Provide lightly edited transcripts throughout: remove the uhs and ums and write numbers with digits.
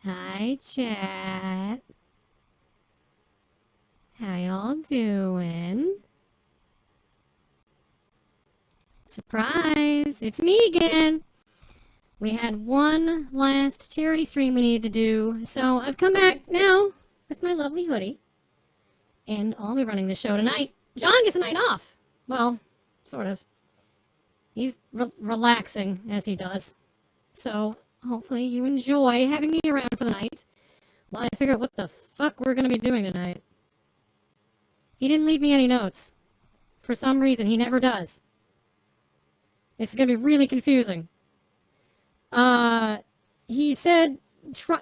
Hi, chat. How y'all doing? Surprise! It's me again! We had one last charity stream we needed to do, so I've come back now with my lovely hoodie. And I'll be running the show tonight. John gets a night off. Well, sort of. He's relaxing, as he does. So, hopefully you enjoy having me around for the night while I figure out what the fuck we're gonna be doing tonight. He didn't leave me any notes. For some reason, he never does. It's gonna be really confusing. He said,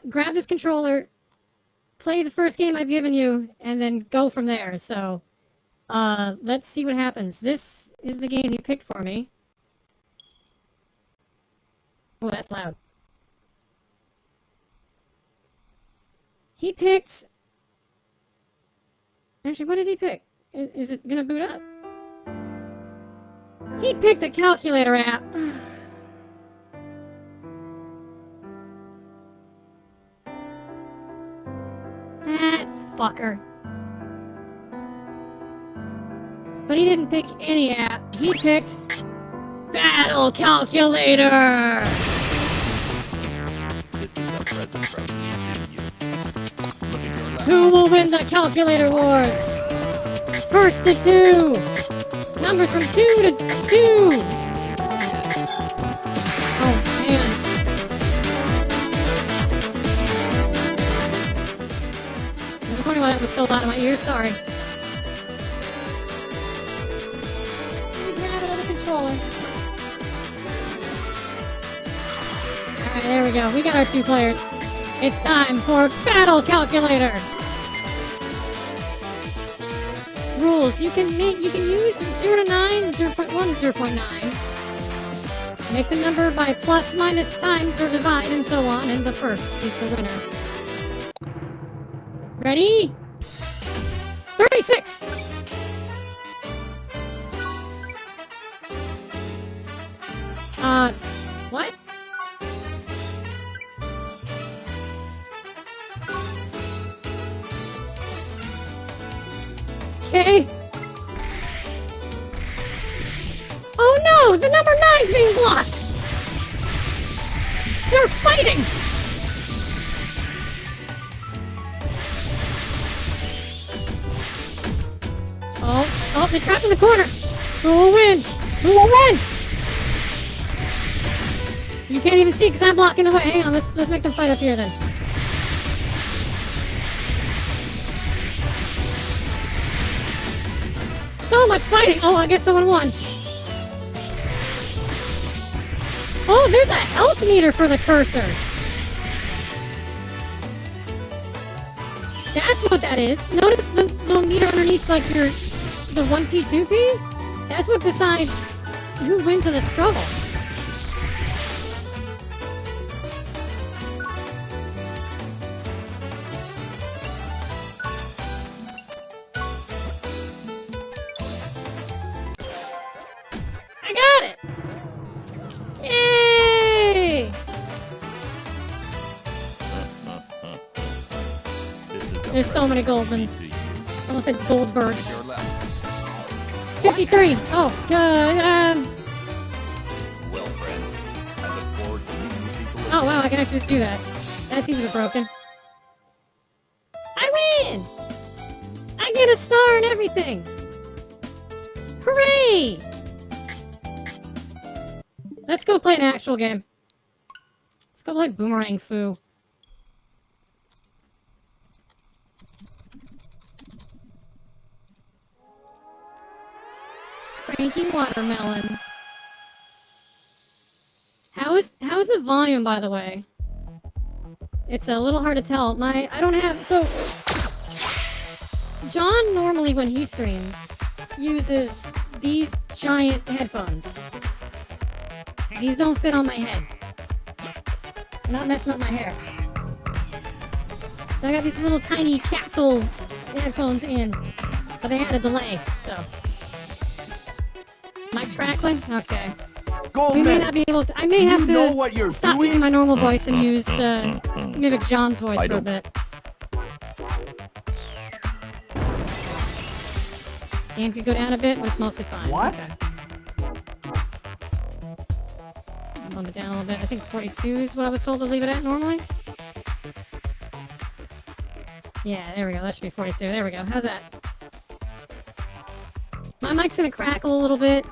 grab this controller, play the first game I've given you, and then go from there. So, let's see what happens. This is the game he picked for me. Oh, that's loud. He picked... Actually, what did he pick? Is it gonna boot up? He picked a calculator app. That fucker. But he didn't pick any app. He picked Battle Calculator! This is a present from you. Who will win the calculator wars? First to 2! Numbers from 2 to 2! Oh, man. I'm wondering why that was so loud in my ears, sorry. Let me grab another controller. Alright, there we go. We got our 2 players. It's time for Battle Calculator! Rules. You can use 0 to 9, 0.1 to 0.9. Make the number by plus, minus, times, or divide, and so on, and the first is the winner. Ready? 36! What? Okay. Oh no! The number 9's being blocked! They're fighting! Oh, they're trapped in the corner! Who will win? Who will win? You can't even see because I'm blocking the way. Hang on, let's make them fight up here then. So much fighting! Oh, I guess someone won. Oh, there's a health meter for the cursor. That's what that is. Notice the little meter underneath, like the 1P, 2P? That's what decides who wins in a struggle. I got it! Yay! There's so many Goldmans. I almost said Goldberg. 53! Oh, Well, friend, I look forward to meeting with people. oh wow, I can actually just do that. That seems a bit broken. I win! I get a star and everything! Hooray! Let's go play an actual game. Let's go play Boomerang Fu. Cranky watermelon. How's the volume, by the way? It's a little hard to tell. I don't have, so John normally when he streams uses these giant headphones. And these don't fit on my head. They're not messing up my hair. So I got these little tiny capsule headphones in, but they had a delay, so. Mic's crackling? Okay. We may not be able to. I may have to stop using my normal voice and use mimic John's voice for a bit. Game could go down a bit, but it's mostly fine. What? Okay. Bump it down a little bit. I think 42 is what I was told to leave it at normally. Yeah, there we go. That should be 42. There we go. How's that? My mic's gonna crackle a little bit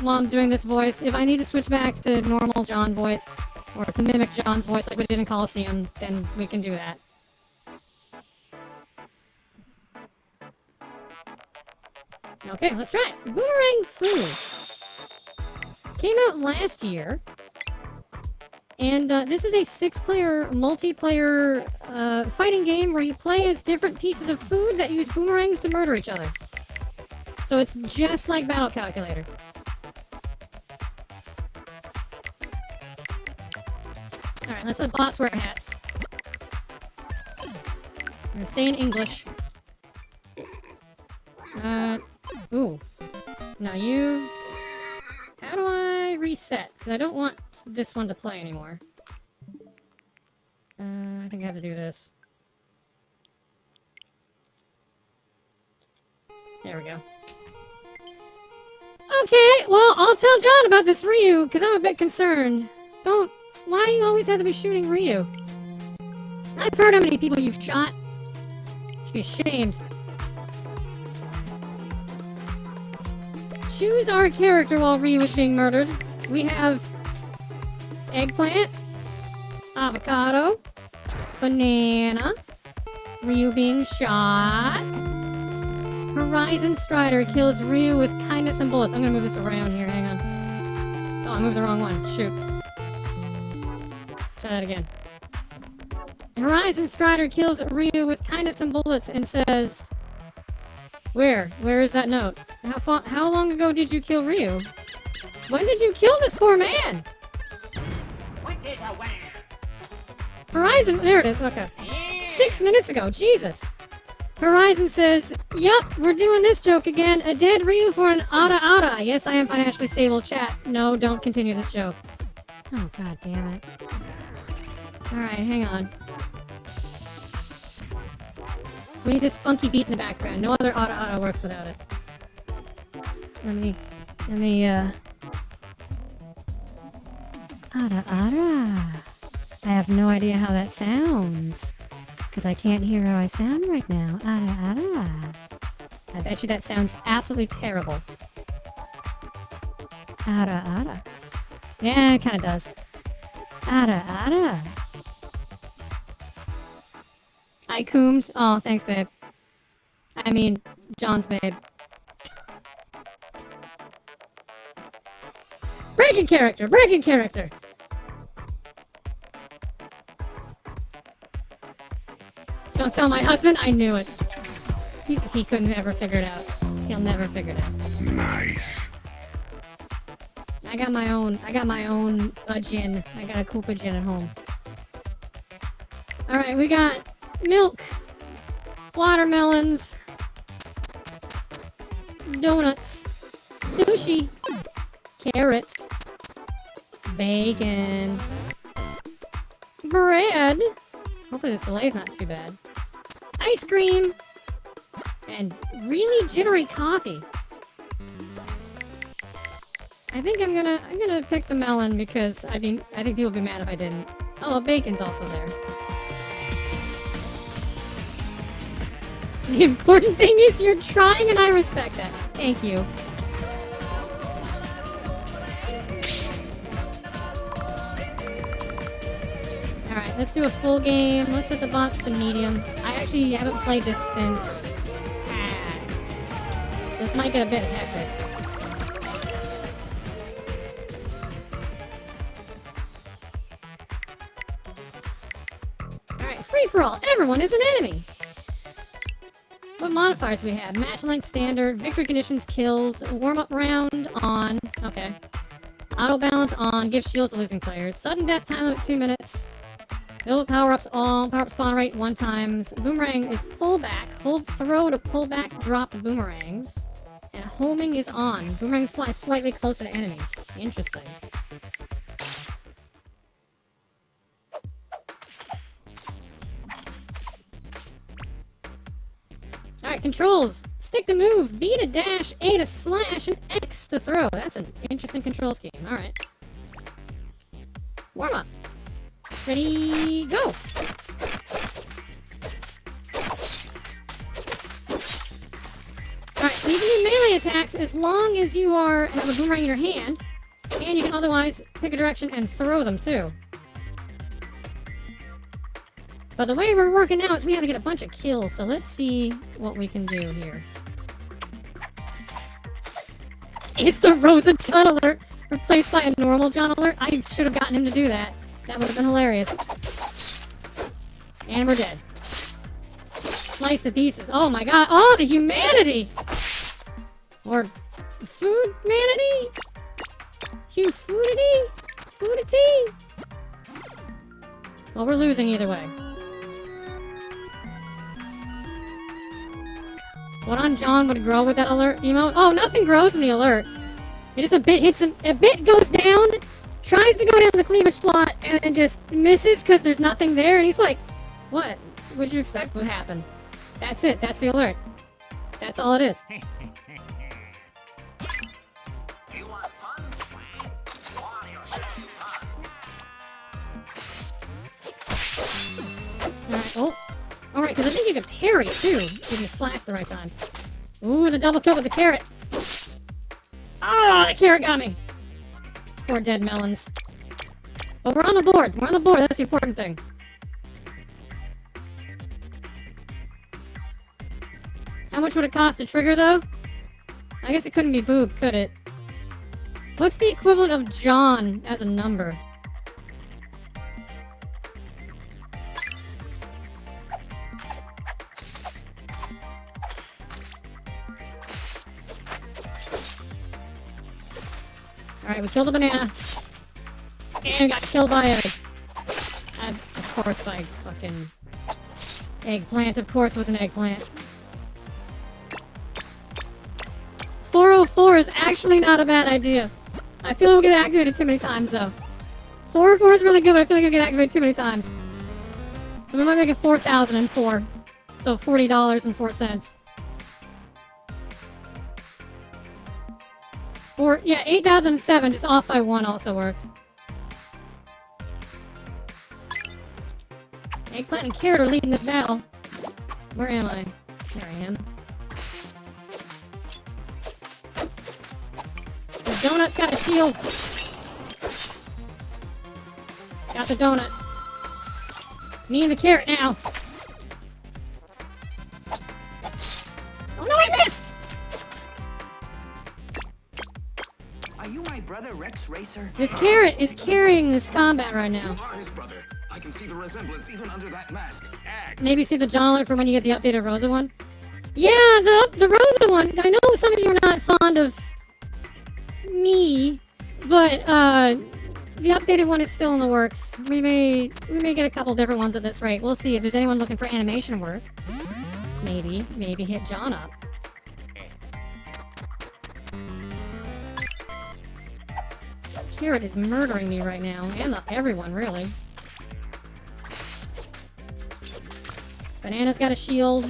while I'm doing this voice. If I need to switch back to normal John voice, or to mimic John's voice like we did in Coliseum, then we can do that. Okay, let's try it. Boomerang Fu. Came out last year. And this is a 6-player, multiplayer fighting game where you play as different pieces of food that use boomerangs to murder each other. So it's just like Battle Calculator. Alright, let's let bots wear hats. I'm gonna stay in English. Ooh. Now you... How do I reset? Because I don't want this one to play anymore. I think I have to do this. There we go. Okay, well, I'll tell John about this Ryu, because I'm a bit concerned. Why do you always have to be shooting Ryu? I've heard how many people you've shot. You should be ashamed. Choose our character while Ryu is being murdered. We have eggplant, avocado, banana, Ryu being shot. Horizon Strider kills Ryu with kindness and bullets. I'm gonna move this around here, hang on. Oh, I moved the wrong one. Shoot. Try that again. Horizon Strider kills Ryu with kindness and bullets and says... Where? Where is that note? How long ago did you kill Ryu? When did you kill this poor man? Put it away. Horizon, there it is, okay. 6 minutes ago, Jesus. Horizon says, yup, we're doing this joke again. A dead Ryu for an ara. Yes, I am financially stable, chat. No, don't continue this joke. Oh, god damn it. Alright, hang on. We need this funky beat in the background. No other ara works without it. Let me, Ara. I have no idea how that sounds. Because I can't hear how I sound right now. Ara. I bet you that sounds absolutely terrible. Ara. Yeah, it kind of does. Ara. I coomed. Oh, thanks, babe. I mean, John's babe. Breaking character! Don't tell my husband, I knew it. He couldn't ever figure it out. He'll never figure it out. Nice. I got my own gin. I got a Koopa gin at home. Alright, we got milk, watermelons, donuts, sushi, carrots, bacon, bread. Hopefully this delay's not too bad. Ice cream, and really jittery coffee. I think I'm gonna pick the melon because I think people would be mad if I didn't. Oh, bacon's also there. The important thing is you're trying and I respect that. Thank you. Alright, let's do a full game. Let's set the bots to medium. I actually haven't played this since PAX. So this might get a bit hectic. Alright, free for all. Everyone is an enemy. What modifiers do we have? Match length standard, victory conditions, kills, warm-up round on. Okay. Auto balance on, give shields to losing players. Sudden death time limit 2 minutes. Build power-ups all, power-up spawn rate 1 times. Boomerang is pullback. Hold throw to pull back drop boomerangs. And homing is on. Boomerangs fly slightly closer to enemies. Interesting. Alright, controls. Stick to move, B to dash, A to slash, and X to throw. That's an interesting control scheme. Alright. Warm up. Ready, go! Alright, so you can do melee attacks as long as you have a boomerang in your hand, and you can otherwise pick a direction and throw them too. But the way we're working now is we have to get a bunch of kills, so let's see what we can do here. Is the RosaJon alert replaced by a normal John alert? I should have gotten him to do that. That would have been hilarious. And we're dead. Slice to pieces. Oh my god. Oh, the humanity! Or food manity? Foodity? Foodity? Well, we're losing either way. What on John would grow with that alert emote? Oh, nothing grows in the alert. It just a bit hits him. A bit goes down, tries to go down the cleavage slot, and then just misses because there's nothing there. And he's like, what? What'd you expect would happen? That's it. That's the alert. That's all it is. You want fun? You want yourself fun. Alright, oh. Alright, because I think you can parry, too, if you slash the right times. Ooh, the double kill with the carrot. Ah, the carrot got me. Poor dead melons. But we're on the board. We're on the board. That's the important thing. How much would it cost to trigger, though? I guess it couldn't be boob, could it? What's the equivalent of John as a number? Alright, we killed a banana. And got killed by of course, by fucking eggplant. Of course it was an eggplant. 404 is actually not a bad idea. I feel like we get activated too many times, though. 404 is really good, but I feel like I get activated too many times. So we might make it 4,004. So $40.04. Or, yeah, 8,007, just off by 1 also works. Eggplant and carrot are leading this battle. Where am I? There I am. The donut's got a shield. Got the donut. Me and the carrot now. Oh no, I missed! Are you my brother, Rex Racer? This carrot is carrying this combat right now. You are his brother. I can see the resemblance even under that mask. Maybe see the John alert for when you get the updated Rosa one? Yeah, the Rosa one. I know some of you are not fond of me, but the updated one is still in the works. We may get a couple different ones at this rate. We'll see if there's anyone looking for animation work. Maybe hit John up. Carrot is murdering me right now, and everyone really. Banana's got a shield.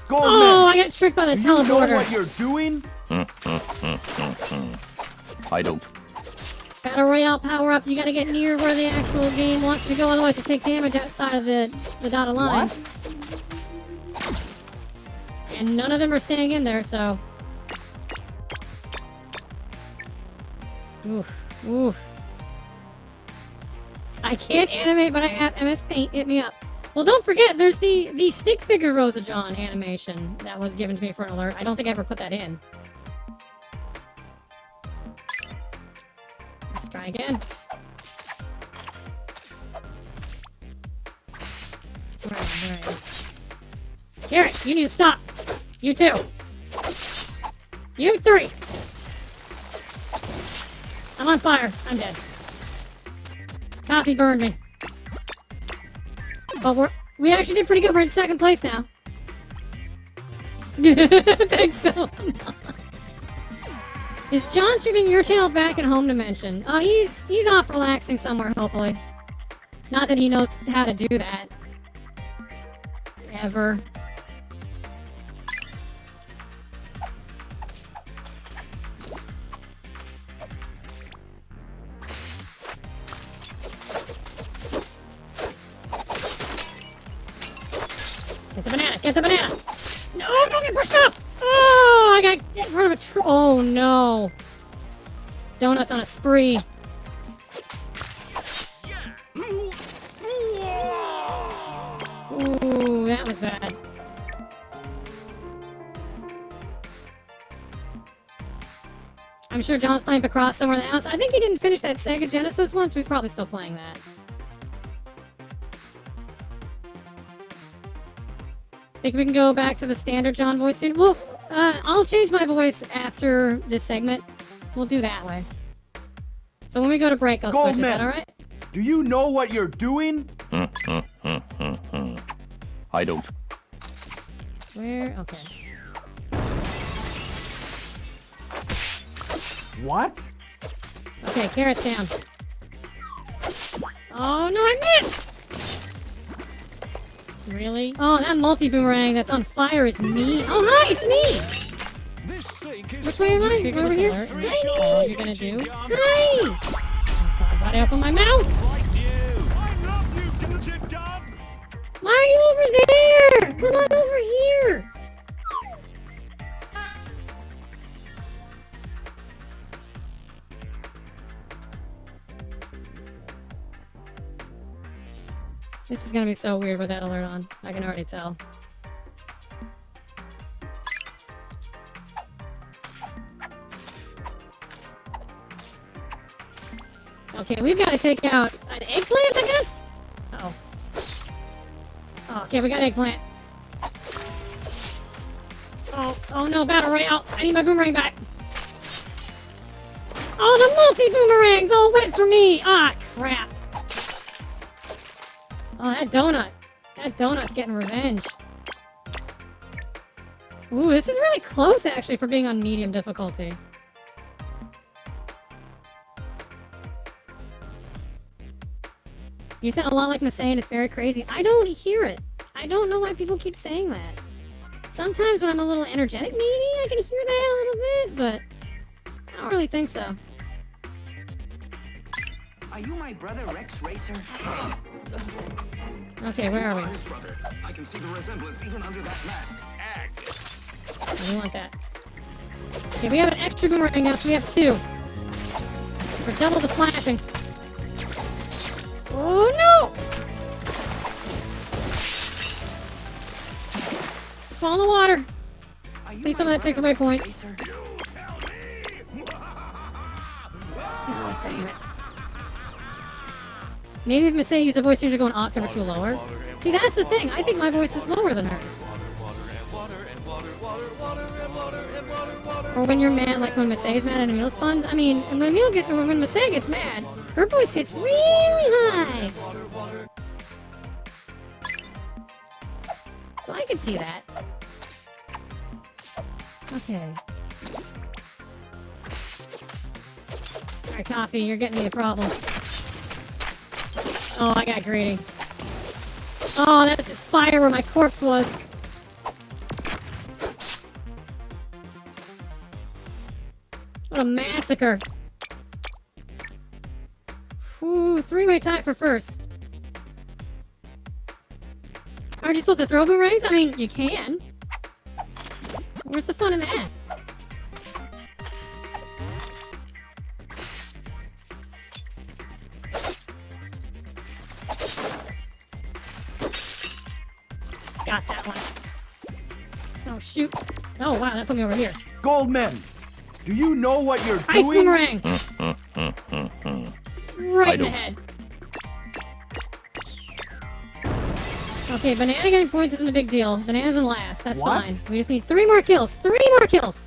Oh, I got tricked by the teleporter. You know what you're doing? I don't. Battle Royale power up. You gotta get near where the actual game wants you to go, otherwise you take damage outside of the dotted lines. What? And none of them are staying in there, so. Oof. Oof. I can't animate, but I have MS Paint. Hit me up. Well, don't forget, there's the stick figure RosaJon animation that was given to me for an alert. I don't think I ever put that in. Let's try again. Right. Garrett, you need to stop. You too. You 3. I'm on fire. I'm dead. Coffee burned me. But we actually did pretty good. We're in 2nd place now. Thanks so much. Is John streaming your channel back at home dimension? Oh, he's off relaxing somewhere, hopefully. Not that he knows how to do that. Ever. Get the banana! Get the banana! No! Don't get pushed off! Oh! I got in front of a oh no! Donuts on a spree. Ooh, that was bad. I'm sure John's playing Picross somewhere in the house. I think he didn't finish that Sega Genesis one, so he's probably still playing that. Think we can go back to the standard John voice soon? Well, I'll change my voice after this segment. We'll do that way. So when we go to break, I'll switch. Is that alright? Do you know what you're doing? I don't. Where? Okay. What? Okay, carrot's down. Oh no, I missed! Really? Oh, that multi-boomerang that's on fire is me. Oh, hi, it's me! Which way am I? Over here? Hi, all you're gonna do? Hi! Oh god, why'd I open my mouth? Why are you over there? Come on over here! This is gonna be so weird with that alert on. I can already tell. Okay, we've got to take out an eggplant, I guess? Uh-oh. Oh, okay, we got eggplant. Oh no, Battle Royale! I need my boomerang back! Oh, the multi-boomerangs all went for me! Ah, crap. Oh, that donut. That donut's getting revenge. Ooh, this is really close, actually, for being on medium difficulty. You sound a lot like Masay, and it's very crazy. I don't hear it. I don't know why people keep saying that. Sometimes when I'm a little energetic, maybe I can hear that a little bit, but I don't really think so. Are you my brother Rex Racer? Okay, where are we? Brother. I can see the resemblance even under that mask. We want that. Okay, we have an extra boomerang now, so we have two. For double the slashing. Oh no! Fall in the water. Please, some of that takes away points. Oh, dang it. Maybe if Masay used a voice changer to go an octave or two lower. See, that's the thing. I think my voice is lower than hers. Or when you're mad, like when Masay is mad and Emil spawns. I mean, when Masay gets mad, her voice hits really high. So I can see that. Okay. Alright, Coffee, you're getting me a problem. Oh, I got greedy. Oh, that's just fire where my corpse was. What a massacre. Ooh, three-way tie for first. Aren't you supposed to throw boomerangs? I mean, you can. Where's the fun in that? Got that one. Oh, shoot. Oh, wow, that put me over here. Goldman, do you know what you're Ice doing? boomerang! Right in the head. Okay, banana getting points isn't a big deal. Bananas in last. That's What? fine. We just need 3 more kills. 3 more kills!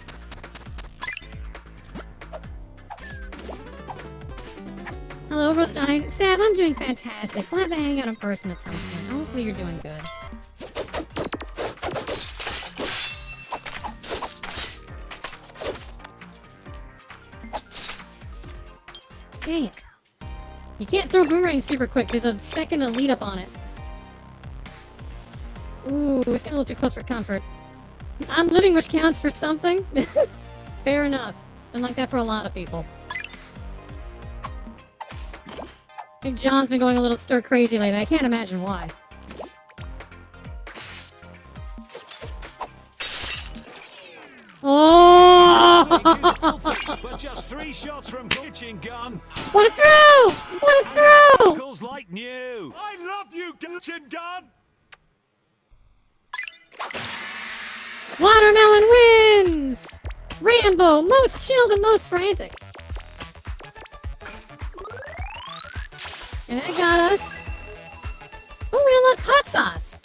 Hello, RosaJon's. Sab, I'm doing fantastic. We'll have to hang out in person at some point. Hopefully you're doing good. Dang it. You can't throw boomerangs super quick. There's a second to lead up on it. Ooh, it's getting a little too close for comfort. I'm living, which counts for something. Fair enough. It's been like that for a lot of people. I think John's been going a little stir crazy lately. I can't imagine why. Oh! But just 3 shots from kitchen gun. What a throw! What a throw! Knuckles like new. I love you, kitchen gun. Watermelon wins! Rambo, most chilled and most frantic. And that got us... Oh, we unlocked hot sauce!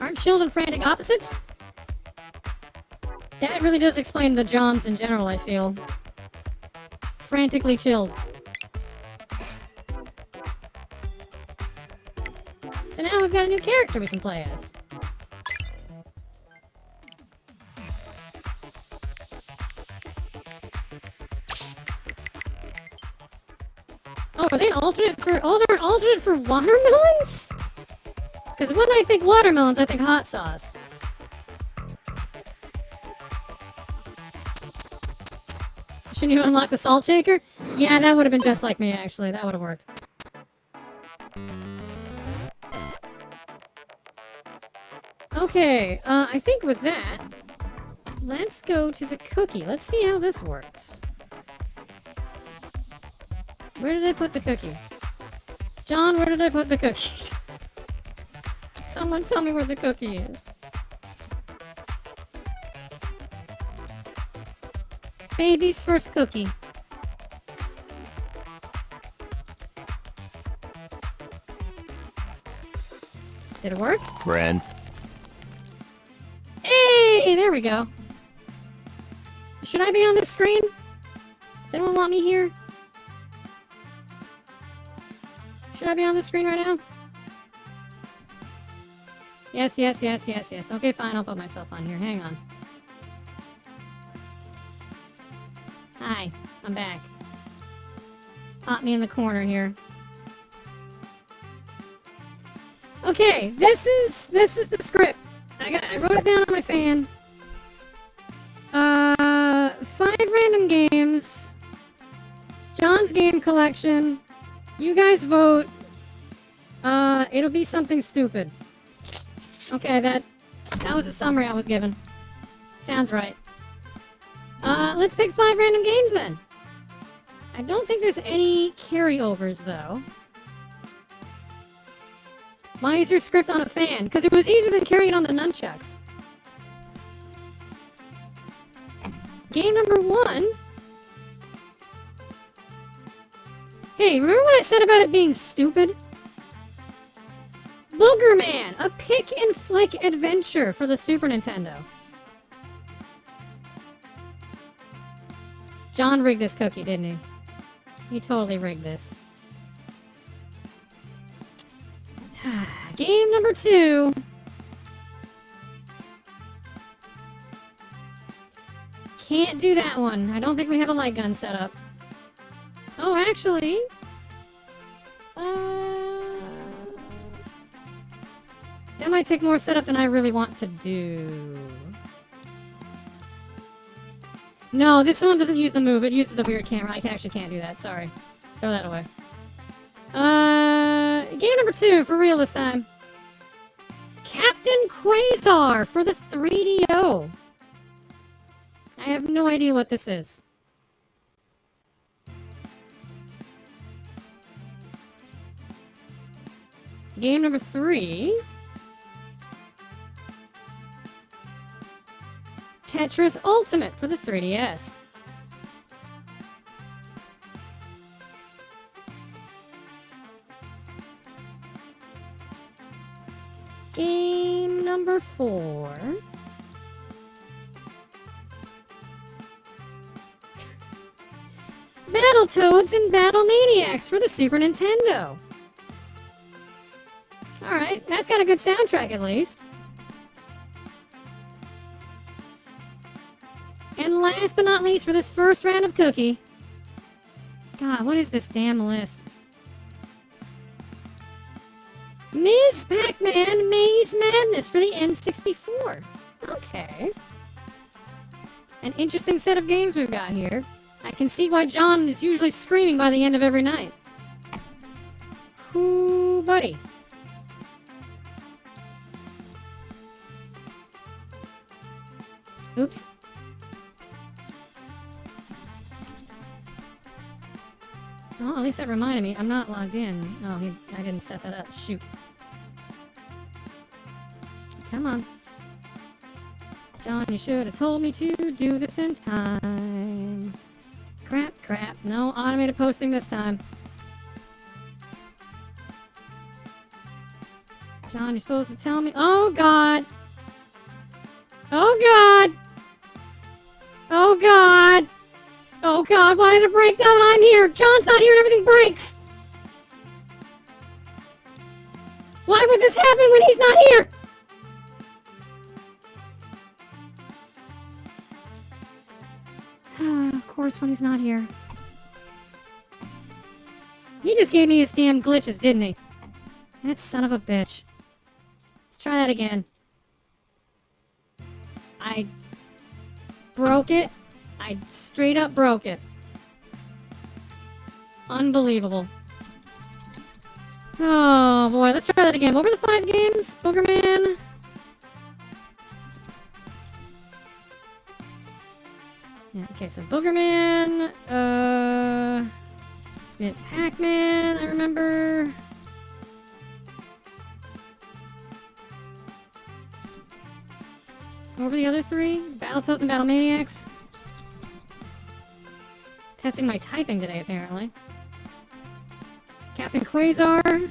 Aren't chilled and frantic opposites? That really does explain the Johns in general, I feel. Frantically chilled. So now we've got a new character we can play as. Oh, are they an alternate for... Oh, they're an alternate for watermelons? Because when I think watermelons, I think hot sauce. Shouldn't you unlock the salt shaker? Yeah, that would have been just like me, actually. That would have worked. Okay, I think with that, let's go to the cookie. Let's see how this works. Where did I put the cookie? John, where did I put the cookie? Someone tell me where the cookie is. Baby's first cookie. Did it work? Friends. Hey, there we go. Should I be on this screen? Does anyone want me here? Should I be on the screen right now? Yes, yes, yes, yes, yes. Okay, fine, I'll put myself on here. Hang on. Hi, I'm back. Pop me in the corner here. Okay, this is the script. I wrote it down on my fan. 5 random games. John's game collection. You guys vote. It'll be something stupid. Okay, that was a summary I was given. Sounds right. Let's pick 5 random games then. I don't think there's any carryovers though. Why is your script on a fan? Because it was easier than carrying it on the nunchucks. Game number 1. Hey, remember what I said about it being stupid? Boomerang, a pick and flick adventure for the Super Nintendo. John rigged this cookie, didn't he? He totally rigged this. Game number 2. Can't do that one. I don't think we have a light gun set up. Oh, actually... that might take more setup than I really want to do. No, this one doesn't use the move. It uses the weird camera. I actually can't do that. Sorry. Throw that away. Game number 2 for real this time. Captain Quasar for the 3DO. I have no idea what this is. Game number 3. Tetris Ultimate for the 3DS. Game number 4. Battletoads and Battle Maniacs for the Super Nintendo. Alright, that's got a good soundtrack at least. And last but not least for this first round of cookie. God, what is this damn list? Ms. Pac-Man Maze Madness for the N64. Okay. An interesting set of games we've got here. I can see why John is usually screaming by the end of every night. Ooh, buddy. Oops. Oh, at least that reminded me. I'm not logged in. Oh, I didn't set that up. Shoot. Come on. John, you should have told me to do this in time. Crap, crap. No automated posting this time. John, you're supposed to tell me. Oh, God. Oh, God. Oh, God. Oh, God. Why did it break now that I'm here? John's not here and everything breaks. Why would this happen when he's not here? Of course, when he's not here. He just gave me his damn glitches, didn't he? That son of a bitch. Let's try that again. I broke it. I straight up broke it. Unbelievable. Oh boy, let's try that again. What were the 5 games? Boomerang. Yeah, okay, so Boomerang, Ms. Pac-Man, I remember. What were the other 3? Battletoads and Battle Maniacs. Testing my typing today, apparently. Captain Quasar.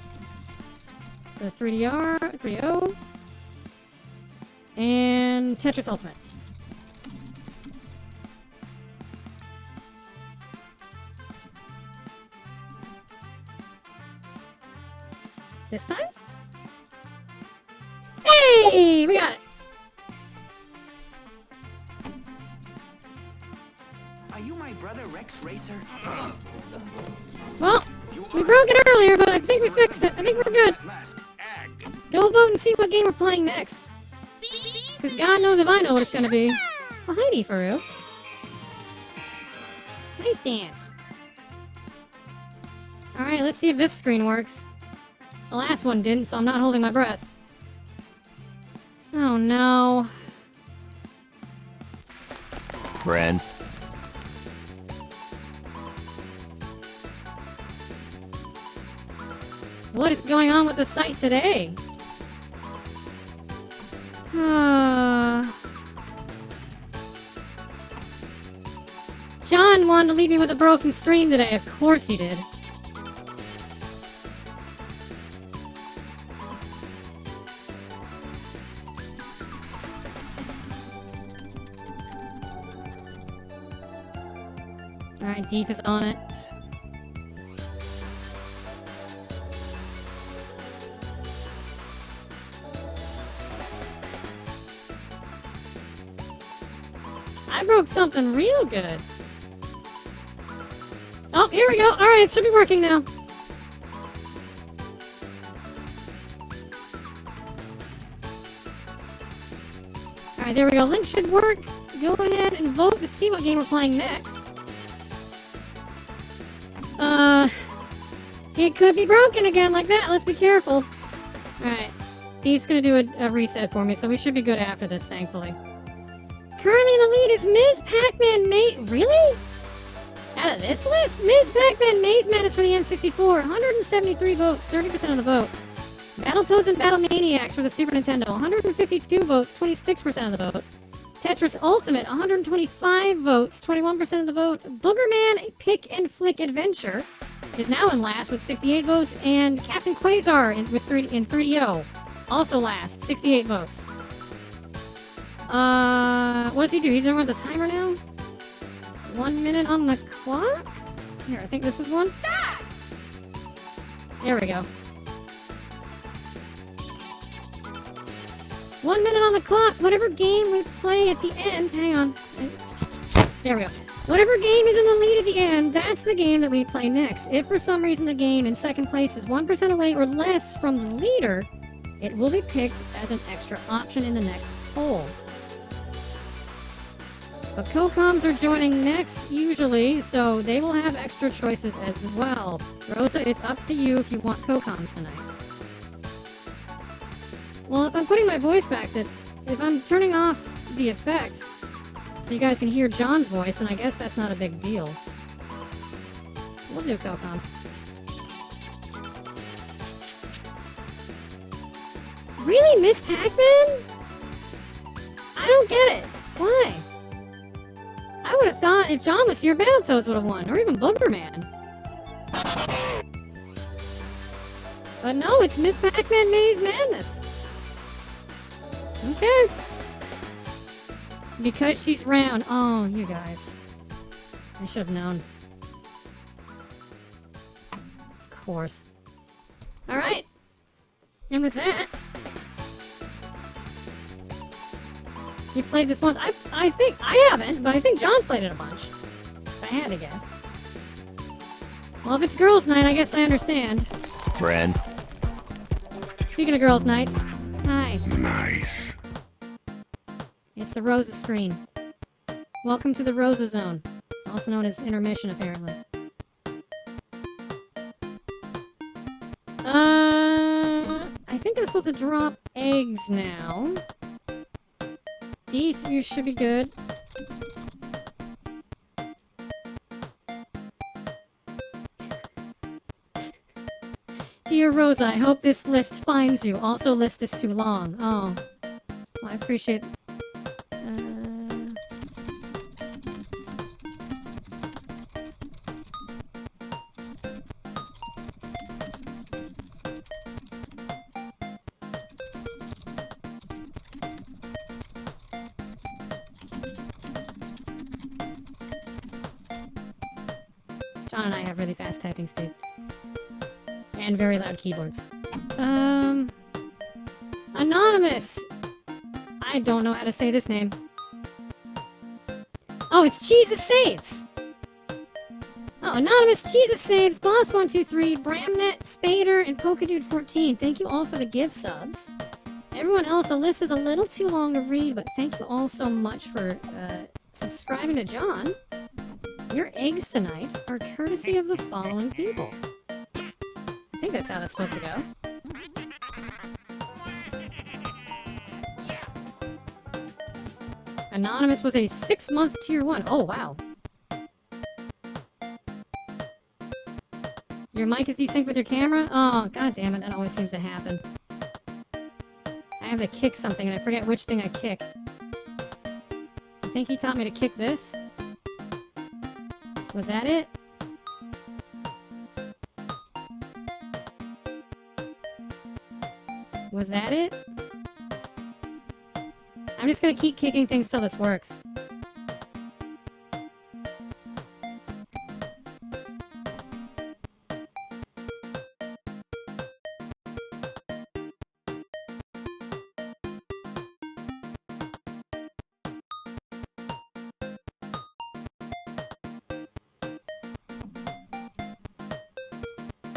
the 3DR, 3O, and Tetris Ultimate. This time? Hey! We got it! Are you my brother Rex Racer? Well, we broke it earlier, but I think we fixed it. I think we're good. Go vote and see what game we're playing next. Because God knows if I know what it's gonna be. Oh, hi, Faru. Nice dance. Alright, let's see if this screen works. The last one didn't, so I'm not holding my breath. Oh no. Friends. What is going on with the site today? John wanted to leave me with a broken stream today. Of course he did. Alright, Deep is on it. I broke something real good. Oh, here we go. Alright, it should be working now. Alright, there we go. Link should work. Go ahead and vote to see what game we're playing next. It could be broken again like that. Let's be careful. Alright. Steve's gonna do a reset for me, so we should be good after this, thankfully. Currently in the lead is Ms. Pac-Man Really? Out of this list? Ms. Pac-Man Maze Madness for the N64. 173 votes, 30% of the vote. Battletoads and Battle Maniacs for the Super Nintendo. 152 votes, 26% of the vote. Tetris Ultimate, 125 votes, 21% of the vote. Boogerman Pick and Flick Adventure is now in last with 68 votes. And Captain Quasar in 3DO, also last, 68 votes. What does he do? He doesn't run the timer now? 1 minute on the clock? Here, I think this is one. Stop! There we go. 1 minute on the clock. Whatever game we play at the end. Hang on. There we go. Whatever game is in the lead at the end, that's the game that we play next. If for some reason the game in second place is 1% away or less from the leader, it will be picked as an extra option in the next poll. But co-coms are joining next, usually, so they will have extra choices as well. Rosa, it's up to you if you want co-coms tonight. Well, if I'm putting my voice back, if I'm turning off the effect, so you guys can hear John's voice, then I guess that's not a big deal. We'll do co-coms. Really, Miss Pac-Man? I don't get it. Why? I would have thought if John was here, Battletoads would have won, or even Boomerang. But no, it's Miss Pac-Man Maze Madness. Okay. Because she's round. Oh, you guys. I should have known. Of course. Alright. And with that... You played this once? I think... I haven't, but I think John's played it a bunch. If I had to guess. Well, if it's girls' night, I guess I understand. Friends. Speaking of girls' nights, hi. Nice. It's the Rosa screen. Welcome to the Rosa Zone. Also known as intermission, apparently. I think I'm supposed to drop eggs now. Deef, you should be good. Dear Rosa, I hope this list finds you. Also, list is too long. Oh. Well, I appreciate... John and I have really fast typing speed. And very loud keyboards. Anonymous! I don't know how to say this name. Oh, it's Jesus Saves! Oh, Anonymous, Jesus Saves, Boss123, Bramnet, Spader, and Polkadude14. Thank you all for the gift subs. Everyone else, the list is a little too long to read, but thank you all so much for subscribing to John. Your eggs tonight are courtesy of the following people. I think that's how that's supposed to go. Anonymous was a 6-month tier 1. Oh, wow. Your mic is desynced with your camera? Oh, god damn it, that always seems to happen. I have to kick something and I forget which thing I kick. I think he taught me to kick this. Was that it? Was that it? I'm just gonna keep kicking things till this works.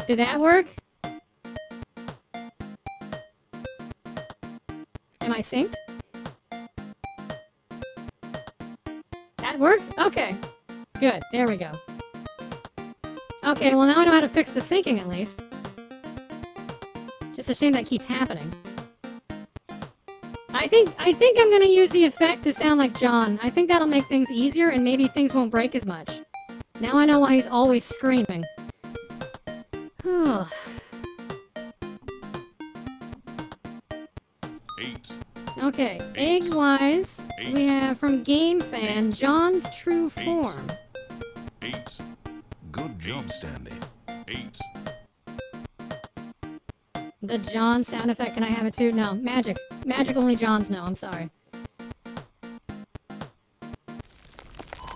Did that work? Am I synced? That worked? Okay. Good. There we go. Okay, well now I know how to fix the syncing at least. Just a shame that keeps happening. I think I'm gonna use the effect to sound like John. I think that'll make things easier and maybe things won't break as much. Now I know why he's always screaming. Okay, egg-wise, we have from Game Fan, John's True Form. 8. Good job, Stanley. 8. The John sound effect, can I have it too? No, magic. Magic only Johns know, I'm sorry.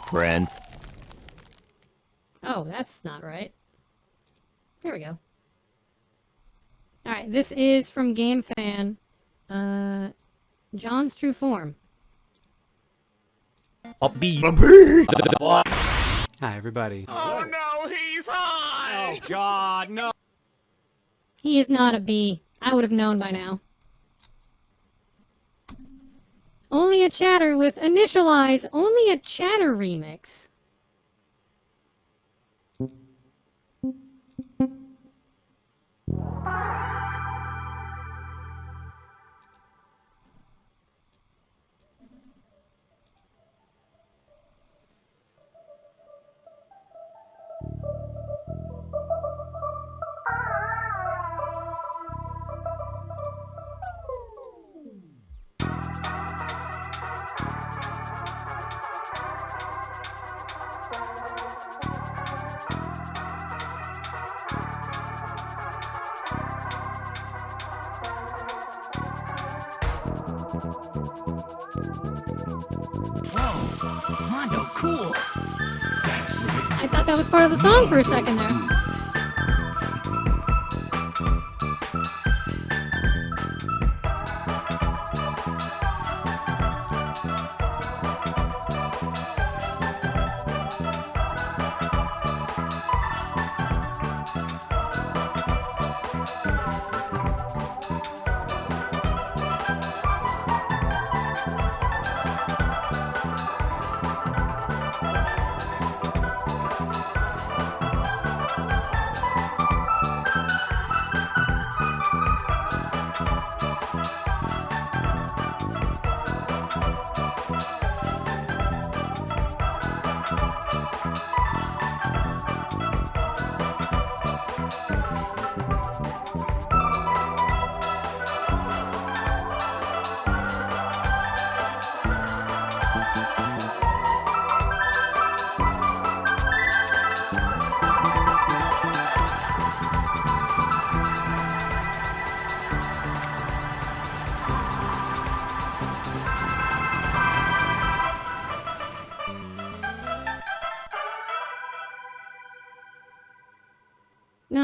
Friends. Oh, that's not right. There we go. Alright, this is from Game Fan. John's True Form. Hi, everybody. Oh no, he's high! Oh god, no! He is not a bee. I would have known by now. Only a chatter with Initialize. Only a chatter remix. Mondo, cool. I thought that was part of the song for a second there.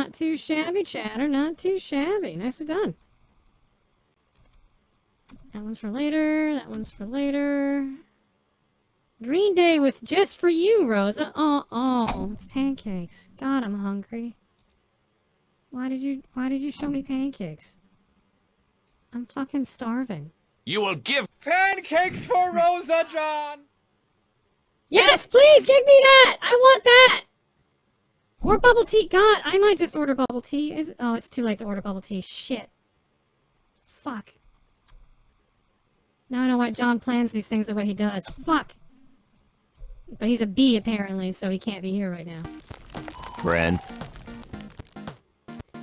Not too shabby, chatter. Not too shabby. Nicely done. That one's for later. That one's for later. Green Day with Just For You, Rosa. Oh, it's pancakes. God, I'm hungry. Why did you show me pancakes? I'm fucking starving. You will give Pancakes for RosaJon! Yes, please give me that. I want that. Or bubble tea. God, I might just order bubble tea. Oh, it's too late to order bubble tea. Shit. Fuck. Now I know why John plans these things the way he does. Fuck. But he's a bee, apparently, so he can't be here right now. Friends.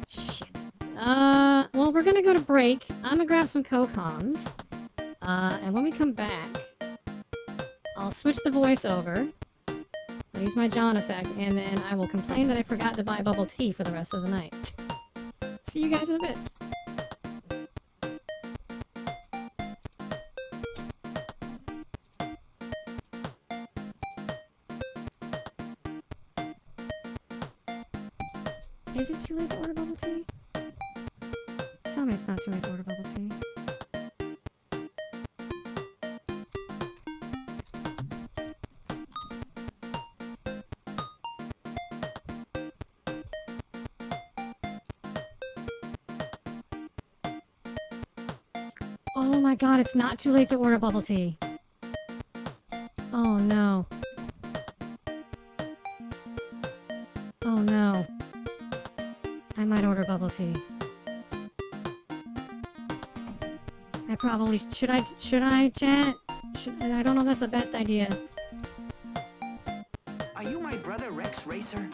Shit. Well, we're gonna go to break. I'm gonna grab some Cocoms. And when we come back, I'll switch the voiceover. I'll use my John effect, and then I will complain that I forgot to buy bubble tea for the rest of the night. See you guys in a bit. Is it too late to order bubble tea? Tell me it's not too late to order bubble tea. Oh my god, it's not too late to order bubble tea. Oh no. Oh no. I might order bubble tea. I probably... Should I, chat? I don't know if that's the best idea. Are you my brother Rex Racer?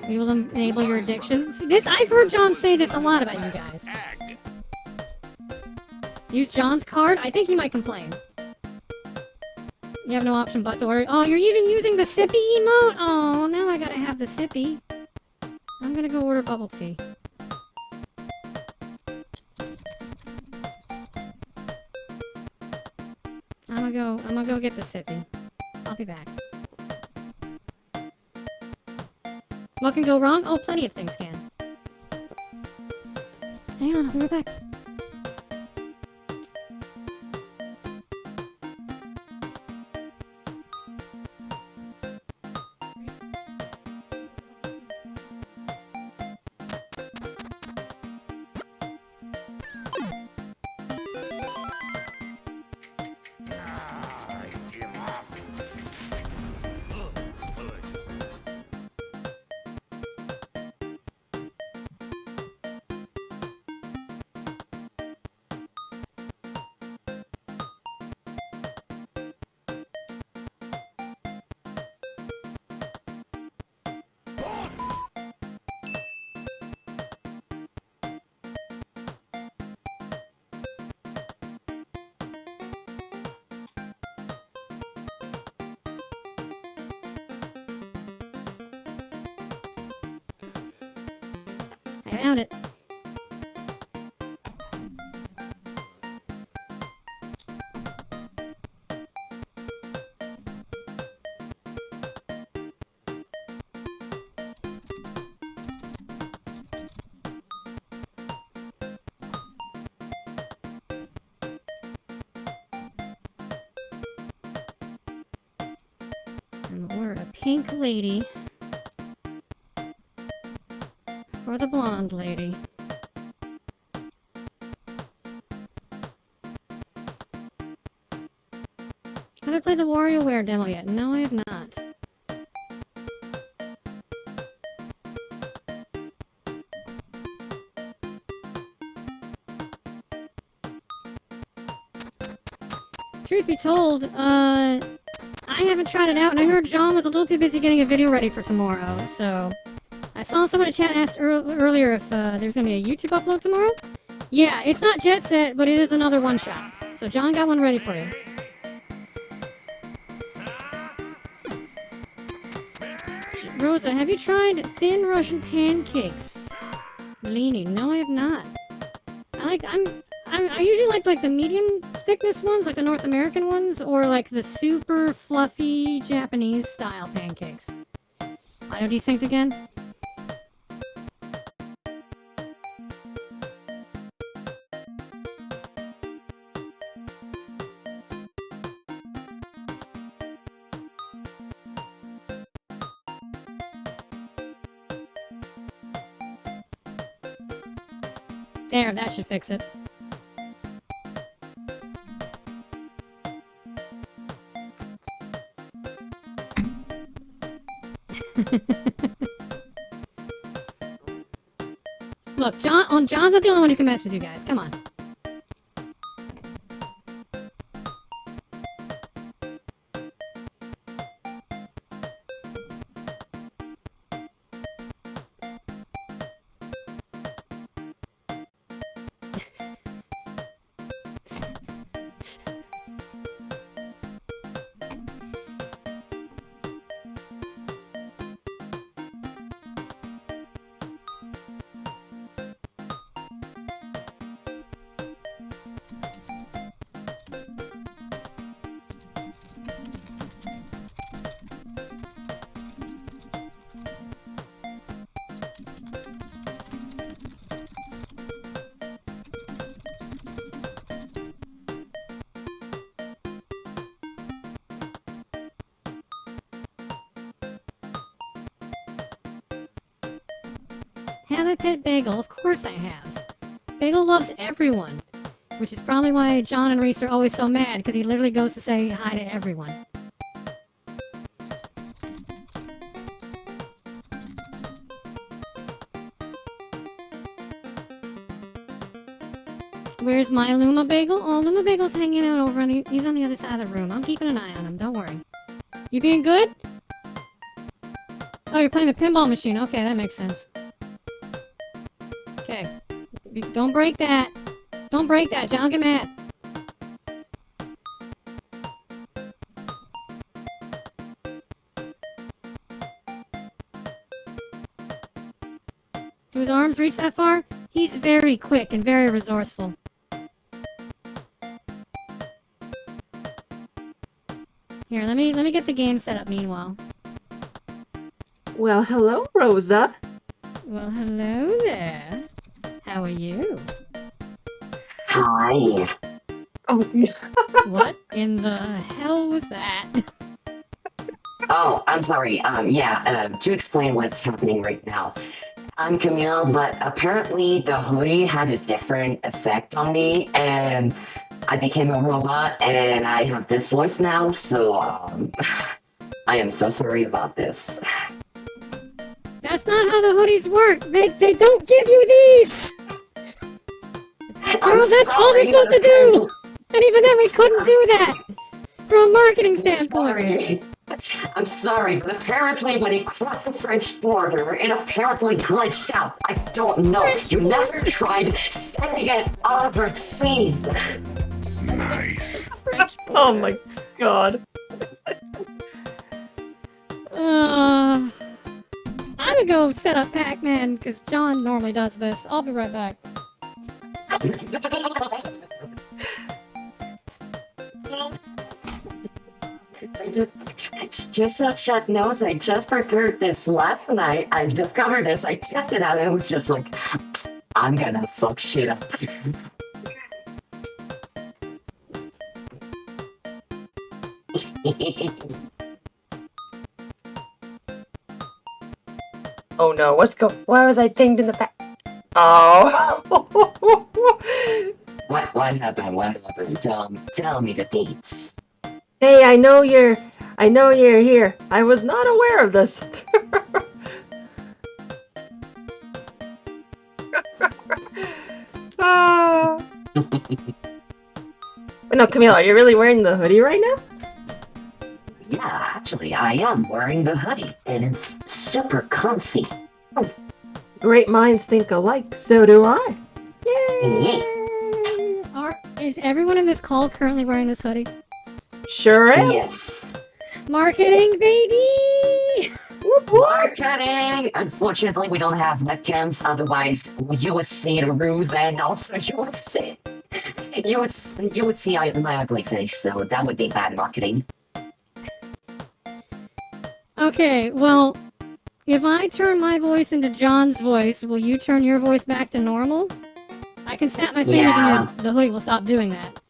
We will enable your addiction. See, this, I've heard John say this a lot about you guys. Use John's card? I think he might complain. You have no option but to order... Oh, you're even using the sippy emote? Oh, now I gotta have the sippy. I'm gonna go order bubble tea. I'm gonna go get the sippy. I'll be back. What can go wrong? Oh, plenty of things can. Hang on, I'll be right back. I found it. I'm gonna order a pink lady for the blonde lady. Have I played the WarioWare demo yet? No, I have not. Truth be told, I haven't tried it out, and I heard John was a little too busy getting a video ready for tomorrow, so... I saw someone in chat asked earlier if there's gonna be a YouTube upload tomorrow. Yeah, it's not Jet Set, but it is another one-shot. So John got one ready for you. Rosa, have you tried thin Russian pancakes? Leaning. No, I have not. I usually like the medium thickness ones, like the North American ones, or like the super fluffy Japanese style pancakes. Auto desynced again? There, that should fix it. Look, John's not the only one who can mess with you guys. Come on. Have a pet bagel? Of course I have. Bagel loves everyone. Which is probably why John and Reese are always so mad, because he literally goes to say hi to everyone. Where's my Luma Bagel? Oh, Luma Bagel's hanging out over on the... He's on the other side of the room. I'm keeping an eye on him, don't worry. You being good? Oh, you're playing the pinball machine. Okay, that makes sense. Okay. Don't break that. Don't break that, John. Get mad. Do his arms reach that far? He's very quick and very resourceful. Here, let me get the game set up meanwhile. Well, hello, Rosa. Well, hello there. How are you? Hi. Oh, What in the hell was that? Oh, I'm sorry. To explain what's happening right now. I'm Camille, but apparently the hoodie had a different effect on me, and I became a robot, and I have this voice now, so, I am so sorry about this. That's not how the hoodies work. They don't give you these. Girl, that's all they're supposed to do. And even then, we couldn't do that from a marketing standpoint. I'm sorry, but apparently when he crossed the French border, it apparently glitched out. I don't know. You never tried sending it overseas. Nice. oh my god. I'm gonna go set up Pac-Man, because John normally does this. I'll be right back. Just so Chuck knows, I just prepared this last night. I discovered this, I tested it out, and it was just like, I'm gonna fuck shit up. Oh no, why was I pinged in the back? Oh. What happened? What happened? Tell me the dates. Hey, I know you're here. I was not aware of this. No, Camille, are you really wearing the hoodie right now? Yeah, actually, I am wearing the hoodie, and it's super comfy. Great minds think alike, so do I. Yay! Is everyone in this call currently wearing this hoodie? Sure am. Yes. Marketing, baby! Marketing! Unfortunately, we don't have webcams, otherwise you would see the ruse, and also you would see my ugly face, so that would be bad marketing. Okay, well, if I turn my voice into John's voice, will you turn your voice back to normal? I can snap my fingers and the hoodie will stop doing that.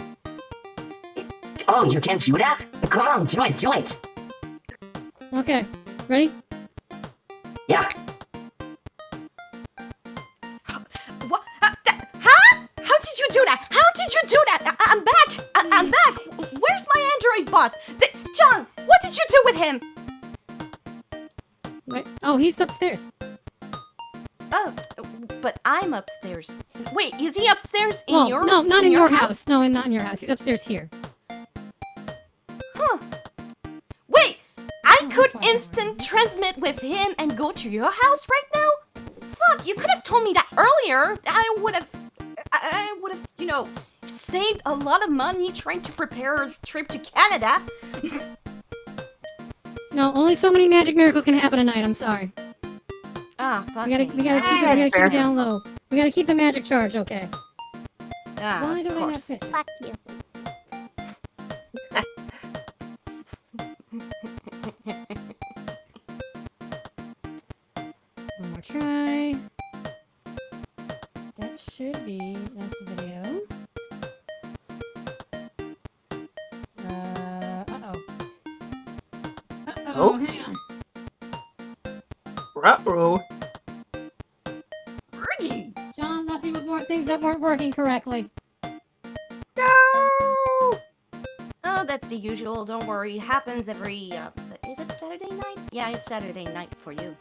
Oh, you can't do that? Come on, do it! Okay, ready? Yeah. What? How? do that? How did you do that? I'm back. I'm back. Where's my Android bot? John, what did you do with him? Wait. Oh, he's upstairs. Oh, but I'm upstairs. Wait, is he upstairs in Well, your? no, not in your house. No, not in your house. He's upstairs here. Huh. Wait, I could that's why I instant transmit with him and go to your house right now? Fuck, you could have told me that earlier. I would have, you know, saved a lot of money trying to prepare a trip to Canada. No, only so many magic miracles can happen tonight. I'm sorry. Ah, fuck. We gotta keep it down low. We gotta keep the magic charge, okay? Ah, Why of don't I have course. fish? Fuck you. One more try. That should be this video. Uh-oh. Oh. Hang on. Ruh-roh. John left me with more things that weren't working correctly. No! Oh, that's the usual. Don't worry. It happens every. Is it Saturday night? Yeah, it's Saturday night for you.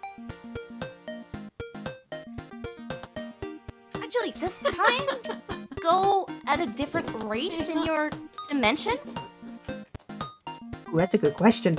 Actually, does time go at a different rate in your dimension? Ooh, that's a good question.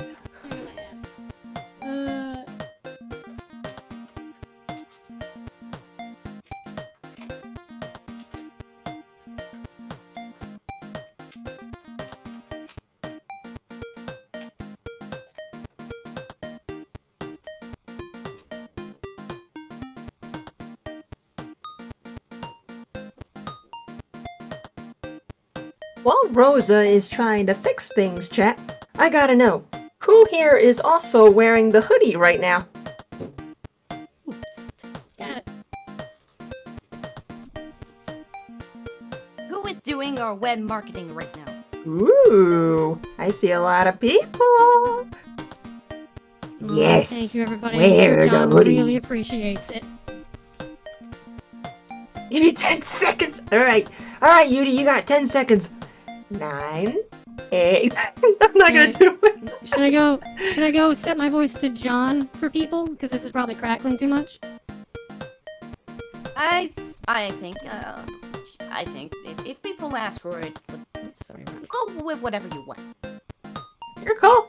While Rosa is trying to fix things, chat, I gotta know, who here is also wearing the hoodie right now? Oops. Got it. Who is doing our web marketing right now? Ooh, I see a lot of people. Yes. Thank you, everybody. Wear I'm the sure John hoodie. really appreciates it. Give me 10 seconds. All right, Yudi, you got 10 seconds. 9, 8. I'm not gonna do it. Should I go set my voice to John for people? Because this is probably crackling too much. I think if people ask for it, Sorry. go with whatever you want. Your call.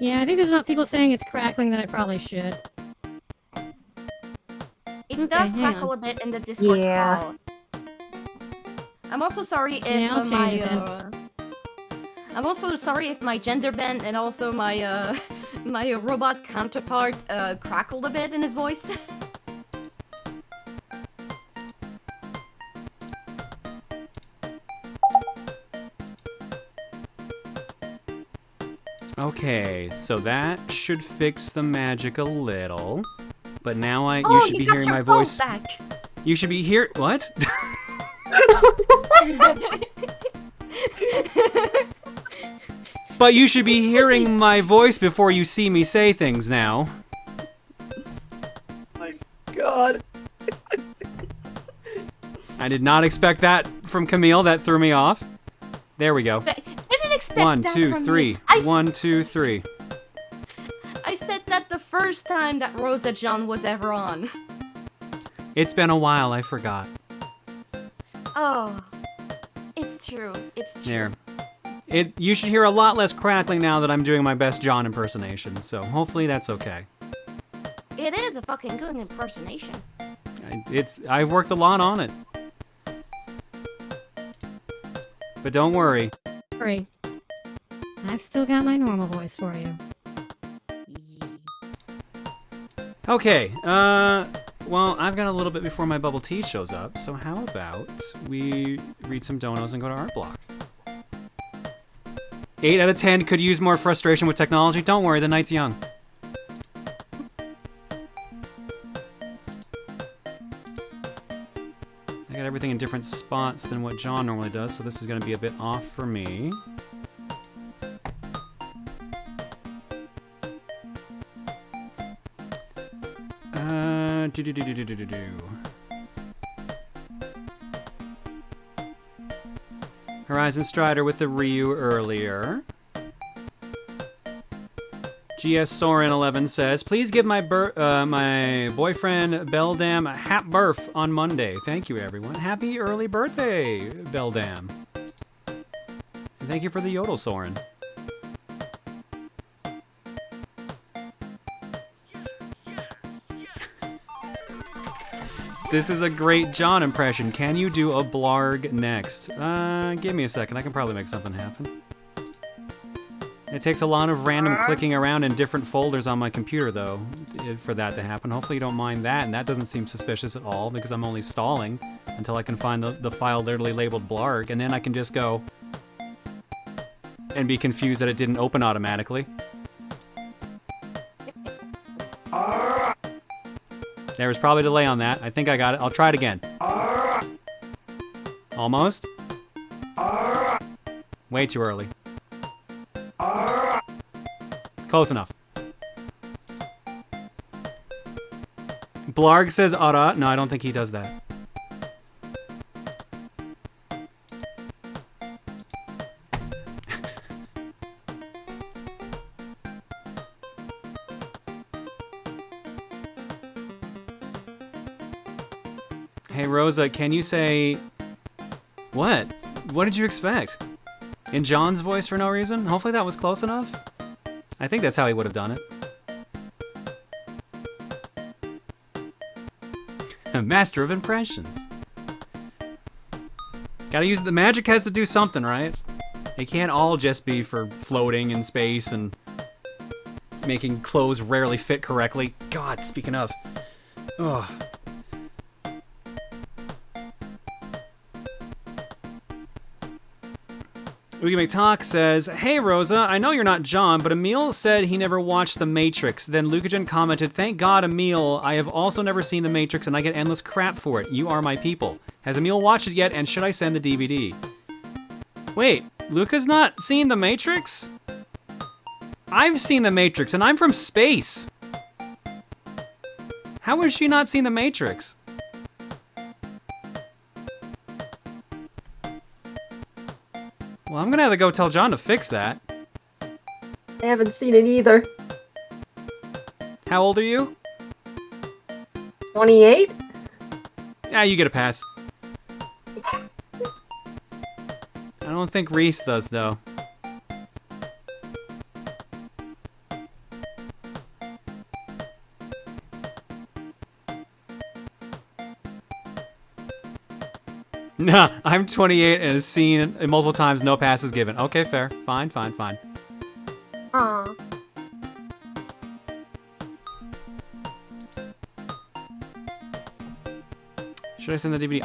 Yeah, I think there's enough people saying it's crackling that I probably should. It Okay, does hang crackle on. a bit in the Discord Yeah. call. I'm also sorry if Yeah, I'll change it I'm also sorry if my gender bend and also my my robot counterpart crackled a bit in his voice. Okay, so that should fix the magic a little. But now you Oh, should be got hearing your my phone voice. back. You should be here. What? But you should be hearing my voice before you see me say things now. My God. I did not expect that from Camille. That threw me off. There we go. Didn't expect 1, that 2, from 3. me. I 1, 2, 3. I said that the first time that RosaJon's was ever on. It's been a while. I forgot. Oh, it's true. It's true. There. You should hear a lot less crackling now that I'm doing my best John impersonation. So hopefully that's okay. It is a fucking good impersonation. I've worked a lot on it. But don't worry. Sorry. I've still got my normal voice for you. Okay, well, I've got a little bit before my bubble tea shows up, so how about we read some donos and go to art block? 8 out of 10 could use more frustration with technology. Don't worry, the night's young. I got everything in different spots than what John normally does, so this is going to be a bit off for me. Horizon Strider with the Ryu earlier. GS Soren 11 says, please give my my boyfriend Beldam a hap birth on Monday. Thank you, everyone. Happy early birthday, Beldam. Thank you for the yodel, Soren. This is a great John impression. Can you do a blarg next? Give me a second. I can probably make something happen. It takes a lot of random clicking around in different folders on my computer, though, for that to happen. Hopefully you don't mind that, and that doesn't seem suspicious at all, because I'm only stalling until I can find the file literally labeled blarg, and then I can just go and be confused that it didn't open automatically. There was probably a delay on that. I think I got it. I'll try it again. Almost. Way too early. Close enough. Blarg says ara. No, I don't think he does that. Hey, Rosa, can you say... What? What did you expect? In John's voice for no reason? Hopefully that was close enough. I think that's how he would have done it. Master of impressions. Gotta use the magic has to do something, right? It can't all just be for floating in space and making clothes rarely fit correctly. God, speaking of. Ugh. Oogie McTalk says, hey Rosa, I know you're not John, but Emil said he never watched The Matrix. Then Lucagen commented, thank God, Emil, I have also never seen The Matrix and I get endless crap for it. You are my people. Has Emil watched it yet, and should I send the DVD? Wait, Luca's not seen The Matrix? I've seen The Matrix, and I'm from space. How has she not seen The Matrix? Well, I'm gonna have to go tell John to fix that. I haven't seen it either. How old are you? 28? Yeah, you get a pass. I don't think Reese does, though. Nah, I'm 28 and have seen it multiple times, no passes given. Okay, fair. Fine, fine, fine. Aww. Should I send the DVD?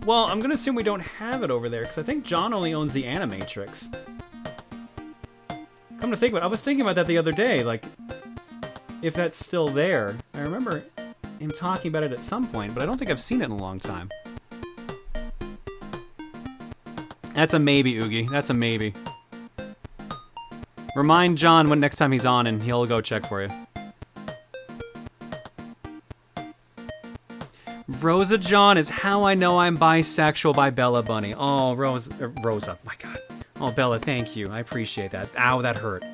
Well, I'm gonna assume we don't have it over there, because I think John only owns the Animatrix. Come to think of it, I was thinking about that the other day, like, if that's still there. I remember him talking about it at some point, but I don't think I've seen it in a long time. That's a maybe, Oogie. That's a maybe. Remind John when next time he's on, and he'll go check for you. RosaJon is How I Know I'm Bisexual by Bella Bunny. Oh, Rosa. My God. Oh, Bella, thank you. I appreciate that. Ow, that hurt.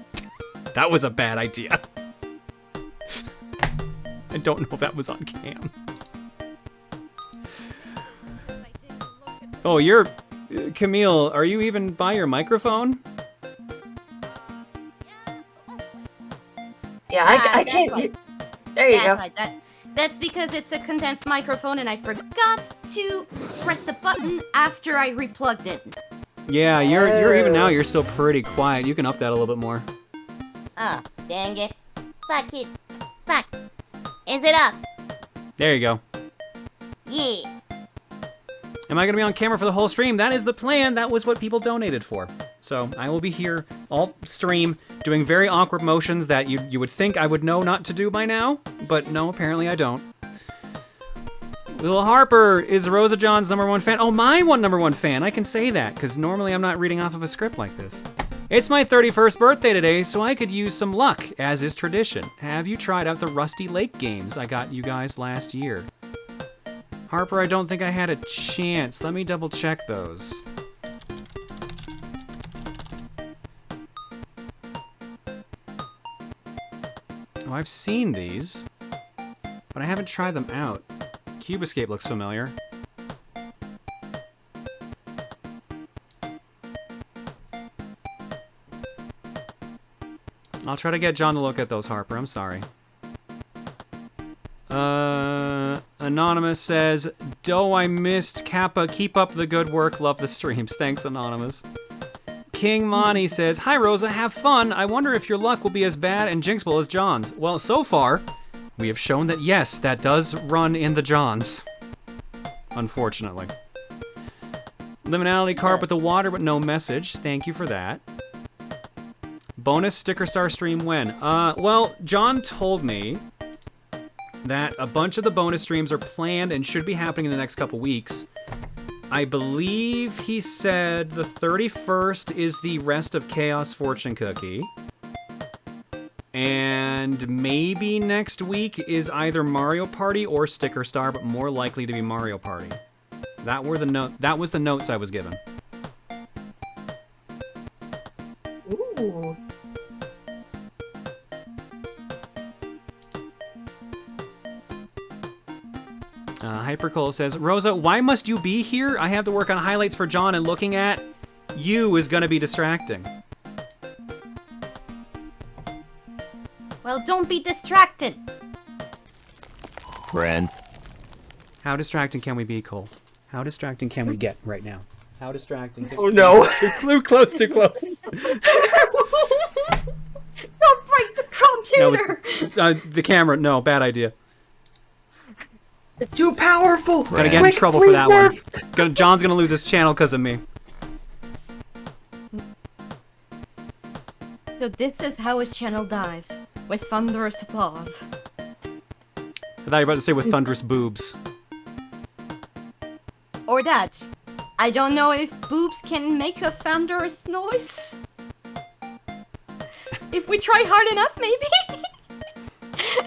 That was a bad idea. I don't know if that was on cam. Oh, you're... Camille, are you even by your microphone? Yeah, I can't... There you go. Right. That's because it's a condensed microphone and I forgot to press the button after I replugged it. Yeah, you're even now, you're still pretty quiet. You can up that a little bit more. Oh, dang it. Fuck it. Fuck. Is it up? There you go. Yeah. Am I going to be on camera for the whole stream? That is the plan. That was what people donated for. So I will be here all stream doing very awkward motions that you would think I would know not to do by now. But no, apparently I don't. Will Harper is RosaJon's #1 fan. Oh, my #1 fan. I can say that because normally I'm not reading off of a script like this. It's my 31st birthday today, so I could use some luck, as is tradition. Have you tried out the Rusty Lake games I got you guys last year? Harper, I don't think I had a chance. Let me double check those. Oh, I've seen these, but I haven't tried them out. Cube Escape looks familiar. I'll try to get John to look at those, Harper. I'm sorry. Anonymous says, Doe, I missed. Kappa, keep up the good work. Love the streams. Thanks, Anonymous. King Monty says, Hi, Rosa. Have fun. I wonder if your luck will be as bad and jinxable as John's. Well, so far, we have shown that, yes, that does run in the Johns. Unfortunately. Liminality card with the water, but no message. Thank you for that. Bonus sticker star stream when? Well, John told me that a bunch of the bonus streams are planned and should be happening in the next couple weeks. I believe he said the 31st is the Rest of Chaos fortune cookie. And maybe next week is either Mario Party or Sticker Star, but more likely to be Mario Party. That was the notes I was given. Ooh. Hypercole says, Rosa, why must you be here? I have to work on highlights for John, and looking at you is gonna be distracting. Well, don't be distracted. Friends. How distracting can we be, Cole? How distracting can we get right now? How distracting can Oh no. Too close, too close. Don't break the computer. The camera, no, bad idea. Too powerful. Gonna get in trouble for that one. John's gonna lose his channel because of me. So this is how his channel dies, with thunderous applause. I thought you were about to say with thunderous boobs. Or that. I don't know if boobs can make a thunderous noise. If we try hard enough, maybe?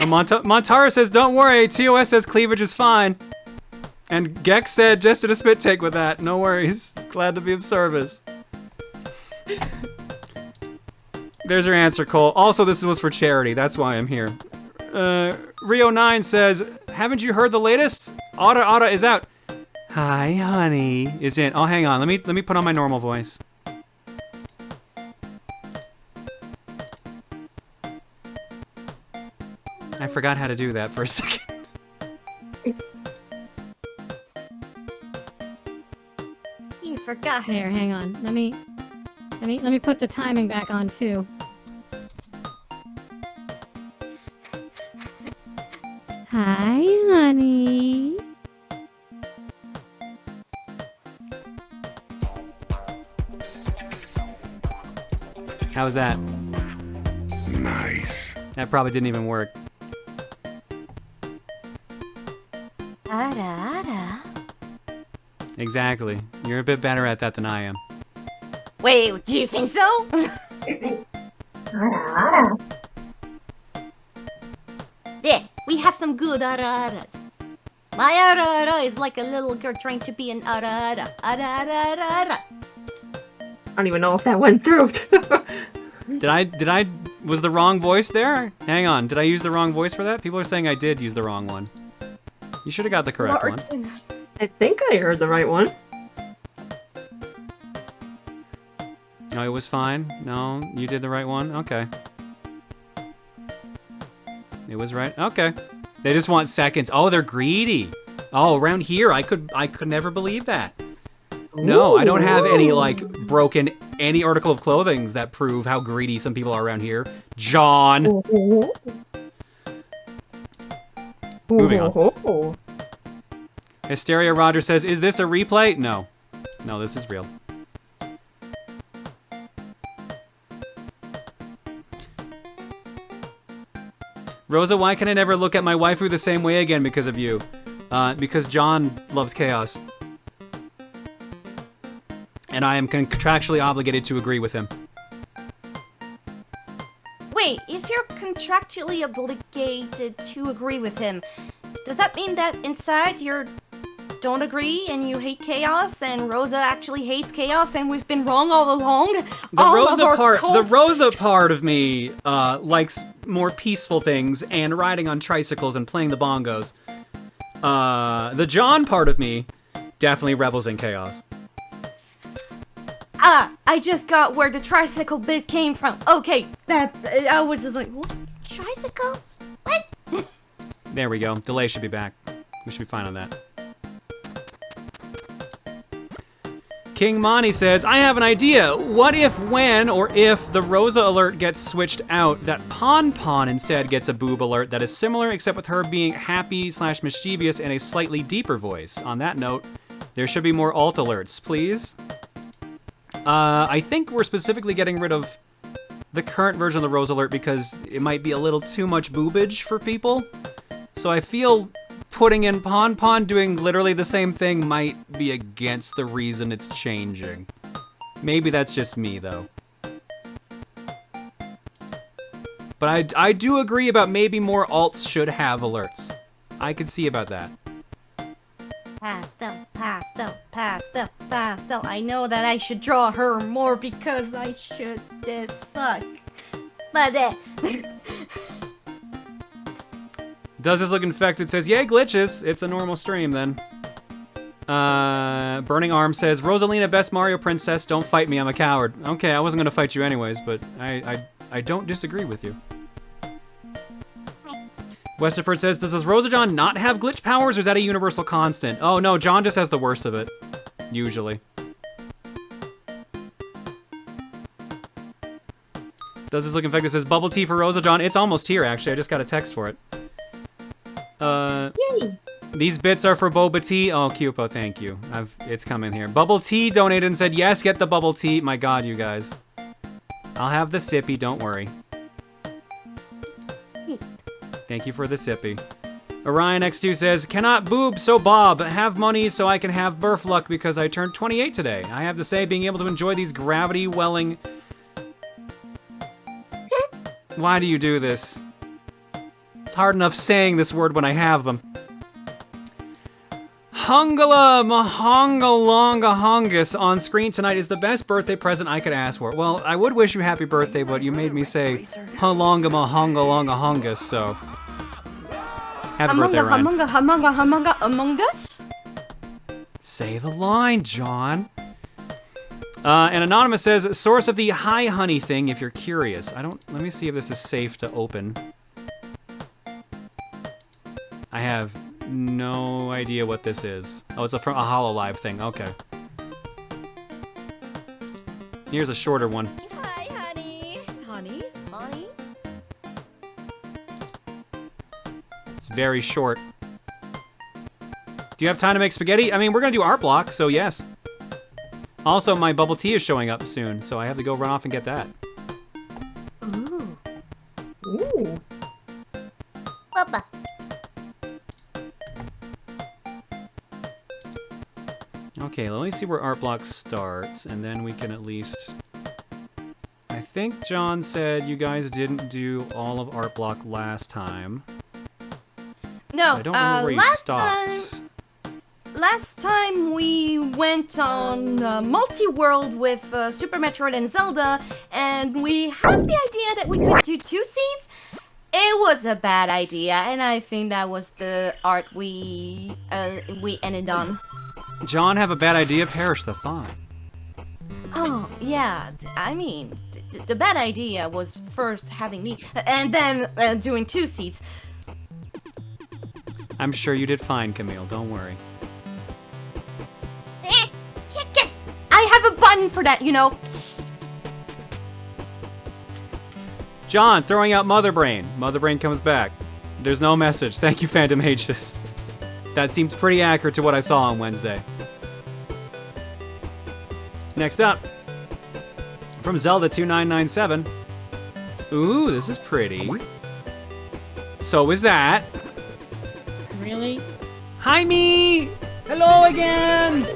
Montara says, don't worry, TOS says cleavage is fine. And Gex said, just did a spit take with that. No worries. Glad to be of service. There's your answer, Cole. Also, this was for charity. That's why I'm here. Rio9 says, haven't you heard the latest? Otta is out. Hi, honey. Is in. Oh, hang on. Let me put on my normal voice. I forgot how to do that for a second. You forgot. There, hang on. Let me put the timing back on too. Hi, honey. How was that? Nice. That probably didn't even work. Exactly. You're a bit better at that than I am. Wait, do you think so? Yeah, we have some good ara-aras. My ara-ara is like a little girl trying to be an ara-ara. Ara-ara-ara-ara. I don't even know if that went through. Was the wrong voice there? Hang on, did I use the wrong voice for that? People are saying I did use the wrong one. You should have got the correct one. I think I heard the right one. No, it was fine. No, you did the right one? Okay. It was right? Okay. They just want seconds. Oh, they're greedy. Oh, around here, I could never believe that. No, I don't have any, like, broken any article of clothing that prove how greedy some people are around here. John! Moving on. Hysteria Roger says, is this a replay? No. No, this is real. Rosa, why can I never look at my waifu the same way again because of you? Because John loves chaos. And I am contractually obligated to agree with him. contractually obligated to agree with him. Does that mean that inside you don't agree and you hate chaos, and Rosa actually hates chaos, and we've been wrong all along? The Rosa part of me likes more peaceful things and riding on tricycles and playing the bongos. The John part of me definitely revels in chaos. I just got where the tricycle bit came from. Okay, I was just like, what? Tricycles? What? There we go. Delay should be back. We should be fine on that. King Monty says, I have an idea. What if when or if the Rosa alert gets switched out, that Pon Pon instead gets a boob alert that is similar except with her being happy / mischievous in a slightly deeper voice. On that note, there should be more alt alerts, please. I think we're specifically getting rid of the current version of the Rosa alert because it might be a little too much boobage for people. So I feel putting in Pon Pon doing literally the same thing might be against the reason it's changing. Maybe that's just me, though. But I do agree about maybe more alts should have alerts. I could see about that. Pastel, pastel, pastel, pastel. I know that I should draw her more because I should fuck. But Does this look infected? Says, yay, glitches. It's a normal stream, then. Burning Arm says, Rosalina, best Mario princess, don't fight me, I'm a coward. Okay, I wasn't gonna fight you anyways, but I don't disagree with you. Westerford says, does RosaJon not have glitch powers, or is that a universal constant? Oh, no, John just has the worst of it. Usually. Does this look infected? Says, bubble tea for RosaJon. It's almost here, actually. I just got a text for it. Yay! These bits are for boba tea. Oh, Cupo, thank you. It's coming here. Bubble tea donated and said, yes, get the bubble tea. My god, you guys. I'll have the sippy, don't worry. Thank you for the sippy. Orion X2 says, cannot boob, so Bob. Have money so I can have birth luck because I turned 28 today. I have to say, being able to enjoy these gravity welling... Why do you do this? It's hard enough saying this word when I have them. Hungala Mahongalonga Hongus on screen tonight is the best birthday present I could ask for. Well, I would wish you happy birthday, but you made me say Halonga Mahongalonga Hongus, so... Happy birthday, Ryan. Among Us? Say the line, John. And Anonymous says, source of the hi honey thing if you're curious. Let me see if this is safe to open. I have no idea what this is. Oh, it's from a HoloLive thing. Okay. Here's a shorter one. Hi, honey. Honey? Honey? It's very short. Do you have time to make spaghetti? I mean, we're gonna do art block, so yes. Also, my bubble tea is showing up soon, so I have to go run off and get that. Ooh. Ooh. Papa. Okay, let me see where art block starts, and then we can at least... I think John said you guys didn't do all of art block last time. No, I don't remember where you stopped. Last time we went on multi-world with Super Metroid and Zelda, and we had the idea that we could do 2 seeds. It was a bad idea, and I think that was the art we ended on. John, have a bad idea, perish the thought. Oh, yeah, I mean, the bad idea was first having me, and then doing 2 seeds. I'm sure you did fine, Camille, don't worry. I have a button for that, you know. John, throwing out Mother Brain. Mother Brain comes back. There's no message. Thank you, Phantom Aegis. That seems pretty accurate to what I saw on Wednesday. Next up, from Zelda2997. Ooh, this is pretty. So is that. Really? Hi, me! Hello again!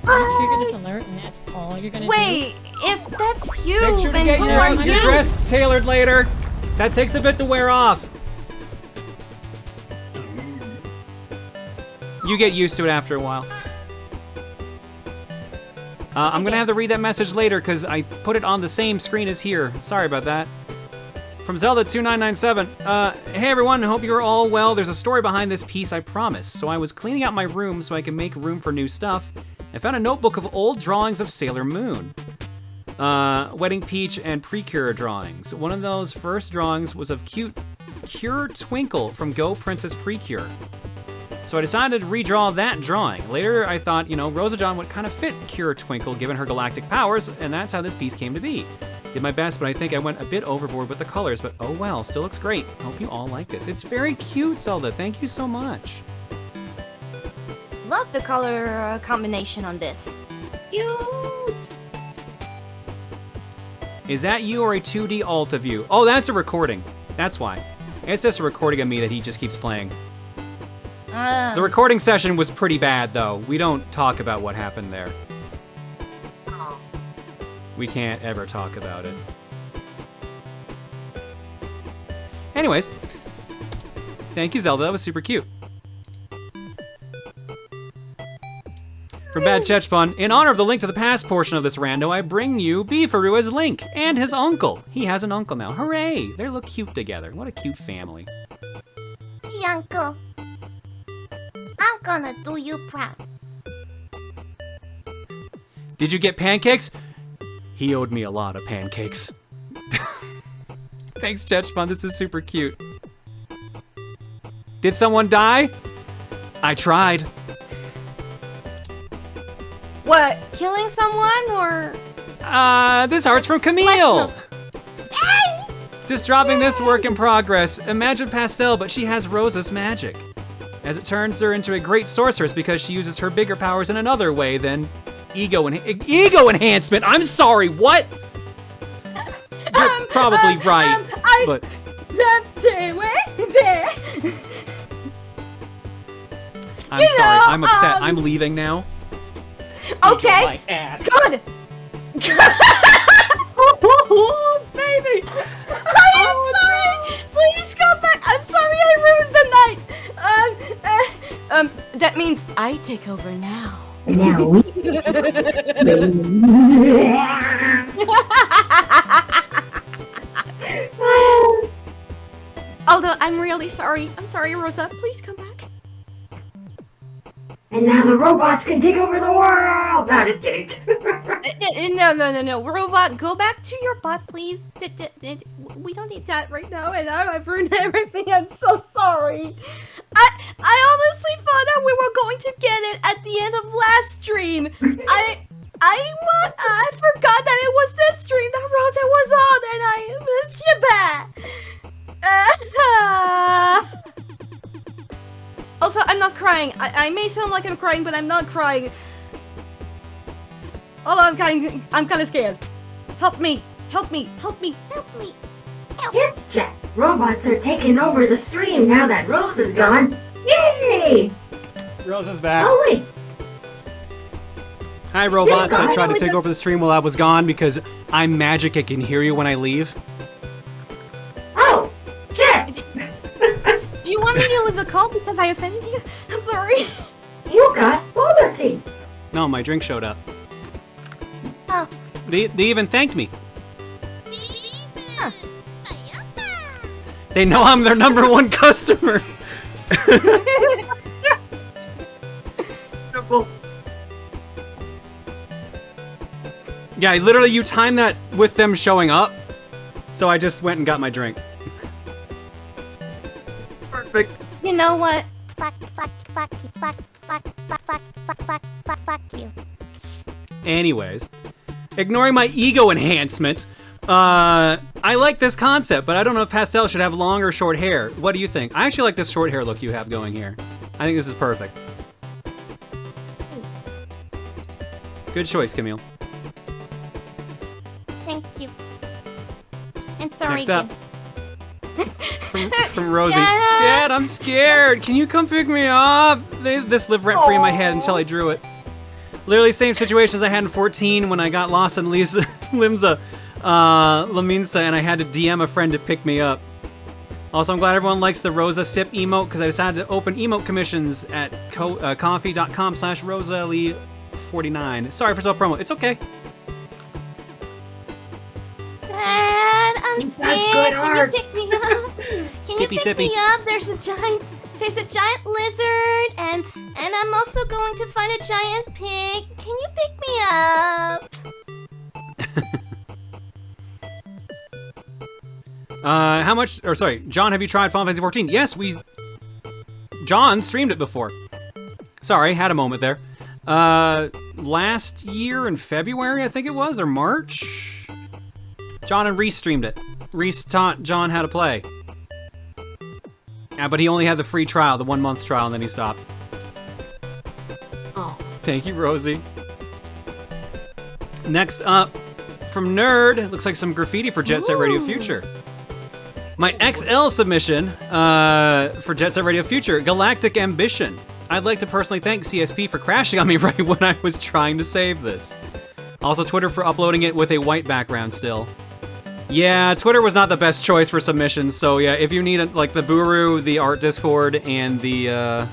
You trigger this alert and that's all you're gonna do? Wait, if that's you, Make sure to then get who your, are your you? dress tailored later. That takes a bit to wear off. You get used to it after a while. I'm gonna have to read that message later because I put it on the same screen as here. Sorry about that. From Zelda2997. Hey everyone, hope you're all well. There's a story behind this piece, I promise. So I was cleaning out my room so I can make room for new stuff. I found a notebook of old drawings of Sailor Moon. Wedding Peach and Precure drawings. One of those first drawings was of cute Cure Twinkle from Go Princess Precure. So I decided to redraw that drawing. Later, I thought, you know, RosaJon would kind of fit Cure Twinkle given her galactic powers, and that's how this piece came to be. Did my best, but I think I went a bit overboard with the colors, but oh well, still looks great. Hope you all like this. It's very cute, Zelda. Thank you so much. Love the color combination on this. Cute. Is that you or a 2D alt of you? Oh, that's a recording. That's why. It's just a recording of me that he just keeps playing. The recording session was pretty bad, though. We don't talk about what happened there. We can't ever talk about it. Anyways, thank you, Zelda. That was super cute. From Bad Chech Fun, in honor of the Link to the Past portion of this rando, I bring you Beefaroo as Link and his uncle. He has an uncle now. Hooray! They look cute together. What a cute family. Hey, Uncle. I'm gonna do you proud. Did you get pancakes? He owed me a lot of pancakes. Thanks, Chech Fun. This is super cute. Did someone die? I tried. What? Killing someone or? This art's from Camille. Just dropping this work in progress. Imagine Pastel, but she has Rosa's magic. As it turns her into a great sorceress because she uses her bigger powers in another way than ego enhancement. I'm sorry, what? You're probably right, but... I'm sorry, I'm upset. I'm leaving now. Okay, My ass. good. Oh, baby. I'm sorry. Please come back. I'm sorry I ruined the night. That means I take over now. Now we. Although I'm really sorry. I'm sorry, Rosa. Please come back. And now the robots can take over the world! No, just kidding. No. Robot, go back to your bot, please. We don't need that right now, and I've ruined everything. I'm so sorry. I honestly thought that we were going to get it at the end of last stream. I forgot that it was this stream that Rosa was on, and I missed you back. Also, I'm not crying. I may sound like I'm crying, but I'm not crying. Although I'm kind of scared. Help me! Help me! Help me! Help me! Yes, Jack. Robots are taking over the stream now that Rose is gone. Yay! Rosa's back. Oh, wait. Hi, robots Yeah, that tried to really take good- over the stream while I was gone because I'm magic. I can hear you when I leave. Oh, Jet! Do you want me to leave the call because I offended you? I'm sorry. You got boba tea. No, my drink showed up. Oh. They even thanked me. They know I'm their #1 customer. Yeah, literally you timed that with them showing up. So I just went and got my drink. Perfect. You know what? Fuck you. Anyways, ignoring my ego enhancement, I like this concept, but I don't know if Pastel should have long or short hair. What do you think? I actually like this short hair look you have going here. I think this is perfect. Good choice, Camille. Thank you. And sorry Next up. again. From Rosie. Dad, I'm scared. Can you come pick me up? This lived rent free in my head until I drew it. Literally same situation as I had in 14 when I got lost in Lisa Limza, Laminsa, and I had to DM a friend to pick me up. Also, I'm glad everyone likes the Rosa Sip emote because I decided to open emote commissions at coffee.com/RosaLee49. Sorry for self-promo. It's okay. Dad, I'm sick. That's good Can art. you pick me up? Can you Sippy, pick sippy. me up? There's a giant lizard, and I'm also going to find a giant pig. Can you pick me up? How much, or sorry, John, have you tried Final Fantasy 14? Yes, John streamed it before. Sorry, had a moment there. Last year in February, I think it was, or March? John and Reese streamed it. Reese taught John how to play. Yeah, but he only had the free trial, the 1 month trial, and then he stopped. Oh. Thank you, Rosie. Next up, from Nerd, looks like some graffiti for Jet Set Radio Future. My XL submission for Jet Set Radio Future, Galactic Ambition. I'd like to personally thank CSP for crashing on me right when I was trying to save this. Also Twitter for uploading it with a white background still. Yeah, Twitter was not the best choice for submissions, so yeah, if you need like the Boorurang, the art Discord, and the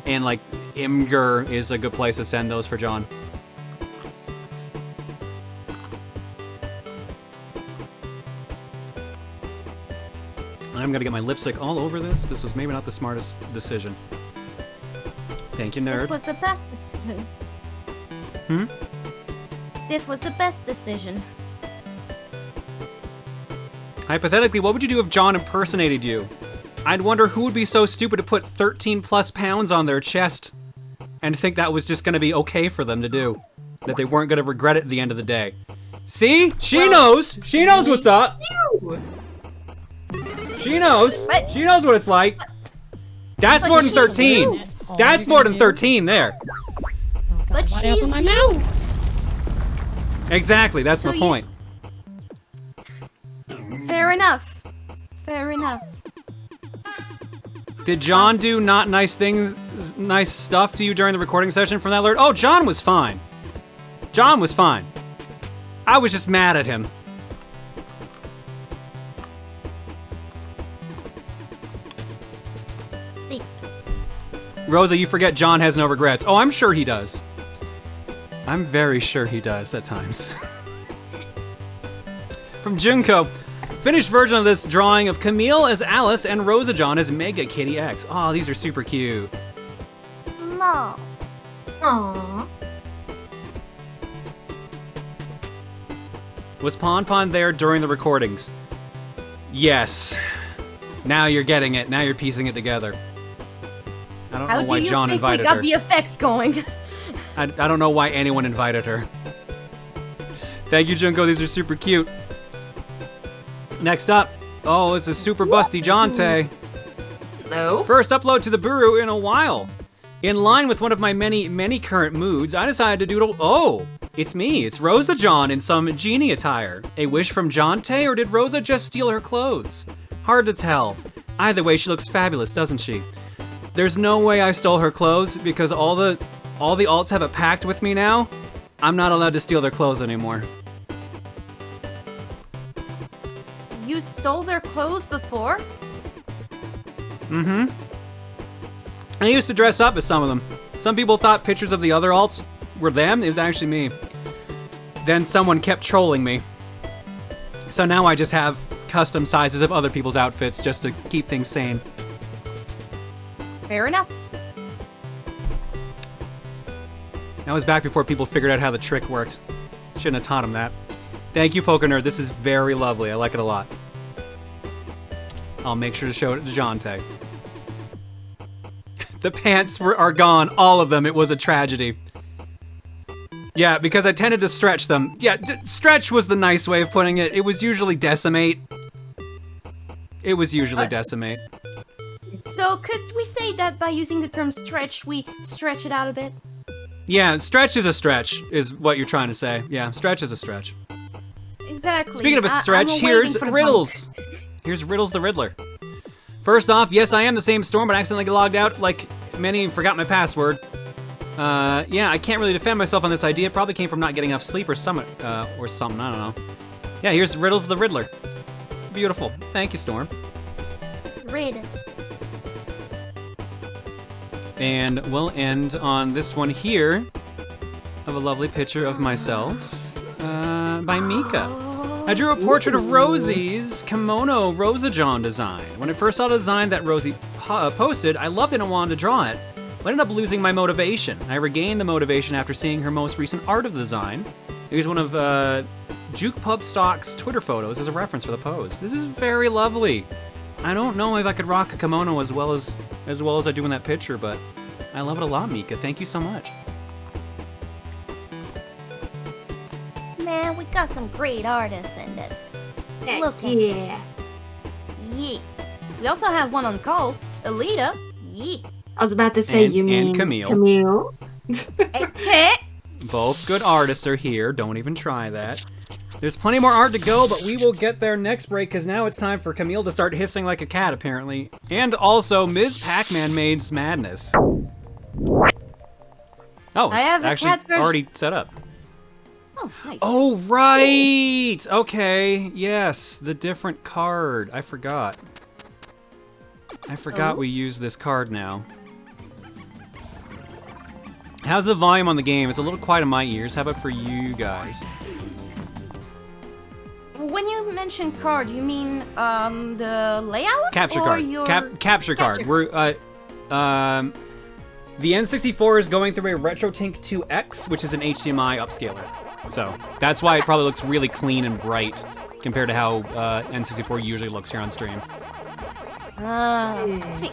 and like Imgur is a good place to send those for John. I'm gonna get my lipstick all over this. This was maybe not the smartest decision. Thank you, This nerd. was the best decision. This was the best decision. Hypothetically, what would you do if John impersonated you? I'd wonder who would be so stupid to put 13 plus pounds on their chest and think that was just gonna be okay for them to do. That they weren't gonna regret it at the end of the day. See? She knows! She knows what's up! She knows! But- She knows what it's like! That's But more than she's 13! you. That's all That's you're more gonna than do? 13 there! Oh, God, But why'd I open she's my you. mouth? Exactly, that's So my you- point. Fair enough. Fair enough. Did John do not nice things, nice stuff to you during the recording session from that alert? Oh, John was fine. John was fine. I was just mad at him. See, Rosa, you forget John has no regrets. Oh, I'm sure he does. I'm very sure he does at times. From Junko, finished version of this drawing of Camille as Alice and RosaJon as Mega Kitty X. Oh, these are super cute. Mom. Aww. Was Pon Pon there during the recordings? Yes. Now you're getting it. Now you're piecing it together. I don't How know do why you John think we invited got her. the effects going? I don't know why anyone invited her. Thank you, Junko. These are super cute. Next up. Oh, it's a super busty Jonte. Hello? First upload to the Boorurang in a while. In line with one of my many current moods, I decided to doodle. Oh, it's me. It's RosaJon in some genie attire. A wish from Jonte, or did Rosa just steal her clothes? Hard to tell. Either way, she looks fabulous, doesn't she? There's no way I stole her clothes because all the alts have a pact with me now. I'm not allowed to steal their clothes anymore. You stole their clothes before? Mm-hmm. I used to dress up as some of them. Some people thought pictures of the other alts were them. It was actually me. Then someone kept trolling me. So now I just have custom sizes of other people's outfits just to keep things sane. Fair enough. That was back before people figured out how the trick worked. Shouldn't have taught them that. Thank you, Poker Nerd. This is very lovely. I like it a lot. I'll make sure to show it to Jonte. The pants are gone. All of them. It was a tragedy. Yeah, because I tended to stretch them. Yeah, stretch was the nice way of putting it. It was usually decimate. It was usually decimate. So could we say that by using the term stretch, we stretch it out a bit? Yeah, stretch is a stretch, is what you're trying to say. Yeah, stretch is a stretch. Exactly. Speaking of a stretch, I'm here's waiting for the Riddles. Here's Riddles the Riddler. First off, yes, I am the same storm, but I accidentally logged out like many and forgot my password. Yeah, I can't really defend myself on this idea. It probably came from not getting enough sleep or something, I don't know. Yeah, here's Riddles the Riddler. Beautiful. Thank you, Storm. Read it. And we'll end on this one here of a lovely picture of myself by Mika. I drew a portrait of Rosie's kimono RosaJon's design. When I first saw the design that Rosie posted, I loved it and wanted to draw it. I ended up losing my motivation. I regained the motivation after seeing her most recent art of the design. It was one of Juke Pub Stock's Twitter photos as a reference for the pose. This is very lovely. I don't know if I could rock a kimono as well as I do in that picture, but I love it a lot, Mika. Thank you so much. Man, we got some great artists in this. Heck Look at this. Yeah. We also have one on call, Alita. Yeah. I was about to say, And- you mean and Camille. Camille? Both good artists are here. Don't even try that. There's plenty more art to go, but we will get there next break, because now it's time for Camille to start hissing like a cat, apparently. And also, Ms. Pac-Man Maid's Madness. Oh, I have it's a actually cat version. already set up. Oh, nice. Oh, right! Okay, yes, the different card. I forgot. Oh? We use this card now. How's the volume on the game? It's a little quiet in my ears. How about for you guys? When you mention card, you mean the layout? Capture or card. Your... Capture card. Capture- We're the N64 is going through a RetroTink 2X, which is an HDMI upscaler. So that's why it probably looks really clean and bright compared to how N64 usually looks here on stream. See.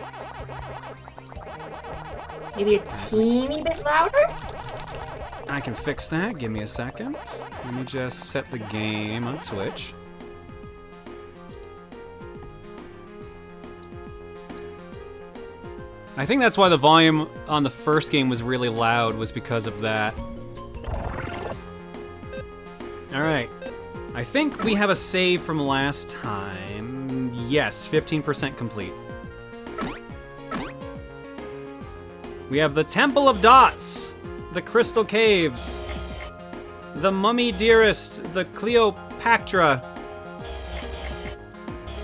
Maybe a teeny bit louder? I can fix that. Give me a second. Let me just set the game on Twitch. I think that's why the volume on the first game was really loud, was because of that. Alright. I think we have a save from last time. Yes, 15% complete. We have the Temple of Dots, the Crystal Caves, the Mummy Dearest, the Cleopatra.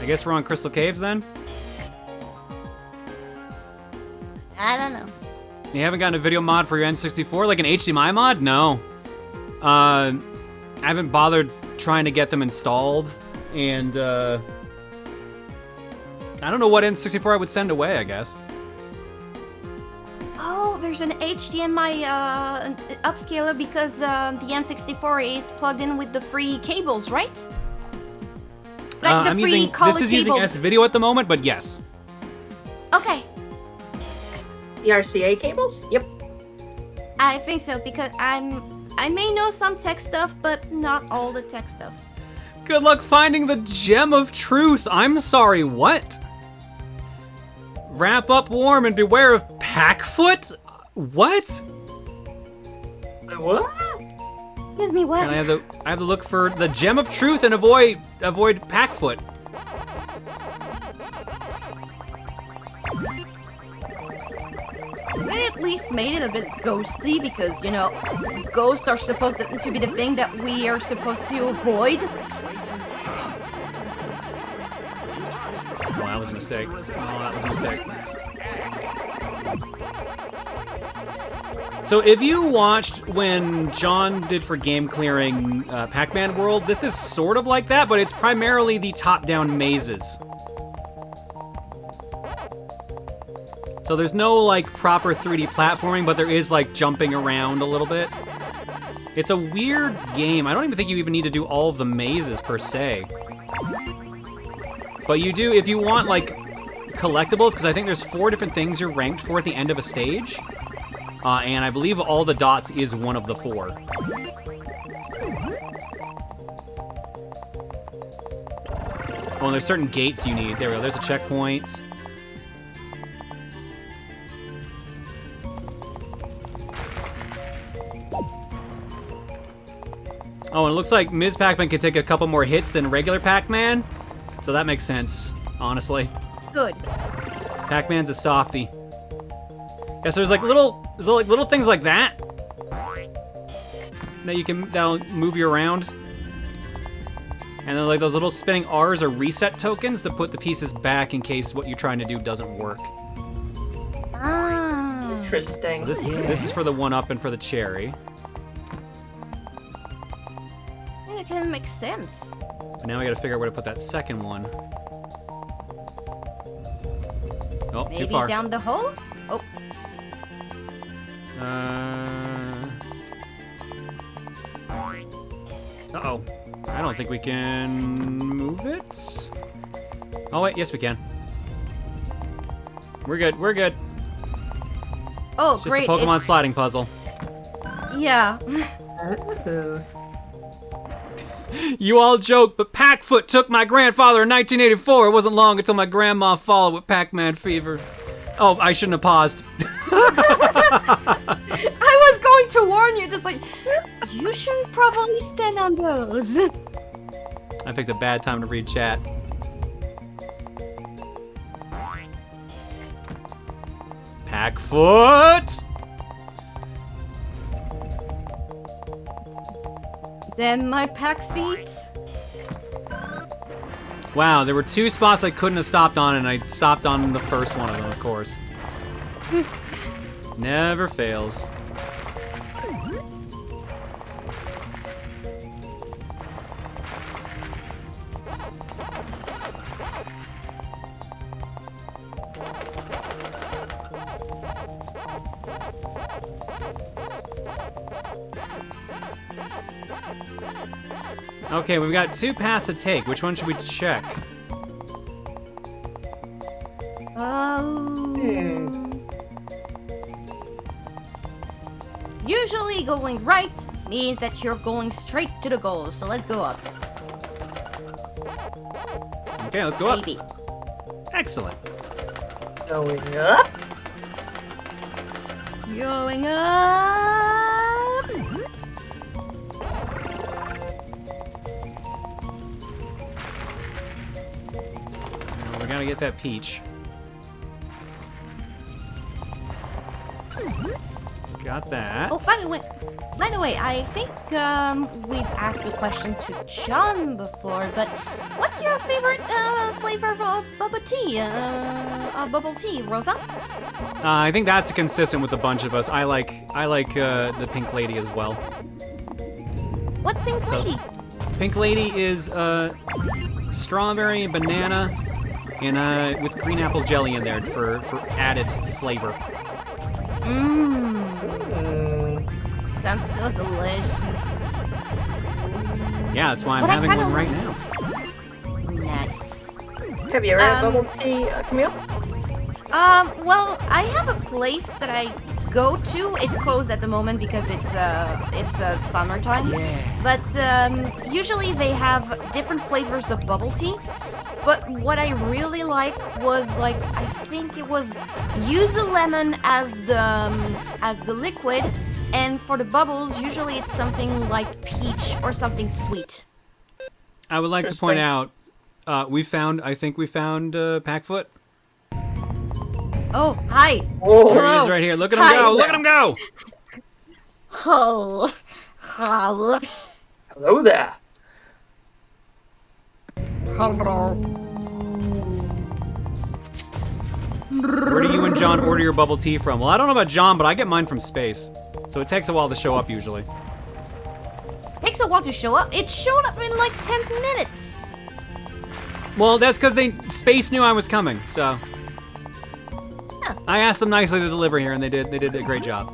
I guess we're on Crystal Caves then? I don't know. You haven't gotten a video mod for your N64? Like an HDMI mod? No. I haven't bothered trying to get them installed, and I don't know what N64 I would send away, I guess. Oh, there's an HDMI upscaler because the N64 is plugged in with the free cables, right? Like the I'm free using, color this is cables. using S-Video at the moment, but yes. Okay, The RCA cables? Yep. I think so because I may know some tech stuff, but not all the tech stuff. Good luck finding the gem of truth. I'm sorry, what? Wrap up warm and beware of Packfoot? What? What? Excuse me, what? And I have to look for the gem of truth and avoid Packfoot. They at least made it a bit ghosty because, you know, ghosts are supposed to be the thing that we are supposed to avoid. Oh, that was a mistake. Oh, that was a mistake. So if you watched when John did for game clearing Pac-Man World, this is sort of like that, but it's primarily the top-down mazes. So there's no like proper 3D platforming, but there is like jumping around a little bit. It's a weird game. I don't even think you even need to do all of the mazes per se. But you do, if you want like collectibles, because I think there's 4 different things you're ranked for at the end of a stage. And I believe all the dots is one of the 4. Oh, and there's certain gates you need. There we go, there's a checkpoint. Oh, and it looks like Ms. Pac-Man can take a couple more hits than regular Pac-Man. So that makes sense, honestly. Good. Pac-Man's a softie. Yeah, so there's like little things like that that'll move you around. And then like those little spinning R's are reset tokens to put the pieces back in case what you're trying to do doesn't work. Ah. Interesting. So this is for the 1-up and for the cherry. Yeah, it can make sense. But now we gotta figure out where to put that second one. Oh, Maybe too far. down the hole? Oh. Uh-oh. I don't think we can move it. Oh wait, yes we can. We're good, we're good. Oh, It's just great. a Pokemon it's... sliding puzzle. Yeah. You all joke, but Pac-Foot took my grandfather in 1984. It wasn't long until my grandma followed with Pac-Man fever. Oh, I shouldn't have paused. I was going to warn you, just like, you should probably stand on those. I picked a bad time to read chat. Pac-Foot! Then my pack feet. Wow, there were 2 spots I couldn't have stopped on, and I stopped on the first one of them, of course. Never fails. Okay, we've got 2 paths to take. Which one should we check? Usually going right means that you're going straight to the goal, so let's go up. Okay, let's go up. Maybe. Excellent. Going up. Going up. We gotta get that peach. Got that. Oh, by the way, I think we've asked the question to John before, but what's your favorite flavor of bubble tea? Bubble tea, Rosa? I think that's consistent with a bunch of us. I like the Pink Lady as well. What's Pink Lady? Pink Lady is strawberry and banana, and with green apple jelly in there for added flavor. Mmm. Sounds so delicious. Yeah, that's why I'm having one right now. Nice. Have you ever had bubble tea, Camille? Well, I have a place that I go to. It's closed at the moment because it's summertime. Yeah. But usually they have different flavors of bubble tea. But what I really like was like I think it was yuzu lemon as the liquid, and for the bubbles usually it's something like peach or something sweet. I would like to point out, I think we found Pac-Foot. Oh, hi. Whoa. There he is right here. Look at him go. Look at him go. Oh. Hello. Hello there. Where do you and John order your bubble tea from? Well, I don't know about John, but I get mine from space. So it takes a while to show up usually. Takes a while to show up. It showed up in like 10 minutes. Well, that's because space knew I was coming, so. Huh. I asked them nicely to deliver here, and they did a great job.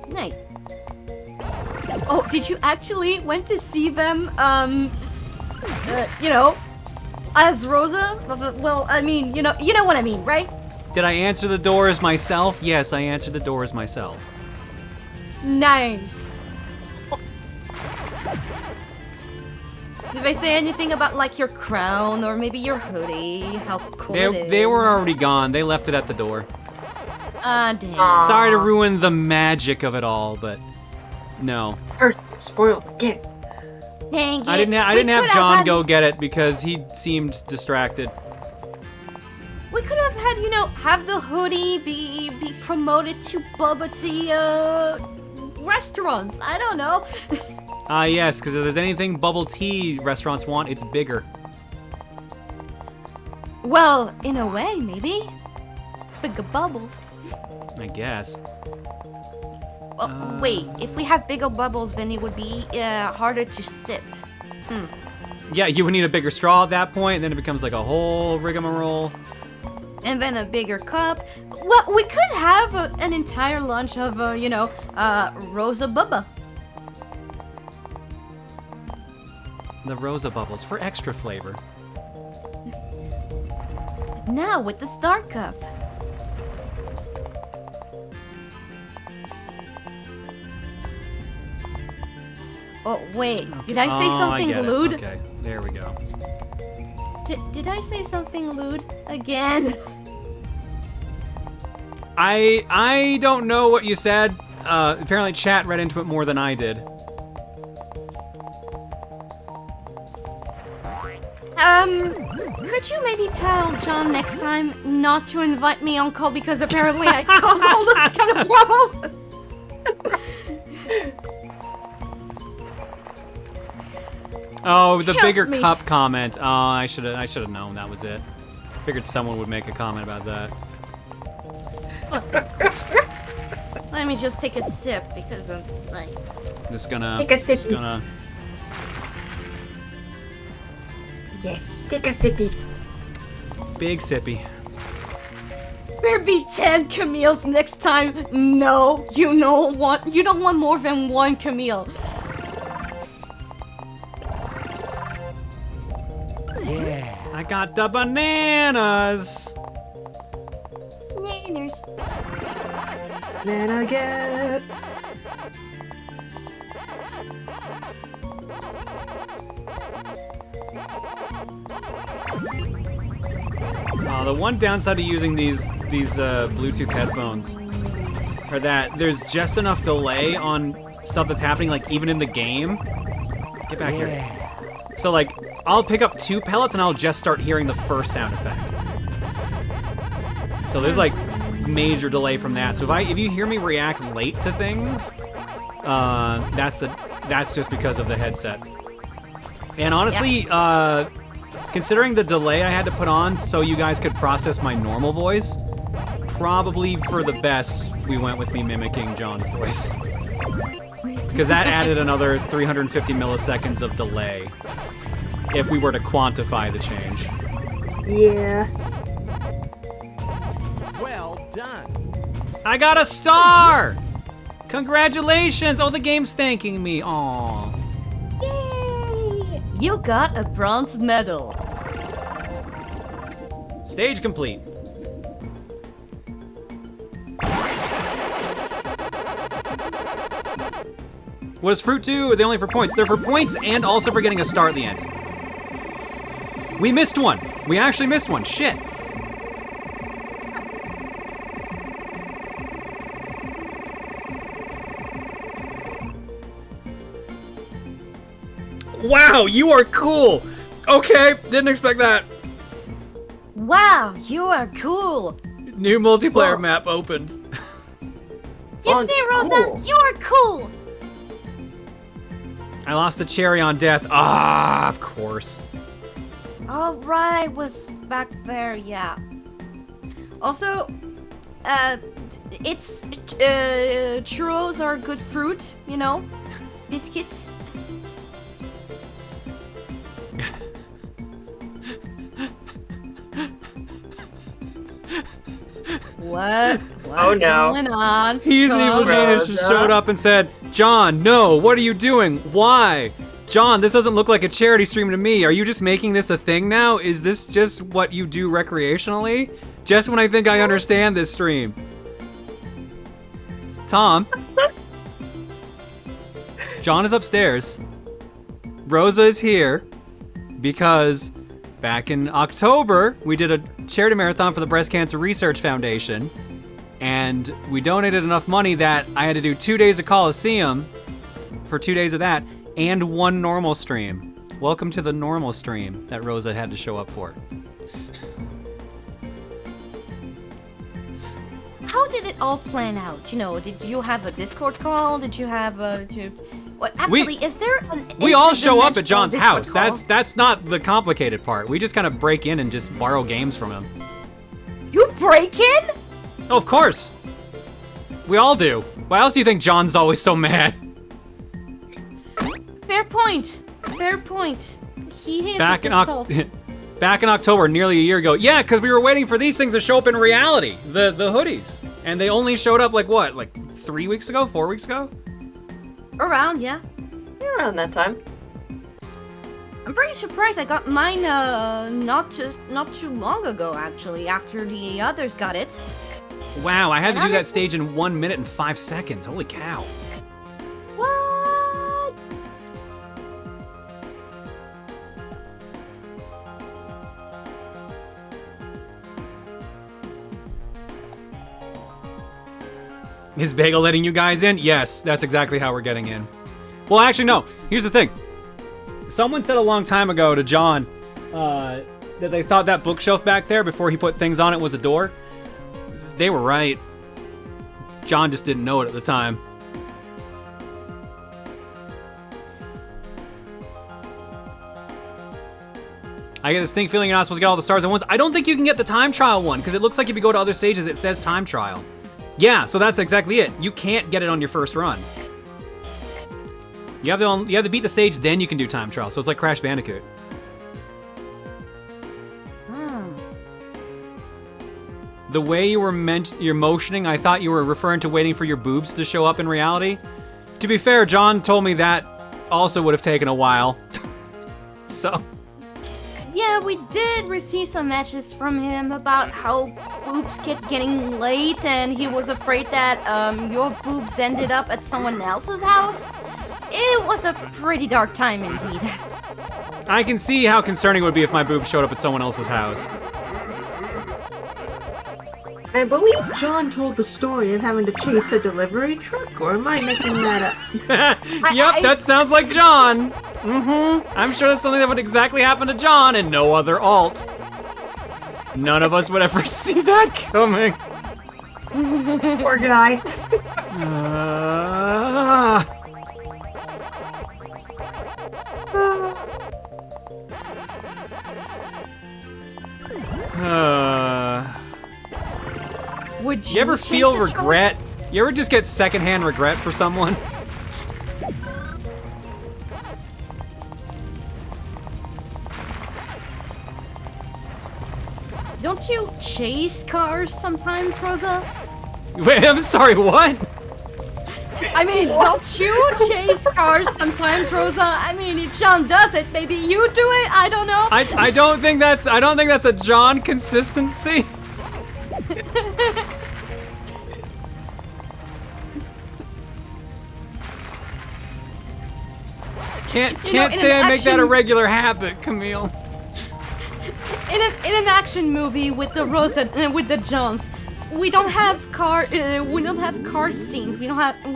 Nice. Oh, did you actually went to see them, you know, as Rosa? Well, I mean, you know what I mean, right? Did I answer the doors myself? Yes, I answered the doors myself. Nice. Did they say anything about like your crown or maybe your hoodie? How cool it is. They were already gone. They left it at the door. Ah, damn. Sorry to ruin the magic of it all, but no. Earth spoiled again. Dang it. I didn't have John go get it because he seemed distracted. We could have had, have the hoodie be promoted to bubble tea restaurants. I don't know. Yes, because if there's anything bubble tea restaurants want, it's bigger. Well, in a way, maybe. Bigger bubbles. I guess. Well, wait, if we have bigger bubbles, then it would be harder to sip. Yeah, you would need a bigger straw at that point, and then it becomes like a whole rigmarole. And then a bigger cup. Well, we could have an entire lunch of, Rosa Bubba. The Rosa bubbles for extra flavor. Now with the Star Cup. Oh, wait. Did I say something I get lewd? It. Okay, there we go. Did I say something lewd again? I don't know what you said. Apparently chat read into it more than I did. Could you maybe tell John next time not to invite me on call because apparently I caused all this kind of trouble? Oh, the Help bigger me. cup comment. Oh, I should have known that was it. Figured someone would make a comment about that. Let me just take a sip because I'm like... Just gonna... Take a sip. Just gonna... Yes, take a sippy. Big sippy. There be 10 Camille's next time. No, you don't want more than one Camille. Yeah. I got the bananas. Nanners. Then I get... The one downside of using these Bluetooth headphones are that there's just enough delay on stuff that's happening, like even in the game. Get back here. So like, I'll pick up 2 pellets and I'll just start hearing the first sound effect. So there's like major delay from that. So if you hear me react late to things, that's just because of the headset. And honestly, considering the delay I had to put on so you guys could process my normal voice, probably for the best we went with me mimicking John's voice. Because that added another 350 milliseconds of delay if we were to quantify the change. Yeah. Well done. I got a star! Congratulations! Oh, the game's thanking me. Aww. Yay! You got a bronze medal. Stage complete. What does fruit do? Are they only for points? They're for points and also for getting a star at the end. We missed one. We actually missed one. Shit. Wow, you are cool. Okay, didn't expect that. Wow, you are cool. New multiplayer map opened. You see, Rosa, cool. you are cool. I lost the cherry on death. Ah, of course. All right, was back there, yeah. Also, churros are good fruit, you know? Biscuits. What? What's going on? He's an evil genius just showed up and said, John, no, what are you doing? Why? John, this doesn't look like a charity stream to me. Are you just making this a thing now? Is this just what you do recreationally? Just when I think I understand this stream. Tom. John is upstairs. Rosa is here because back in October, we did a charity marathon for the Breast Cancer Research Foundation, and we donated enough money that I had to do 2 days of Coliseum for 2 days of that, and 1 normal stream. Welcome to the normal stream that Rosa had to show up for. how did it all plan out? You know, did you have a Discord call? Did you have a... What, actually, is there an... We all show up at John's Discord house. call? That's not the complicated part. We just kind of break in and just borrow games from him. You break in? Oh, of course. We all do. Why else do you think John's always so mad? Fair point. Fair point. He is Back a in assault. Back in October, nearly a year ago. Yeah, because we were waiting for these things to show up in reality, the hoodies. And they only showed up like what? Like 3 weeks ago? 4 weeks ago? Around, yeah. Yeah, around that time. I'm pretty surprised I got mine not too long ago, actually, after the others got it. Wow, I had to And do that honestly- stage in 1 minute and 5 seconds. Holy cow. What? Is Bagel letting you guys in? Yes, that's exactly how we're getting in. Well, actually, no. Here's the thing. Someone said a long time ago to John that they thought that bookshelf back there, before he put things on it, was a door. They were right. John just didn't know it at the time. I get this distinct feeling you're not supposed to get all the stars at once. I don't think you can get the time trial one, because it looks like if you go to other stages, it says time trial. Yeah, so that's exactly it. You can't get it on your first run. You have to beat the stage, then you can do time trial. So it's like Crash Bandicoot. The way you're motioning, I thought you were referring to waiting for your boobs to show up in reality. To be fair, John told me that also would have taken a while. So. Yeah, we did receive some messages from him about how boobs kept getting late, and he was afraid that your boobs ended up at someone else's house. It was a pretty dark time indeed. I can see how concerning it would be if my boobs showed up at someone else's house. I believe John told the story of having to chase a delivery truck, or am I making that up? Yep, that sounds like John. I'm sure that's something that would exactly happen to John and no other alt. None of us would ever see that coming. Poor guy. Would you ever chase feel a truck? regret? You ever just get secondhand regret for someone? Don't you chase cars sometimes, Rosa? Wait, I'm sorry, what? I mean, don't you chase cars sometimes, Rosa? I mean, if John does it, maybe you do it. I don't know. I don't think that's a John consistency. Can't say I make that a regular habit, Camille. In an action movie with the RosaJon's, we don't have car scenes. We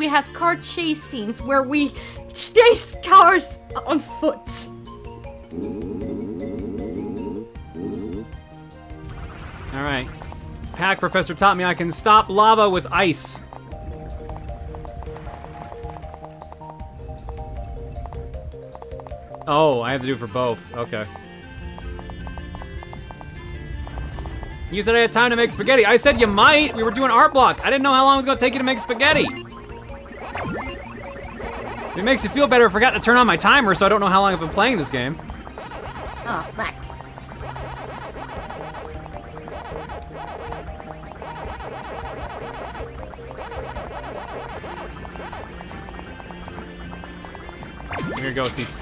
have car chase scenes where we chase cars on foot. All right. Pack Professor taught me I can stop lava with ice. Oh, I have to do it for both. Okay. You said I had time to make spaghetti. I said you might. We were doing art block. I didn't know how long it was going to take you to make spaghetti. If it makes you feel better, I forgot to turn on my timer, so I don't know how long I've been playing this game. Oh, fuck. Here goes.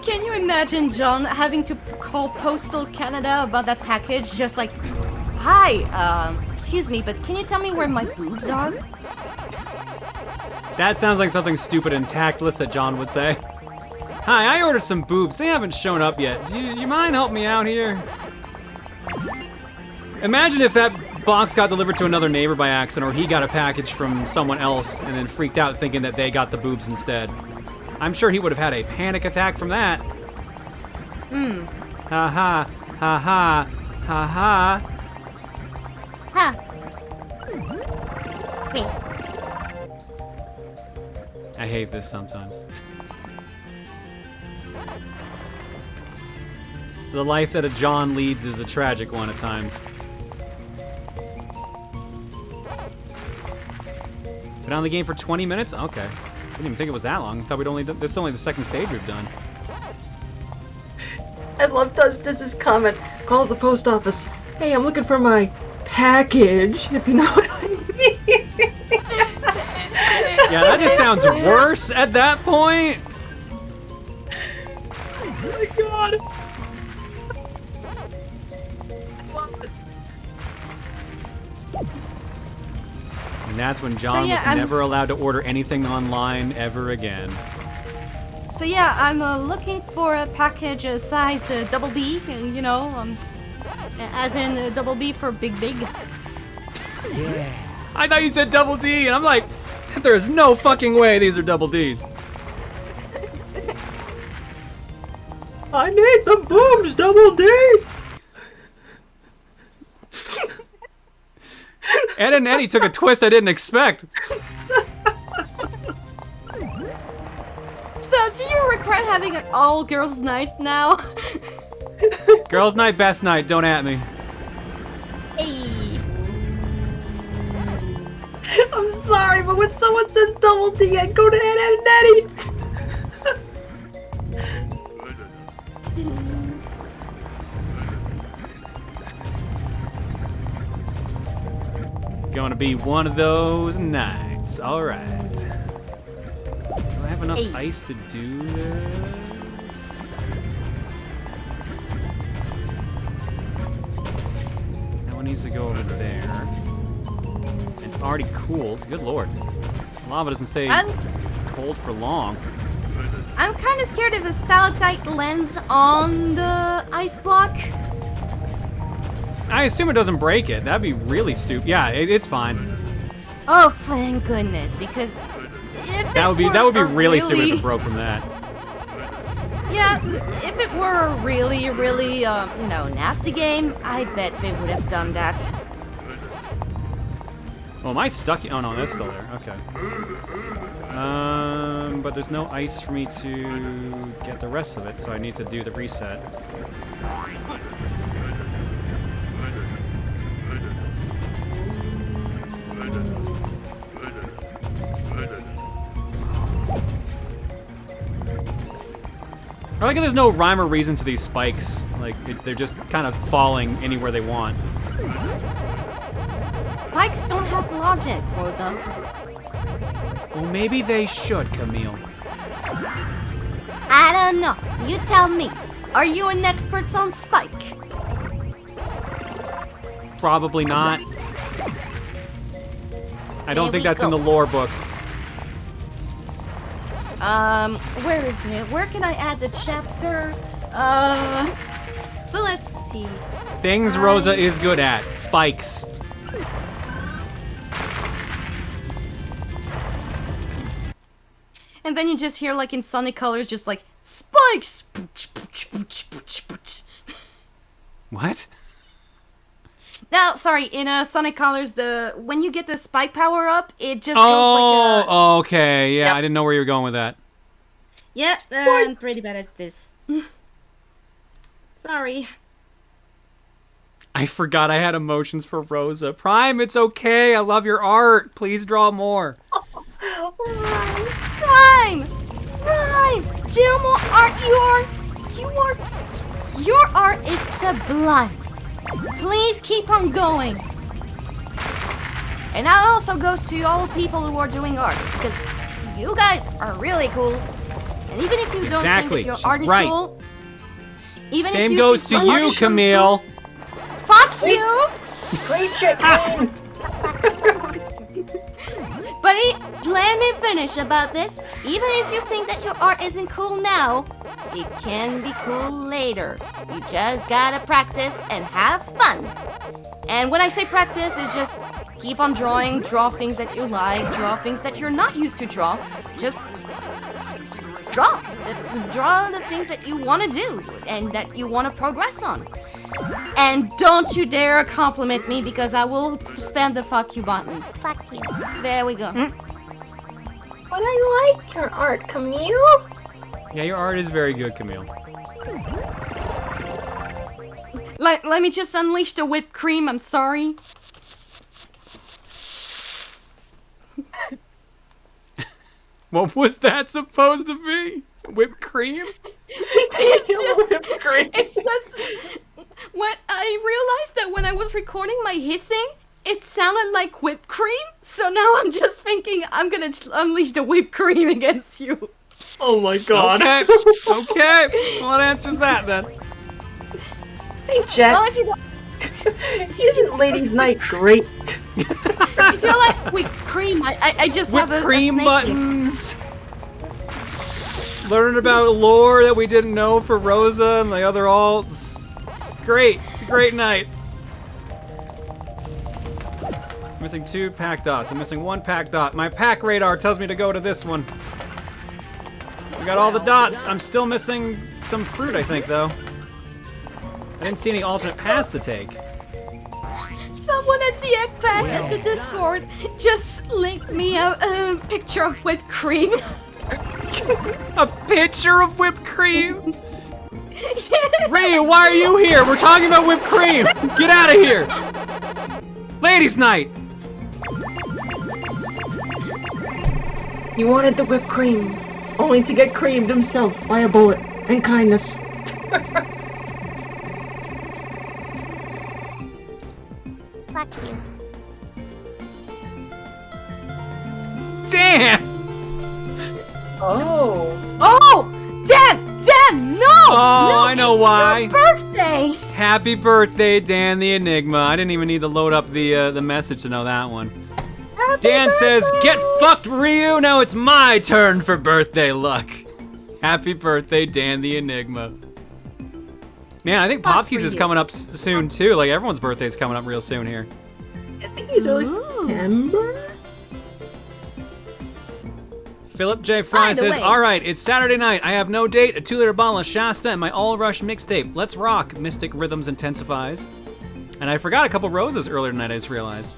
Can you imagine John having to call Postal Canada about that package? Just like, hi, excuse me, but can you tell me where my boobs are? That sounds like something stupid and tactless that John would say. Hi, I ordered some boobs. They haven't shown up yet. Do you mind helping me out here? Imagine if that box got delivered to another neighbor by accident, or he got a package from someone else and then freaked out thinking that they got the boobs instead. I'm sure he would have had a panic attack from that. Ha ha, ha ha, ha ha. me. I hate this sometimes. The life that a John leads is a tragic one at times. Been on the game for 20 minutes? Okay. Didn't even think it was that long. I thought we'd only done, this is only the second stage we've done. I love Diz's comment. Calls the post office. Hey, I'm looking for my package, if you know what I mean. Yeah, that just sounds worse at that point. Oh my god. And that's when John was never allowed to order anything online ever again. So yeah, I'm looking for a package size double B, you know, as in double B for big. Yeah. I thought you said double D, and I'm like, there's no fucking way these are double Ds. I need the boobs, double D. Ed and Eddie took a twist I didn't expect. So, do you regret having an all-girls night now? Girls' night, best night, don't at me. Hey. I'm sorry, but when someone says double D, I go to Ed and Eddie. Gonna be one of those nights. Alright. Do I have enough ice to do this? That one needs to go over there. It's already cooled. Good lord. Lava doesn't stay cold for long. I'm kind of scared of a stalactite lens on the ice block. I assume it doesn't break it. That'd be really stupid. Yeah, it's fine. Oh, thank goodness, because if that would be really stupid if it broke from that. Yeah, if it were a really, you know, nasty game, I bet they would have done that. Oh, am I stuck? Oh no, that's still there. Okay. But there's no ice for me to get the rest of it, so I need to do the reset. I like how there's no rhyme or reason to these spikes. Like, they're just kind of falling anywhere they want. Spikes don't have logic, Rosa. Well, maybe they should, Camille. I don't know. You tell me. Are you an expert on Spike? Probably not. I don't think that's in the lore book. Where is it? Where can I add the chapter? So let's see. Things Rosa is good at. Spikes. And then you just hear, like, in Sonic Colors, just like, spikes! What? No, sorry, in Sonic Colors, when you get the spike power up, it just goes like a... Oh, okay. Yeah, Yep. I didn't know where you were going with that. Yeah, I'm pretty bad at this. Sorry. I forgot I had emotions for Rosa. Prime, it's okay. I love your art. Please draw more. Prime! Do more art. Your art is sublime. Please keep on going. And that also goes to all people who are doing art, because you guys are really cool. And even if you don't think that your art is cool, even Same if you goes to you, Camille. Fuck you! Great chicken! But let me finish about this. Even if you think that your art isn't cool now, it can be cool later. You just gotta practice and have fun. And when I say practice, it's just keep on drawing, draw things that you like, draw things that you're not used to draw. Just draw Draw the things that you want to do and that you want to progress on. And don't you dare compliment me because I will spam the fuck you button. Fuck you. There we go. But I like your art, Camille. Yeah, your art is very good, Camille. Let me just unleash the whipped cream, I'm sorry. What was that supposed to be? Whipped cream? It's just when I realized that when I was recording my hissing, it sounded like whipped cream. So now I'm just thinking I'm gonna unleash the whipped cream against you. Oh my god. Okay, okay. Well, that answers that then. Hey, Jack. Well, if you don't, Isn't Ladies' Night great? if you like whipped cream, I just Whipped have a cream snake buttons. Learning about lore that we didn't know for Rosa and the other alts. It's great. It's a great night. I'm missing 2 pack dots. I'm missing 1 pack dot. My pack radar tells me to go to this one. We got all the dots. I'm still missing some fruit, I think, though. I didn't see any alternate paths to take. Someone at the egg pack at the Discord just linked me a picture of whipped cream. A picture of whipped cream? Ryu, why are you here? We're talking about whipped cream. Get out of here. Ladies' night. He wanted the whipped cream, only to get creamed himself by a bullet and kindness. Fuck you. Damn. Oh. Oh! Dan! No! Oh, No, I know it's why. your birthday! Happy birthday, Dan the Enigma. I didn't even need to load up the message to know that one. Dan says, "Get fucked, Ryu. Now it's my turn for birthday luck." Happy birthday, Dan the Enigma. Man, I think Popsky's is coming up soon too. Like everyone's birthday's coming up real soon here. I think he's early September. Philip J. Fry By the says, way- "Alright, it's Saturday night. I have no date, a 2-liter bottle of Shasta, and my All Rush mixtape. Let's rock. Mystic Rhythms Intensifies." And I forgot a couple roses earlier tonight, I just realized.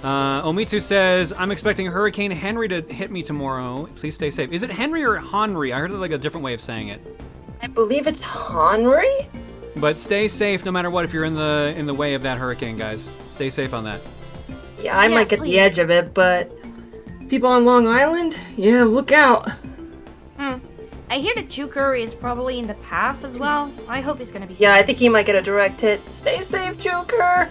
Omitsu says, "I'm expecting Hurricane Henry to hit me tomorrow. Please stay safe." Is it Henry or Henry? I heard it like a different way of saying it. I believe it's Henry. But stay safe no matter what if you're in the way of that hurricane, guys. Stay safe on that. Yeah, I might get the edge of it, but people on Long Island, yeah, look out. I hear the Joker is probably in the path as well. I hope he's gonna be Yeah, I safe. think he might get a direct hit. Stay safe, Joker.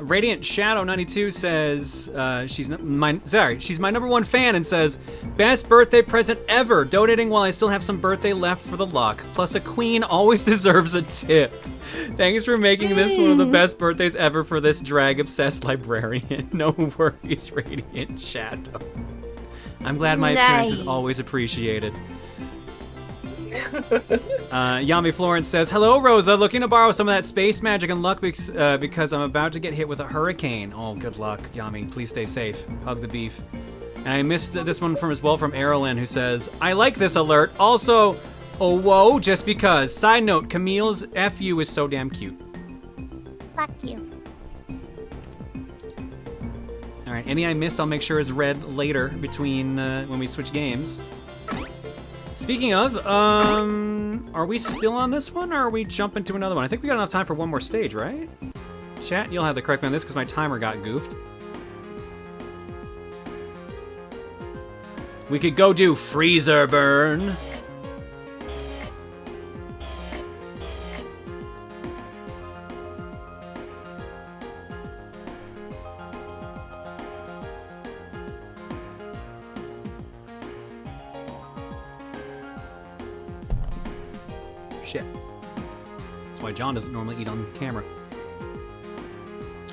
Radiant Shadow 92 says she's my number 1 fan and says, "Best birthday present ever. Donating while I still have some birthday left for the luck. Plus a queen always deserves a tip. Thanks for making this one of the best birthdays ever for this drag obsessed librarian. No worries, Radiant Shadow. I'm glad my appearance is Nice. always appreciated." Yami Florence says, "Hello, Rosa. Looking to borrow some of that space magic and luck because I'm about to get hit with a hurricane." Oh, good luck, Yami. Please stay safe. Hug the beef. And I missed this one from Errolyn, who says, "I like this alert. Also, oh, whoa, just because. Side note, Camille's FU is so damn cute." Fuck you. All right, any I missed, I'll make sure is read later between when we switch games. Speaking of, are we still on this one, or are we jumping to another one? I think we got enough time for one more stage, right? Chat, you'll have to correct me on this because my timer got goofed. We could go do Freezer Burn. Shit. That's why John doesn't normally eat on camera.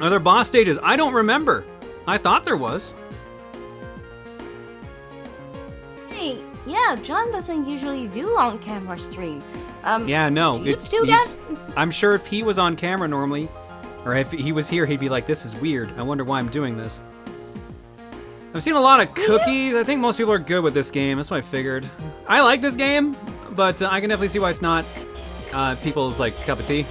Are there boss stages? I don't remember. I thought there was. Hey, yeah, John doesn't usually do on-camera stream. Yeah, no, do you do that? I'm sure if he was on camera normally, or if he was here, he'd be like, "This is weird. I wonder why I'm doing this." I've seen a lot of cookies. I think most people are good with this game. That's what I figured. I like this game, but I can definitely see why it's not people's like cup of tea.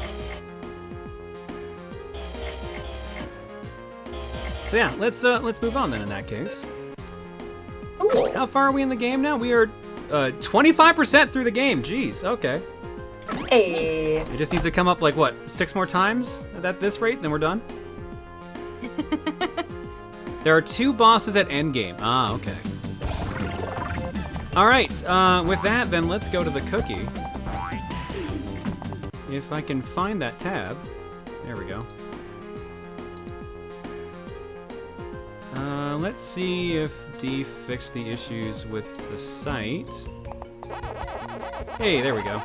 So yeah, let's move on then in that case. Ooh. How far are we in the game now? We are 25% through the game. Jeez, okay. Hey. It just needs to come up like what, 6 more times at this rate, then we're done? There are 2 bosses at endgame. Ah, okay. All right, with that, then let's go to the cookie. If I can find that tab. There we go. Let's see if D fixed the issues with the site. Hey, there we go.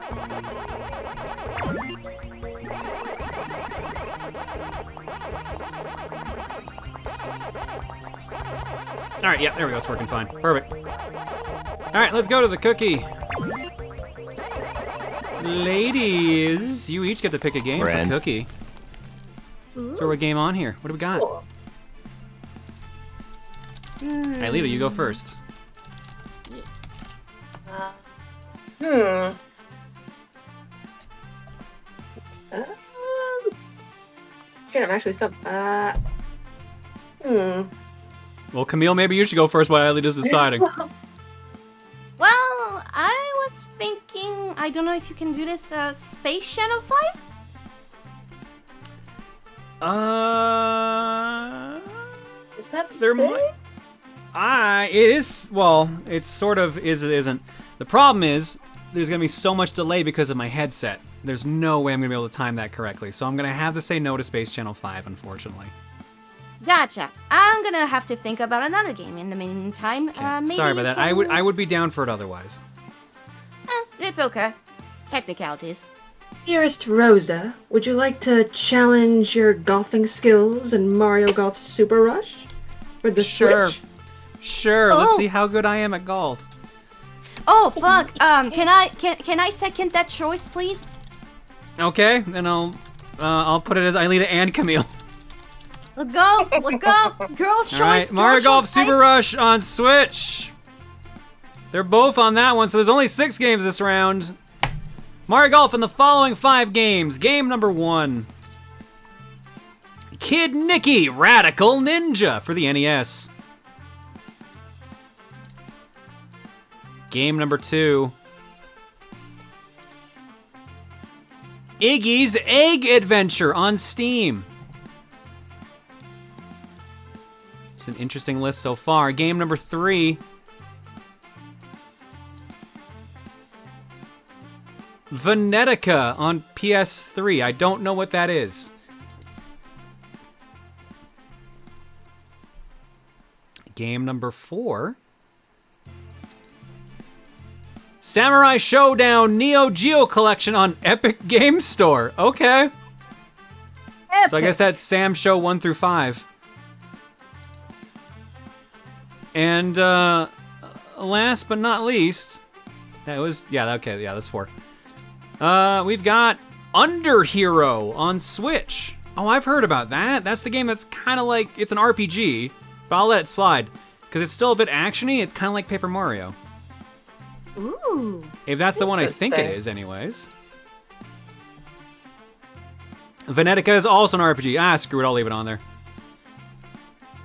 All right, yeah, there we go. It's working fine. Perfect. All right, let's go to the cookie. Ladies, you each get to pick a game Friends. for cookie. Throw a game on here. What do we got? Cool. Hey, Lita, you go first. Hmm. Shit, I'm actually stuck. Well, Camille, maybe you should go first while Lita's deciding. Well, I was thinking, I don't know if you can do this, Space Channel 5? Is that There safe? it is, well, it sort of is, it isn't. The problem is, there's gonna be so much delay because of my headset. There's no way I'm gonna be able to time that correctly, so I'm gonna have to say no to Space Channel 5, unfortunately. Gotcha. I'm gonna have to think about another game in the meantime. Maybe Sorry about you that. can- I would be down for it otherwise. It's okay. Technicalities. Dearest Rosa, would you like to challenge your golfing skills in Mario Golf Super Rush? For the Sure. Switch? Sure, let's Oh. see how good I am at golf. Oh fuck. Can I second that choice, please? Okay, then I'll put it as Aelita and Camille. Let's go. Let's go. Girl choice. All right, Mario girl Golf choice, Super right? Rush on Switch. They're both on that one, so there's only 6 games this round. Mario Golf in the following 5 games. Game number 1. Kid Nicky Radical Ninja for the NES. Game number 2. Iggy's Egg Adventure on Steam. It's an interesting list so far. Game number 3. Venetica on PS3. I don't know what that is. Game number 4. Samurai Showdown Neo Geo Collection on Epic Game Store. Okay. So I guess that's Sam Show 1 through 5. And last but not least, that's 4. We've got Under Hero on Switch. Oh, I've heard about that. That's the game that's kind of like, it's an RPG, but I'll let it slide because it's still a bit actiony. It's kind of like Paper Mario. Ooh. If that's the one I think it is, anyways. Venetica is also an RPG. Ah, screw it. I'll leave it on there.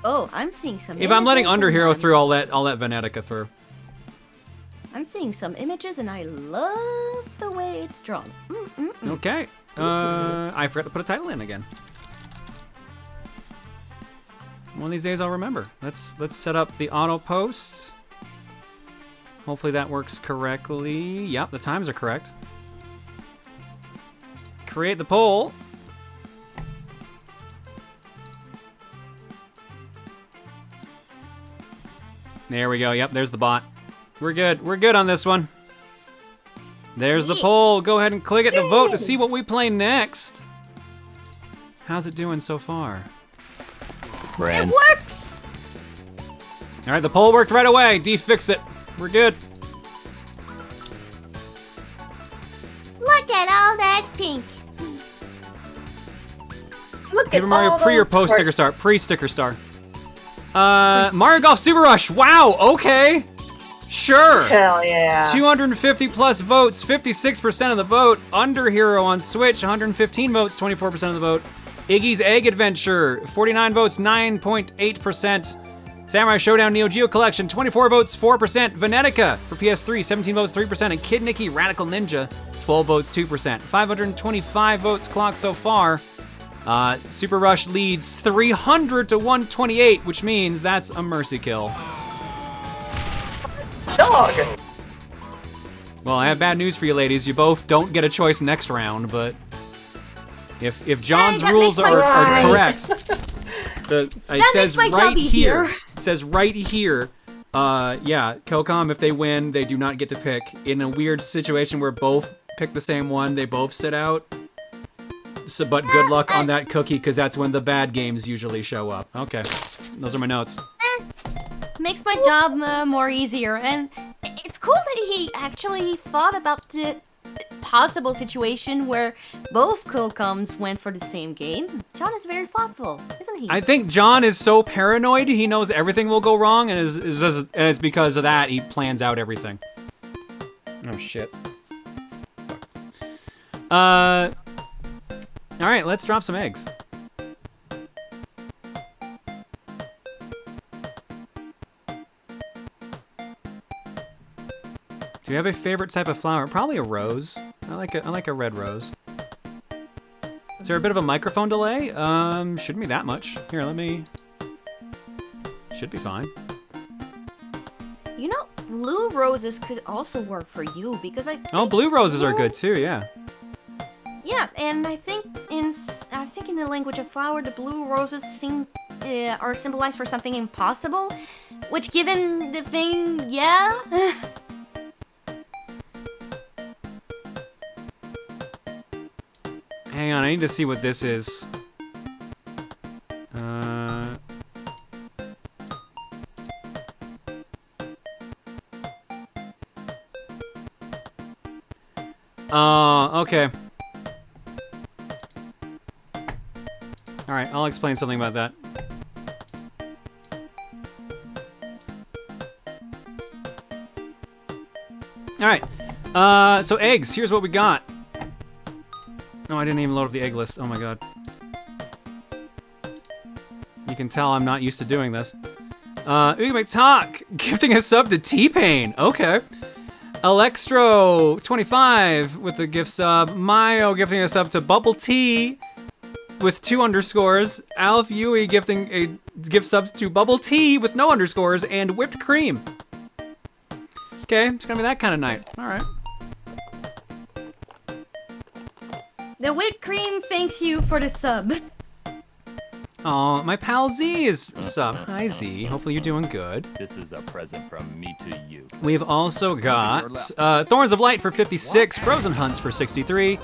Oh, I'm seeing some. If I'm letting images Under and Hero I'm- through, I'll let Venetica through. I'm seeing some images and I love the way it's drawn. Okay. I forgot to put a title in again. One of these days I'll remember. Let's set up the auto post. Hopefully that works correctly. Yep, the times are correct. Create the poll. There we go. Yep, there's the bot. We're good. We're good on this one. There's the poll. Go ahead and click it to vote to see what we play next. How's it doing so far? Friends. Works. All right, the poll worked right away. D fixed it. We're good. Look at all that pink. Look Paper at Mario all pre or those post parts. sticker star? Pre sticker star. Mario Golf Super Rush. Wow, okay. Sure. Hell yeah. 250 plus votes, 56% of the vote. Under Hero on Switch, 115 votes, 24% of the vote. Iggy's Egg Adventure, 49 votes, 9.8%. Samurai Showdown Neo Geo Collection, 24 votes, 4%. Venetica for PS3, 17 votes, 3%. And Kid Nicky Radical Ninja, 12 votes, 2%. 525 votes clocked so far. Super Rush leads 300 to 128, which means that's a mercy kill. Dog. Well, I have bad news for you, ladies. You both don't get a choice next round, but if John's rules are correct, it says right here. It says right here. Yeah, Cocom, if they win, they do not get to pick. In a weird situation where both pick the same one, they both sit out. So, but good luck on that cookie, because that's when the bad games usually show up. Okay, those are my notes. Makes my job more easier, and it's cool that he actually thought about the possible situation where both Cocoms went for the same game. John is very thoughtful, isn't he? I think John is so paranoid, he knows everything will go wrong, and it's because of that he plans out everything. Oh, shit. Alright, let's drop some eggs. Do you have a favorite type of flower? Probably a rose. I like a red rose. Is there a bit of a microphone delay? Shouldn't be that much. Here, let me... Should be fine. You know, blue roses could also work for you, because I think, Oh, blue roses are good too, yeah. Yeah, and I think in the language of flower, the blue roses are symbolized for something impossible, which given the thing, yeah. Hang on, I need to see what this is. Okay. Alright, I'll explain something about that. Alright, so eggs, here's what we got. No, I didn't even load up the egg list. Oh my god. You can tell I'm not used to doing this. Talk gifting a sub to T-Pain. Okay. Alextro25 with the gift sub. Mayo gifting a sub to Bubble Tea with 2 underscores. Alf Yui gifting a gift subs to Bubble Tea with no underscores and Whipped Cream. Okay, it's gonna be that kind of night. All right. The whipped cream thanks you for the sub. Oh, my pal Z is sub. Hi Z, hopefully you're doing good. This is a present from me to you. We've also got Thorns of Light for 56, Frozen Hunts for 63,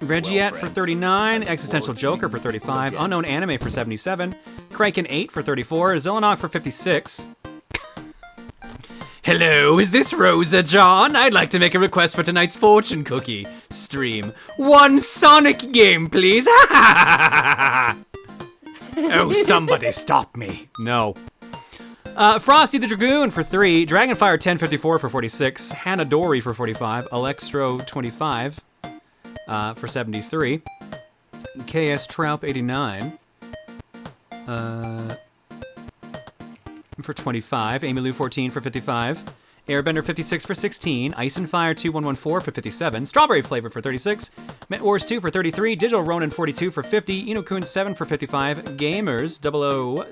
Regiette for 39, Existential Joker for 35, Unknown Anime for 77, Kraken 8 for 34, Zillanok for 56. Hello, is this Rosa John? I'd like to make a request for tonight's fortune cookie stream. One Sonic game, please. Oh, somebody stop me. No. Frosty the Dragoon for 3, Dragonfire 1054 for 46, Hanadori for 45, Alextro 25 for 73, KS Troup 89 for 25, Amy Lou 14 for 55, Airbender 56 for 16, Ice and Fire 2114 for 57, Strawberry Flavor for 36, Met Wars 2 for 33, Digital Ronin 42 for 50, Inokun 7 for 55, Gamers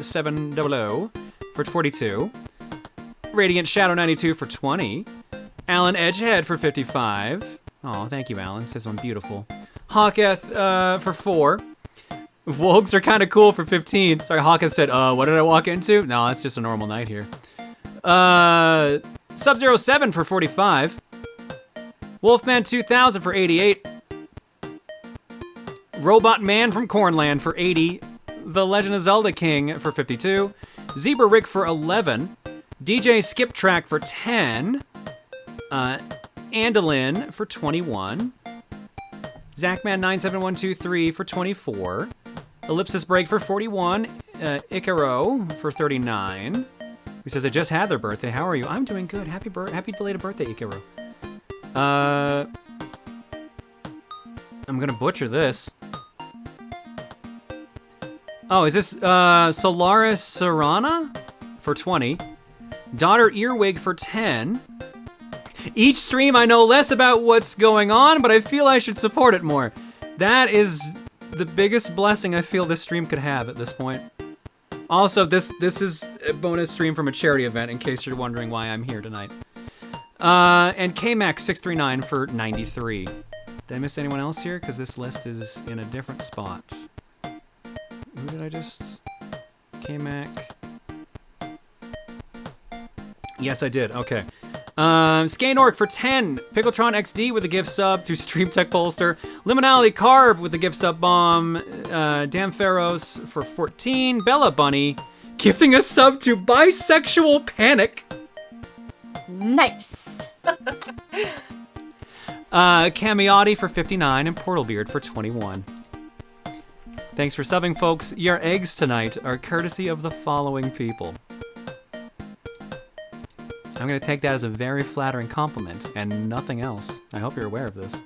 00700 for 42, Radiant Shadow 92 for 20, Alan Edgehead for 55. Oh, thank you, Alan. Says one beautiful. Hawketh for 4. Wogs are kind of cool for 15. Sorry, Hawkins said, what did I walk into? No, that's just a normal night here. Sub-Zero 7 for 45. Wolfman 2000 for 88. Robot Man from Cornland for 80. The Legend of Zelda King for 52. Zebra Rick for 11. DJ Skip Track for 10. Andalin for 21. Zachman97123 for 24. Ellipsis Break for 41. Icaro for 39. He says, I just had their birthday. How are you? I'm doing good. Happy belated birthday, Icaro. I'm gonna butcher this. Oh, is this Solaris Serana for 20? Daughter Earwig for 10. Each stream I know less about what's going on, but I feel I should support it more. That is the biggest blessing I feel this stream could have at this point. Also, this is a bonus stream from a charity event, in case you're wondering why I'm here tonight. And KMax639 for 93. Did I miss anyone else here? Because this list is in a different spot. Who did I just... KMac... Yes, I did. Okay. Skanork for 10. Pickletron XD with a gift sub to Stream Tech Polster. Limonality Carb with a gift sub bomb. Damn Pharaohs for 14. Bella Bunny gifting a sub to Bisexual Panic. Nice. Camiotti for 59 and Portalbeard for 21. Thanks for subbing, folks. Your eggs tonight are courtesy of the following people. I'm going to take that as a very flattering compliment and nothing else. I hope you're aware of this.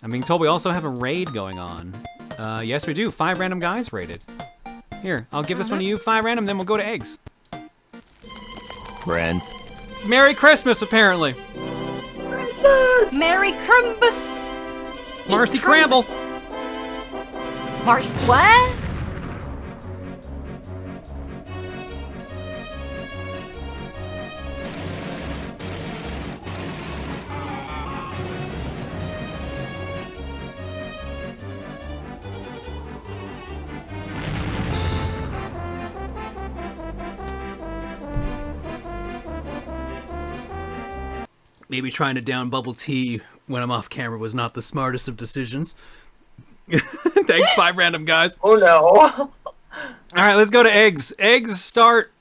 I'm being told we also have a raid going on. Yes, we do. 5 random guys raided. Here, I'll give this one to you, 5 random, then we'll go to eggs. Friends. Merry Christmas, apparently. Christmas! Merry Crimbus! Marcy Cramble. Marcy, what? Maybe trying to down bubble tea when I'm off camera was not the smartest of decisions. Thanks, 5 random guys. Oh no. Alright, let's go to eggs. Eggs start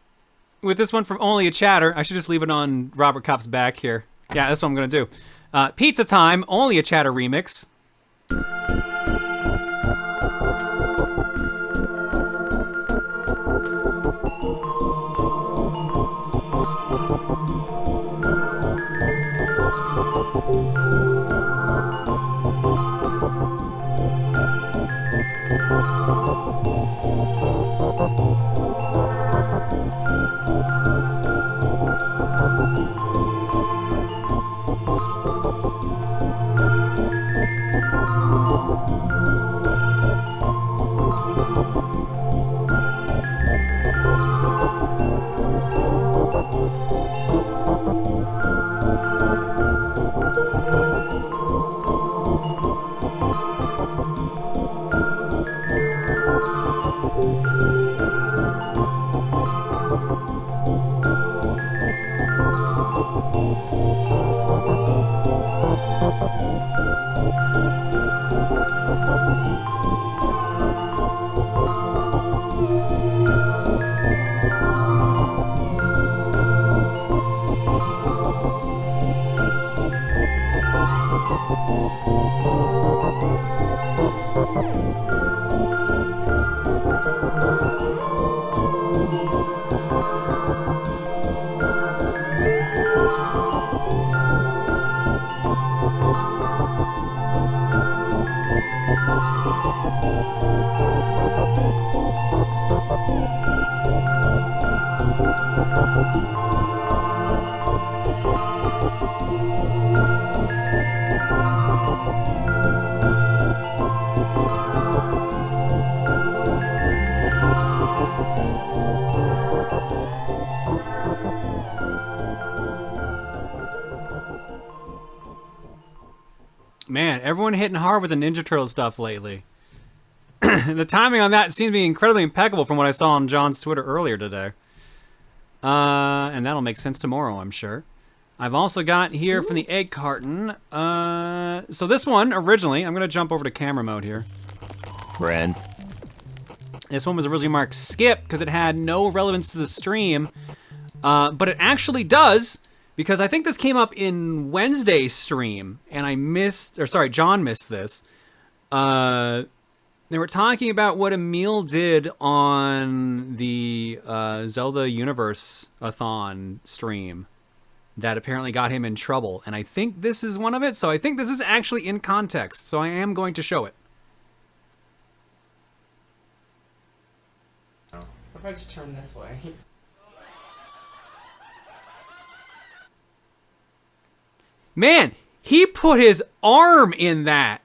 with this one from Only a Chatter. I should just leave it on Robert Kopp's back here. Yeah, that's what I'm gonna do. Pizza Time, Only a Chatter remix. Man, everyone hitting hard with the Ninja Turtle stuff lately. The timing on that seems to be incredibly impeccable from what I saw on John's Twitter earlier today. And that'll make sense tomorrow, I'm sure. I've also got here from the egg carton. So this one, originally, I'm going to jump over to camera mode here. Friends. This one was originally marked skip because it had no relevance to the stream. But it actually does, because I think this came up in Wednesday's stream, and I missed, or sorry, John missed this. They were talking about what Emil did on the Zelda Universe-a-thon stream that apparently got him in trouble. And I think this is one of it, so I think this is actually in context, so I am going to show it. What if I just turn this way? Man, he put his arm in that.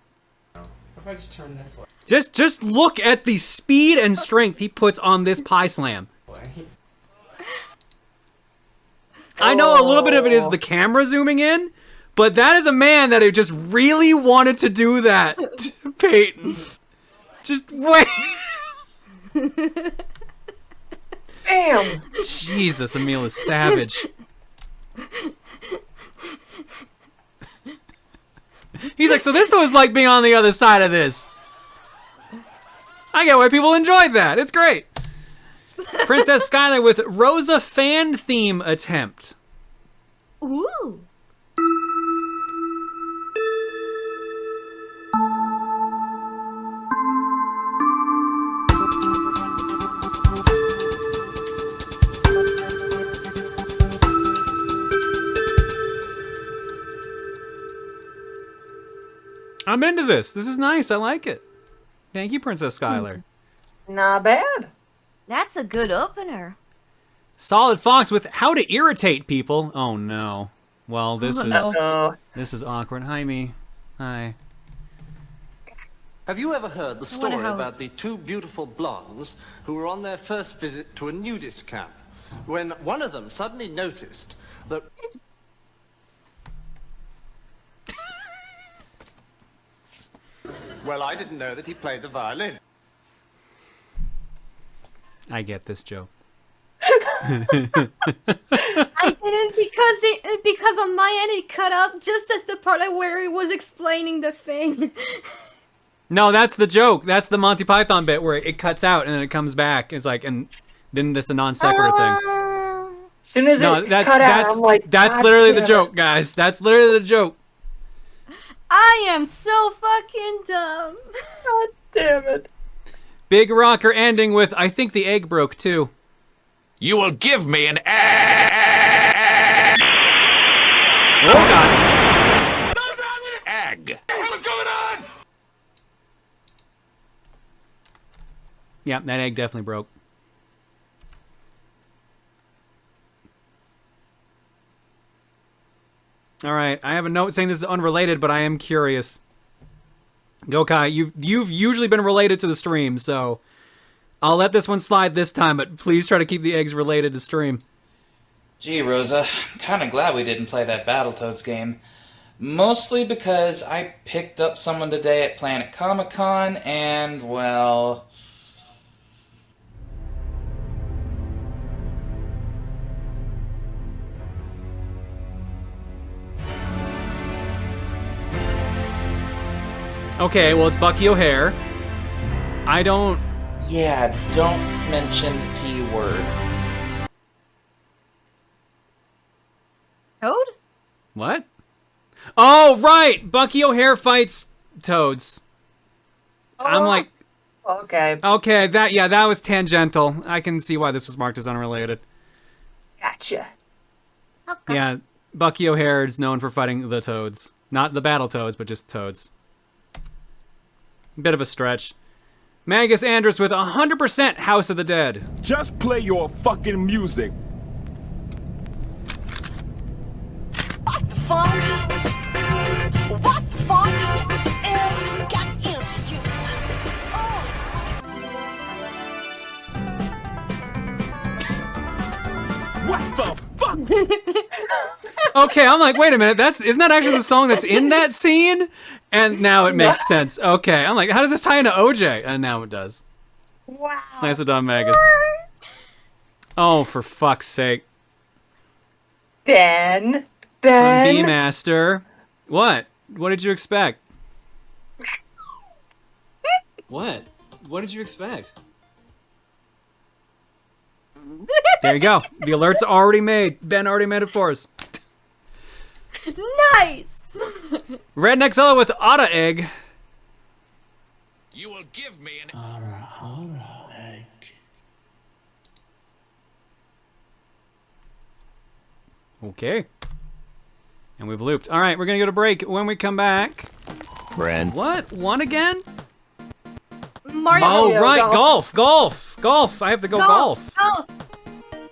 What if I just turn this way? Just look at the speed and strength he puts on this pie slam. I know a little bit of it is the camera zooming in, but that is a man that just really wanted to do that, Peyton. Just wait. Damn. Jesus, Emil is savage. He's like, so this was like being on the other side of this. I get why people enjoyed that. It's great. Princess Skylar with Rosa fan theme attempt. Ooh. I'm into this. This is nice. I like it. Thank you, Princess Skylar. Not bad. That's a good opener. Solid Fox with How to Irritate People. Oh no. Well, this is awkward. Hi, me. Hi. Have you ever heard the story how- about the two beautiful blondes who were on their first visit to a nudist camp when one of them suddenly noticed that... Well, I didn't know that he played the violin. I get this joke. I didn't because on my end it cut out just as the part where he was explaining the thing. No, that's the joke. That's the Monty Python bit where it cuts out and then it comes back. It's like, and then this the non sequitur thing. As soon as No, it cut out, that's I'm like, that's God literally the damn it. joke, guys. That's literally the joke. I am so fucking dumb. God damn it. Big Rocker ending with I think the egg broke too. You will give me an egg. Oh god. Egg. What's going on? Yeah, that egg definitely broke. All right, I have a note saying this is unrelated, but I am curious. Gokai, you've usually been related to the stream, so I'll let this one slide this time, but please try to keep the eggs related to stream. Gee, Rosa, kinda glad we didn't play that Battletoads game. Mostly because I picked up someone today at Planet Comic-Con, and, well... Okay, well, it's Bucky O'Hare. I don't... Yeah, don't mention the T word. Toad? What? Oh, right! Bucky O'Hare fights Toads. I'm like... Okay. Okay, that was tangential. I can see why this was marked as unrelated. Gotcha. Yeah, Bucky O'Hare is known for fighting the Toads. Not the Battletoads, but just Toads. Bit of a stretch. Magus Andrus with 100% House of the Dead. Just play your fucking music. What the fuck? What the fuck? Got into you. What the fuck? Okay, I'm like, wait a minute, isn't that actually the song that's in that scene? And now it makes sense. Okay, I'm like, how does this tie into OJ? And now it does. Wow. Nicely done, Magus. Oh, for fuck's sake. Ben. From B-Master. What? What did you expect? What? What did you expect? There you go. The alert's already made. Ben already made it for us. Nice! Redneck Zella with Otta Egg. You will give me an... Okay. And we've looped. All right, we're gonna go to break. When we come back... Friends. What? One again? Mario. Oh, right, golf. I have to go golf.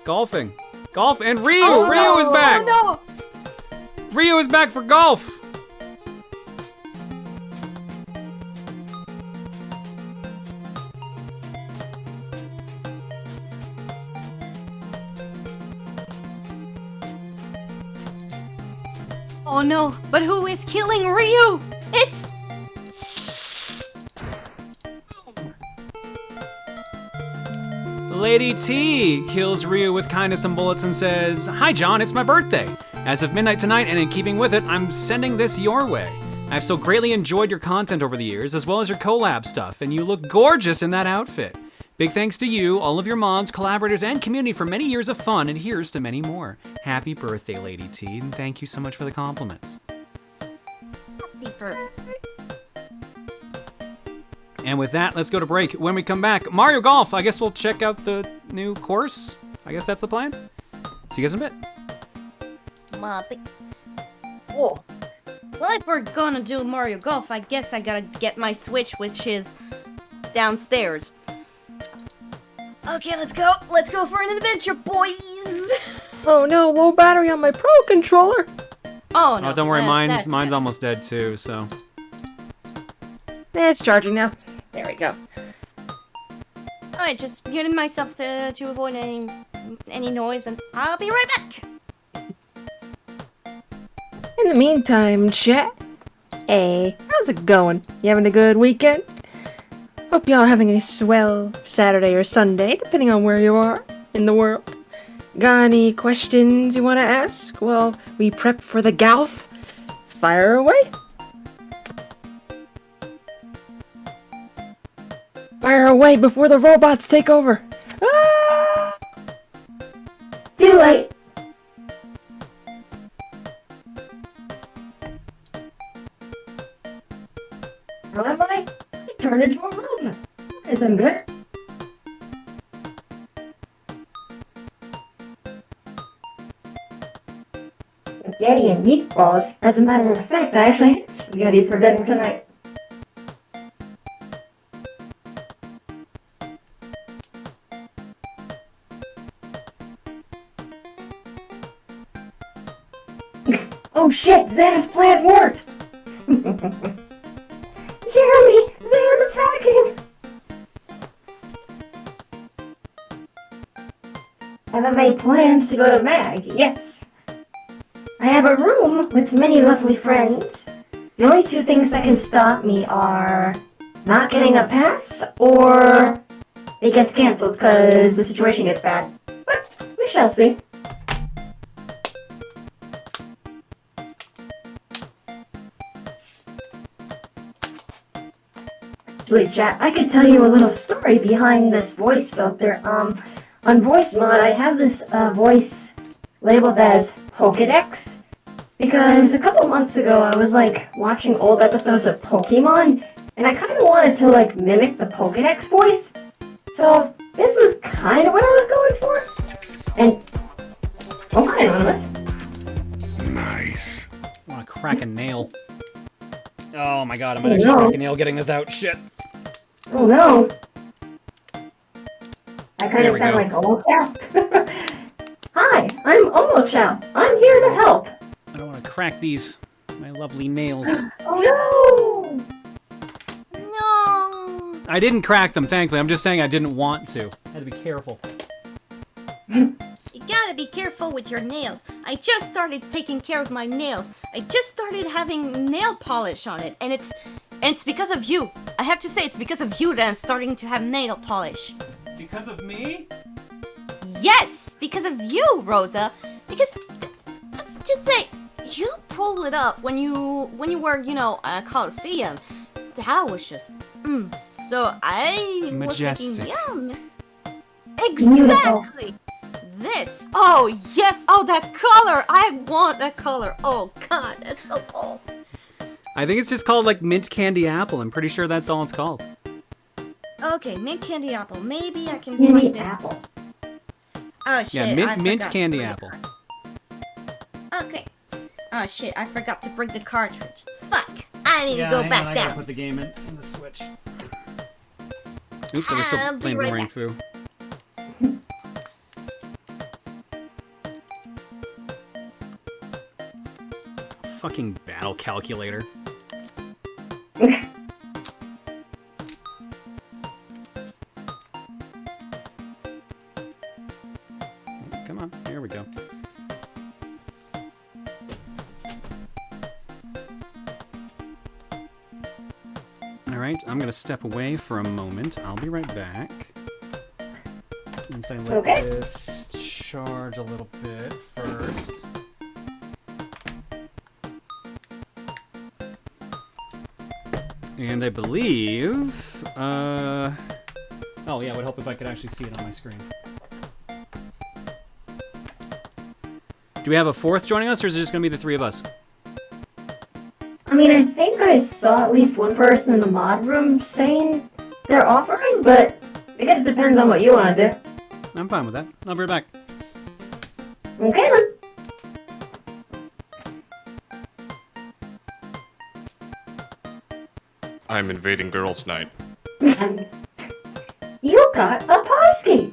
Golfing. Golf, and Ryu! Oh, Ryu is back! Oh, no. Ryu is back for golf! Oh no, but who is killing Ryu? It's... Lady T kills Ryu with kindness and bullets and says, "Hi John, it's my birthday. As of midnight tonight and in keeping with it, I'm sending this your way. I've so greatly enjoyed your content over the years, as well as your collab stuff, and you look gorgeous in that outfit. Big thanks to you, all of your mods, collaborators, and community for many years of fun, and here's to many more. Happy birthday, Lady T, and thank you so much for the compliments." Happy birthday. And with that, let's go to break. When we come back, Mario Golf. I guess we'll check out the new course. I guess that's the plan. See you guys in a bit. Oh. Well, if we're gonna do Mario Golf, I guess I gotta get my Switch, which is downstairs. Okay, let's go. Let's go for an adventure, boys. Oh no, low battery on my Pro controller. Oh no. Oh, don't worry, mine's almost dead too, so. It's charging now. There we go. Alright, just muting myself to avoid any noise, and I'll be right back. In the meantime, chat. Hey, how's it going? You having a good weekend? Hope y'all having a swell Saturday or Sunday, depending on where you are in the world. Got any questions you want to ask while we prep for the golf? Fire away. Fire away before the robots take over. Ah! Too late. How am I? I turned into a robot. Isn't good. Spaghetti and meatballs. As a matter of fact, I actually had spaghetti for dinner tonight. Oh shit, Xana's plan worked! Jeremy! Xana's attacking! Haven't made plans to go to Mag, yes. I have a room with many lovely friends. The only two things that can stop me are not getting a pass or it gets cancelled because the situation gets bad. But we shall see. Actually, chat, I could tell you a little story behind this voice filter. On Voice Mod, I have this voice labeled as Pokédex because a couple months ago I was like watching old episodes of Pokemon and I kind of wanted to like mimic the Pokédex voice. So this was kind of what I was going for. And oh hi, Anonymous. Nice. I want to crack a nail. Oh my god, I might actually crack a nail getting this out. Shit. Oh no. I kind of sound like Omo Chow. Hi, I'm Omo Chow. I'm here to help. I don't want to crack these, my lovely nails. Oh no! No! I didn't crack them, thankfully. I'm just saying I didn't want to. I had to be careful. You gotta be careful with your nails. I just started taking care of my nails. I just started having nail polish on it, and it's because of you. I have to say, it's because of you that I'm starting to have nail polish. Because of me? Yes, because of you, Rosa. Because let's just say you pulled it up when you were, you know, at Coliseum. That was just So I majestic. was thinking, exactly. This. Oh yes. Oh, that color. I want that color. Oh god, that's so cool. I think it's just called like mint candy apple. I'm pretty sure that's all it's called. Okay, mint candy apple. Maybe I can Candy find this. apple. Oh shit! Yeah, I mint forgot candy to bring apple. the card. Okay. Oh shit! I forgot to bring the cartridge. Fuck! I need to go hang back on, I down. gotta put the game in the Switch. Oops, I was I'll still be playing right Boomerang back. Fu. Fucking battle calculator. Come on, here we go. Alright, I'm gonna step away for a moment. I'll be right back. Once I let Okay. this charge a little bit first. And I believe, oh yeah, it would help if I could actually see it on my screen. Do we have a fourth joining us, or is it just gonna be the three of us? I mean, I think I saw at least one person in the mod room saying they're offering, but I guess it depends on what you want to do. I'm fine with that. I'll be right back. Okay then. I'm invading girls' night. You got a Popski!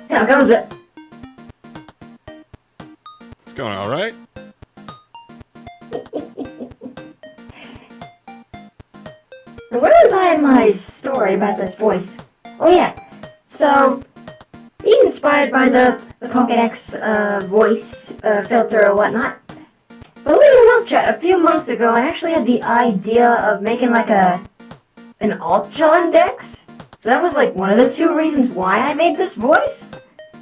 How goes it? It's going all right. Where was I in my story about this voice? Oh yeah, so being inspired by the Pokédex voice filter or whatnot. Believe it or not, chat, a few months ago I actually had the idea of making like an Alt-John Dex. So that was like one of the two reasons why I made this voice.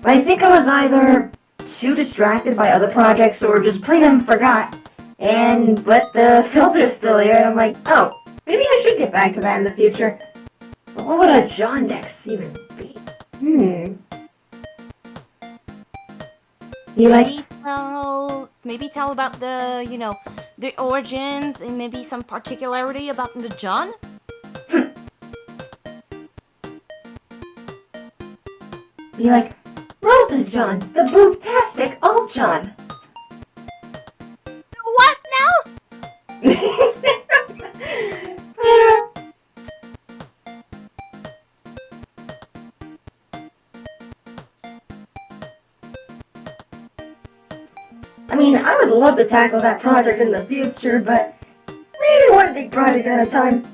But I think I was either too distracted by other projects or just plain and forgot. But the filter's still here and I'm like, oh, maybe I should get back to that in the future. But what would a John Dex even be? You like... Maybe tell about the, the origins and maybe some particularity about the John? Be like, RosaJon, the boobtastic Alt-John. What now? I mean, I would love to tackle that project in the future, but maybe one big project at a time.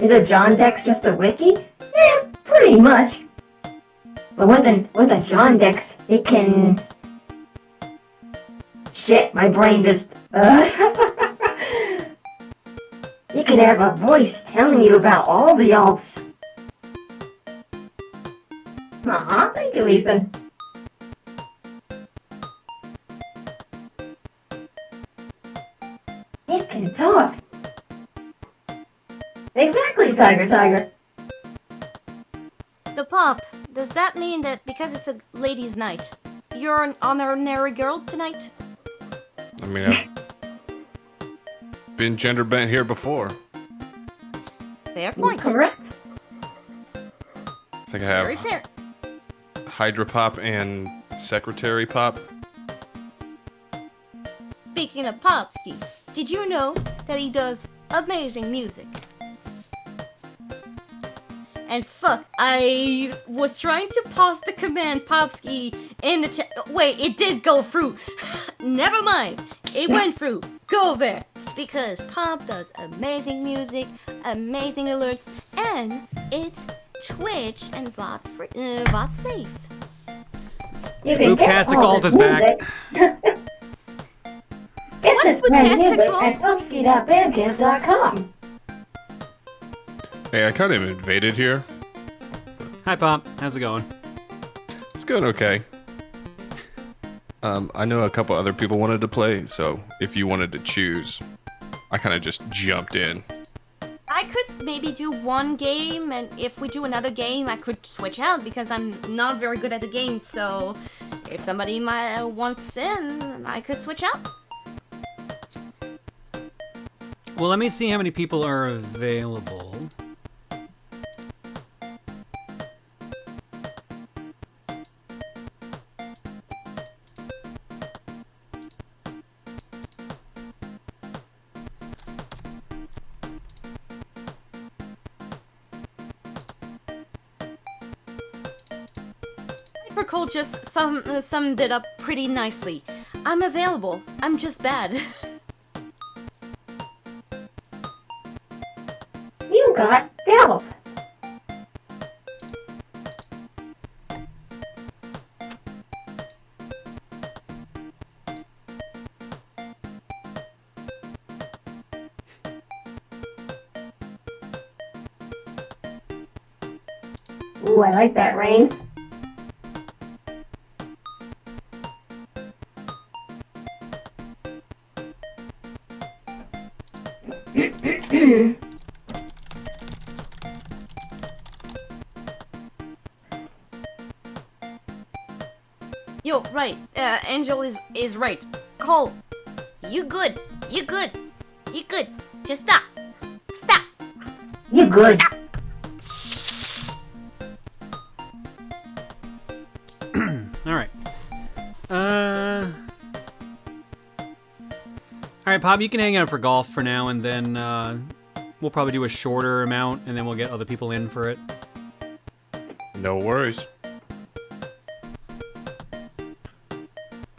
Is a John Dex just a wiki? Yeah, pretty much. But with a John Dex, it can... Shit, my brain just... You could have a voice telling you about all the alts. Thank you, Ethan. It can talk. Exactly, Tiger. So, Pop, does that mean that because it's a ladies' night, you're an honorary girl tonight? I mean, I've been gender bent here before. Fair point. Correct. I think I have Very fair. Hydra Pop and Secretary Pop. Speaking of Popski, did you know that he does amazing music? And fuck, I was trying to pause the command Popski in the chat. Wait, it did go through. Never mind. It went through. Go there. Because Pop does amazing music, amazing alerts, and it's Twitch and VOD safe. You can get Booptastic all Alt this is back. music. Get this brand music at popski.bandcamp.com. Hey, I kind of invaded here. Hi, Pop. How's it going? It's going okay. I know a couple other people wanted to play, so if you wanted to choose, I kind of just jumped in. I could maybe do one game, and if we do another game, I could switch out because I'm not very good at the game. So, if somebody wants in, I could switch out. Well, let me see how many people are available. Hypercold just summed it up pretty nicely. I'm available. I'm just bad. You got Valve. Ooh, I like that, Rain. Yo, right. Angel is right. Cole, you good. You good. You good. Just stop. Stop. You good. Stop. Alright. Alright, Pop, you can hang out for golf for now, and then we'll probably do a shorter amount, and then we'll get other people in for it. No worries.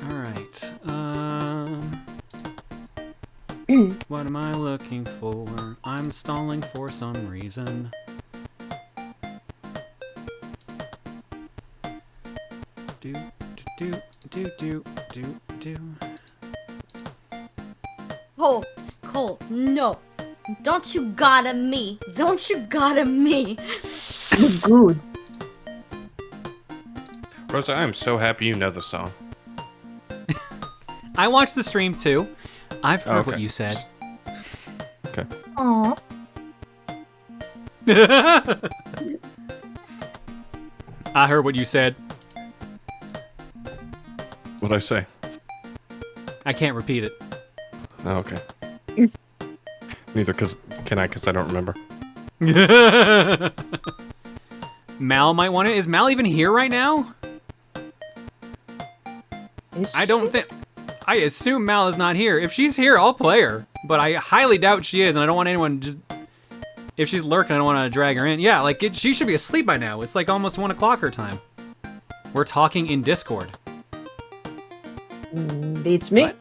Alright. What am I looking for? I'm stalling for some reason. Do, do, do, do, do, do. Cole, no. Don't you gotta me. Don't you gotta me. Good. Rosa, I am so happy you know the song. I watched the stream too. I've heard what you said. Okay. Aww. I heard what you said. What'd I say? I can't repeat it. Oh, okay. Neither can I, because I don't remember. Mal might want it. Is Mal even here right now? I don't think... I assume Mal is not here. If she's here, I'll play her. But I highly doubt she is, and I don't want anyone just... If she's lurking, I don't want to drag her in. Yeah, like, she should be asleep by now. It's like almost 1 o'clock her time. We're talking in Discord. Beats me. What?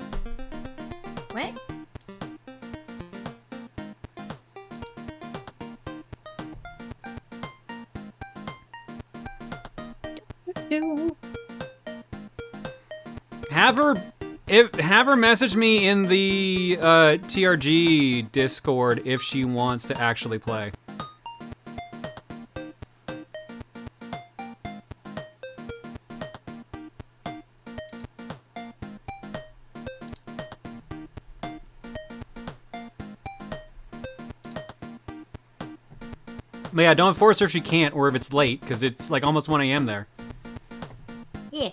What? Have her message me in the TRG Discord if she wants to actually play. But yeah, don't force her if she can't or if it's late, because it's like almost 1 a.m. there. Yeah.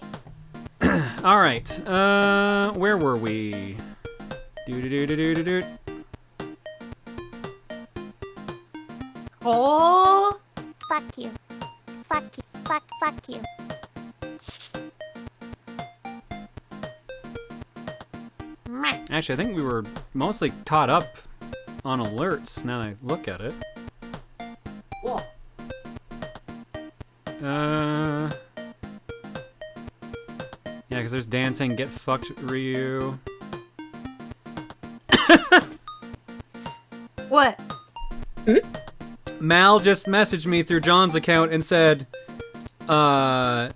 Alright, where were we? Do-do-do-do-do-do-do. Oh! Fuck you. Fuck you. Fuck you. Actually, I think we were mostly caught up on alerts now that I look at it. What? Yeah, because there's dancing, get fucked, Ryu. What? Mal just messaged me through John's account and said, our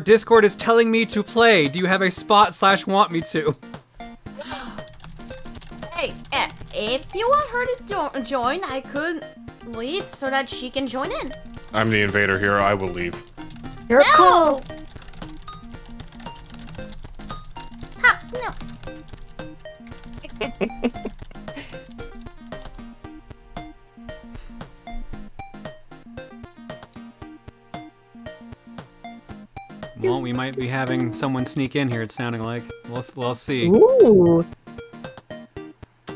Discord is telling me to play. Do you have a spot/want me to? Hey, if you want her to join, I could leave so that she can join in. I'm the invader here. I will leave. You're cool. Ha, no. Well, we might be having someone sneak in here, it's sounding like. We'll see. Ooh.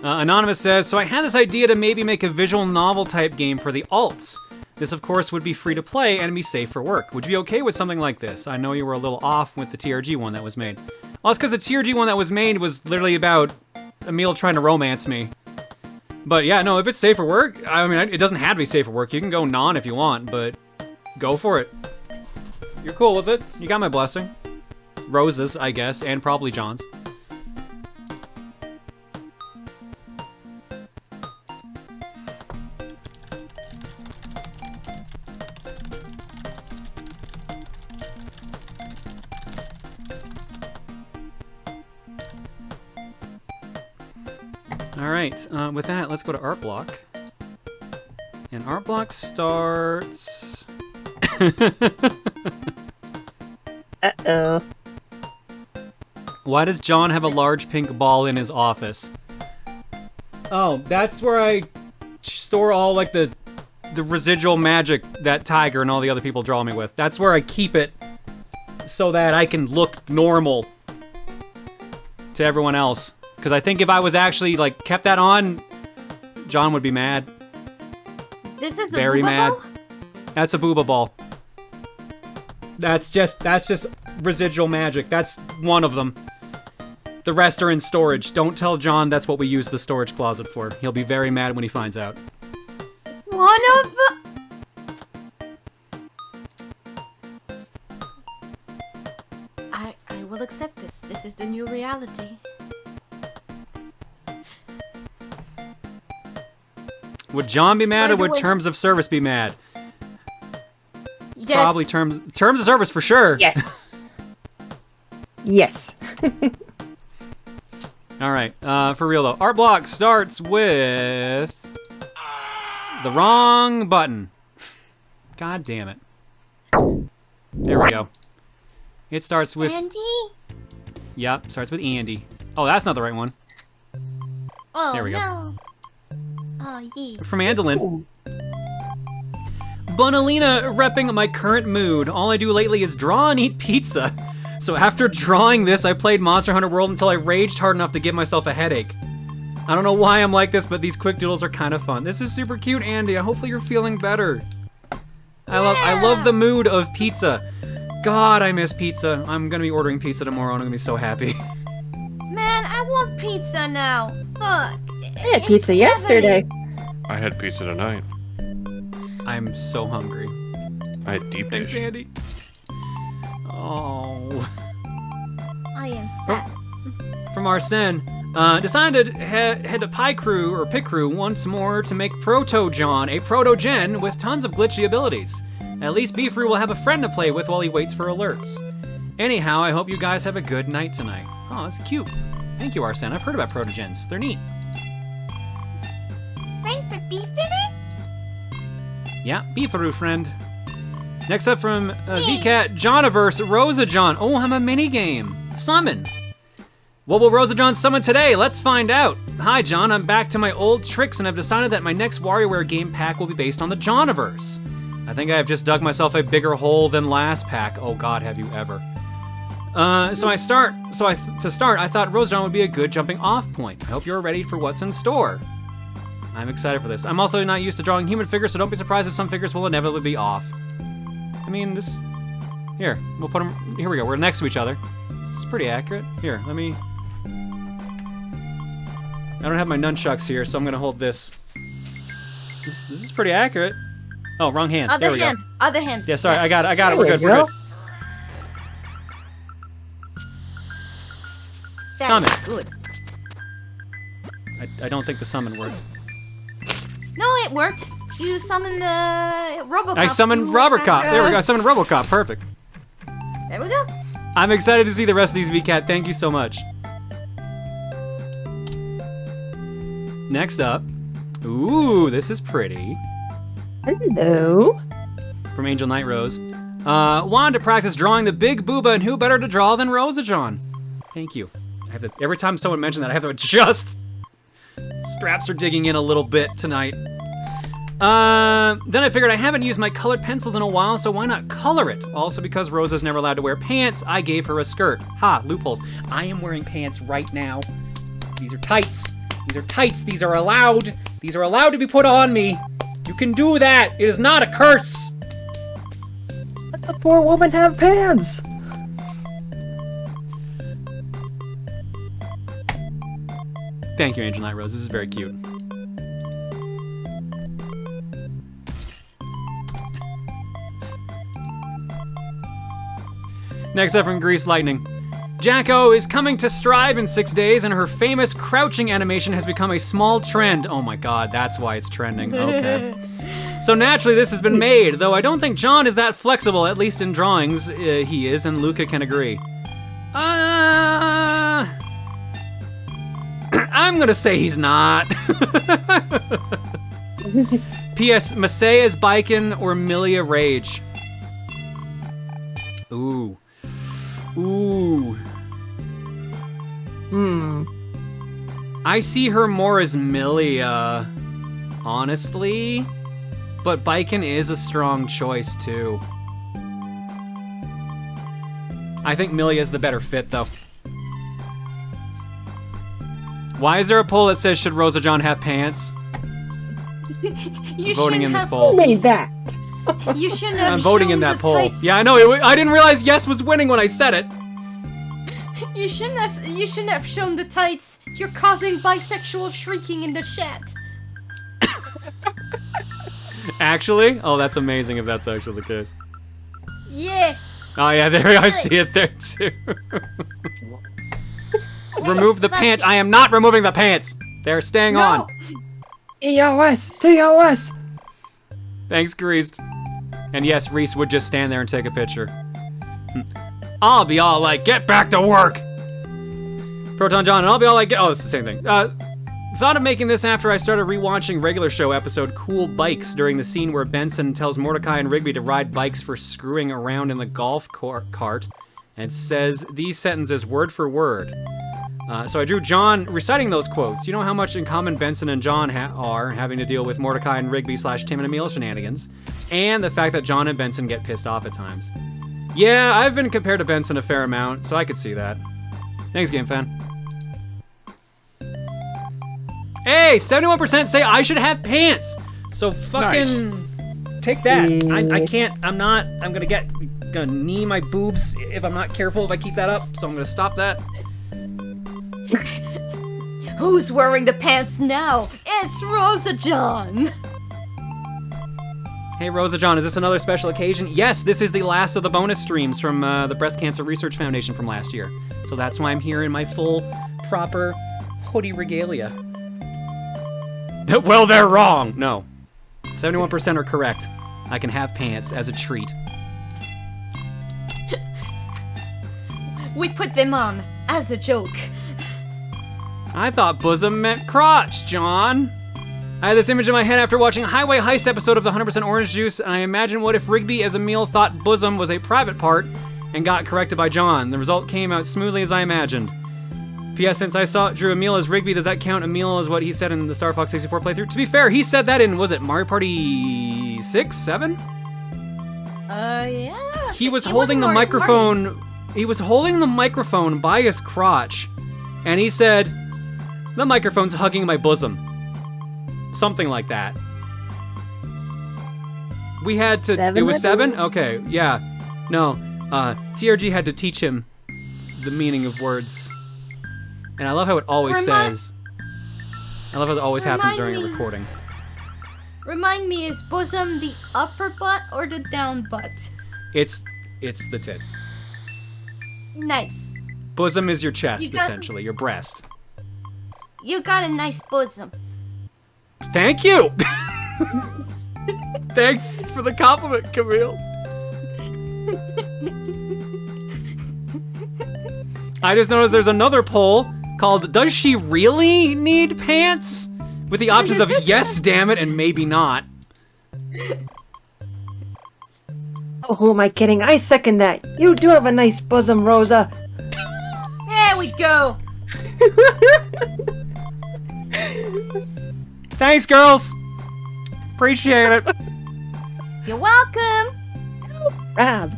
Anonymous says, so I had this idea to maybe make a visual novel type game for the alts. This, of course, would be free to play and be safe for work. Would you be okay with something like this? I know you were a little off with the TRG one that was made. Well, it's because the TRG one that was made was literally about Emil trying to romance me. But yeah, no, if it's safe for work, I mean, it doesn't have to be safe for work. You can go non if you want, but go for it. You're cool with it. You got my blessing. Rosa's, I guess, and probably John's. Alright, with that, let's go to Art Block. And Art Block starts... Uh-oh. Why does John have a large pink ball in his office? Oh, that's where I store all, like, the residual magic that Tiger and all the other people draw me with. That's where I keep it so that I can look normal to everyone else. Because I think if I was actually, like, kept that on, John would be mad. This is very a mad. ball? That's a booba ball. That's just residual magic. That's one of them. The rest are in storage. Don't tell John that's what we use the storage closet for. He'll be very mad when he finds out. One of the... I will accept this. This is the new reality. Would John be mad By or the would way- Terms of Service be mad? Yes. Probably Terms of Service for sure. Yes. Yes. All right, for real though. Art Block starts with the wrong button. God damn it. There we go. It starts with... Andy? Yep, starts with Andy. Oh, that's not the right one. Oh, There we go. no. Oh, yeah. From Andolin. Bunalina repping my current mood. All I do lately is draw and eat pizza. So after drawing this, I played Monster Hunter World until I raged hard enough to give myself a headache. I don't know why I'm like this, but these quick doodles are kind of fun. This is super cute, Andy. Hopefully you're feeling better. I love the mood of pizza. God, I miss pizza. I'm gonna be ordering pizza tomorrow and I'm gonna be so happy. Man, I want pizza now. Fuck. I had pizza yesterday. I had pizza tonight. I'm so hungry. I had deep Thanks, dish. Andy. Oh. I am sad. From Arsene, decided to head to Picrew once more to make Proton, a proto-gen with tons of glitchy abilities. At least Beefroo will have a friend to play with while he waits for alerts. Anyhow, I hope you guys have a good night tonight. Oh, that's cute. Thank you, Arsene. I've heard about proto-gens. They're neat. Thanks for beefing it? Yeah, Beefroo friend. Next up from VCat, Johniverse, RosaJon. Oh, I'm a minigame. Summon. What will RosaJon summon today? Let's find out. Hi, John. I'm back to my old tricks and I've decided that my next WarioWare game pack will be based on the Johniverse. I think I have just dug myself a bigger hole than last pack. Oh God, have you ever. To start, I thought RosaJon would be a good jumping off point. I hope you're ready for what's in store. I'm excited for this. I'm also not used to drawing human figures, so don't be surprised if some figures will inevitably be off. I mean, here, we'll put them, here we go, we're next to each other. This is pretty accurate. Here, let me, I don't have my nunchucks here, so I'm gonna hold this. This is pretty accurate. Oh, wrong hand, there we go. Other hand. Yeah, sorry, I got it, we're good, go. That's Summon. good. I don't think the summon worked. No, it worked. You summoned the Robocop. I summoned Robocop, there we go, I summoned Robocop, perfect. There we go. I'm excited to see the rest of these, VCat, thank you so much. Next up, ooh, this is pretty. Hello. From Angel Night Rose. Wanted to practice drawing the big booba, and who better to draw than RosaJon? Thank you. I have to, every time someone mentions that, I have to adjust. Straps are digging in a little bit tonight. Then I figured I haven't used my colored pencils in a while, so why not color it? Also, because Rosa's never allowed to wear pants, I gave her a skirt. Ha, loopholes. I am wearing pants right now. These are tights. These are tights. These are allowed. These are allowed to be put on me. You can do that. It is not a curse. Let the poor woman have pants. Thank you, Angel Night Rose. This is very cute. Next up from Grease Lightning. Jacko is coming to Strive in 6 days, and her famous crouching animation has become a small trend. Oh my god, that's why it's trending. Okay. So naturally, this has been made, though I don't think John is that flexible, at least in drawings. He is, and Luca can agree. I'm gonna say he's not. P.S. Masaya is Baiken or Milia Rage. Ooh. Ooh. I see her more as Milia, honestly. But Baiken is a strong choice, too. I think Milia is the better fit, though. Why is there a poll that says, should RosaJon have pants? You voting in this have- poll. Who made that? You shouldn't have I'm voting in shown that the poll. tights. Yeah, I know. I didn't realize yes was winning when I said it. You shouldn't have shown the tights. You're causing bisexual shrieking in the chat. Actually? Oh, that's amazing if that's actually the case. Yeah. Oh yeah, there I see it there too. Remove the pant. I am not removing the pants. They're staying on. TOS! TOS! Thanks, Greased. And yes, Reese would just stand there and take a picture. I'll be all like, get back to work! Proton John, and I'll be all like, oh, it's the same thing. Thought of making this after I started rewatching regular show episode Cool Bikes during the scene where Benson tells Mordecai and Rigby to ride bikes for screwing around in the golf cart, and says these sentences word for word. So I drew John reciting those quotes. You know how much in common Benson and John are having to deal with Mordecai and Rigby / Tim and Emil shenanigans, and the fact that John and Benson get pissed off at times. Yeah, I've been compared to Benson a fair amount, so I could see that. Thanks, Game Fan. Hey, 71% say I should have pants. So fucking take that. I can't. I'm gonna knee my boobs if I'm not careful if I keep that up. So I'm gonna stop that. Who's wearing the pants now? It's RosaJon. Hey, RosaJon, is this another special occasion? Yes, this is the last of the bonus streams from the Breast Cancer Research Foundation from last year. So that's why I'm here in my full, proper hoodie regalia. Well, they're wrong. No. 71% are correct. I can have pants as a treat. We put them on as a joke. I thought bosom meant crotch, John. I had this image in my head after watching Highway Heist episode of the 100% Orange Juice, and I imagined what if Rigby as Emil thought bosom was a private part and got corrected by John. The result came out smoothly as I imagined. P.S. Since I drew Emil as Rigby, does that count Emil as what he said in the Star Fox 64 playthrough? To be fair, he said that in, was it Mario Party 6, 7? Yeah. He was holding the microphone. He was holding the microphone by his crotch, and he said, "The microphone's hugging my bosom." Something like that. We had to. It was 7? Okay, yeah. No, TRG had to teach him the meaning of words. And I love how it always says. I love how it always happens during a recording. Remind me, is bosom the upper butt or the down butt? It's the tits. Nice. Bosom is your chest, essentially, your breast. You got a nice bosom. Thank you! Thanks for the compliment, Camille. I just noticed there's another poll called Does She Really Need Pants? With the options of yes, damn it, and maybe not. Oh, who am I kidding? I second that. You do have a nice bosom, Rosa. There we go. Thanks, girls. Appreciate it. You're welcome. Rab.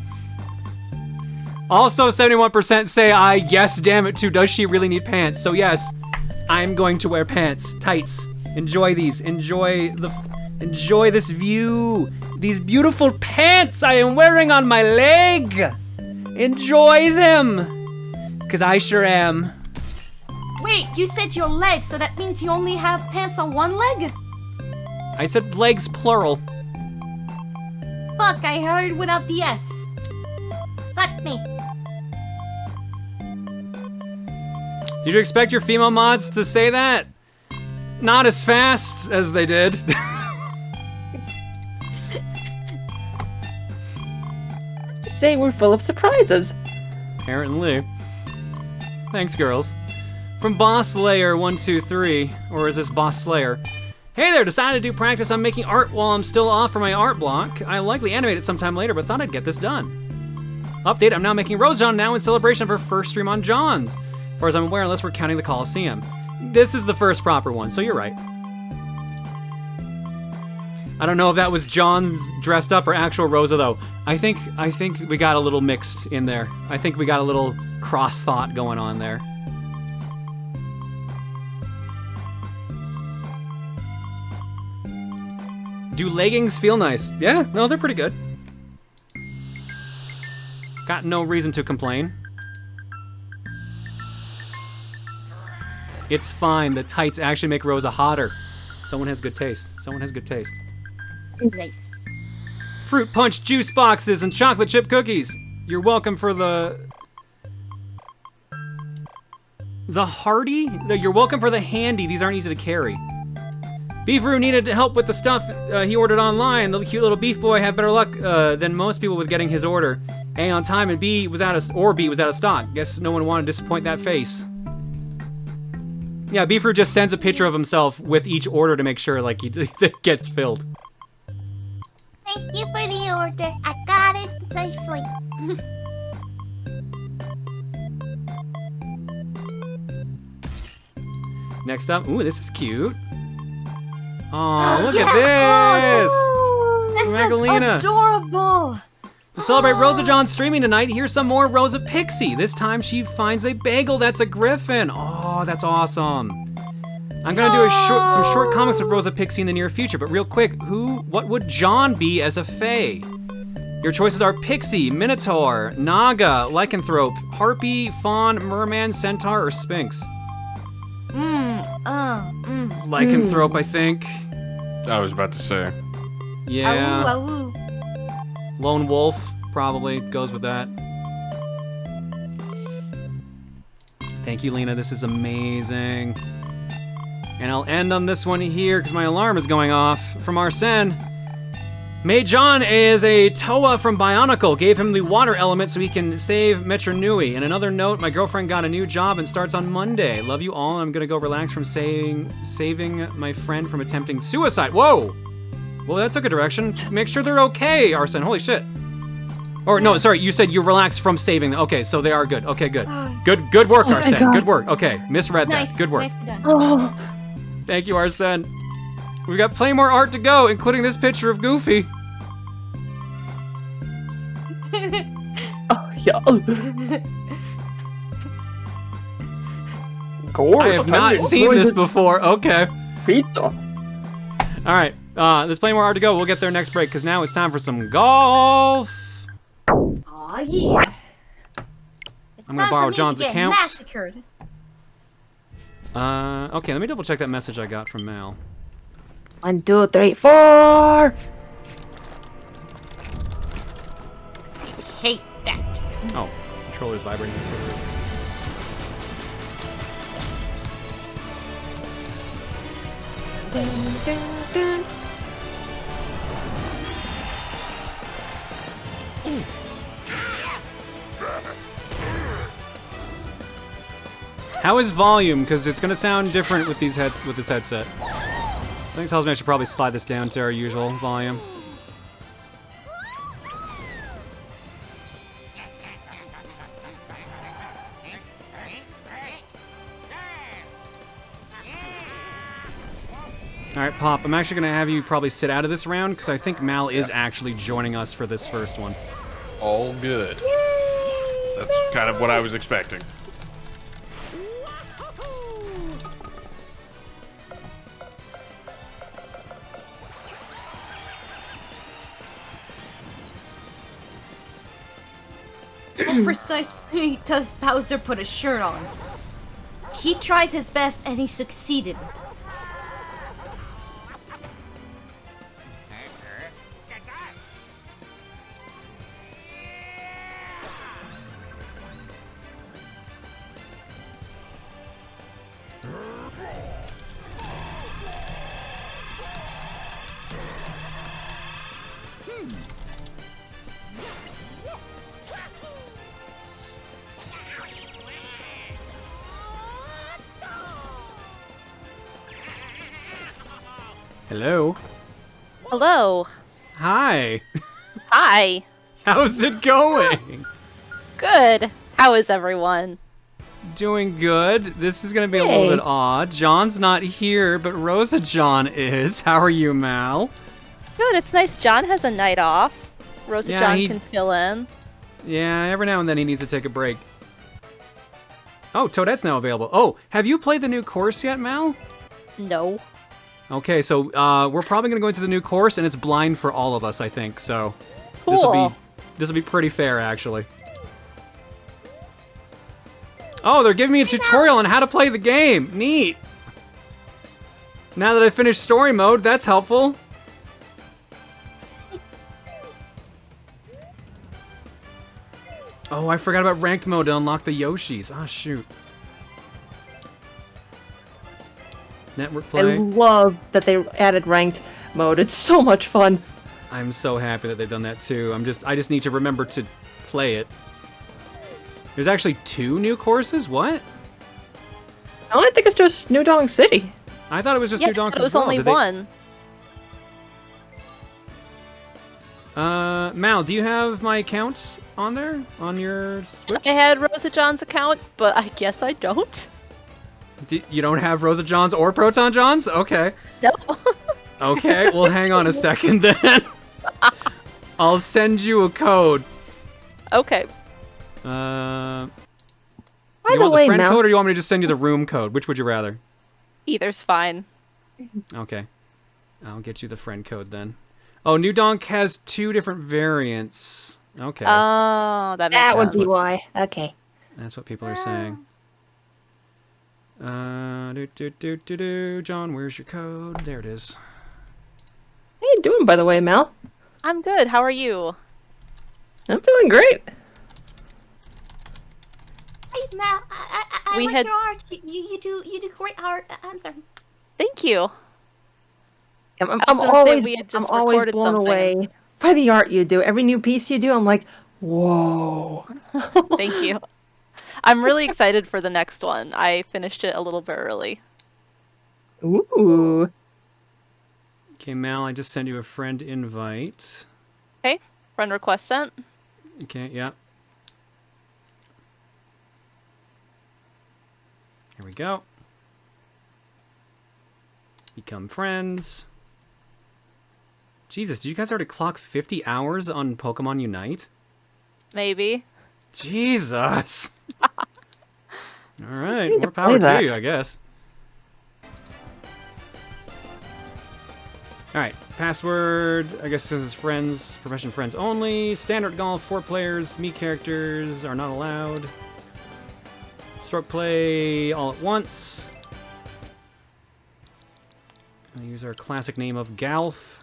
Also, 71% say yes, damn it, too. Does she really need pants? So yes, I'm going to wear pants, tights. Enjoy these. Enjoy this view. These beautiful pants I am wearing on my leg. Enjoy them. Cause I sure am. Wait, you said your leg, so that means you only have pants on one leg? I said legs plural. Fuck, I heard without the S. Fuck me. Did you expect your female mods to say that? Not as fast as they did. Just say we're full of surprises. Apparently. Thanks, girls. From Boss Slayer 123, or is this Boss Slayer? Hey there, decided to do practice on making art while I'm still off for my art block. I'll likely animate it sometime later, but thought I'd get this done. Update, I'm now making RosaJon now in celebration of her first stream on John's. As far as I'm aware, unless we're counting the Coliseum. This is the first proper one, so you're right. I don't know if that was John's dressed up or actual Rosa though. I think we got a little mixed in there. I think we got a little cross thought going on there. Do leggings feel nice? Yeah, no, they're pretty good. Got no reason to complain. It's fine, the tights actually make Rosa hotter. Someone has good taste. Someone has good taste. Nice. Fruit punch juice boxes and chocolate chip cookies. You're welcome for the hardy? You're welcome for the handy. These aren't easy to carry. Beefroo needed help with the stuff he ordered online. The cute little beef boy had better luck than most people with getting his order. A on time and B was out of stock. Guess no one wanted to disappoint that face. Yeah, Beefroo just sends a picture of himself with each order to make sure like he gets filled. Thank you for the order. I got it safely. Next up, ooh, this is cute. Oh, look at this! This Magdalena. is adorable. To celebrate RosaJon's streaming tonight, here's some more Rosa Pixie. This time she finds a bagel that's a griffin. Oh, that's awesome. I'm gonna do some short comics of Rosa Pixie in the near future, but real quick, what would John be as a fae? Your choices are Pixie, Minotaur, Naga, Lycanthrope, Harpy, Faun, Merman, Centaur, or Sphinx. Lycanthrope, I think. I was about to say. Yeah. Awoo, awoo. Lone Wolf probably goes with that. Thank you, Lena. This is amazing. And I'll end on this one here because my alarm is going off. From Arsene. May John is a Toa from Bionicle. Gave him the water element so he can save Metro Nui. And another note, my girlfriend got a new job and starts on Monday. Love you all, and I'm gonna go relax from saving my friend from attempting suicide. Whoa! Well, that took a direction. Make sure they're okay, Arsene. Holy shit. Or no, sorry, you said you relaxed from saving them. Okay, so they are good. Okay, good. Good work, Arsene. Good work. Okay, misread that. Good work. Nicely done. Oh, Thank you, Arsene. We've got plenty more art to go, including this picture of Goofy. yeah. I have not seen this before. Okay. Pizza. All right. There's plenty more art to go. We'll get there next break because now it's time for some golf. Aw, yeah. It's I'm gonna time borrow for me John's to get account. massacred. Okay, let me double check that message I got from Mal. 1, 2, 3, 4. Hate that. Oh, controller's vibrating. That's what it is. How is volume? Because it's gonna sound different with this headset. I think it tells me I should probably slide this down to our usual volume. All right, Pop, I'm actually gonna have you probably sit out of this round because I think Mal is actually joining us for this first one. All good. That's kind of what I was expecting. how precisely does Bowser put a shirt on? He tries his best and he succeeded. Hello. Hello. Hi. Hi. How's it going? Good. How is everyone? Doing good. This is going to be a little Hey. bit odd. John's not here, but RosaJon is. How are you, Mal? Good. It's nice John has a night off. Rosa Yeah, John he- can fill in. Yeah, every now and then he needs to take a break. Oh, Toadette's now available. Oh, have you played the new course yet, Mal? No. Okay, so we're probably going to go into the new course, and it's blind for all of us, I think. So Cool. this will be pretty fair, actually. Oh, they're giving me a tutorial on how to play the game. Neat. Now that I finished story mode, that's helpful. Oh, I forgot about ranked mode to unlock the Yoshis. Ah, shoot. Network I play. love that they added ranked mode. It's so much fun. I'm so happy that they've done that too. I just need to remember to play it. There's actually 2 new courses? What? No, I think it's just New Dong City. I thought it was just Yeah, New Donk it as was well. only Did they- one. Mal, do you have my accounts on there? On your Switch? I had Rosa John's account, but I guess I don't. You don't have RosaJon's or ProtonJon's? Okay. No. Okay, well hang on a second then. I'll send you a code. Okay. By you the want way, the friend Mel- code or you want me to just send you the room code? Which would you rather? Either's fine. Okay. I'll get you the friend code then. Oh, New Donk has 2 different variants. Okay. Oh, that makes That would sense. be why. Okay. That's what people are saying. John, where's your code? There it is. How you doing, by the way, Mel? I'm good. How are you? I'm doing great. Hey, Mal, I We like had- your art. You do great art. I'm sorry. Thank you. I'm I was gonna say always, we had I'm just always recorded blown something. away by the art you do. Every new piece you do, I'm like, whoa. Thank you. I'm really excited for the next one. I finished it a little bit early. Ooh. Okay, Mal, I just sent you a friend invite. Okay. Friend request sent. Okay, yeah. Here we go. Become friends. Jesus, did you guys already clock 50 hours on Pokemon Unite? Maybe. Jesus! Alright, need more to power play to that. you, I guess. Alright, password, I guess this is friends, professional friends only. Standard golf, 4 players, me characters are not allowed. Stroke play all at once. I'll use our classic name of Galf.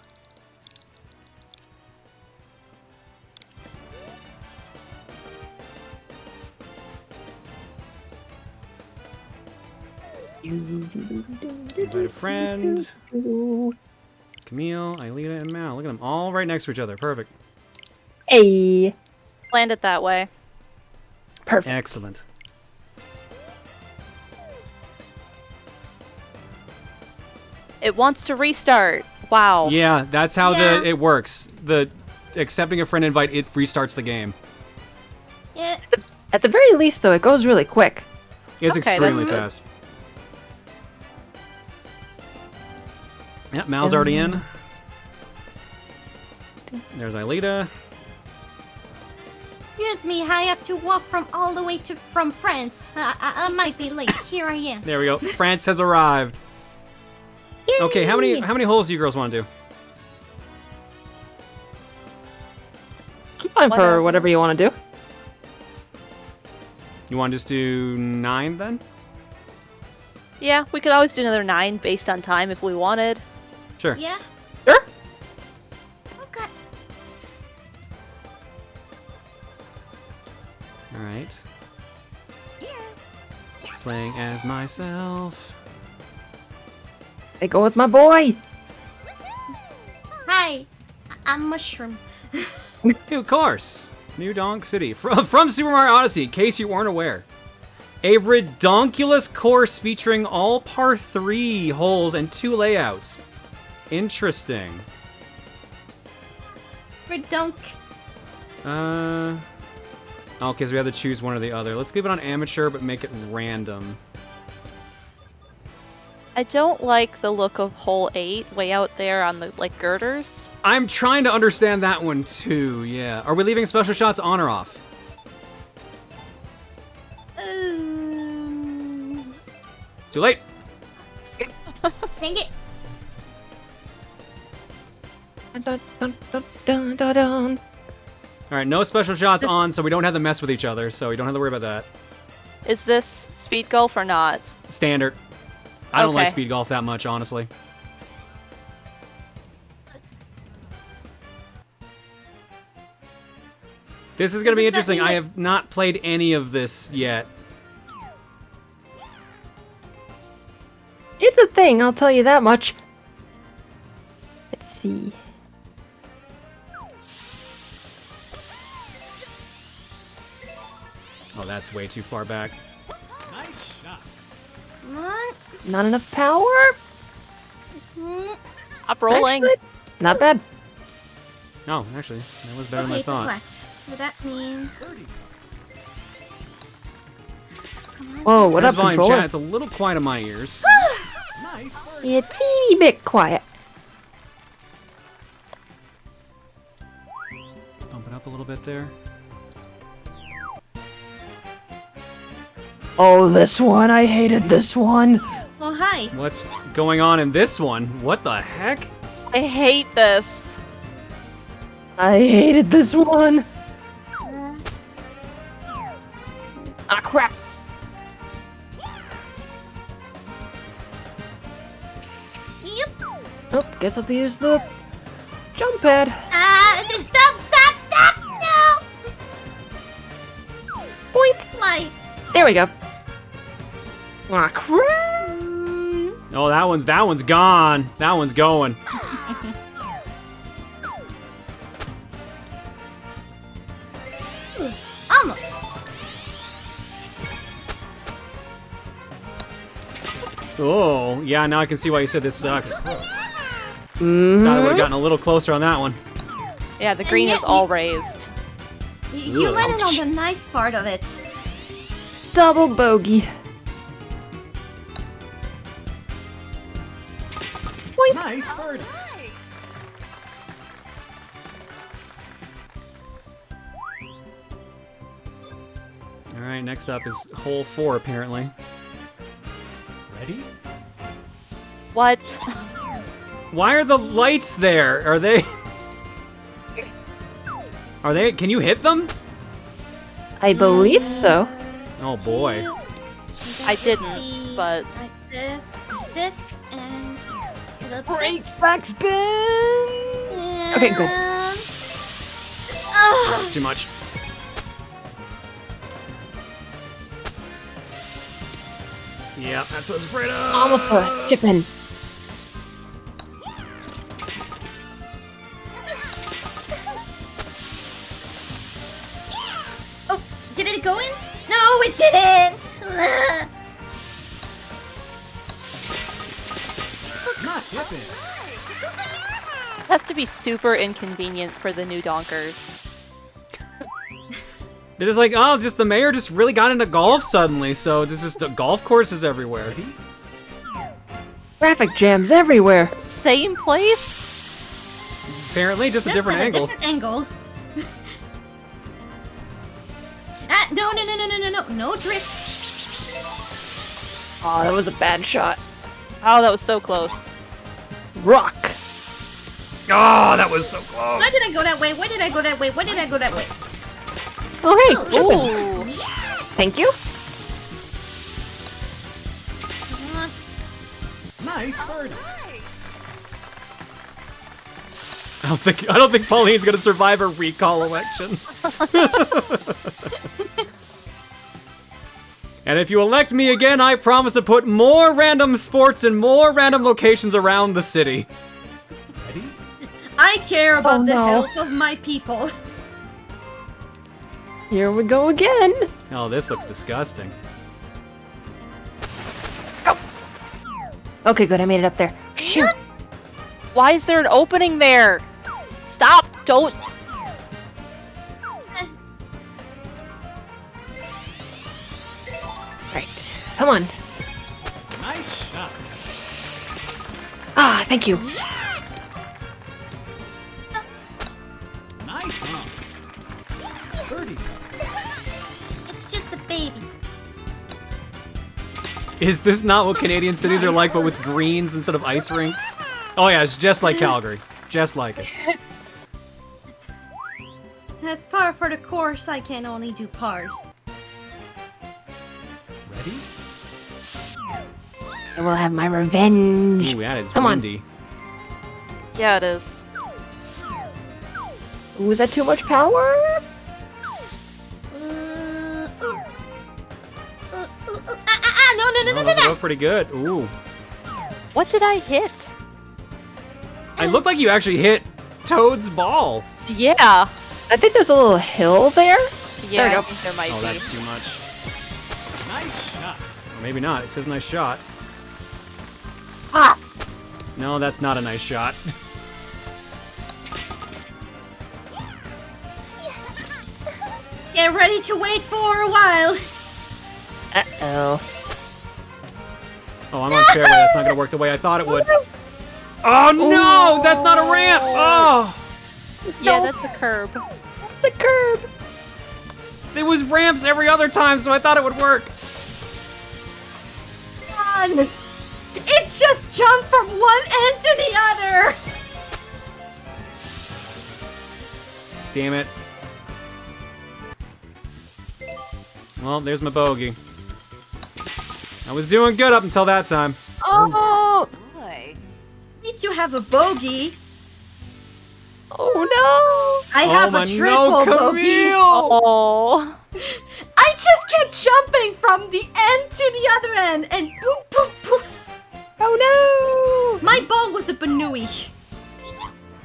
Invite a friend. Camille, Aelita, and Mal. Look at them all right next to each other. Perfect. Hey. Planned it that way. Perfect. Excellent. It wants to restart. Wow. Yeah, that's how Yeah. it works. The accepting a friend invite, it restarts the game. Yeah. At the very least, though, it goes really quick. It's Okay, extremely that's good. fast. Yep, Mal's already in. There's Aelita. Excuse me, I have to walk from all the way from France. I might be late. Here I am. There we go. France has arrived. Okay, how many holes do you girls want to do? I'm fine for whatever you want to do. You want to just do 9 then? Yeah, we could always do another 9 based on time if we wanted. Sure. Yeah. Sure. Okay. Alright. Playing as myself. I go with my boy. Hi, I'm Mushroom. Of course. New Donk City. From Super Mario Odyssey, in case you weren't aware. A redonkulous course featuring all par 3 holes and 2 layouts. Interesting. Redonk. Okay, so we have to choose one or the other. Let's leave it on amateur, but make it random. I don't like the look of hole 8 way out there on the girders. I'm trying to understand that one too, yeah. Are we leaving special shots on or off? Too late. Dang it. Dun, dun, dun, dun, dun, dun. Alright, no special shots on, so we don't have to mess with each other, so you don't have to worry about that. Is this speed golf or not? Standard. I don't like Okay. speed golf that much, honestly. This is going to be interesting. I have not played any of this yet. It's a thing, I'll tell you that much. Let's see. Oh, that's way too far back. What? Not enough power? Up rolling. Actually, not bad. No, actually, that was better than I Okay, it's a thought. flex. So that means. Whoa, what There's up, volume controller? chat. It's a little quiet in my ears. Yeah, teeny bit quiet. Bump it up a little bit there. Oh, this one. I hated this one. Oh, hi. What's going on in this one? What the heck? I hate this. I hated this one. Ah, crap. Yep. Oh, guess I'll have to use the jump pad. Stop! No! Boink. Why? There we go. Ah, crap. Oh, that one's gone. That one's going. Almost. Oh, yeah, now I can see why you said this sucks. Mm-hmm. Thought I would have gotten a little closer on that one. Yeah, the green is all raised. You landed on the nice part of it. Double bogey. Boink. Nice birdie. Alright, next up is hole 4, apparently. Ready? What? Why are the lights there? Are they... Can you hit them? I believe so. Oh boy. I didn't, but... Like this, and... Great backspin! Okay, cool. That's too much. Yeah, that's what I was afraid of. Almost a chip in. Oh, did it go in? No, it didn't! Not chipping. It has to be super inconvenient for the new donkers. They're just like, oh, just the mayor just really got into golf suddenly, so there's just golf courses everywhere. Traffic jams everywhere. Same place? Apparently, just a different at angle. A different angle. No drift. Oh, that was a bad shot. Oh, that was so close. Rock. Oh, that was so close. Why did I go that way? Oh, hey, Ooh. Thank you. Nice birdie. I don't think Pauline's gonna survive a recall election. And if you elect me again, I promise to put more random sports in more random locations around the city. Ready? I care about the no. health of my people. Here we go again. Oh, this looks disgusting. Okay, good. I made it up there. Shoot. Why is there an opening there? Stop! Don't. Right. Come on. Nice shot. Ah, thank you. Nice hum. Birdie. It's just a baby. Is this not what Canadian cities are like, but with greens instead of ice rinks? Oh yeah, it's just like Calgary. Just like it. As par for the course, I can only do pars. Ready? I will have my revenge. Ooh, that is Come on. windy. Yeah, it is. Ooh, is that too much power? Oh, those look pretty good. Ooh. What did I hit? I look like you actually hit Toad's ball. Yeah. I think there's a little hill there. Yeah, There we I go. think there might Oh, be. that's too much. Nice shot. Or maybe not. It says nice shot. Ah. No, that's not a nice shot. Get ready to wait for a while. Uh-oh. Oh, I'm on fairway. That's not gonna work the way I thought it would. Oh no! That's not a ramp! Oh! Yeah, that's a curb. It's a curb. There was ramps every other time, so I thought it would work. Come on. It just jumped from one end to the other. Damn it. Well, there's my bogey. I was doing good up until that time. Oh boy. At least you have a bogey. Oh no! I have my a triple no, bogey. Camille! Oh. I just kept jumping from the end to the other end and boop boop boop. Oh no! My ball was a Banui.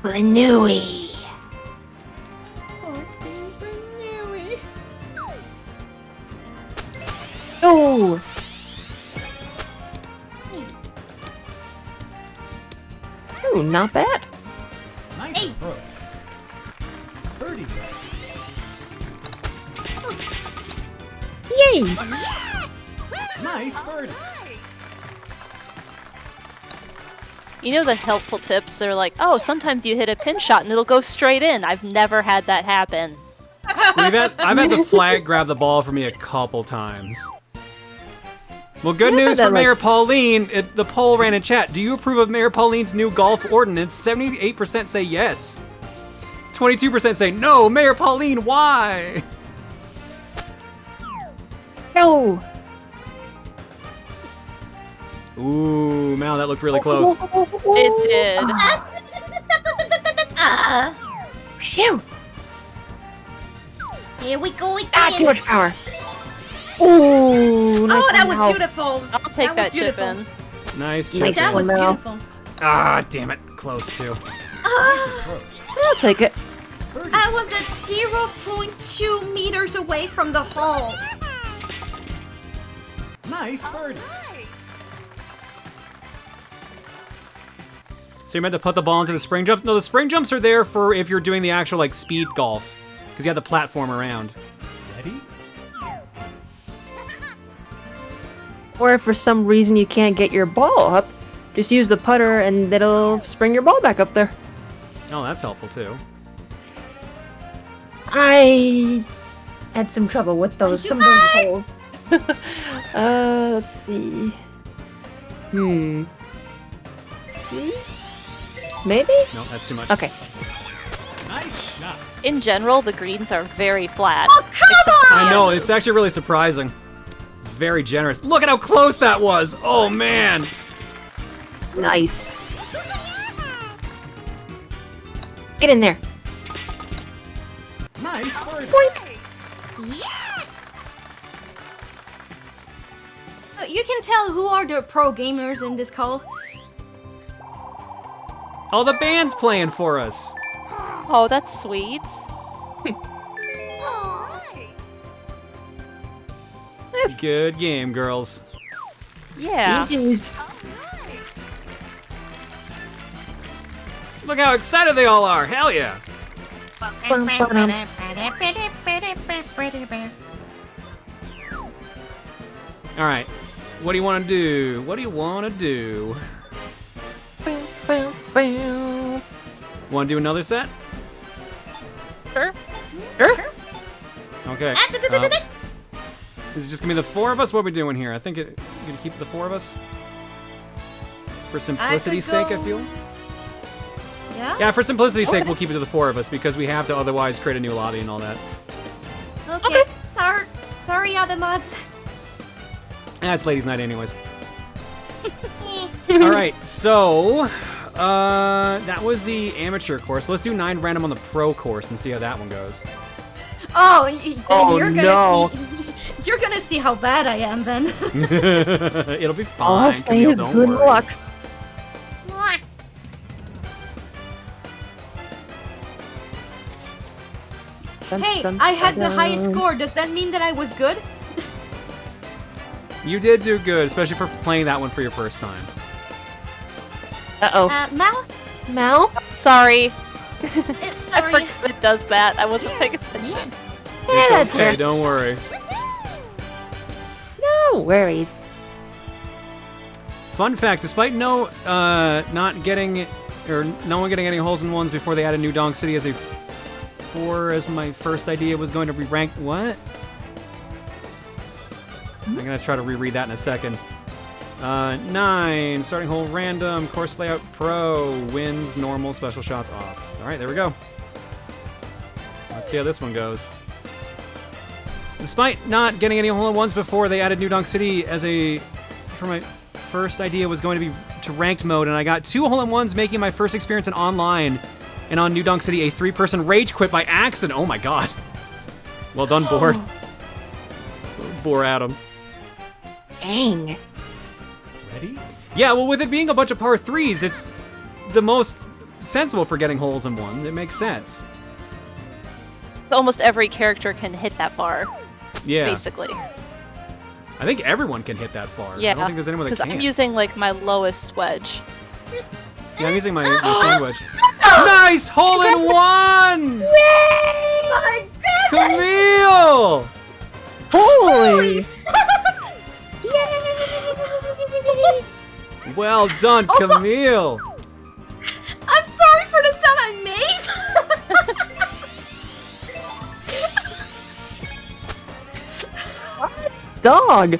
Banui. Oh! Ooh, not bad. Nice approach. Birdie. Yay! Nice birdie. You know the helpful tips? They're like, oh, sometimes you hit a pin shot and it'll go straight in. I've never had that happen. I've had the flag grab the ball for me a couple times. Well, good news for Mayor Pauline. The poll ran in chat. Do you approve of Mayor Pauline's new golf ordinance? 78% say yes. 22% say no. Mayor Pauline, why? No! Ooh, man, that looked really close. It did. Phew! Here we go again. Ah, too much power. Ooh, nice Oh, that one, was Hal. beautiful. I'll take that chip beautiful. in. Nice chip. Nice That was one, Mel. beautiful. Ah, damn it. Close too. I'll take it. I was at 0.2 meters away from the hole. Nice birdie. So you meant to put the ball into the spring jumps? No, the spring jumps are there for if you're doing the actual, like, speed golf. Because you have the platform around. Ready? Or if for some reason you can't get your ball up, just use the putter and it'll spring your ball back up there. Oh, that's helpful too. I had some trouble with those. Some of those holes. Let's see. Maybe? No, that's too much. Okay. Nice shot. In general, the greens are very flat. Oh, come on! I know, it's actually really surprising. It's very generous. Look at how close that was! Oh, man! Nice. Get in there. Nice bird. Yes! You can tell who are the pro gamers in this call. Oh, the band's playing for us. Oh, that's sweet. Good game, girls. Yeah. Look how excited they all are. Hell yeah. All right. What do you want to do? What do you want to do? Want to do another set? Sure. Sure. Okay. Is it just gonna be the four of us? What are we doing here? I think you're gonna keep the four of us for simplicity's sake. I feel. Yeah. Yeah, for simplicity's sake, we'll keep it to the four of us because we have to otherwise create a new lobby and all that. Okay. Sorry, other mods. That's ladies' night, anyways. All right, so that was the amateur course. Let's do 9 random on the pro course and see how that one goes. Oh, then Oh, you're gonna no. see. You're gonna see how bad I am then. It'll be All I'll fine. say Camille, is don't good worry. luck. Hey, I had the highest score. Does that mean that I was good? You did do good, especially for playing that one for your first time. Uh-oh. Mal? Mal? Sorry. I Sorry. forgot it does that. I wasn't paying attention. Yeah, It's that's okay, fair. don't worry. No worries. Fun fact, despite no one getting any holes in ones before they added New Donk City as a 4 as my first idea was going to be ranked. What? I'm gonna try to reread that in a second. 9, starting hole random, course layout pro, wins, normal, special shots off. Alright, there we go. Let's see how this one goes. Despite not getting any hole-in-ones before they added New Donk City as a... for my first idea was going to be to ranked mode, and I got 2 hole-in-ones, making my first experience in online, and on New Donk City, a 3-person rage quit by accident. Oh my god. Well done, Boor. Boor Adam. Dang. Ready? Yeah, well, with it being a bunch of par 3s, it's the most sensible for getting holes in one. It makes sense. Almost every character can hit that bar. Yeah. Basically. I think everyone can hit that far. Yeah. I don't think there's anyone that Because can't. I'm using like my lowest wedge. Yeah, I'm using my sandwich. Nice hole in one! My goodness! Camille! Holy! Well done, Also- Camille! I'm sorry for the sound I made. Dog!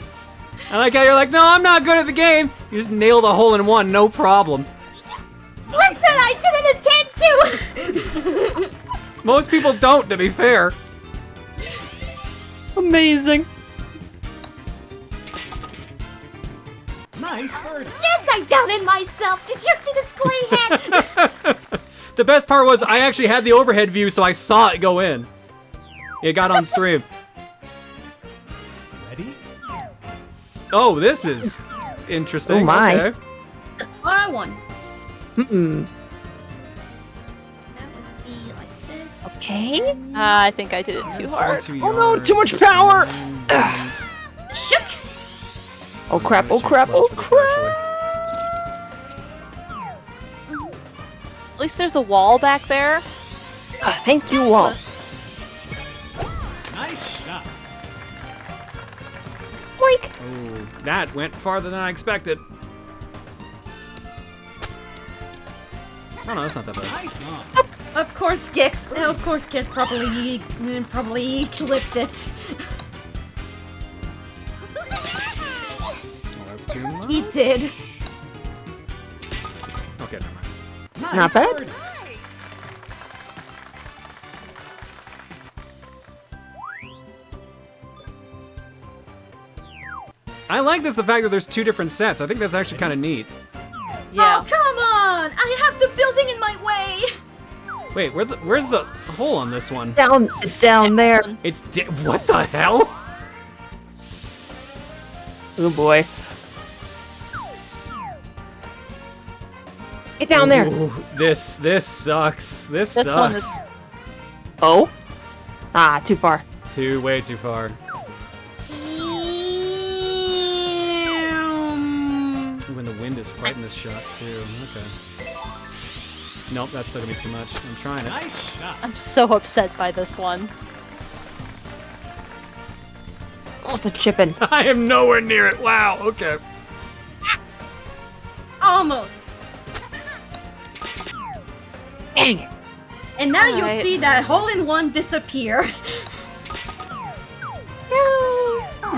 I like how you're like, no, I'm not good at the game. You just nailed a hole in one, no problem. I said I didn't intend to. Most people don't, to be fair. Amazing. Nice bird. Yes, I doubted myself. Did you see the score he had? The best part was I actually had the overhead view, so I saw it go in. It got on stream. Ready? Oh, this is interesting. Oh my. Okay. Or I won. Mm-mm. That would be like this. Okay. I think I did it too hard. Oh no, too much power! Shook. Oh crap, oh crap, oh crap! At least there's a wall back there. Thank you all. Nice shot. Boink! Oh, that went farther than I expected. Oh no, that's not that bad. Nice on. Of course, Gix. Of course, Gix probably clipped it. Oh, that's too much. He did. Okay, never mind. Nice Not bad. bird. I like the fact that there's 2 different sets. I think that's actually kind of neat. Yeah. Oh, come on! I have the building in my way! Wait, where's the hole on this one? It's down there. What the hell? Oh boy. Get down there. Ooh, this sucks. This sucks. One is... Oh? Ah, too far. Way too far. When the wind is fighting this shot too. Okay. Nope, that's still gonna be too much. I'm trying it. I'm so upset by this one. Oh, the chipping. I am nowhere near it. Wow. Okay. Almost. Dang it. And now All you'll right. see that hole-in-one disappear.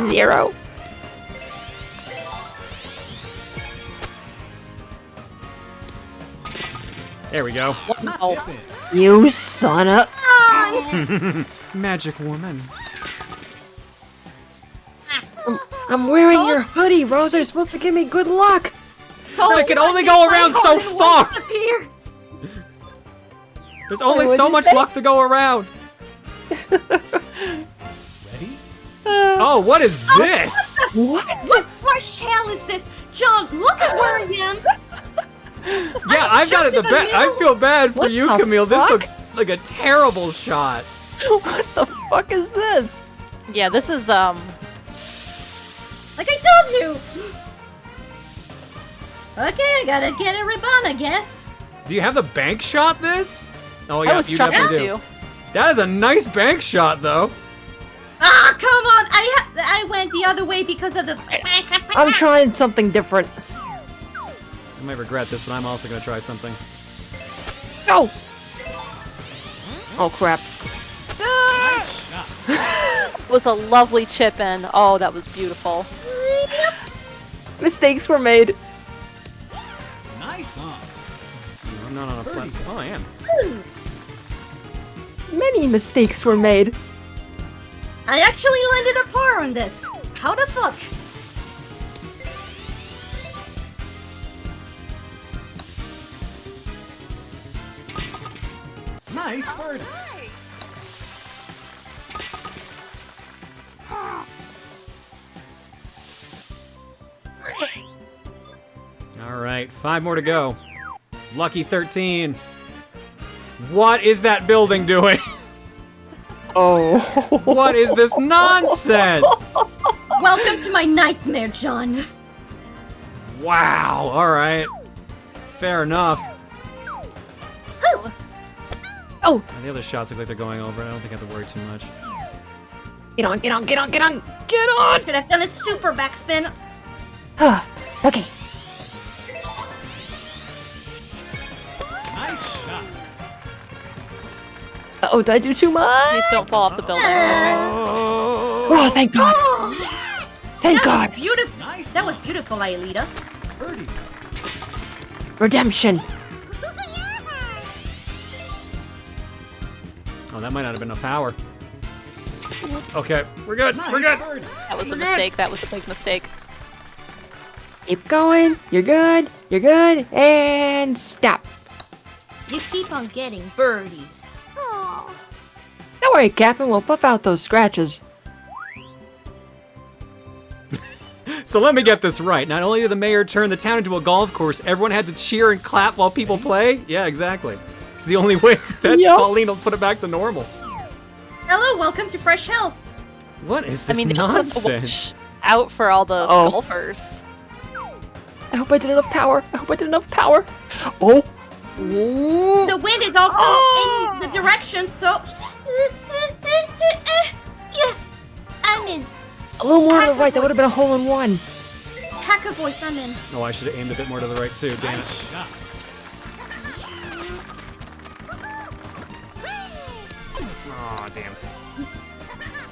0. There we go. Oh. You son of... Magic woman. I'm wearing your hoodie, Rosa. You're supposed to give me good luck. I can only go around so far. There's only so much luck to go around. Ready? Oh, what is this? What fresh hell is this? John, look at where I am! Yeah, I've got it the best. I feel bad for What you, the Camille. This fuck? looks like a terrible shot. What the fuck is this? Yeah, this is, Like I told you! Okay, I gotta get a ribbon, I guess. Do you have the bank shot this? Oh, I yeah, was you struck definitely into. do. That is a nice bank shot, though. Ah, come on! I went the other way because of the... I'm trying something different. I might regret this, but I'm also going to try something. Go! Oh, crap. It was a lovely chip in. Oh, that was beautiful. Mistakes were made. Nice. I'm not on a flat. Oh, I am. Many mistakes were made. I actually landed a par on this. How the fuck? Nice birdie. All right, 5 more to go. Lucky 13. What is that building doing? Oh. What is this nonsense? Welcome to my nightmare, John. Wow, all right. Fair enough. Oh! The other shots look like they're going over. I don't think I have to worry too much. Get on, get on, get on, get on, get on! Should have done a super backspin. Okay. Nice shot. Uh-oh, did I do too much? Please don't fall off the building. Oh, thank God. Oh, Thank that God. was beautiful. Nice. That was beautiful, Aelita. Birdie. Redemption. Oh, that might not have been enough power. Okay, we're good. Nice We're good. birdie. That was a We're good. mistake. That was a big mistake. Keep going. You're good. You're good. And stop. You keep on getting birdies. Don't worry, Captain. We'll puff out those scratches. So let me get this right. Not only did the mayor turn the town into a golf course, everyone had to cheer and clap while people play? Yeah, exactly. It's the only way that Yep. Pauline will put it back to normal. Hello, welcome to Fresh Hell. What is I this mean, it's a nonsense? watch out for all the Oh. golfers. I hope I did enough power. I hope I did enough power. Oh. The wind is also in the direction, so... Yes! I'm in. A little more to the right. That would have been a hole-in-one. Hacker voice, I'm in. Oh, I should have aimed a bit more to the right too, damn it. Shot. Oh, damn.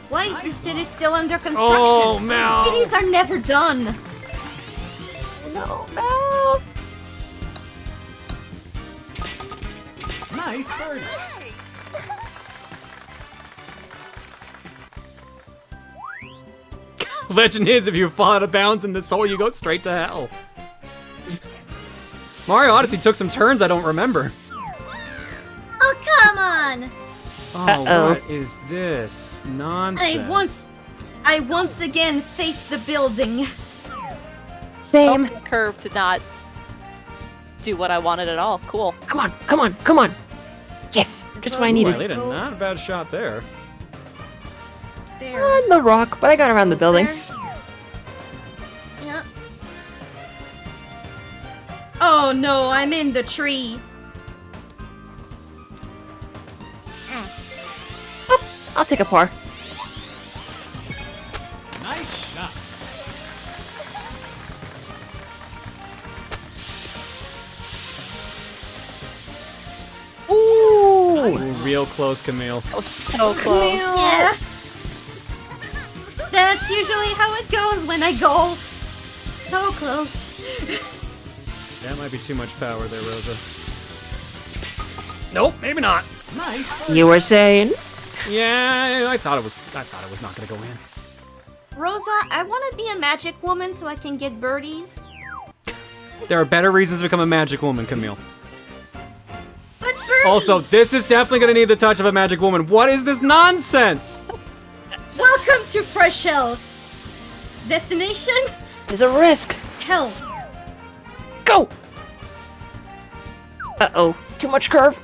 Why is this city still under construction? Oh, no. Cities are never done. No, no. Nice birdie. Legend is, if you fall out of bounds in this hole, you go straight to hell. Mario Odyssey took some turns I don't remember. Oh, come on! Oh, what is this nonsense? I once again faced the building. Same. Oh, curve did not do what I wanted at all. Cool. Come on, come on, come on. Yes, just what I needed. Ooh, I laid a not a bad shot there. There. On the rock, but I got around the building. Yep. Oh no, I'm in the tree. Oh, I'll take a par. Nice shot. Ooh. Real close, Camille. That was so close. Yeah. That's usually how it goes when I golf. So close. That might be too much power there, Rosa. Nope, maybe not. Nice. You were saying? Yeah, I thought it was not gonna go in. Rosa, I want to be a magic woman so I can get birdies. There are better reasons to become a magic woman, Camille. But birdies! Also, this is definitely gonna need the touch of a magic woman. What is this nonsense? Welcome to Fresh Hell. Destination? This is a risk. Hell. Go! Uh-oh, too much curve.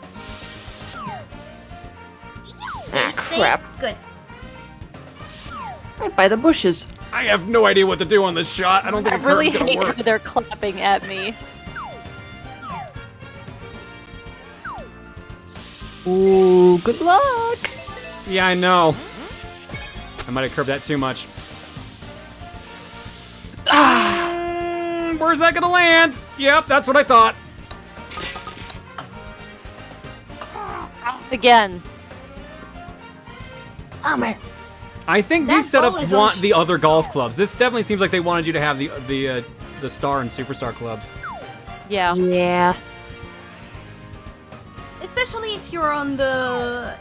Ah, crap. Good. Right by the bushes. I have no idea what to do on this shot. I don't think I a really curve's gonna hate work. how they're clapping at me. Ooh, good luck. Yeah, I know. I might have curved that too much. Where's that gonna land? Yep, that's what I thought. Again. Bummer. I think That these ball setups is want on- the other golf clubs. This definitely seems like they wanted you to have the star and superstar clubs. Yeah. Yeah. Especially if you're on the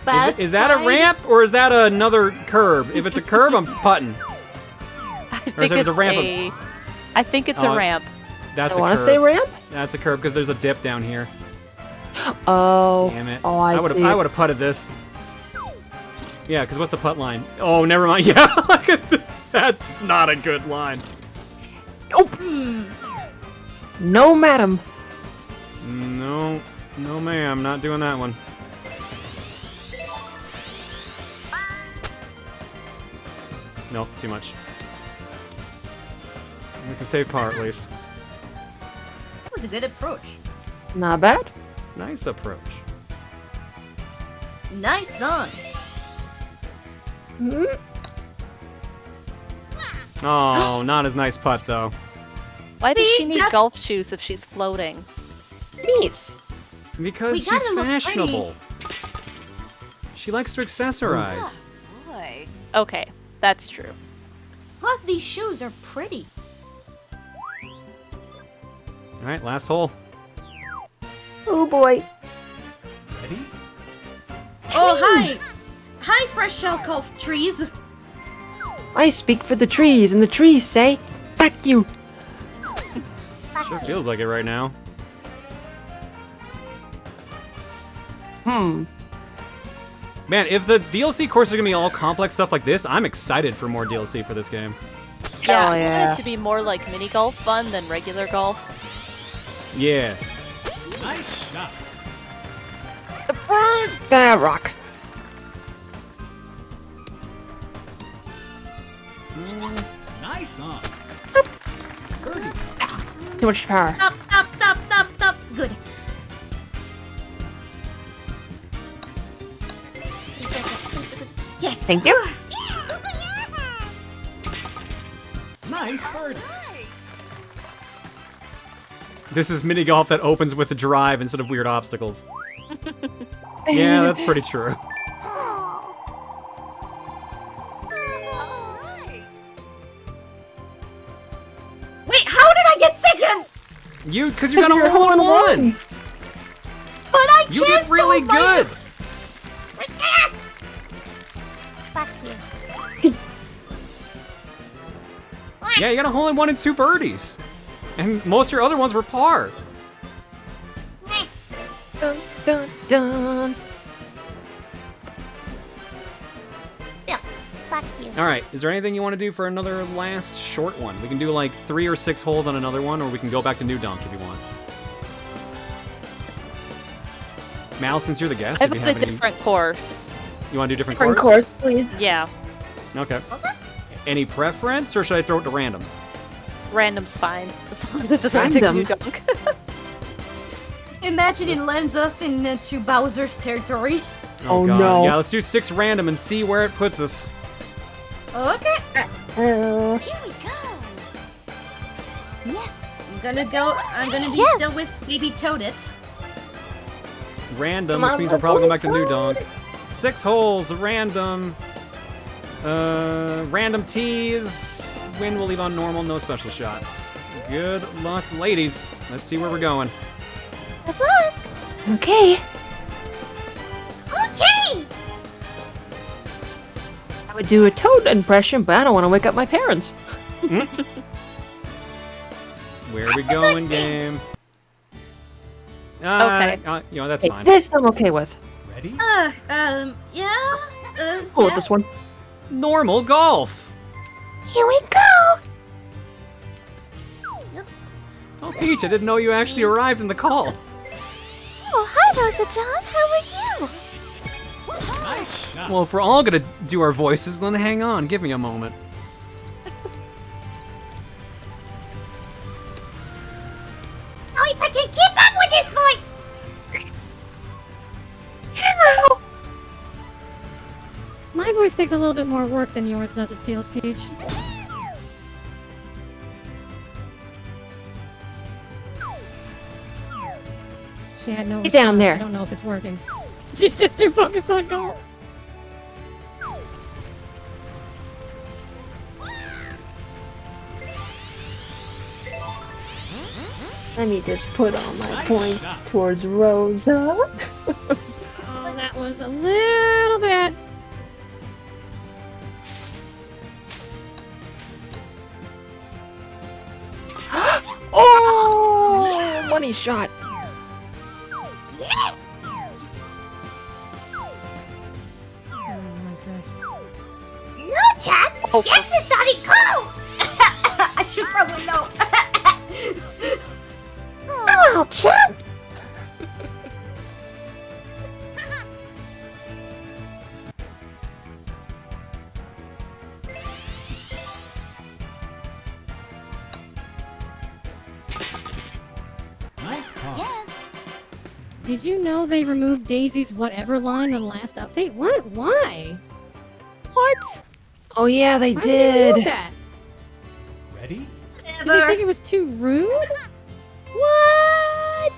bad Is that a side. ramp or is that another curb? If it's a curb, I'm putting. I Or is think it it's a ramp? I think it's a ramp. That's I a want curb. to say ramp? That's a curb because there's a dip down here. Oh. Damn it. Oh, I would see. have putted this. Yeah, because what's the putt line? Oh, never mind. Yeah, look at that's not a good line. Nope. No, madam. No, no, ma'am, not doing that one. Nope, too much. We can save par at least. That was a good approach. Not bad. Nice approach. Nice on. Oh, not as nice putt though. Why does See, she need that's- golf shoes if she's floating? Nice. Because We she's gotta look fashionable. She likes to accessorize. Boy. Okay, that's true. Plus, these shoes are pretty. All right, last hole. Oh boy. Ready? Oh, hi. Hi, Fresh Hell Golf Trees. I speak for the trees, and the trees say, "Fuck you." Sure feels like it right now. Hmm. Man, if the DLC courses are gonna be all complex stuff like this, I'm excited for more DLC for this game. Yeah, Oh, I want yeah. it to be more like mini golf fun than regular golf. Yeah. Nice shot. That rock. Nice on. Birdie. Too much power. Stop, stop, stop, stop, stop. Good. Yes. Thank you. Nice birdie. This is mini golf that opens with a drive instead of weird obstacles. Yeah, that's pretty true. Wait, how did I get second? Because you got a hole in one. But I You did really canceled my- good. Fuck you. Yeah, you got a hole in one and 2 birdies. And most of your other ones were par. Dun, dun, dun. Yeah, fuck you. Alright, is there anything you want to do for another last short one? We can do like 3 or 6 holes on another one, or we can go back to New Dunk if you want. Mal, since you're the guest, I've if you got a have any... different course. You want to do different Different course? course, please. Yeah, Okay. Any preference, or should I throw it to random? random's fine. As long as it doesn't pick Random? New Dunk. Imagine it lands us into Bowser's territory. Oh, God. no. Yeah, let's do 6 random and see where it puts us. Okay. Uh, Here we go. Yes. I'm gonna be Yes. still with Baby Toadette. Random, Come which on, means we're probably going back to New Toad. Dunk. 6 holes, random. Random tees. Wind will leave on normal, no special shots. Good luck, ladies. Let's see where we're going. Good luck. okay. Okay. I would do a Toad impression, but I don't want to wake up my parents. Where are we going, game? Okay. You know, that's Hey, fine. this I'm okay with. Ready? Yeah. Cool with this one. Normal golf. Here we go. Oh, Peach, I didn't know you actually arrived in the call. Oh, hi, RosaJon. How are you? Nice shot. Well, if we're all gonna do our voices, then hang on. Give me a moment. Oh, if I can keep up with this voice. Hello. My voice takes a little bit more work than yours does, it feels, Peach. She had no Get down response. there. I don't know if it's working. She's just too focused on golf. Let me just put all my points towards Rosa. Oh, that was a little bit. Oh, money shot. I don't like this. No, chat. Yes, it's not it cool. I should probably know. Oh, chat. Nice call. Yes. Did you know they removed Daisy's whatever line in the last update? What? Why? What? Oh yeah, they Why did they remove did. that? Ready? Did they think it was too rude? What?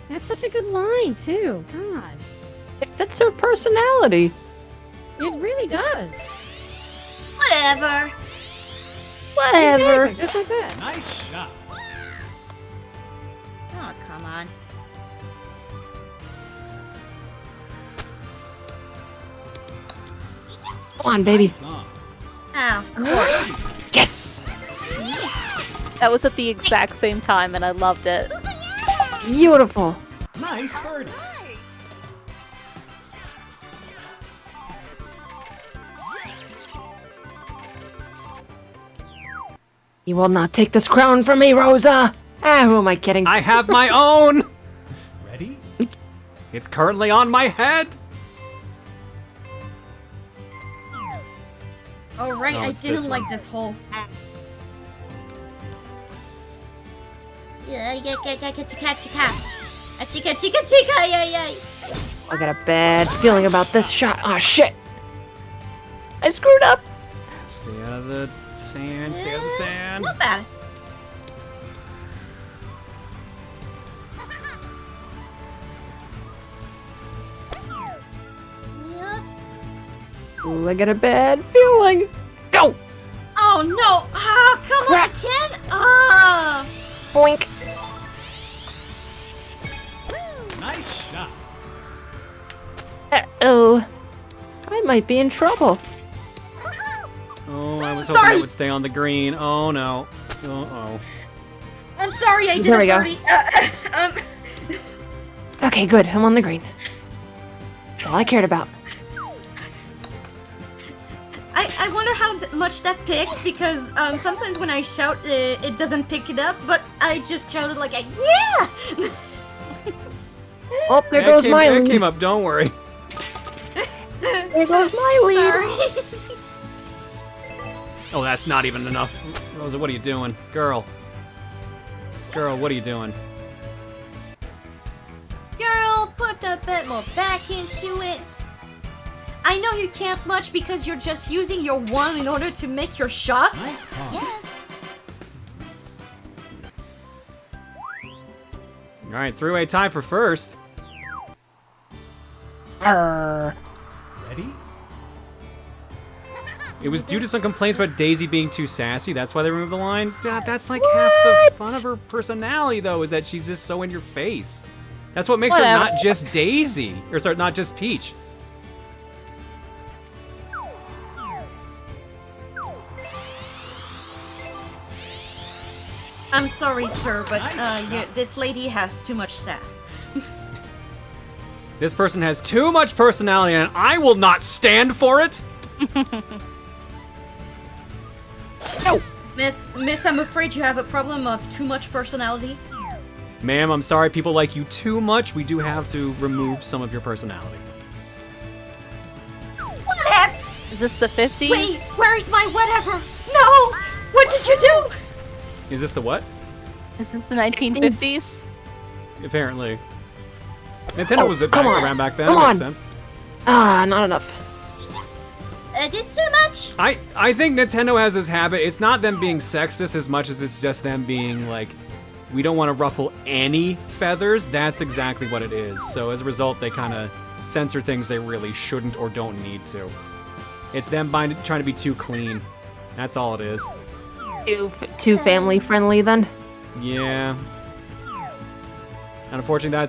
That's such a good line, too. God. It fits her personality. It really does. Whatever. Whatever. Exactly, just like that. Nice shot. Oh, come on. Come on, baby. Song. Oh, of course. Yes. That was at the exact same time, and I loved it. Beautiful. Nice birdie. You will not take this crown from me, Rosa. Ah, who am I kidding? I have my own! Ready? It's currently on my head! Oh, right. Oh, I it's this didn't one. like this hole. Yeah. I got a bad feeling about this shot. Oh shit! I screwed up. Stay out of the sand, stay out of the sand. Not bad. Ooh, I got a bad feeling. Go! Oh no! Ah, come Crap. on, Ken! Ah! Boink. Nice shot. Uh-oh. I I might be in trouble. Oh, I was hoping Sorry. it would stay on the green. Oh no. Uh-oh. I'm sorry, I did There we it go. dirty. Okay, good. I'm on the green. That's all I cared about. I wonder how much that picked, because sometimes when I shout, it doesn't pick it up, but I just shouted like, yeah! Oh, there goes my It lead. came up, don't worry. There goes my lead. Sorry. Oh, that's not even enough. Rosa, what are you doing? Girl, what are you doing? Girl, put a bit more back into it. I know you can't much because you're just using your one in order to make your shots. Yes. Alright, three-way tie for first. Ready? It was due to some complaints about Daisy being too sassy. That's why they removed the line. That's like half the fun of her personality, though, is that she's just so in your face. That's what makes her Whatever. not just Daisy. Or sorry, not just Peach. I'm sorry, sir, but this lady has too much sass. This person has too much personality, and I will not stand for it. No, Miss, I'm afraid you have a problem of too much personality. Ma'am, I'm sorry people like you too much. We do have to remove some of your personality. Whatever. Is this the 50s? Wait, where's my whatever? No! What did you do? Is this the what? Is this the 1950s? Apparently. Nintendo was the come on. around back then. Come That on. makes sense. Ah, not enough. I did too much. I think Nintendo has this habit. It's not them being sexist as much as it's just them being like, we don't want to ruffle any feathers. That's exactly what it is. So as a result, they kind of censor things they really shouldn't or don't need to. It's them trying to be too clean. That's all it is. Too family friendly then. Yeah. And unfortunately,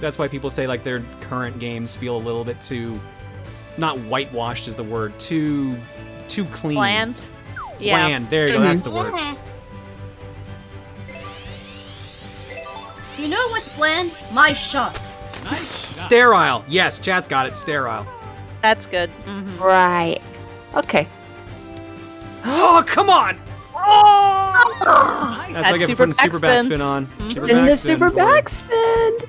that's why people say like their current games feel a little bit too, not whitewashed is the word, too clean. Bland. Yeah. Bland. There you go. That's the word. You know what's bland? My shots. Sterile. Yes, chat's got it. Sterile. That's good. Mm-hmm. Right. Okay. Oh, come on! Oh! That's why I get for putting super backspin. backspin on. Super In the backspin super for you. backspin.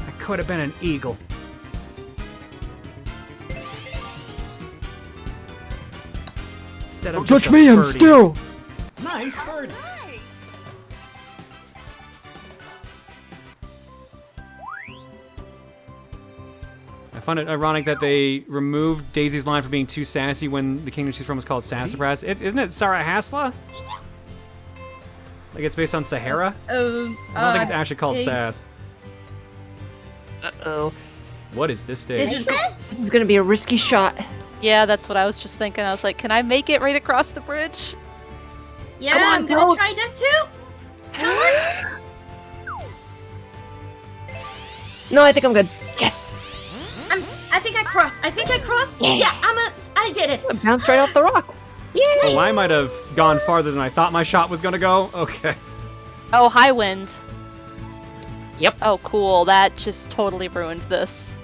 I could have been an eagle. Instead of Don't just touch a me, I'm birdie. still. Nice bird. I find it ironic that they removed Daisy's line for being too sassy when the kingdom she's from was called Sassafras. Isn't it Sarah Hasla? Like it's based on Sahara? I don't think it's actually called Sass. Uh-oh. What is this stage? This is gonna be a risky shot. Yeah, that's what I was just thinking. I was like, can I make it right across the bridge? Yeah, Come on, I'm gonna go. try that too. Come on. No, I think I'm good. Yes. I think I crossed. Yeah, I did it. I bounced right off the rock. Yay! Oh, I might have gone farther than I thought my shot was gonna go. Okay. Oh, high wind. Yep. Oh, cool. That just totally ruined this.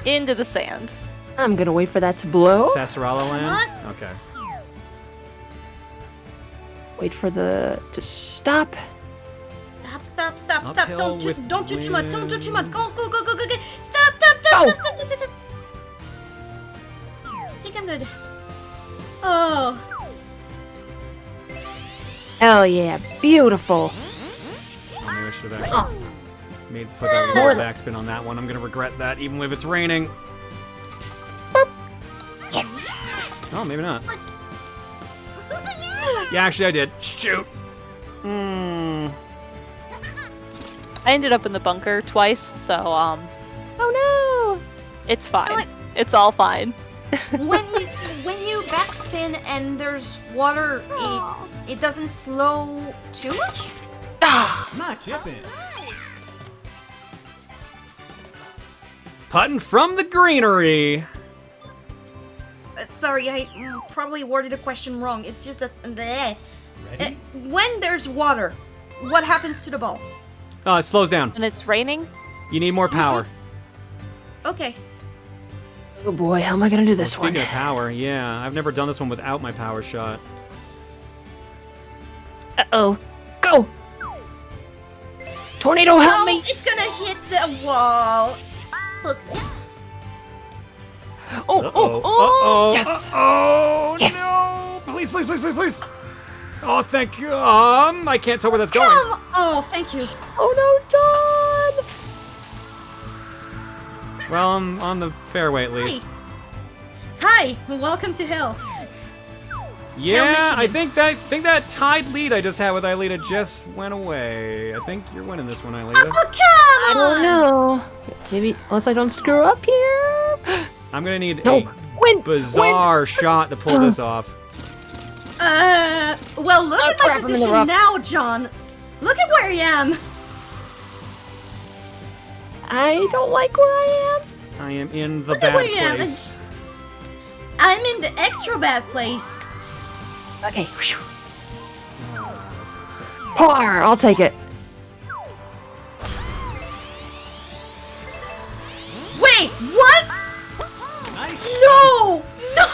Into the sand. I'm gonna wait for that to blow. Sassarala land? Okay. Wait for the to stop. Stop. Uphill Don't do with too much. Don't do wind. too much. Go. Stop. Go. Stop. I think I'm good. Oh. Hell yeah, beautiful. Oh, maybe I should have actually put that little backspin on that one. I'm gonna regret that even if it's raining. Yes. Oh, maybe not. Yeah, actually I did. Shoot. I ended up in the bunker twice, so, oh no! It's fine. It's all fine. when you backspin and there's water, it doesn't slow too much. Not chipping. Putting from the greenery. Sorry, I probably worded the question wrong. It's just a... Ready? When there's water, what happens to the ball? It slows down. And it's raining? You need more power. Okay. Oh boy, how am I gonna do this Speaking one? of power, yeah, I've never done this one without my power shot. Uh-oh. Go! Tornado, help me! It's gonna hit the wall. Look. Uh-oh. Yes! Oh, Yes! no! Please, please, please, please, please! Oh, thank you. I can't tell where that's going. Oh, thank you. Oh no, John! Well, I'm on the fairway at least. Hi, welcome to hell. Yeah, I think that tied lead I just had with Aelita just went away. I think you're winning this one, Aelita. Oh, come I on! don't know. Maybe, unless I don't screw up here. I'm gonna need No, a bizarre shot to pull this off. Well, look at my crap, I'm in the position rough. now, John. Look at where I am. I don't like where I am. I am in the Look at bad where I am. place. I'm in the extra bad place. Okay. This is Par, I'll take it. Wait, what? No! No!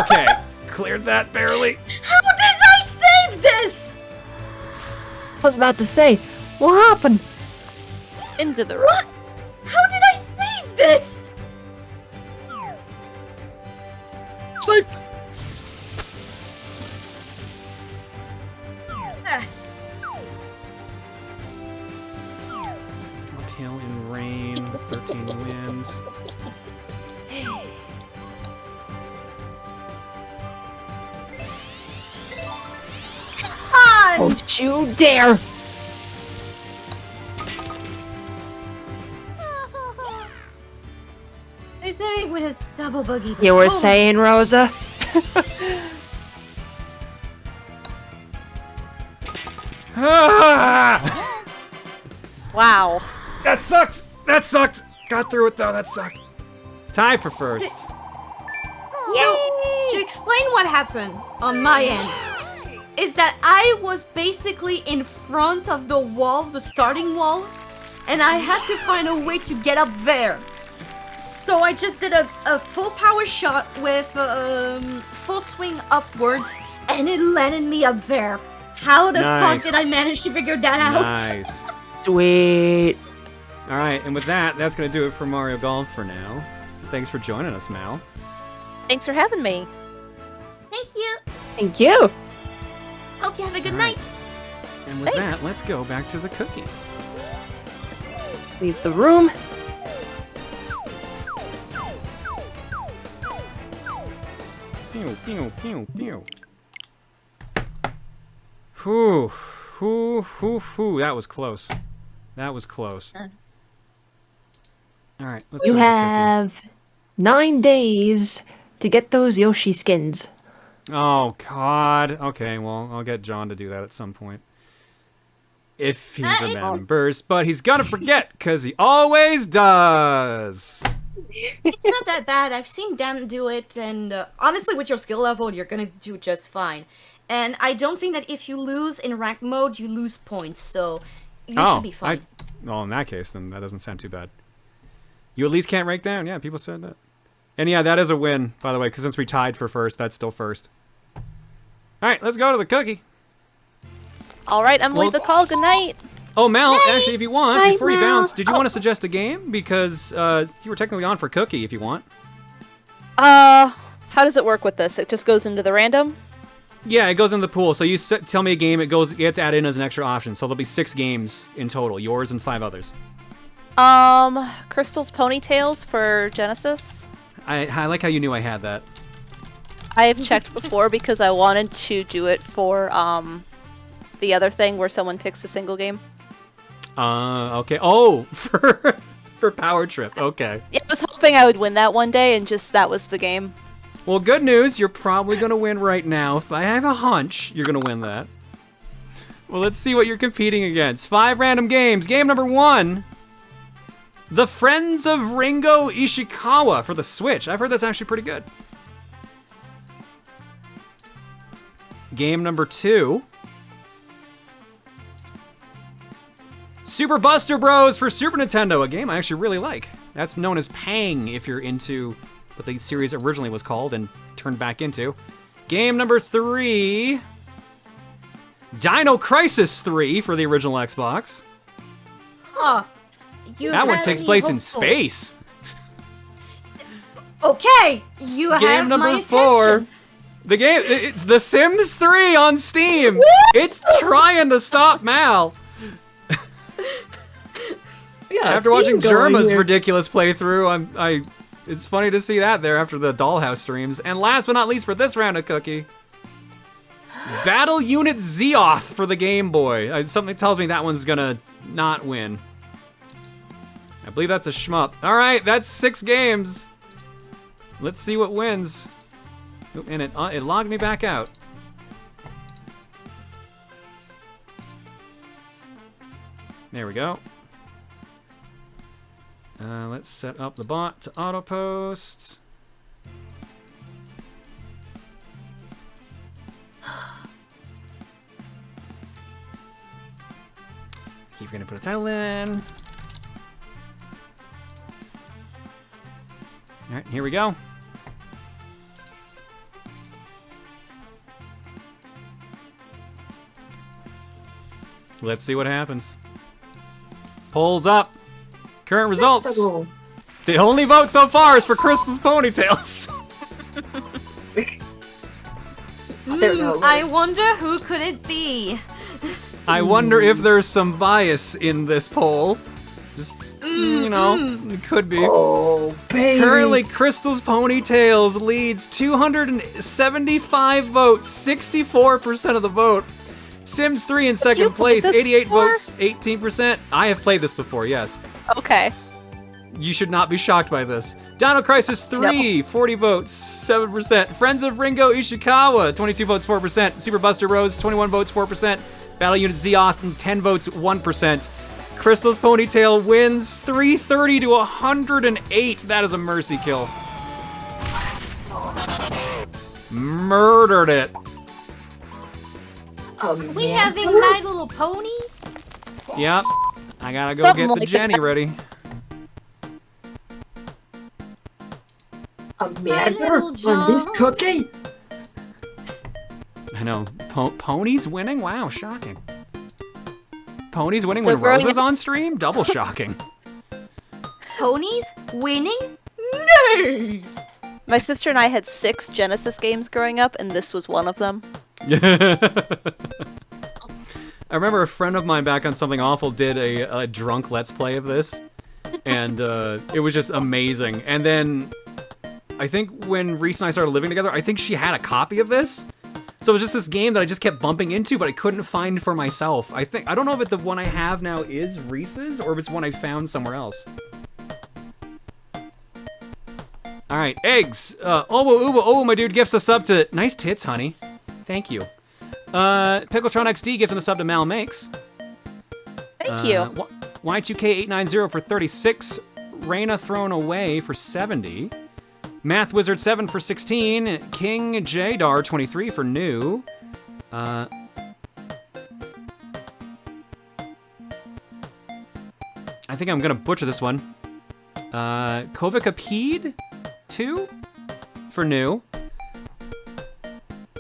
Okay, cleared that barely. How did I save this? I was about to say, what happened? Into the What? rough. How did I save this? Safe. Ah, Uphill in rain, 13 wind. Don't you dare! I saved it with a double boogie. You were Oh. saying, Rosa? Wow. That sucked! That sucked! Got through it though, that sucked. Tie for first. So, to explain what happened on my end, is that I was basically in front of the wall, the starting wall, and I had to find a way to get up there. So I just did a full power shot with full swing upwards, and it landed me up there. How the Nice. fuck did I manage to figure that out? Nice. Sweet. Alright, and with that, that's gonna do it for Mario Golf for now. Thanks for joining us, Mal. Thanks for having me. Thank you. Thank you. Hope you have a good All right. night. And with Thanks. that, let's go back to the cookie. Leave the room. Pew, pew, pew, pew. Whew, whew, whew, whew. That was close. That was close. Alright, let's You go to the have 9 days to get those Yoshi skins. cookie. Oh, God. Okay, well, I'll get John to do that at some point. If he remembers, but he's gonna forget, because he always does. It's not that bad. I've seen Dan do it, and honestly, with your skill level, you're gonna do just fine. And I don't think that if you lose in rank mode, you lose points, so you should be fine. Well, in that case, then that doesn't sound too bad. You at least can't rank down. Yeah, people said that. And yeah, that is a win, by the way, because since we tied for first, that's still first. All right, let's go to the cookie. All right, I'm leave the call. Good night. Oh, Mel, actually, if you want, Night, before you Mel. bounce, did you want to suggest a game? Because you were technically on for cookie, if you want. How does it work with this? It just goes into the random? Yeah, it goes in the pool. So you tell me a game, it gets added in as an extra option. So there'll be 6 games in total, yours and 5 others. Crystal's Ponytails for Genesis. I like how you knew I had that. I've checked before because I wanted to do it for the other thing where someone picks a single game. Okay. Oh, for Power Trip. Okay. Yeah, I was hoping I would win that one day, and just that was the game. Well, good news. You're probably going to win right now. If I have a hunch, you're going to win that. Well, let's see what you're competing against. 5 random games. Game number 1. The Friends of Ringo Ishikawa for the Switch. I've heard that's actually pretty good. Game number 2. Super Buster Bros for Super Nintendo, a game I actually really like. That's known as Pang if you're into what the series originally was called and turned back into. Game number 3. Dino Crisis 3 for the original Xbox. Huh. That one takes place in space. Okay, you have Game my number attention. 4. The game, it's The Sims 3 on Steam. Woo! It's trying to stop Mal. After watching Germa's ridiculous playthrough, it's funny to see that there after the Dollhouse streams. And last but not least for this round of Cookie, Battle Unit Zeoth for the Game Boy. Something tells me that one's gonna not win. I believe that's a shmup. All right, that's 6 games. Let's see what wins. Oop, and it logged me back out. There we go. Let's set up the bot to auto post. Keep gonna put a title in. All right, here we go. Let's see what happens. Polls up. Current results. The only vote so far is for Crystal's ponytails. I wonder who could it be? I wonder if there's some bias in this poll. Just, you know, it could be. Oh, baby. Currently, Crystal's ponytails leads 275 votes, 64% of the vote. Sims 3 in second place, 88 votes, 18%. I have played this before, yes. Okay. You should not be shocked by this. Dino Crisis 3, 40 votes, 7%. Friends of Ringo Ishikawa, 22 votes, 4%. Super Buster Bros, 21 votes, 4%. Battle Unit Zeoth, 10 votes, 1%. Crystal's Ponytail wins 330 to 108. That is a mercy kill. Murdered it. We having My Little Ponies? Yep. I gotta go Something get the like Jenny that. ready. Amanda on this cookie? I know. Ponies winning? Wow, shocking. Ponies winning So when growing Rosa's up- on stream? Double shocking. Ponies winning? No! My sister and I had 6 Genesis games growing up, and this was one of them. I remember a friend of mine back on Something Awful did a drunk Let's Play of this, and it was just amazing. And then I think when Reese and I started living together, I think she had a copy of this. So it was just this game that I just kept bumping into, but I couldn't find for myself. I don't know if the one I have now is Reese's or if it's one I found somewhere else. All right, eggs. Oh, my dude gifts us up to nice tits, honey. Thank you. Pickletron XD gifting the sub to Mal Makes. Thank you. Y2K890 for 36. Raina Thrown Away for 70. Math Wizard 7 for 16. King Jadar 23 for new. I think I'm gonna butcher this one. Kovicapede 2 for new.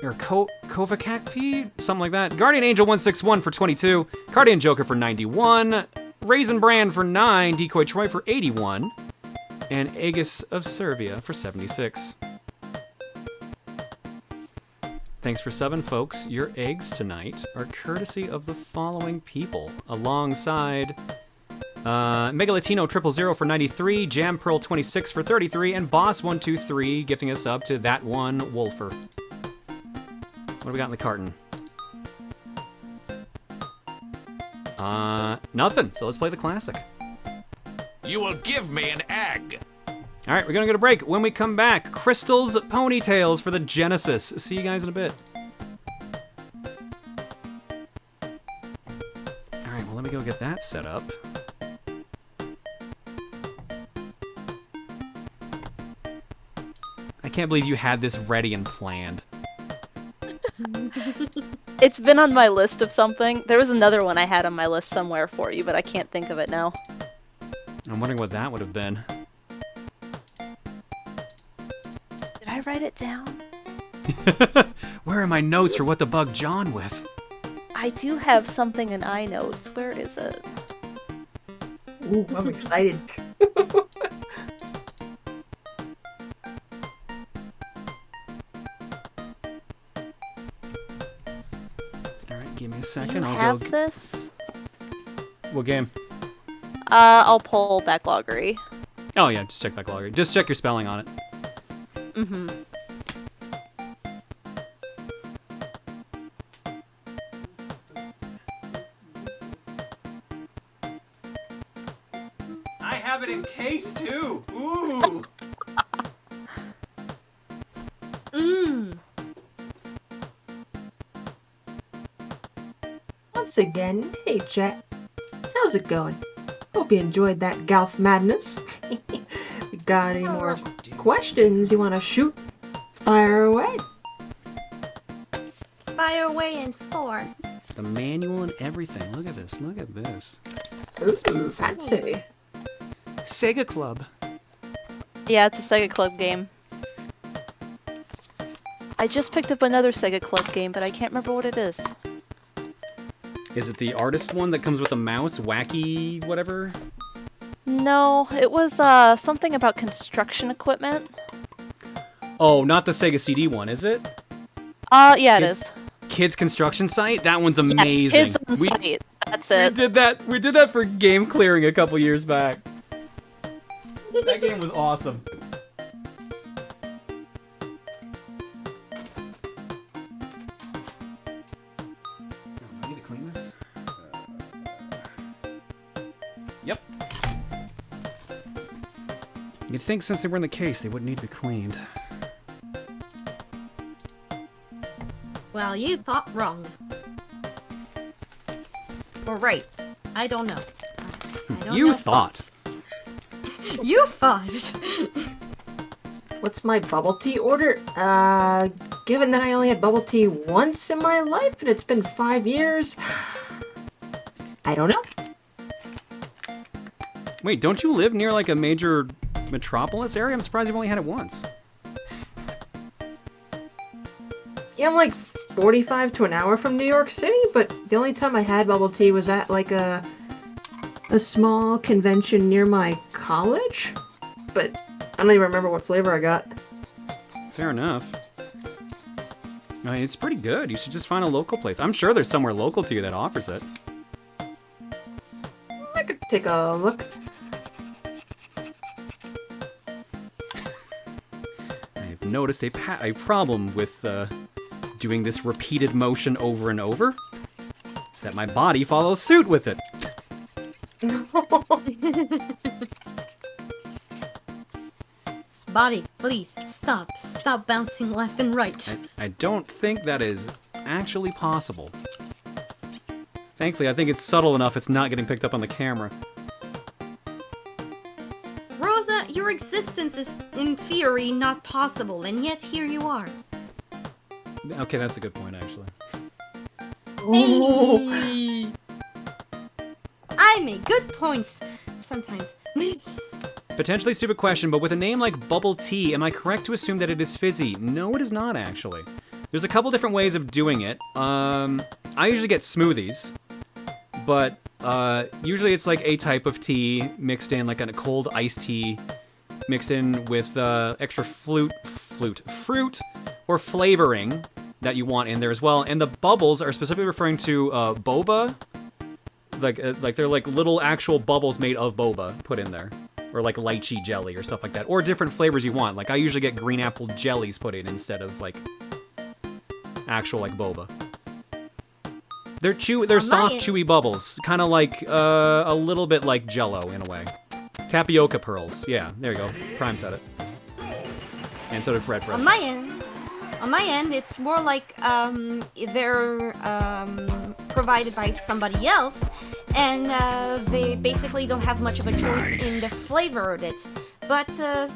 Or Kovacacpede? Something like that. Guardian Angel 161 for 22. Cardian Joker for 91. Raisin Brand for 9. Decoy Troy for 81. And Aegis of Servia for 76. Thanks for 7, folks. Your eggs tonight are courtesy of the following people, alongside Megalatino 000 for 93, Jam Pearl 26 for 33, and Boss 123 gifting us up to that one Wolfer. What do we got in the carton? Nothing. So let's play the classic. You will give me an egg. All right, we're gonna go to break. When we come back, Crystal's Ponytails for the Genesis. See you guys in a bit. All right, well, let me go get that set up. can't believe you had this ready and planned. It's been on my list of something. There was another one I had on my list somewhere for you, but I can't think of it now. I'm wondering what that would have been. Did I write it down? Where are my notes for what to bug John with? I do have something in iNotes. Where is it? Ooh, I'm excited. Alright, give me a second. You I'll have go. this? What game? I'll pull Backloggery. Oh yeah, just check Backloggery. Just check your spelling on it. Mm-hmm. I have it in case too. Ooh. Once again, hey chat. How's it going? Hope you enjoyed that Golf Madness. You got any more questions you want to shoot? Fire away. Fire away in 4. The manual and everything. Look at this. Look at this. Ooh, fancy. Sega Club. Yeah, it's a Sega Club game. I just picked up another Sega Club game, but I can't remember what it is. Is it the artist one that comes with a mouse? Wacky whatever? No, it was something about construction equipment. Oh, not the Sega CD one, is it? Yeah, it is. Kids Construction Site? That one's amazing. Yes, Kids on Site. That's it. We did that for game clearing a couple years back. That game was awesome. I need to clean this. Yep. You'd think since they were in the case, they wouldn't need to be cleaned. Well, you thought wrong. Or right. I don't know. I don't You know thought. thoughts. You thought. What's my bubble tea order? Given that I only had bubble tea once in my life and it's been 5 years, I don't know. Wait, don't you live near like a major metropolis area? I'm surprised you've only had it once. Yeah, I'm like 45 to an hour from New York City, but the only time I had bubble tea was at like a small convention near my college. But I don't even remember what flavor I got. Fair enough. I mean, it's pretty good. You should just find a local place. I'm sure there's somewhere local to you that offers it. I could take a look. I've noticed a problem with doing this repeated motion over and over. It's that my body follows suit with it. Body, please, stop. Stop bouncing left and right. I don't think that is actually possible. Thankfully, I think it's subtle enough it's not getting picked up on the camera. Rosa, your existence is, in theory, not possible, and yet here you are. Okay, that's a good point, actually. Hey. I make good points sometimes. Potentially stupid question, but with a name like Bubble Tea, am I correct to assume that it is fizzy? No, it is not, actually. There's a couple different ways of doing it. I usually get smoothies, but usually it's like a type of tea mixed in, like a cold iced tea, mixed in with extra fruit or flavoring that you want in there as well. And the bubbles are specifically referring to boba. Like they're like little actual bubbles made of boba put in there. Or like lychee jelly or stuff like that. Or different flavors you want. Like I usually get green apple jellies put in instead of like actual like boba. They're soft, chewy bubbles. Kind of like a little bit like Jell-O in a way. Tapioca pearls. Yeah, there you go. Prime said it. And so did Fred. On my end, it's more like they're provided by somebody else, and they basically don't have much of a choice in the flavor of it. but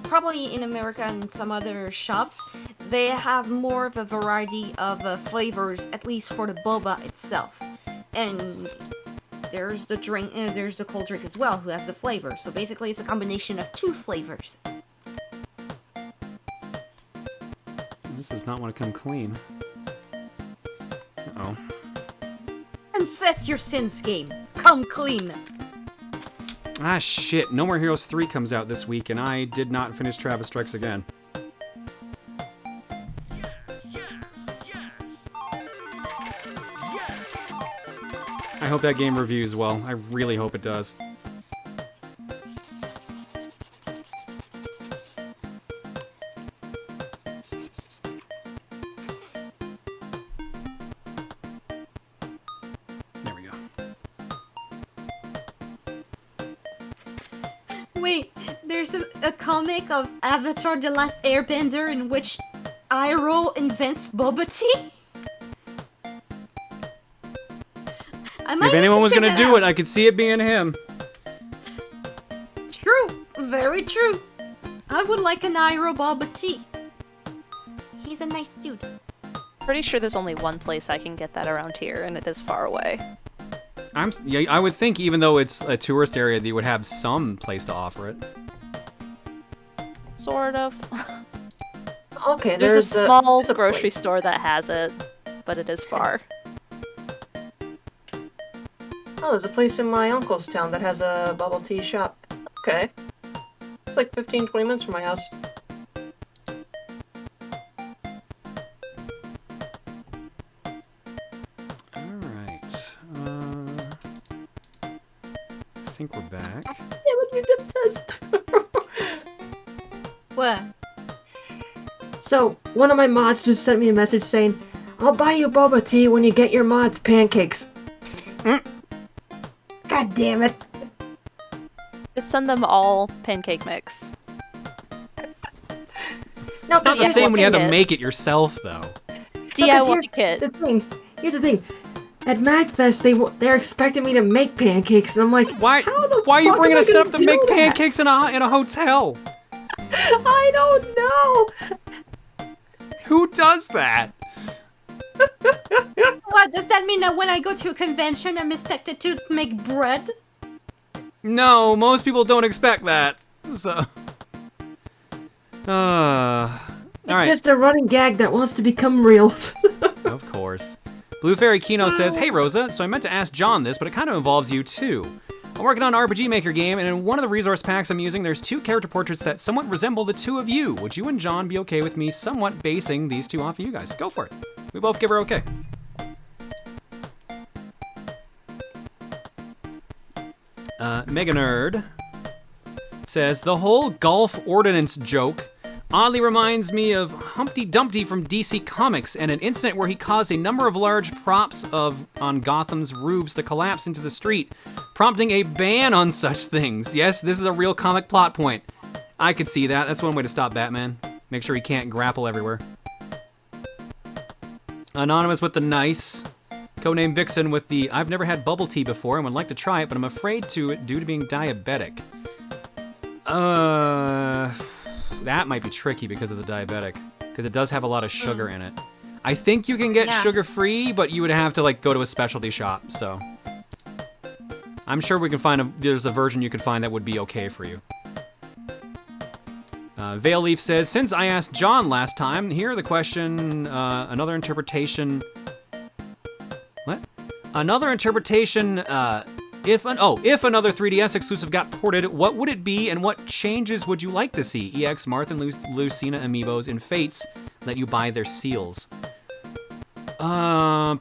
probably in America and some other shops, they have more of a variety of flavors, at least for the boba itself. And there's the drink, there's the cold drink as well, who has the flavor. So basically, it's a combination of 2 flavors. This does not want to come clean. Uh-oh. Confess your sins, game. Come clean. Ah, shit. No More Heroes 3 comes out this week, and I did not finish Travis Strikes Again. I hope that game reviews well. I really hope it does. There we go. Wait, there's a comic of Avatar: The Last Airbender in which Iroh invents boba tea? If anyone was gonna do it, I could see it being him. True, very true. I would like an Iroh boba tea. He's a nice dude. Pretty sure there's only one place I can get that around here, and it is far away. Yeah, I would think even though it's a tourist area, they would have some place to offer it. Sort of. Okay, there's a small grocery store that has it, but it is far. Oh, there's a place in my uncle's town that has a bubble tea shop. Okay. It's like 15, 20 minutes from my house. Alright. I think we're back. Yeah, but you did test. What? So, one of my mods just sent me a message saying, I'll buy you boba tea when you get your mods pancakes. God damn it. Just send them all pancake mix. No, It's not the same when you have to make it yourself, though. DIY kit. Here's the thing. At MagFest, they're expecting me to make pancakes, and I'm like, why are you bringing us up to make pancakes in a hotel? I don't know. Who does that? What, does that mean that when I go to a convention, I'm expected to make bread? No, most people don't expect that. So, It's just a running gag that wants to become real. Of course. Blue Fairy Kino says, hey Rosa, so I meant to ask John this, but it kind of involves you too. I'm working on an RPG Maker game, and in one of the resource packs I'm using, there's 2 character portraits that somewhat resemble the 2 of you. Would you and John be okay with me somewhat basing these 2 off of you guys? Go for it. We both give her okay. Mega Nerd says, the whole golf ordinance joke oddly reminds me of Humpty Dumpty from DC Comics and an incident where he caused a number of large props on Gotham's roofs to collapse into the street, prompting a ban on such things. Yes, this is a real comic plot point. I could see that. That's one way to stop Batman. Make sure he can't grapple everywhere. Anonymous with the nice. Codename Vixen with the I've never had bubble tea before and would like to try it, but I'm afraid to due to being diabetic. That might be tricky because of the diabetic, because it does have a lot of sugar in it. I think you can get sugar-free, but you would have to like go to a specialty shop. So I'm sure we can find there's a version you could find that would be okay for you. Veil Leaf says, since I asked John last time, here the question, another interpretation. What? Another interpretation, if another 3DS exclusive got ported, what would it be and what changes would you like to see? EX, Marth, and Lucina amiibos in Fates let you buy their seals. I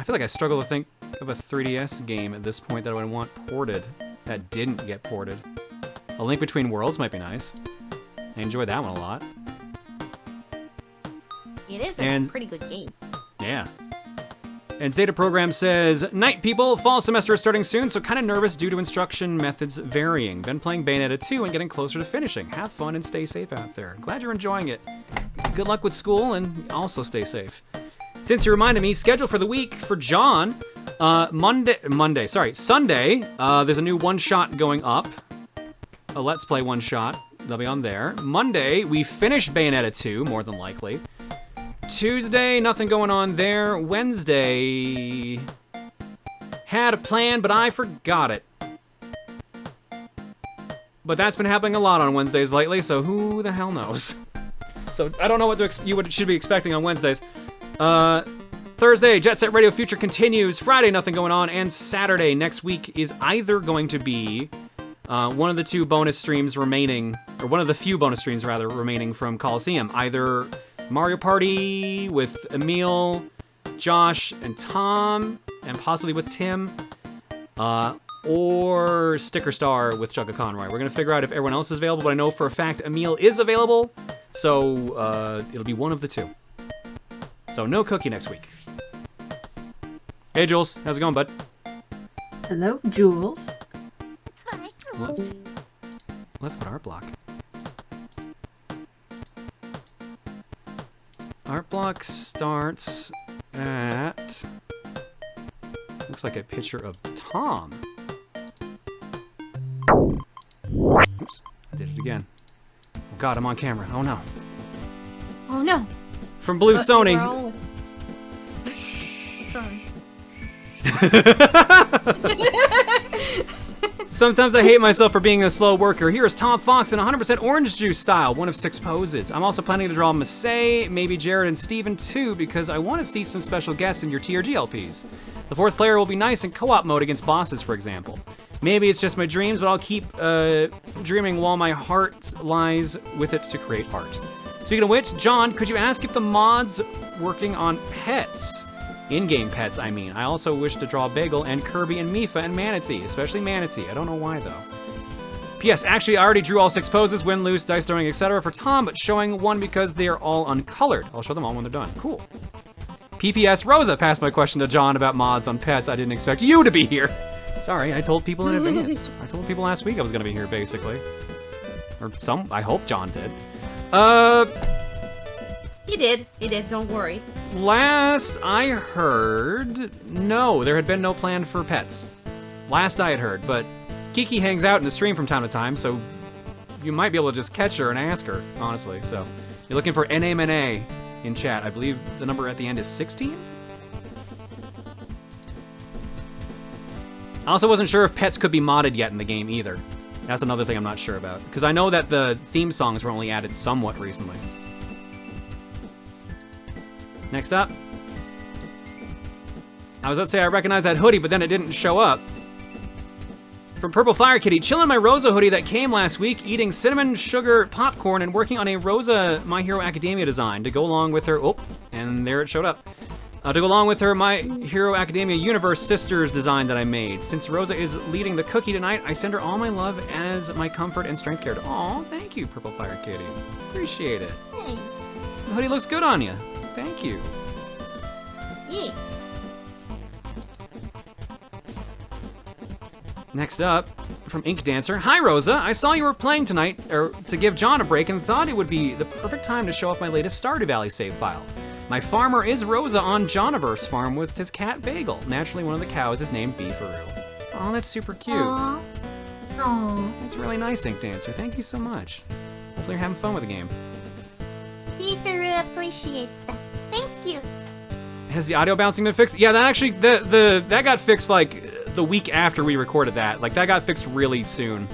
feel like I struggle to think of a 3DS game at this point that I would want ported that didn't get ported. A Link Between Worlds might be nice. I enjoyed that one a lot. It is a pretty good game. Yeah. And Zeta Program says, night people, fall semester is starting soon, so kind of nervous due to instruction methods varying. Been playing Bayonetta 2 and getting closer to finishing. Have fun and stay safe out there. Glad you're enjoying it. Good luck with school and also stay safe. Since you reminded me, schedule for the week for John, Sunday, there's a new one-shot going up. A Let's Play one-shot, they'll be on there. Monday, we finish Bayonetta 2, more than likely. Tuesday, nothing going on there. Wednesday, had a plan, but I forgot it. But that's been happening a lot on Wednesdays lately, so who the hell knows? So I don't know what you should be expecting on Wednesdays. Thursday, Jet Set Radio Future continues. Friday, nothing going on. And Saturday next week is either going to be one of the two bonus streams remaining, or one of the few bonus streams rather remaining from Coliseum. Either Mario Party with Emil, Josh, and Tom, and possibly with Tim, or Sticker Star with Chugga Conroy. We're gonna figure out if everyone else is available, but I know for a fact Emil is available, so it'll be one of the two. So no cookie next week. Hey Jules, how's it going, bud? Hello, Jules. Let's go to art block. Art block starts at... looks like a picture of Tom. Oops, I did it again. Oh god, I'm on camera. Oh no. Oh no. From Blue Sony. Sorry. Sometimes I hate myself for being a slow worker. Here is Tom Fox in 100% orange juice style, one of 6 poses. I'm also planning to draw Massey, maybe Jared and Steven too, because I want to see some special guests in your TRG LPs. The 4th player will be nice in co-op mode against bosses, for example. Maybe it's just my dreams, but I'll keep dreaming while my heart lies with it to create art. Speaking of which, John, could you ask if the mod's working on pets? In-game pets, I mean. I also wish to draw Bagel and Kirby and Mifa and Manatee, especially Manatee. I don't know why, though. P.S. Actually, I already drew all 6 poses, win, lose, dice throwing, etc. for Tom, but showing one because they are all uncolored. I'll show them all when they're done. Cool. P.P.S. Rosa passed my question to John about mods on pets. I didn't expect you to be here. Sorry, I told people in advance. I told people last week I was going to be here, basically. Or I hope John did. He did, don't worry. Last I heard, no, there had been no plan for pets. Last I had heard, but Kiki hangs out in the stream from time to time, so you might be able to just catch her and ask her, honestly. So, you're looking for NAMNA in chat. I believe the number at the end is 16? I also wasn't sure if pets could be modded yet in the game either. That's another thing I'm not sure about, because I know that the theme songs were only added somewhat recently. Next up. I was about to say I recognize that hoodie, but then it didn't show up. From Purple Fire Kitty, chilling in my Rosa hoodie that came last week, eating cinnamon sugar popcorn and working on a Rosa My Hero Academia design to go along with her, oh, and there it showed up. To go along with her My Hero Academia Universe Sisters design that I made. Since Rosa is leading the cookie tonight, I send her all my love as my comfort and strength care. Aw, thank you, Purple Fire Kitty. Appreciate it. Hey. The hoodie looks good on you. Thank you. Yeah. Next up, from Ink Dancer. Hi, Rosa. I saw you were playing tonight, or to give John a break, and thought it would be the perfect time to show off my latest Stardew Valley save file. My farmer is Rosa on Johniverse farm with his cat Bagel. Naturally, one of the cows is named Booruru. Oh, that's super cute. Aww. Aww. That's really nice, Ink Dancer. Thank you so much. Hopefully you're having fun with the game. Booruru appreciates that. Thank you. Has the audio bouncing been fixed? Yeah, that actually, that got fixed like the week after we recorded that. Like, that got fixed really soon.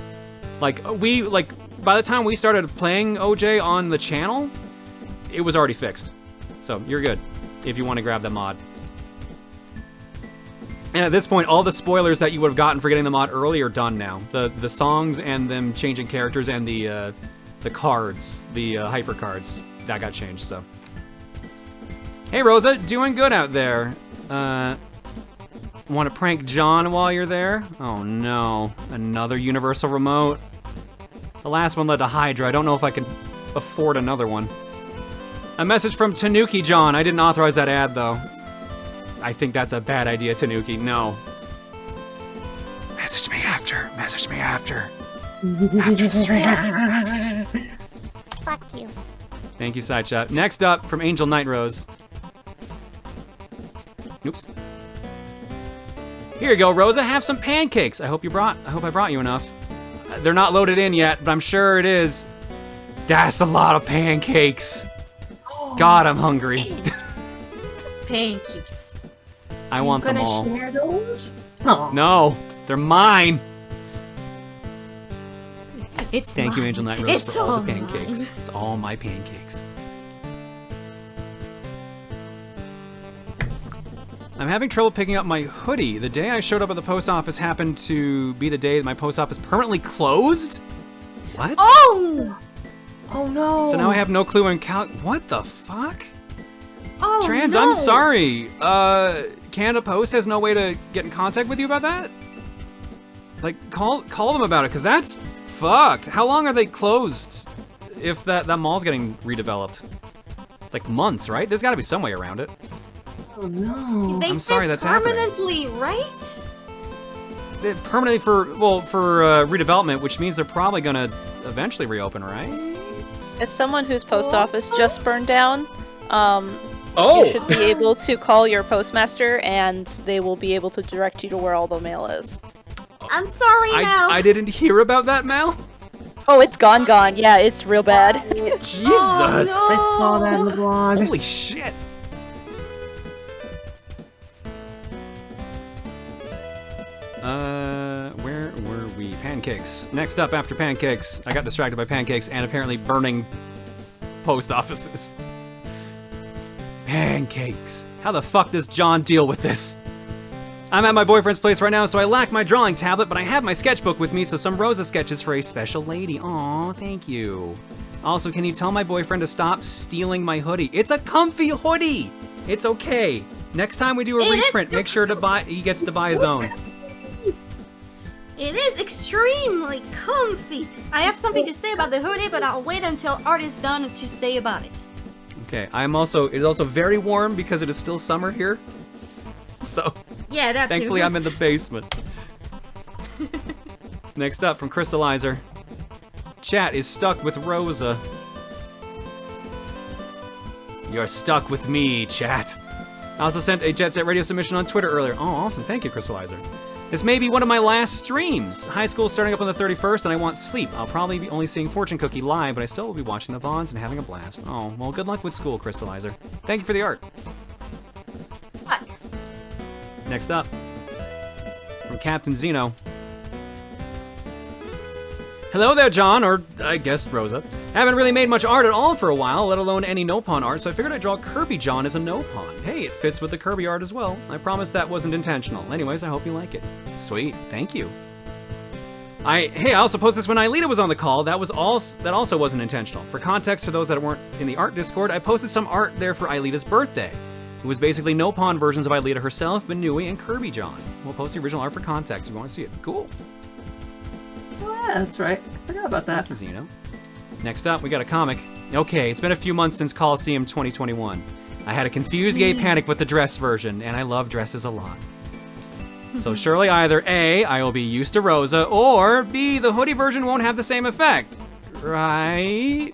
Like, by the time we started playing OJ on the channel, it was already fixed. So, you're good, if you want to grab that mod. And at this point, all the spoilers that you would have gotten for getting the mod early are done now. The songs and them changing characters and the cards, the hyper cards, that got changed, so. Hey Rosa, doing good out there. Want to prank John while you're there? Oh no, another universal remote. The last one led to Hydra. I don't know if I can afford another one. A message from Tanuki John. I didn't authorize that ad though. I think that's a bad idea, Tanuki. No. Message me after. Message me after. After the stream. Fuck you. Thank you, Sideshot. Next up, from Angel Night Rose. Oops. Here you go, Rosa. Have some pancakes. I hope I brought you enough. They're not loaded in yet, but I'm sure it is. That's a lot of pancakes. God, I'm hungry. Pancakes. I want them all. Share those? No, they're mine. Thank you, mine. Angel Knight Rose, It's for all the all pancakes. mine. It's all my pancakes. I'm having trouble picking up my hoodie. The day I showed up at the post office happened to be the day that my post office permanently closed? What? Oh! Oh no. So now I have no clue when what the fuck? Oh, Trans, no. I'm sorry. Canada Post has no way to get in contact with you about that? Like, call them about it, because that's fucked. How long are they closed if that mall's getting redeveloped? Like months, right? There's gotta be some way around it. Oh no. They I'm sorry said that's happening. permanently, right? Permanently for redevelopment, which means they're probably gonna eventually reopen, right? As someone whose post office just burned down, Oh! you should be able to call your postmaster and they will be able to direct you to where all the mail is. I'm sorry now. I didn't hear about that, Mal. Oh, it's gone. Yeah, it's real bad. Jesus! I saw that in the blog. Holy shit! Where were we? Pancakes. Next up after pancakes. I got distracted by pancakes and apparently burning post offices. Pancakes. How the fuck does John deal with this? I'm at my boyfriend's place right now, so I lack my drawing tablet, but I have my sketchbook with me, so some Rosa sketches for a special lady. Aw, thank you. Also, can you tell my boyfriend to stop stealing my hoodie? It's a comfy hoodie! It's okay. Next time we do a reprint, make sure he gets to buy his own. It is extremely comfy. I have something to say about the hoodie, but I'll wait until art is done to say about it. Okay, it is also very warm because it is still summer here. So, yeah, that's thankfully I'm in the basement. Next up from Crystallizer. Chat is stuck with Rosa. You're stuck with me, chat. I also sent a Jet Set Radio submission on Twitter earlier. Oh, awesome. Thank you, Crystallizer. This may be one of my last streams. High school's starting up on the 31st, and I want sleep. I'll probably be only seeing Fortune Cookie live, but I still will be watching the Vons and having a blast. Oh, well, good luck with school, Crystallizer. Thank you for the art. What? Next up, from Captain Zeno. Hello there, John, or I guess Rosa. Haven't really made much art at all for a while, let alone any Nopon art, so I figured I'd draw Kirby John as a Nopon. Hey, it fits with the Kirby art as well. I promise that wasn't intentional. Anyways, I hope you like it. Sweet, thank you. I also posted this when Aelita was on the call. That also wasn't intentional. For context, for those that weren't in the art Discord, I posted some art there for Aelita's birthday. It was basically Nopon versions of Aelita herself, Benui, and Kirby John. We'll post the original art for context if you want to see it. Cool. Oh yeah, that's right. I forgot about that. Thank you, Zeno. Next up, we got a comic. Okay, it's been a few months since Coliseum 2021. I had a confused gay panic with the dress version, and I love dresses a lot. So surely either A, I will be used to Rosa, or B, the hoodie version won't have the same effect. Right?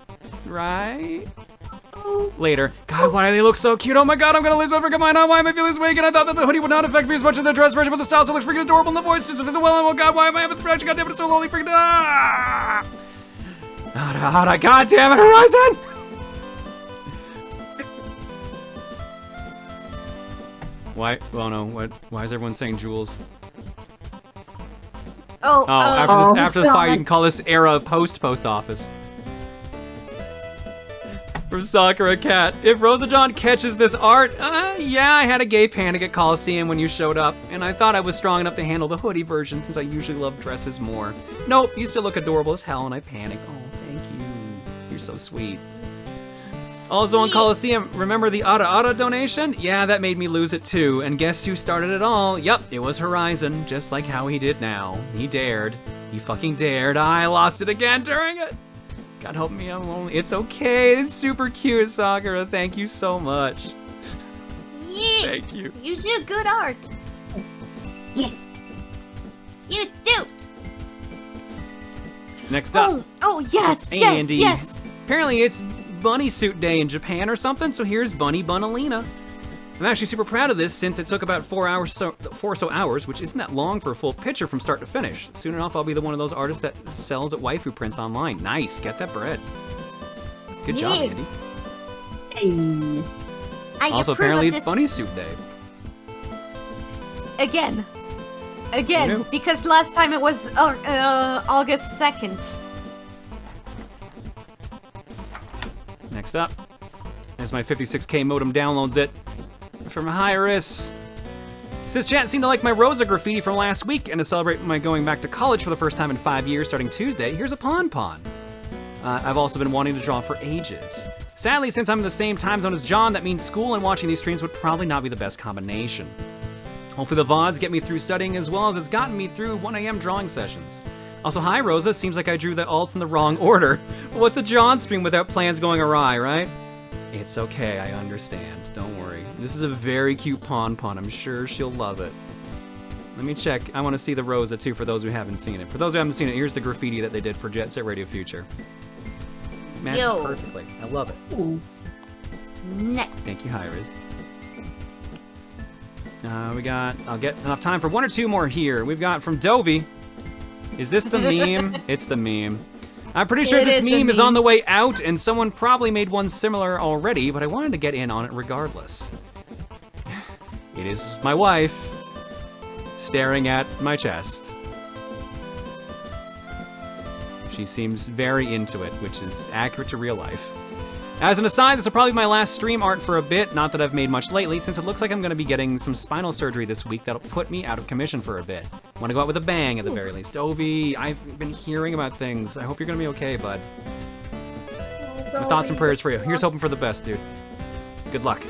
Later. God, why do they look so cute? Oh my god, I'm gonna lose my freaking mind. Oh, why am I feeling this way again? I thought that the hoodie would not affect me as much as the dress version, but the style still looks freaking adorable and the voice just as well. Oh god, why am I having this reaction? God damn it, it's so lonely freaking. God damn it, Horizon! Why? Oh no, what? Why is everyone saying Jules? After the fire, you can call this era post office. From Sakura Cat. If RosaJon catches this art, yeah, I had a gay panic at Coliseum when you showed up, and I thought I was strong enough to handle the hoodie version since I usually love dresses more. Nope, you still look adorable as hell, and I panicked. Oh, thank you. You're so sweet. Also on Coliseum, remember the Ara donation? Yeah, that made me lose it too, and guess who started it all? Yup, it was Horizon, just like how he did now. He dared. He fucking dared. I lost it again during it. God help me, I'm lonely. It's okay, it's super cute, Sakura. Thank you so much. Yeah. Thank you. You do good art. Yes. You do. Next up. Oh yes, Andy. yes. Apparently it's Bunny Suit Day in Japan or something, so here's Bunny Bunalina. I'm actually super proud of this since it took about 4 or so hours, which isn't that long for a full picture from start to finish. Soon enough, I'll be one of those artists that sells at waifu prints online. Nice, get that bread. Good job, Yay. Andy. Hey. I Also, approve apparently of it's this- Bunny Suit Day. Again, Who knew? because last time it was August 2nd. Next up, as my 56K modem downloads it, from Hyris. Says chat seemed to like my Rosa graffiti from last week, and to celebrate my going back to college for the first time in 5 years starting Tuesday, here's a Pon Pon. I've also been wanting to draw for ages. Sadly, since I'm in the same time zone as John, that means school and watching these streams would probably not be the best combination. Hopefully the VODs get me through studying as well as it's gotten me through 1 a.m. drawing sessions. Also, hi Rosa, seems like I drew the alts in the wrong order. What's a John stream without plans going awry, right? It's okay, I understand, don't worry. This is a very cute Pon Pon, I'm sure she'll love it. Let me check, I want to see the Rosa too for those who haven't seen it. For those who haven't seen it, here's the graffiti that they did for Jet Set Radio Future. Matches Yo. perfectly, I love it. Ooh. Next. Thank you, Hyris. I'll get enough time for 1 or 2 more here. We've got from Dovey. Is this the meme? It's the meme. I'm pretty sure It this is the meme is meme. on the way out, and someone probably made one similar already, but I wanted to get in on it regardless. It is my wife staring at my chest. She seems very into it, which is accurate to real life. As an aside, this will probably be my last stream art for a bit, not that I've made much lately, since it looks like I'm going to be getting some spinal surgery this week that'll put me out of commission for a bit. Want to go out with a bang at the very least. Dovey, I've been hearing about things. I hope you're going to be okay, bud. My thoughts and prayers for you. Here's hoping for the best, dude. Good luck.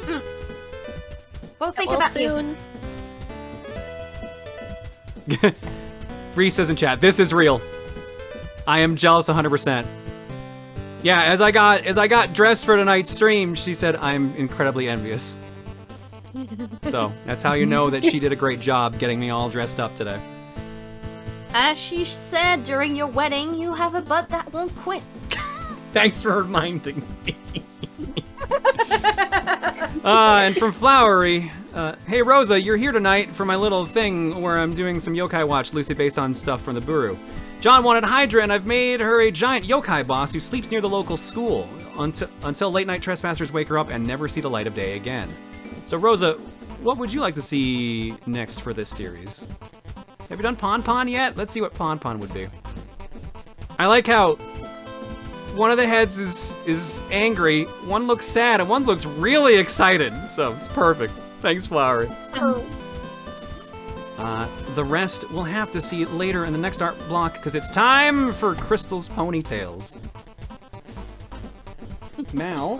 We'll think well about soon. Reese says in chat, this is real. I am jealous 100%. Yeah, as I got dressed for tonight's stream, she said I'm incredibly envious. So that's how you know that she did a great job getting me all dressed up today. As she said during your wedding, you have a butt that won't quit. Thanks for reminding me. And from Flowery, hey Rosa, you're here tonight for my little thing where I'm doing some yokai watch loosely based on stuff from the Boorurang. John wanted Hydra, and I've made her a giant yokai boss who sleeps near the local school until late night trespassers wake her up and never see the light of day again. So Rosa, what would you like to see next for this series? Have you done Pon Pon yet? Let's see what Pon Pon would be. I like how one of the heads is angry, one looks sad, and one looks really excited. So it's perfect. Thanks, Flowery. The rest we'll have to see later in the next art block because it's time for Crystal's ponytails. Mal,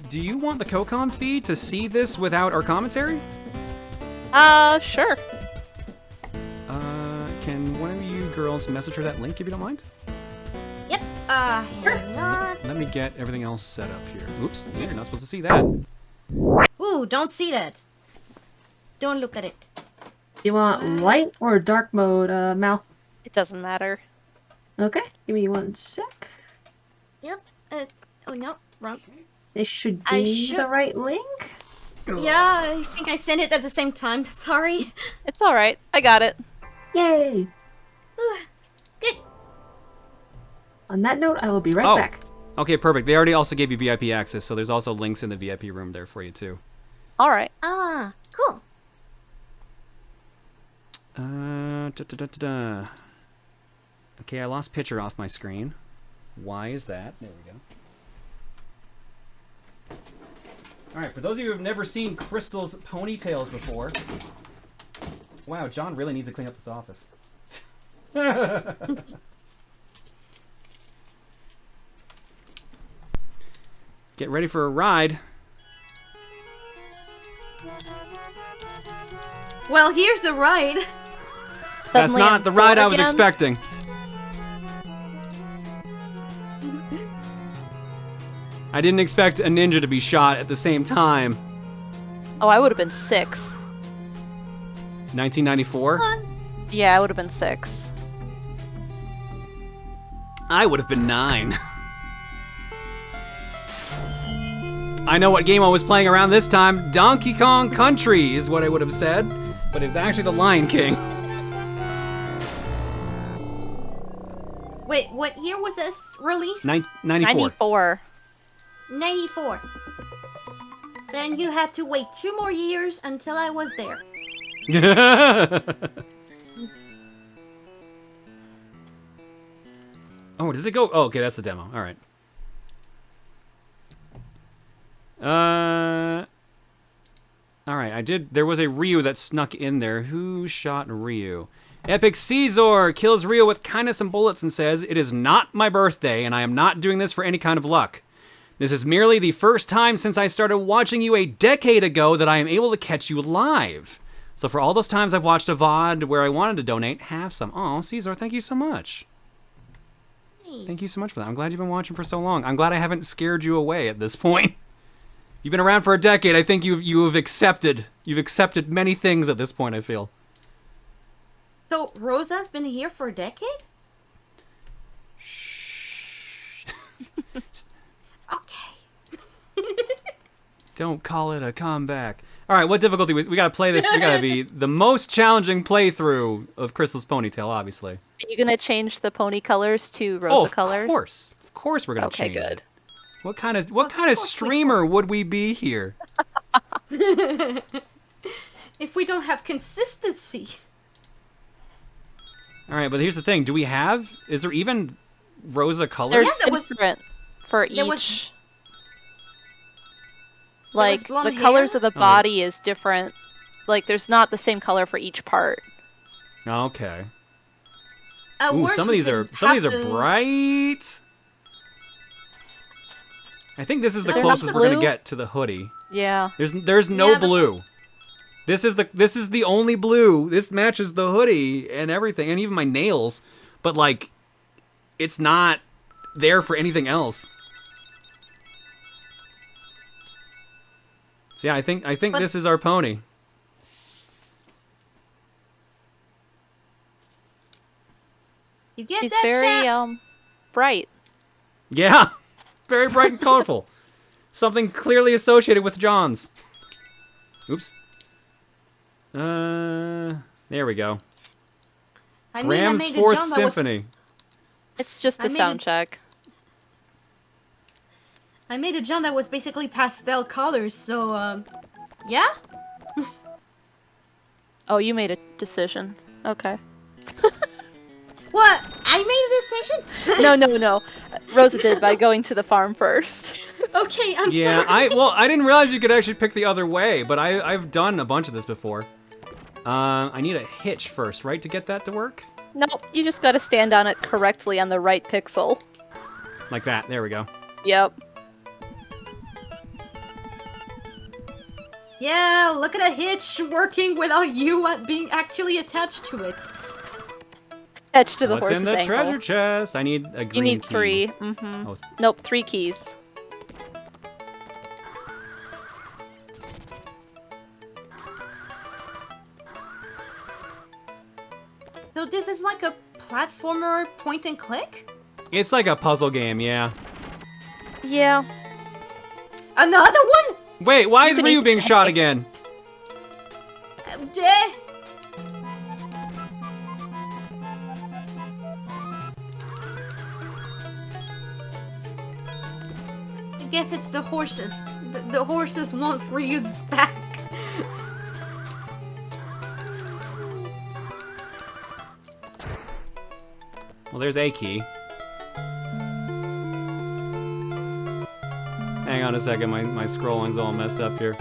do you want the Cocom feed to see this without our commentary? Sure. Can one of you girls message her that link if you don't mind? Yep. Hang on. Let me get everything else set up here. Oops, you're not supposed to see that. Ooh, don't see that. Don't look at it. You want light or dark mode, Mal? It doesn't matter. Okay, give me 1 sec. Yep. Oh no, wrong. This should I be should- the right link. Yeah, I think I sent it at the same time. Sorry. It's alright. I got it. Yay! Good. On that note, I will be right back. Okay, perfect. They already also gave you VIP access, so there's also links in the VIP room there for you too. Alright. Ah, cool. Okay, I lost picture off my screen. Why is that? There we go. Alright, for those of you who have never seen Crystal's ponytails before. Wow, John really needs to clean up this office. Get ready for a ride. Well, here's the ride. That's Suddenly not I'm the ride bored I was again. expecting. I didn't expect a ninja to be shot at the same time. Oh, I would have been 6. 1994? Yeah, I would have been 6. I would have been 9. I know what game I was playing around this time. Donkey Kong Country is what I would have said, but it was actually The Lion King. Wait, what year was this released? 94. 94. Then you had to wait 2 more years until I was there. Oh, does it go? Oh, okay, that's the demo. All right. All right, there was a Ryu that snuck in there. Who shot Ryu? Epic Caesar kills Ryu with kindness and bullets and says, "It is not my birthday, and I am not doing this for any kind of luck. This is merely the first time since I started watching you a decade ago that I am able to catch you live. So for all those times I've watched a VOD where I wanted to donate, have some." Oh, Caesar, thank you so much. Thank you so much for that. I'm glad you've been watching for so long. I'm glad I haven't scared you away at this point. You've been around for a decade. I think you've accepted many things at this point, I feel. So Rosa's been here for a decade? Okay. Don't call it a comeback. All right, what difficulty? We gotta play this. We gotta be the most challenging playthrough of Crystal's Ponytail, obviously. Are you gonna change the pony colors to Rosa colors? Of course we're gonna change good. it. What kind of streamer would we be here? If we don't have consistency. All right, but here's the thing: is there even Rosa colors? They're different for each. Like, the blonde colors hair? of the body is different. Like, there's not the same color for each part. Okay. Ooh, some of these are bright. I think this is the closest we're gonna get to the hoodie. Yeah. There's no blue. This is the only blue. This matches the hoodie and everything, and even my nails. But like, it's not there for anything else. So yeah, I think this is our pony. You get She's that very bright. Yeah, very bright and colorful. Something clearly associated with John's. Oops. There we go. Graham's Fourth Symphony. It's just a sound check. I made a John that was basically pastel colors, so, yeah? Oh, you made a decision. Okay. What? I made a decision? No. Rosa did by going to the farm first. Okay, I'm Yeah, sorry. I didn't realize you could actually pick the other way, but I've done a bunch of this before. I need a hitch first, right, to get that to work? Nope, you just gotta stand on it correctly on the right pixel. Like that, there we go. Yep. Yeah, look at a hitch working without you being actually attached to it. Attached to the What's horse's in the ankle. treasure chest? I need a green key. You need 3. Mm-hmm. Oh. Nope, 3 keys. So this is like a platformer point and click? It's like a puzzle game, yeah. Yeah. Another one? Wait, why is Ryu being shot again? I guess it's the horses. The horses want Ryu's back. Well, there's a key. Hang on a second, my scrolling's all messed up here.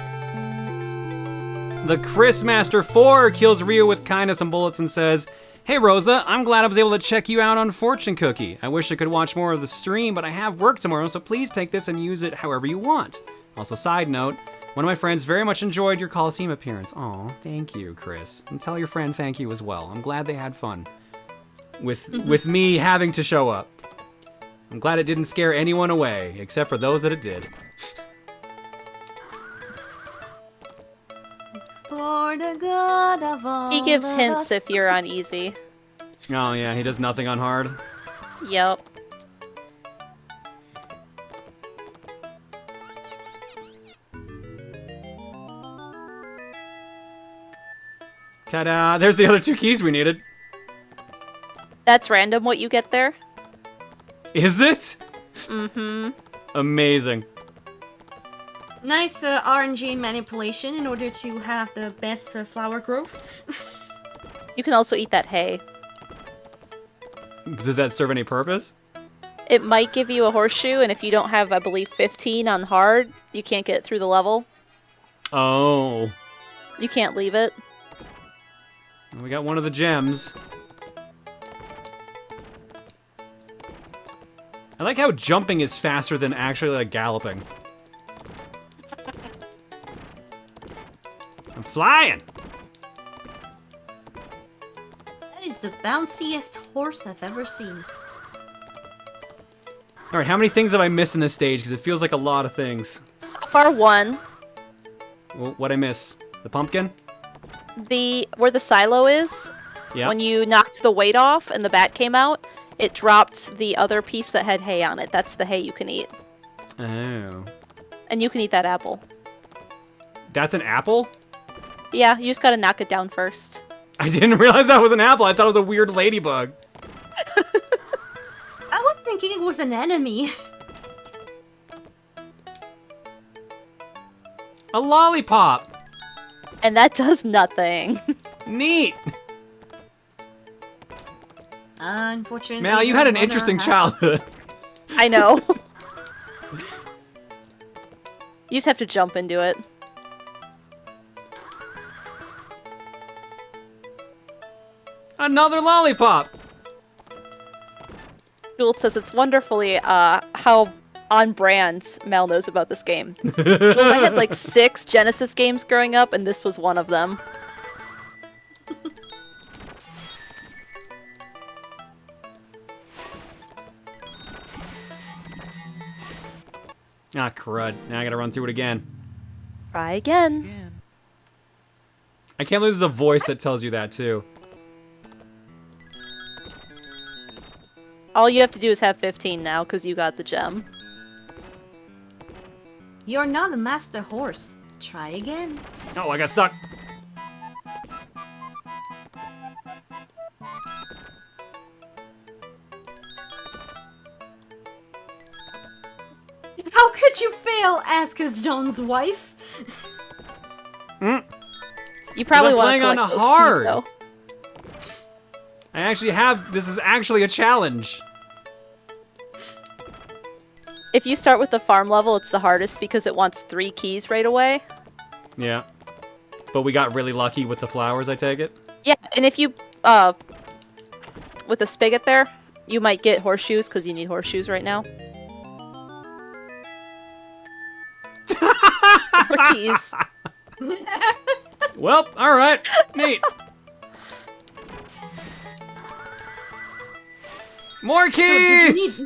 The Chris Master 4 kills Ryu with kindness and bullets and says, "Hey Rosa, I'm glad I was able to check you out on Fortune Cookie. I wish I could watch more of the stream, but I have work tomorrow, so please take this and use it however you want. Also, side note, one of my friends very much enjoyed your Coliseum appearance." Aw, thank you, Chris. And tell your friend thank you as well. I'm glad they had fun with me having to show up. I'm glad it didn't scare anyone away, except for those that it did. For the good of all He gives of hints us. if you're on easy. Oh yeah, he does nothing on hard. Yep. Ta-da! There's the other 2 keys we needed. That's random what you get there. Is it? Mm-hmm. Amazing. Nice RNG manipulation in order to have the best flower growth. You can also eat that hay. Does that serve any purpose? It might give you a horseshoe, and if you don't have, I believe, 15 on hard, you can't get through the level. Oh. You can't leave it. We got one of the gems. I like how jumping is faster than actually, like, galloping. I'm flying! That is the bounciest horse I've ever seen. Alright, how many things have I missed in this stage? Because it feels like a lot of things. So far, 1. Well, what'd I miss? The pumpkin? Where the silo is, Yeah. when you knocked the weight off and the bat came out, it dropped the other piece that had hay on it. That's the hay you can eat. Oh. And you can eat that apple. That's an apple? Yeah, you just gotta knock it down first. I didn't realize that was an apple. I thought it was a weird ladybug. I was thinking it was an enemy. A lollipop! And that does nothing. Neat! Unfortunately, Mal, you had an interesting childhood. I know. You just have to jump into it. Another lollipop! Jules says it's wonderfully how on brand Mel knows about this game. Jules, I had like 6 Genesis games growing up, and this was one of them. Ah, crud. Now I gotta run through it again. Try again. I can't believe there's a voice that tells you that, too. All you have to do is have 15 now, because you got the gem. You're not a master horse. Try again. Oh, I got stuck. How could you fail? Asks John's wife. You probably I'm want playing to on collect those hard. keys, though. I actually have... This is actually a challenge. If you start with the farm level, it's the hardest because it wants 3 keys right away. Yeah. But we got really lucky with the flowers, I take it? Yeah, and if you, with the spigot there, you might get horseshoes because you need horseshoes right now. More keys. Well, alright. Neat. More keys!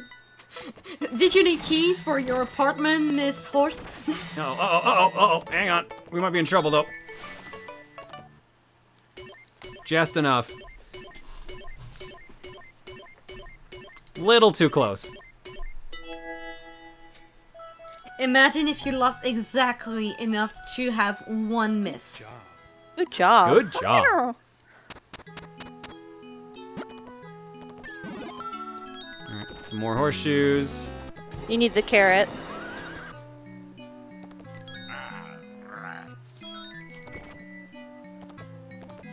Did you need keys for your apartment, Miss Horse? Oh, hang on. We might be in trouble, though. Just enough. Little too close. Imagine if you lost exactly enough to have 1 miss. Good job. Good job. Alright, some more horseshoes. You need the carrot.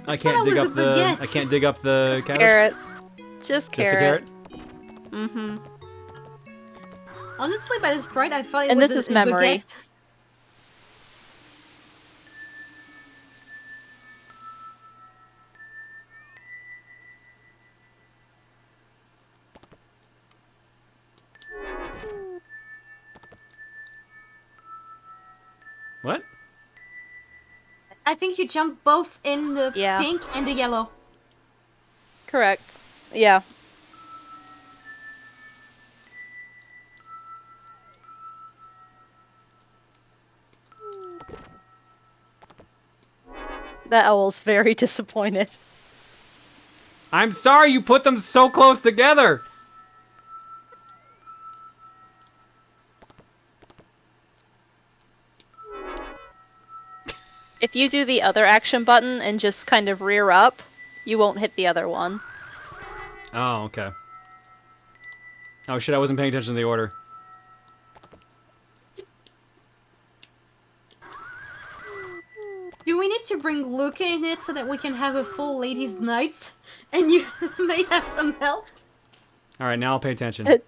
I can't dig up the. I can't dig up the Just carrot. Just Just a carrot. carrot. Mm-hmm. Honestly, by this sprite, I thought it And was this is a memory. baguette. What? I think you jump both in the Yeah. pink and the yellow. Correct. Yeah. That owl's very disappointed. I'm sorry you put them so close together. If you do the other action button and just kind of rear up, you won't hit the other one. Oh, okay. Oh shit, I wasn't paying attention to the order. Do we need to bring Luca in it so that we can have a full ladies' night? And you may have some help? Alright, now I'll pay attention.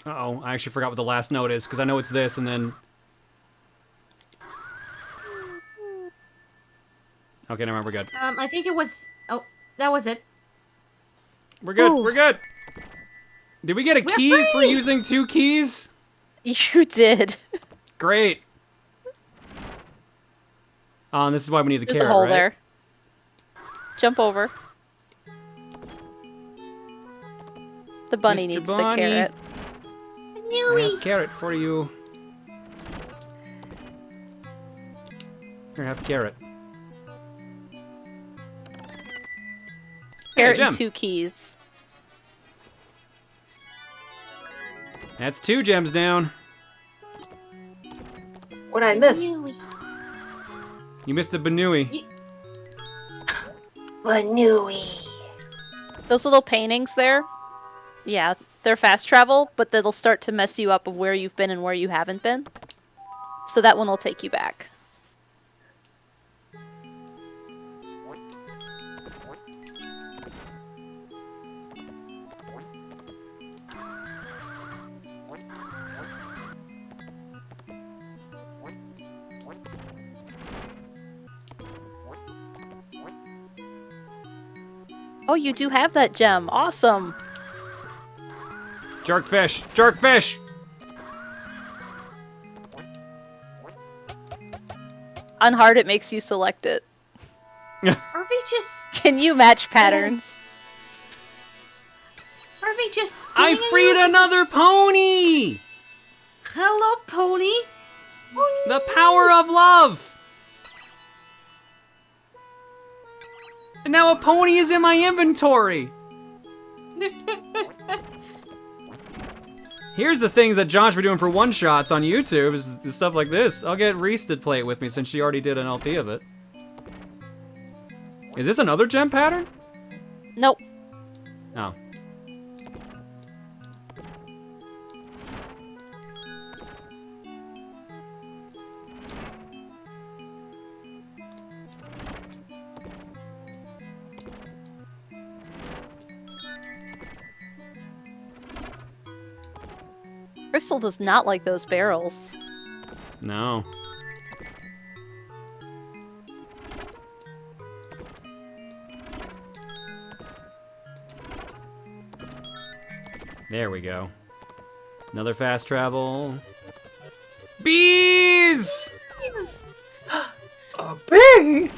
Uh-oh, I actually forgot what the last note is, because I know it's this, and then... Okay, never mind, we're good. I think it was... Oh, that was it. We're good, Ooh. we're good! Did we get a key for using 2 keys? You did. Great! Oh, and this is why we need the There's carrot, a hole right? there. Jump over. The bunny Mr. needs Bunny. the carrot. I have carrot for you. Here, have carrot. Carrot gem. and 2 keys. That's 2 gems down. What'd I miss? You missed a Banui. Banui. Those little paintings there, yeah, they're fast travel, but that'll start to mess you up of where you've been and where you haven't been. So that one will take you back. Oh, you do have that gem. Awesome. Jerkfish! Jerkfish! On hard, it makes you select it. Harvey just... Can you match patterns? Harvey just... I freed another pony! Hello, pony. The power of love! And now a pony is in my inventory! Here's the things that Josh be doing for one-shots on YouTube, is stuff like this. I'll get Reese to play it with me since she already did an LP of it. Is this another gem pattern? Nope. Oh. Crystal does not like those barrels. No. There we go. Another fast travel. Bees! A bee!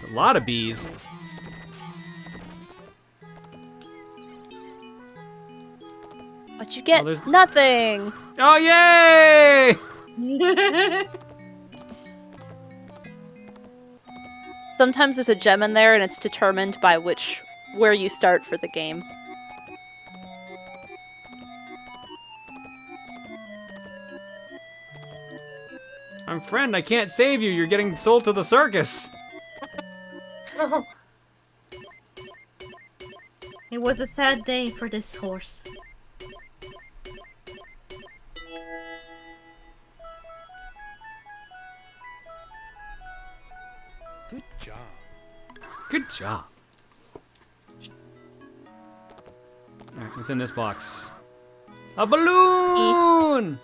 A lot of bees. But you get nothing! Oh, yay! Sometimes there's a gem in there and it's determined by where you start for the game. I'm friend, I can't save you. You're getting sold to the circus. It was a sad day for this horse. Good job. Good job. Alright, what's in this box? A balloon!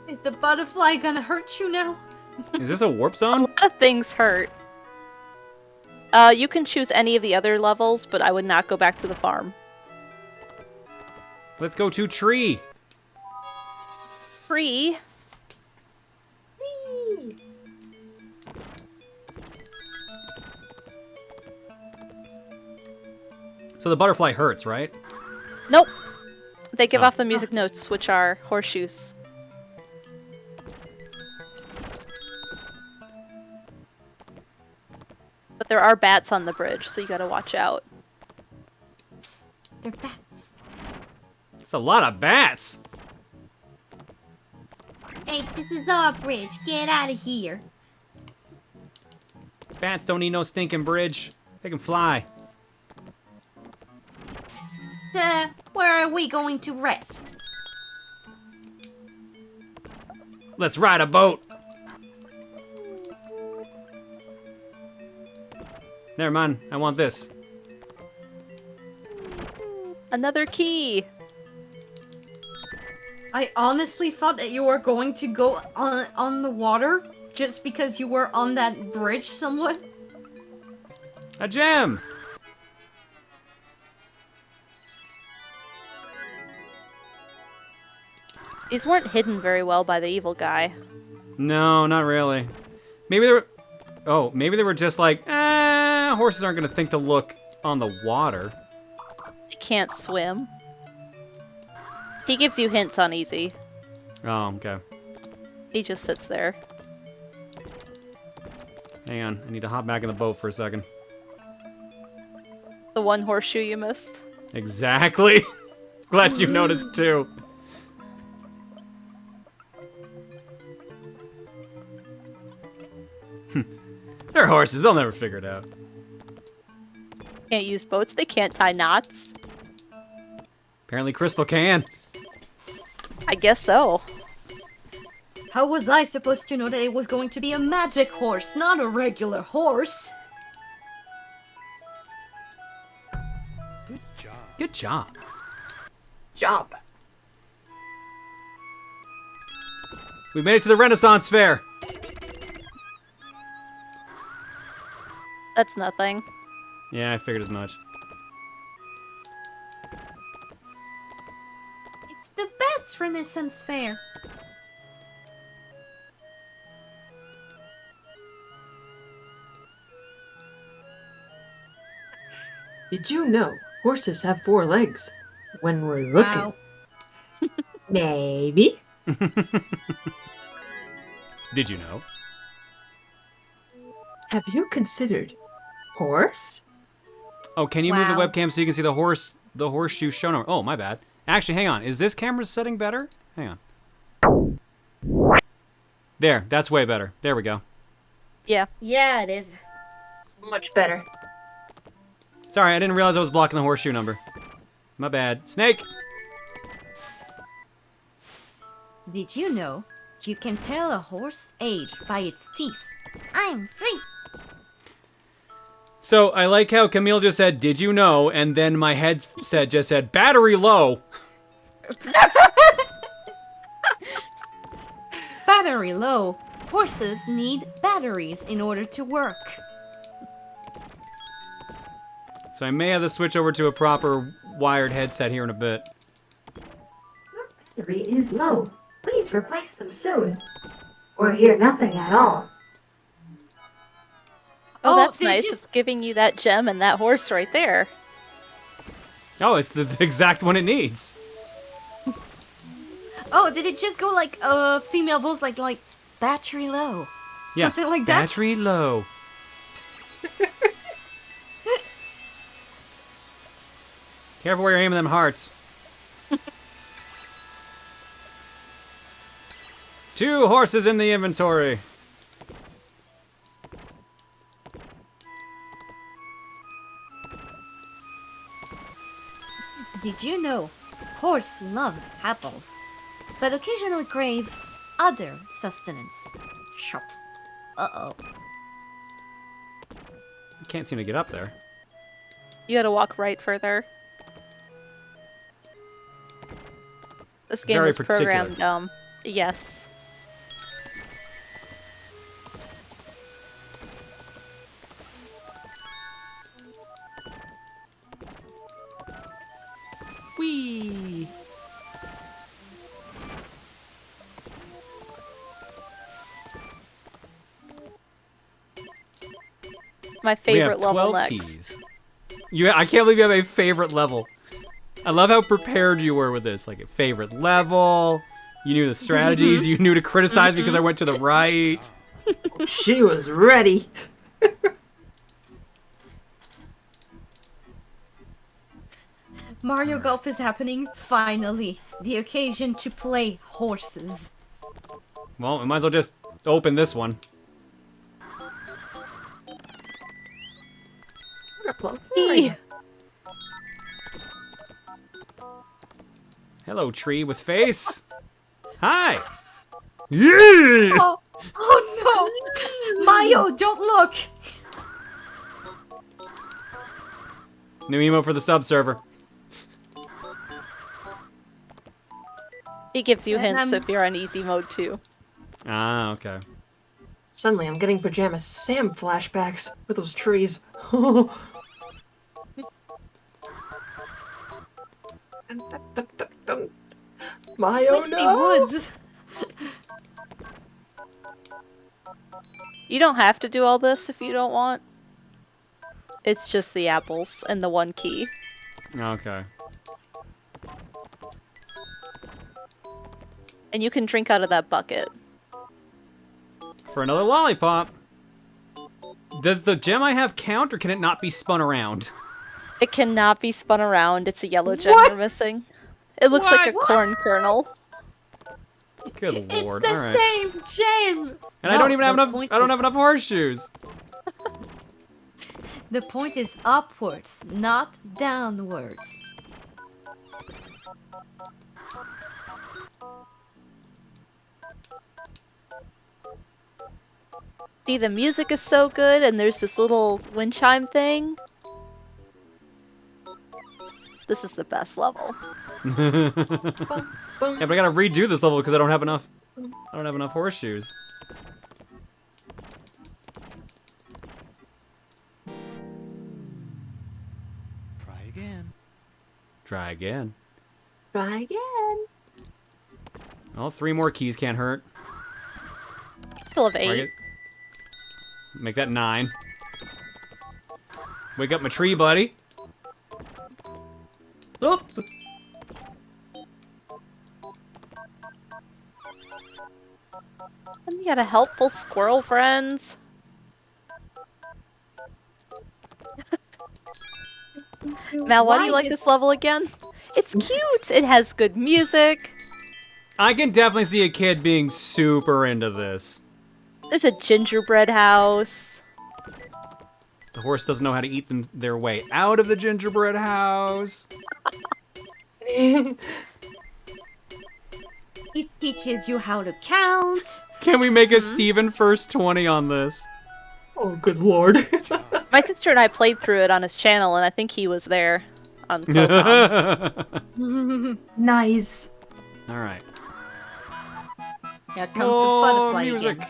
Is the butterfly gonna hurt you now? Is this a warp zone? A lot of things hurt. You can choose any of the other levels, but I would not go back to the farm. Let's go to tree. Free. So the butterfly hurts, right? Nope. They give Oh. off the music notes, which are horseshoes. But there are bats on the bridge, so you gotta watch out. They're bats. It's a lot of bats. Hey, this is our bridge. Get out of here. Bats don't need no stinking bridge. They can fly. Where are we going to rest? Let's ride a boat. Never mind. I want this. Another key. I honestly thought that you were going to go on the water just because you were on that bridge somewhat. A gem. These weren't hidden very well by the evil guy. No, not really. Maybe they were... Oh, maybe they were just like, horses aren't going to think to look on the water. They can't swim. He gives you hints on easy. Oh, okay. He just sits there. Hang on. I need to hop back in the boat for a second. The one horseshoe you missed. Exactly. Glad you noticed too. They're horses. They'll never figure it out. Can't use boats. They can't tie knots. Apparently Crystal can. I guess so. How was I supposed to know that it was going to be a magic horse, not a regular horse? Good job. Job. We made it to the Renaissance Fair. That's nothing. Yeah, I figured as much. It's the Bats Renaissance Fair. Did you know horses have 4 legs? When we're looking. Wow. Maybe. Did you know? Have you considered horse? Oh, can you move the Wow. webcam so you can see the horseshoe show number? Oh, my bad. Actually, hang on. Is this camera setting better? Hang on. There, that's way better. There we go. Yeah. Yeah, it is. Much better. Sorry, I didn't realize I was blocking the horseshoe number. My bad. Snake! Did you know you can tell a horse's age by its teeth? I'm free. So, I like how Camille just said, did you know? And then my headset just said, battery low. Battery low. Horses need batteries in order to work. So I may have to switch over to a proper wired headset here in a bit. Battery is low. Please replace them soon. Or hear nothing at all. Oh, that's did nice. you- It's giving you that gem and that horse right there. Oh, it's the exact one it needs. Oh, did it just go like female voice like battery low? Yeah, Something like that? battery low. Careful where you're aiming them hearts. 2 horses in the inventory. Did you know horse love apples, but occasionally crave other sustenance? Shop. Uh-oh. Can't seem to get up there. You gotta walk right further. This game Very is programmed, particular. yes. Whee! My We have favorite level 12 next. keys. I can't believe you have a favorite level. I love how prepared you were with this. Like a favorite level. You knew the strategies. You knew to criticize because I went to the right. She was ready. Mario Golf is happening, finally. The occasion to play horses. Well, we might as well just open this one. Hello, tree with face. Hi. Yeah. Oh no! Mayo, don't look! New emo for the sub server. He gives you And hints if you're on easy mode too. Ah, okay. Suddenly, I'm getting Pajama Sam flashbacks with those trees. Mayo, Misty no! Woods! You don't have to do all this if you don't want. It's just the apples and the one key. Okay. And you can drink out of that bucket. For another lollipop. Does the gem I have count, or can it not be spun around? It cannot be spun around. It's a yellow gem you're missing. It looks like a corn kernel. Good lord! It's the All right. same gem! And I don't even have enough. I don't have enough horseshoes. The point is upwards, not downwards. See, the music is so good, and there's this little wind chime thing. This is the best level. Yeah, but I gotta redo this level because I don't have enough. I don't have enough horseshoes. Try again. Try again. Try again. Well, 3 more keys can't hurt. Still have 8. Make that 9. Wake up my tree, buddy. Oop. And you got a helpful squirrel friend. Mal, why do you like this level again? It's cute. It has good music. I can definitely see a kid being super into this. There's a gingerbread house. The horse doesn't know how to eat their way out of the gingerbread house. It teaches you how to count. Can we make a Steven first 20 on this? Oh, good lord. My sister and I played through it on his channel, and I think he was there on Proton. Nice. All right. Here comes the butterfly music. again.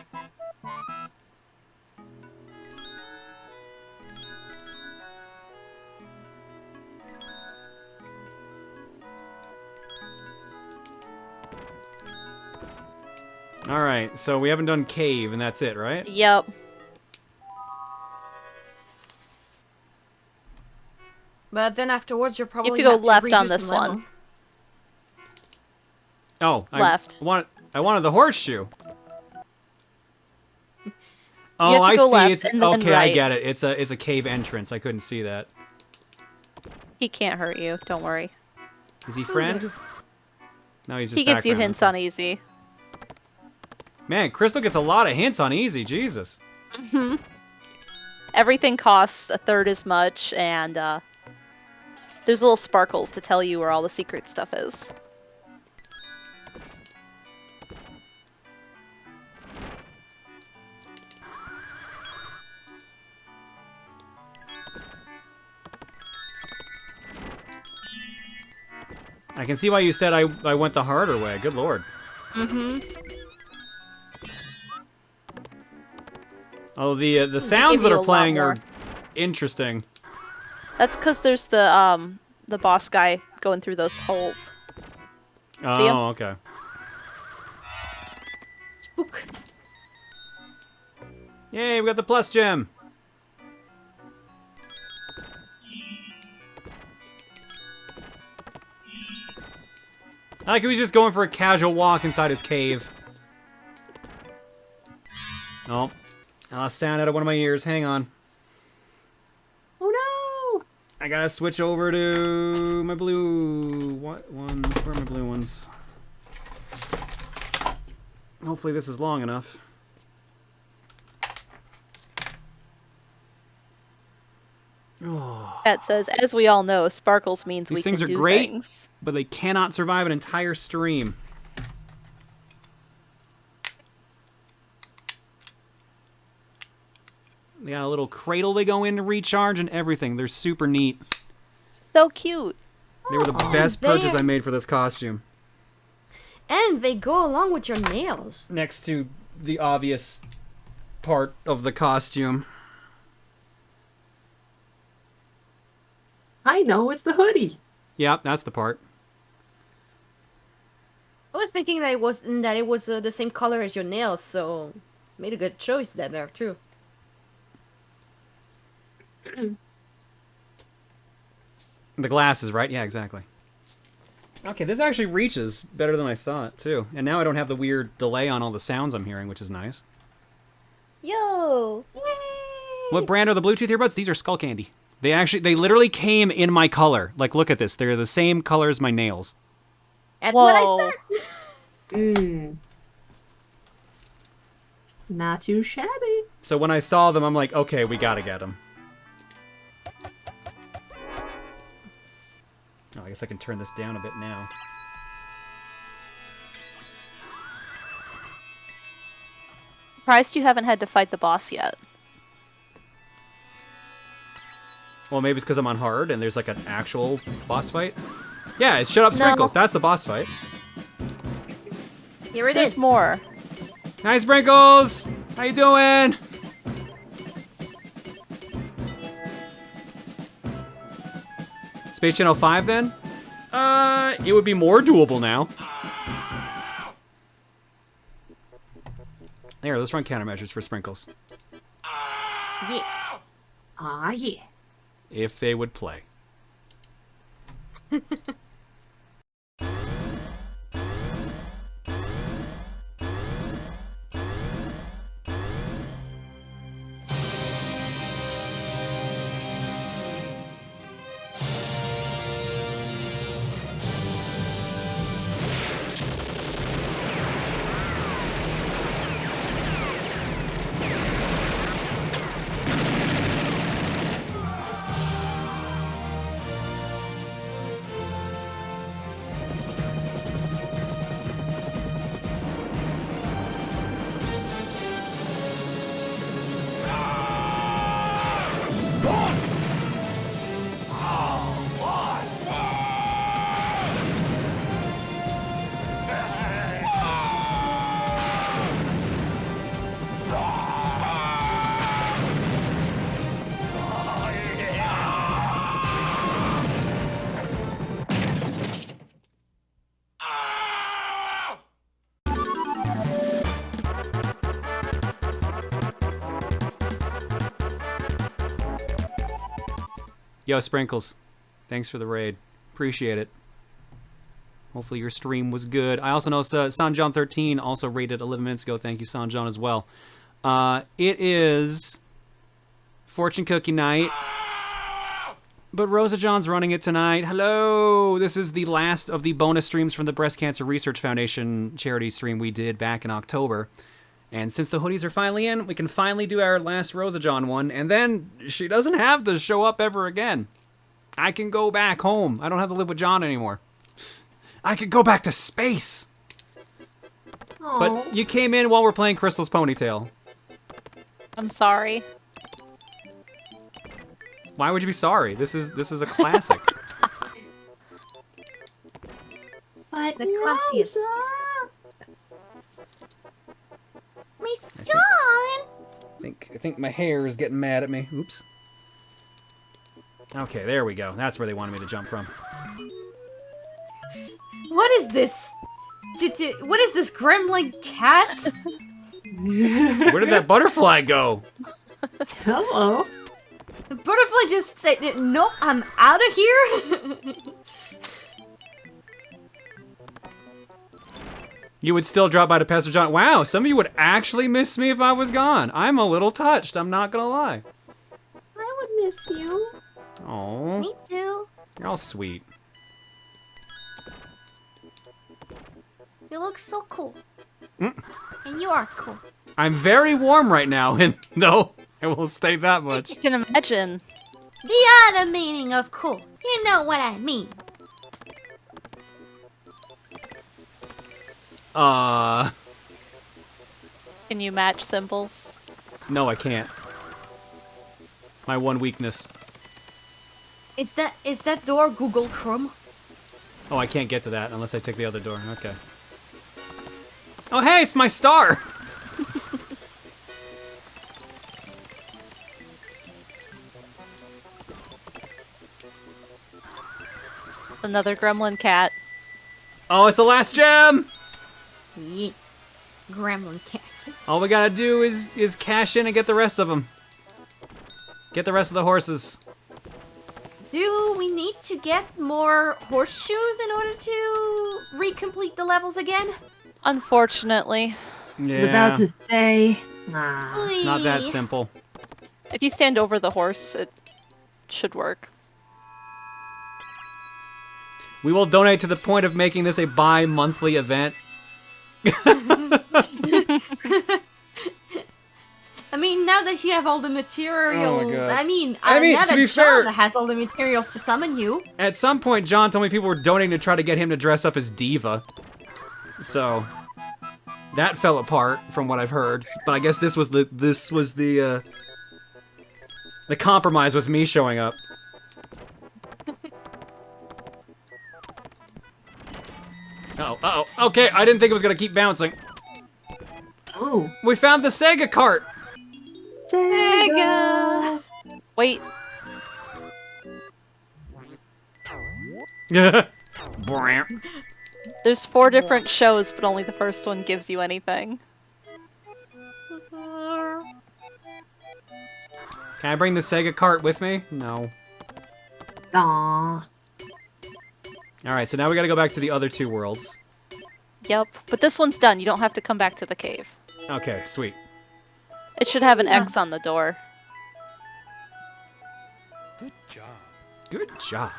All right, so we haven't done cave, and that's it, right? Yep. But then afterwards, you're probably You have to go left on redo this some level. one. Oh, Left. I wanted the horseshoe. have Oh, to I go see. left It's and then okay. I right. get it. It's a cave entrance. I couldn't see that. He can't hurt you. Don't worry. Is he friend? No, he's just. He gives you background. hints on easy. Man, Crystal gets a lot of hints on easy. Jesus. Mhm. Everything costs a third as much, and there's little sparkles to tell you where all the secret stuff is. I can see why you said I went the harder way. Good lord. Mm-hmm. Oh, the sounds that you are a lot playing more. are interesting. That's because there's the boss guy going through those holes. See him? Oh, okay. Spook. Yay, we got the plus gem. I like he was just going for a casual walk inside his cave. Oh. I lost sound out of one of my ears. Hang on. Oh no! I gotta switch over to my blue... What ones? Where are my blue ones? Hopefully this is long enough. Oh. Chat says, as we all know, sparkles means These we things can are do great, things. but they cannot survive an entire stream. They got a little cradle they go in to recharge and everything. They're super neat. So cute. They were the best purchase I made for this costume. And they go along with your nails. Next to the obvious part of the costume. I know, it's the hoodie. Yep, that's the part. I was thinking that it was the same color as your nails, so made a good choice there too. The glasses, right? Yeah, exactly. Okay, this actually reaches better than I thought, too. And now I don't have the weird delay on all the sounds I'm hearing, which is nice. Yo! What brand are the Bluetooth earbuds? These are Skull Candy. They literally came in my color. Like, look at this. They're the same color as my nails. That's what I said. Not too shabby. So when I saw them, I'm like, okay, we gotta get them. Oh, I guess I can turn this down a bit now. Surprised you haven't had to fight the boss yet. Well, maybe it's because I'm on hard and there's like an actual boss fight. Yeah, it's Shut Up Sprinkles. That's the boss fight. Here it There's is. more. Hi, Sprinkles! How you doing? Space Channel 5 then? It would be more doable now. There, let's run countermeasures for Sprinkles. Yeah. Ah, yeah. If they would play. Yo, Sprinkles. Thanks for the raid. Appreciate it. Hopefully your stream was good. I also know Sanjon13 also raided 11 minutes ago. Thank you, Sanjon, as well. It is Fortune Cookie Night. But RosaJon's running it tonight. Hello! This is the last of the bonus streams from the Breast Cancer Research Foundation charity stream we did back in October. And since the hoodies are finally in, we can finally do our last RosaJon one, and then she doesn't have to show up ever again. I can go back home. I don't have to live with John anymore. I could go back to space. Aww. But you came in while we're playing Crystal's Ponytail. I'm sorry. Why would you be sorry? This is a classic. But the classiest. Miss John! I think my hair is getting mad at me. Oops. Okay, there we go. That's where they wanted me to jump from. What is this? What is this gremlin cat? Where did that butterfly go? Hello. The butterfly just said, "Nope, I'm out of here." You would still drop by to Pastor John. Wow, some of you would actually miss me if I was gone. I'm a little touched, I'm not gonna lie. I would miss you. Oh, Me too. you're all sweet. You look so cool. Mm. And you are cool. I'm very warm right now, and no, I will state that much. You can imagine. The other meaning of cool. You know what I mean. Can you match symbols? No, I can't. My one weakness. Is that door Google Chrome? Oh, I can't get to that unless I take the other door. Okay. Oh, hey, it's my star! Another gremlin cat. Oh, it's the last gem! Yeah. Gremlin cats. All we gotta do is cash in and get the rest of them. Get the rest of the horses. Do we need to get more horseshoes in order to recomplete the levels again? Unfortunately. I was about to say. It's not that simple. If you stand over the horse, it should work. We will donate to the point of making this a bi-monthly event. I mean, now that you have all the materials, Oh my God. I mean, now to that be fair- John has all the materials to summon you. At some point, John told me people were donating to try to get him to dress up as Diva. So that fell apart from what I've heard. But I guess this was the compromise was me showing up. Uh-oh. Okay, I didn't think it was gonna keep bouncing. Ooh. We found the Sega cart! Sega! Wait. There's 4 different shows, but only the first one gives you anything. Can I bring the Sega cart with me? No. Aww. Alright, so now we gotta go back to the other 2 worlds. Yep, but this one's done. You don't have to come back to the cave. Okay, sweet. It should have an X on the door. Good job.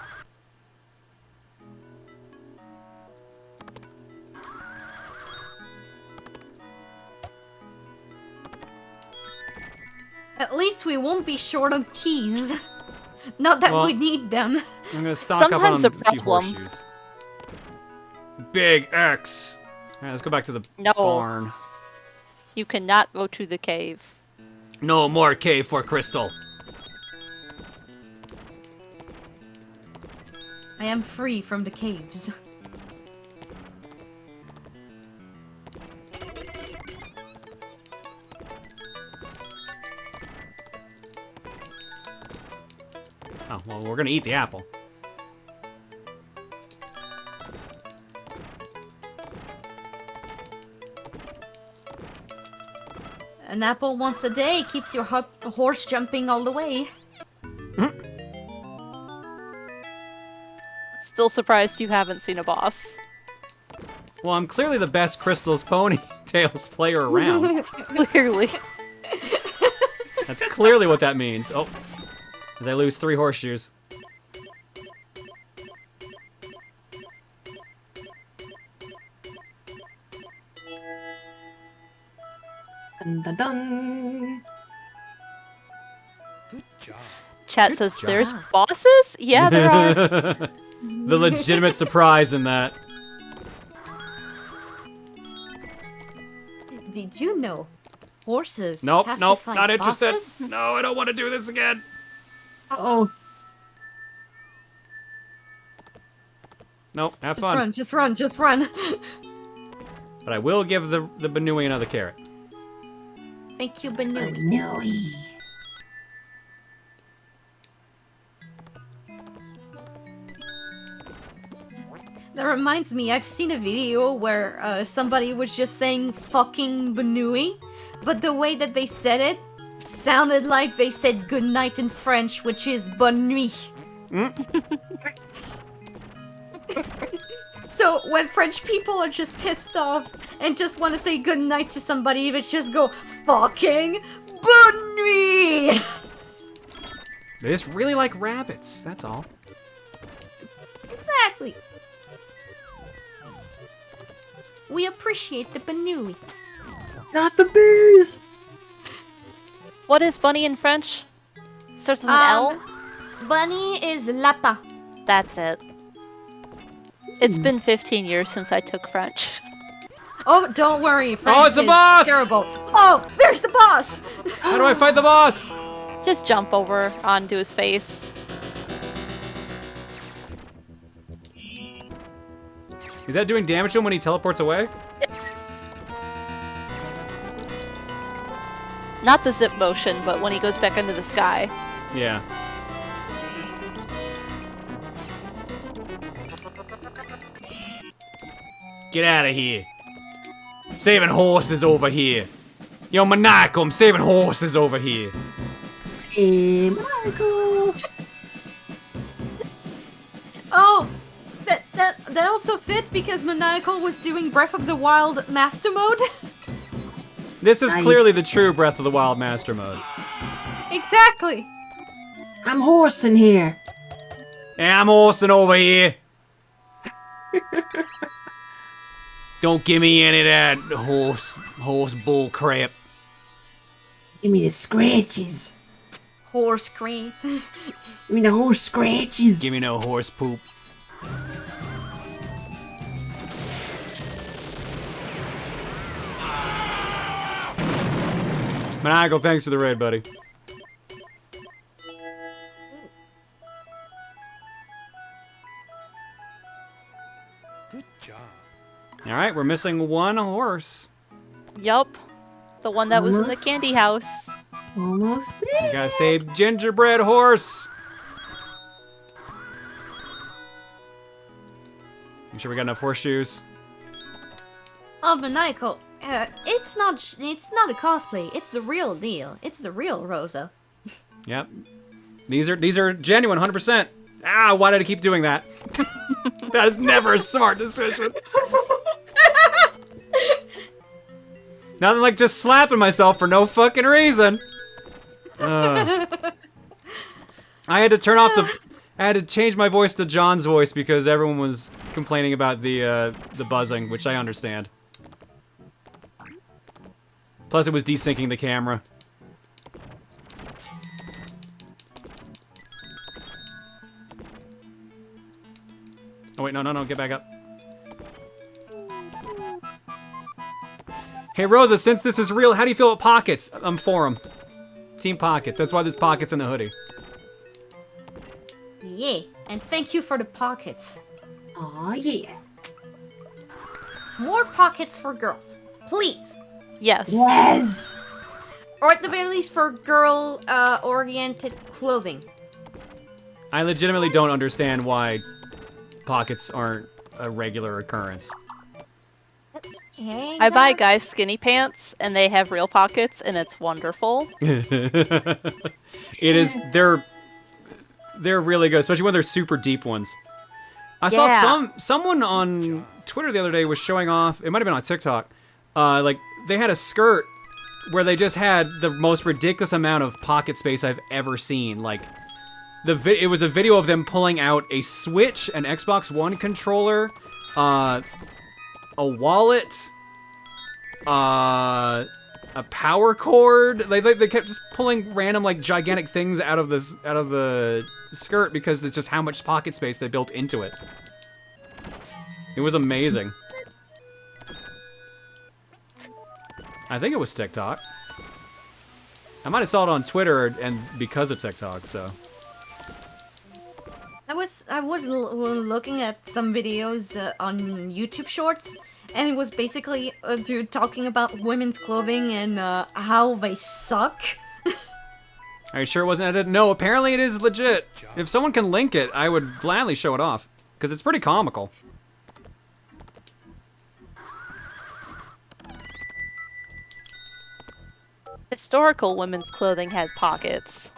At least we won't be short on keys. Not that Well, we need them. I'm gonna stock Sometimes up a on a few problem. horseshoes. Big X! Alright, let's go back to the No. barn. You cannot go to the cave. No more cave for Crystal. I am free from the caves. Oh, well, we're gonna eat the apple. An apple once a day keeps your horse jumping all the way. Still surprised you haven't seen a boss. Well, I'm clearly the best Crystal's Ponytails player around. Clearly. That's clearly what that means. Oh, as I lose 3 horseshoes. Dun, dun, dun. Chat says there's bosses? Yeah, there are. The legitimate surprise in that. Did you know horses Nope, have nope, to fight not interested. bosses? No, I don't want to do this again. Uh-oh. Nope, have Just fun. run, just run, just run. But I will give the Banui another carrot. Thank you, Banui. That reminds me, I've seen a video where somebody was just saying fucking Banui, but the way that they said it sounded like they said good night in French, which is bonne nuit. So when French people are just pissed off and just want to say goodnight to somebody, they just go fucking bonne nuit. They just really like rabbits, that's all. Exactly. We appreciate the bonne nuit. Not the bees! What is bunny in French? Starts with an L? Bunny is lapin. That's it. It's been 15 years since I took French. Oh, don't worry. French it's the is boss! Terrible. Oh, there's the boss! How do I fight the boss? Just jump over onto his face. Is that doing damage to him when he teleports away? Not the zip motion, but when he goes back into the sky. Yeah. Get out of here. I'm saving horses over here. Yo, Maniacal, I'm saving horses over here. Hey, Michael. Oh, that also fits because Maniacal was doing Breath of the Wild Master Mode. This is Nice. clearly the true Breath of the Wild Master Mode. Exactly. I'm horsing here. Yeah, I'm horsing over here. Don't give me any of that horse bull crap. Give me the scratches. Horse cream. Give me the horse scratches. Give me no horse poop. Maniacal, thanks for the raid, buddy. Good job. Alright, we're missing one horse. Yup. The one that was in the Almost. candy house. Almost there. We gotta save gingerbread horse. Make sure we got enough horseshoes. Oh, Maniacal. It's not a cosplay. It's the real deal. It's the real Rosa. Yep. These are genuine, 100%. Ah, why did I keep doing that? That is never a smart decision. Nothing like just slapping myself for no fucking reason. I had to turn off I had to change my voice to John's voice because everyone was complaining about the buzzing, which I understand. Plus, it was desyncing the camera. Oh wait, no, get back up. Hey Rosa, since this is real, how do you feel about pockets? I'm for 'em. Team Pockets. That's why there's pockets in the hoodie. Yeah, and thank you for the pockets. Aw, yeah. More pockets for girls, please. Yes. Yes. Or at the very least for girl-oriented clothing. I legitimately don't understand why pockets aren't a regular occurrence. I buy guys skinny pants, and they have real pockets, and it's wonderful. It is. They're really good, especially when they're super deep ones. I saw someone on Twitter the other day was showing off. It might have been on TikTok. Like they had a skirt where they just had the most ridiculous amount of pocket space I've ever seen. Like it was a video of them pulling out a Switch, an Xbox One controller, a wallet, a power cord. They kept just pulling random like gigantic things out of the skirt because it's just how much pocket space they built into it. It was amazing. I think it was TikTok. I might have saw it on Twitter and because of TikTok, so. I was looking at some videos on YouTube Shorts, and it was basically a dude talking about women's clothing and how they suck. Are you sure it wasn't edited? No, apparently it is legit. If someone can link it, I would gladly show it off. Because it's pretty comical. Historical women's clothing had pockets.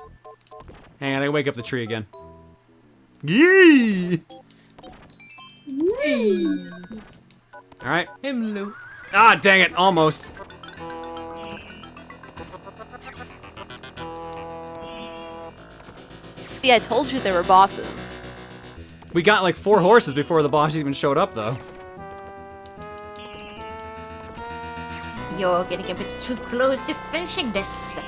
Hang on, I wake up the tree again. Yee! Whee! All right. Hello. Ah, dang it! Almost. See, I told you there were bosses. We got like 4 horses before the boss even showed up, though. You're getting a bit too close to finishing this.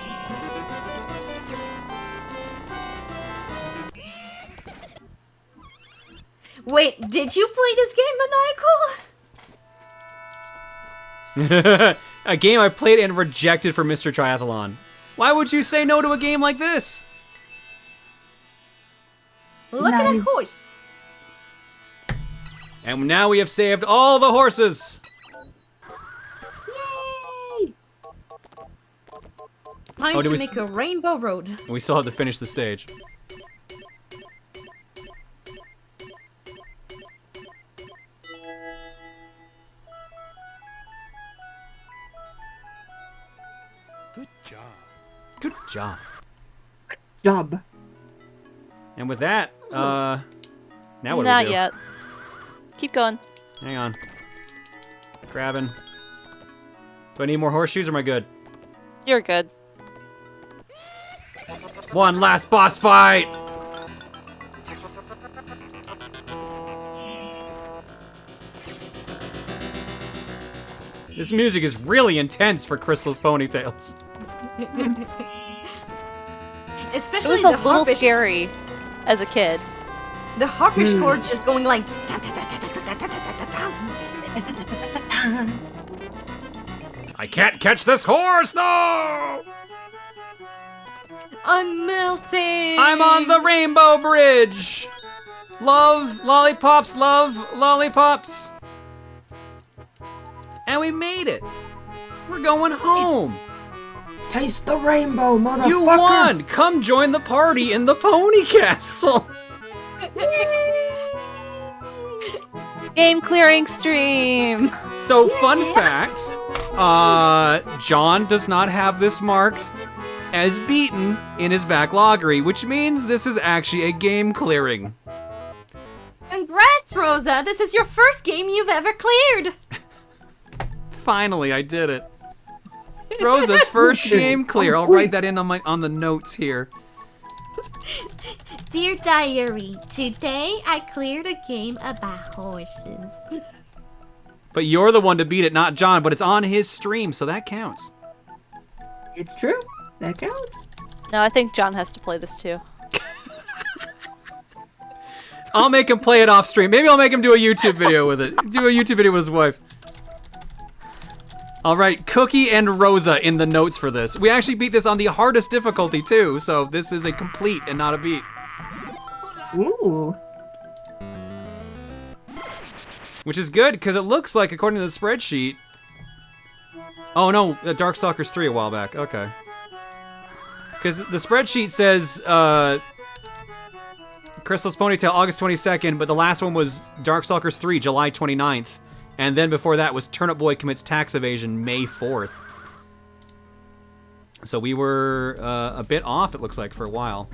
Wait, did you play this game, Maniacal? A game I played and rejected for Mr. Triathlon. Why would you say no to a game like this? Look at that horse. And now we have saved all the horses. Yay! Time Oh, to did we- make a rainbow road. And we still have to finish the stage. Good job. Good job. Job. And with that, now what do we Not do? yet. Keep going. Hang on. Grabbing. Do I need more horseshoes or am I good? You're good. One last boss fight! This music is really intense for Crystal's ponytails. Especially It was a the little harpish. scary as a kid. The harpish Hmm. chord just going like. I can't catch this horse, no! I'm melting. I'm on the rainbow bridge! Love lollipops, love lollipops. And we made it. We're going home. Taste the rainbow, motherfucker! You won! Come join the party in the pony castle. Game clearing stream. So, fun fact, John does not have this marked as beaten in his backloggery, which means this is actually a game clearing. Congrats, Rosa! This is your first game you've ever cleared! Finally, I did it. Rosa's first game clear. I'll write that in on the notes here. Dear Diary, today I cleared a game about horses. But you're the one to beat it, not John, but it's on his stream, so that counts. It's true. That counts. No, I think John has to play this too. I'll make him play it off stream. Maybe I'll make him do a YouTube video with it. Do a YouTube video with his wife. All right, Cookie and Rosa in the notes for this. We actually beat this on the hardest difficulty too, so this is a complete and not a beat. Ooh. Which is good, because it looks like, according to the spreadsheet... Oh no, Darkstalkers 3 a while back, okay. Because the spreadsheet says, Crystal's Ponytail, August 22nd, but the last one was Darkstalkers 3, July 29th. And then before that was Turnip Boy Commits Tax Evasion, May 4th. So we were a bit off, it looks like, for a while.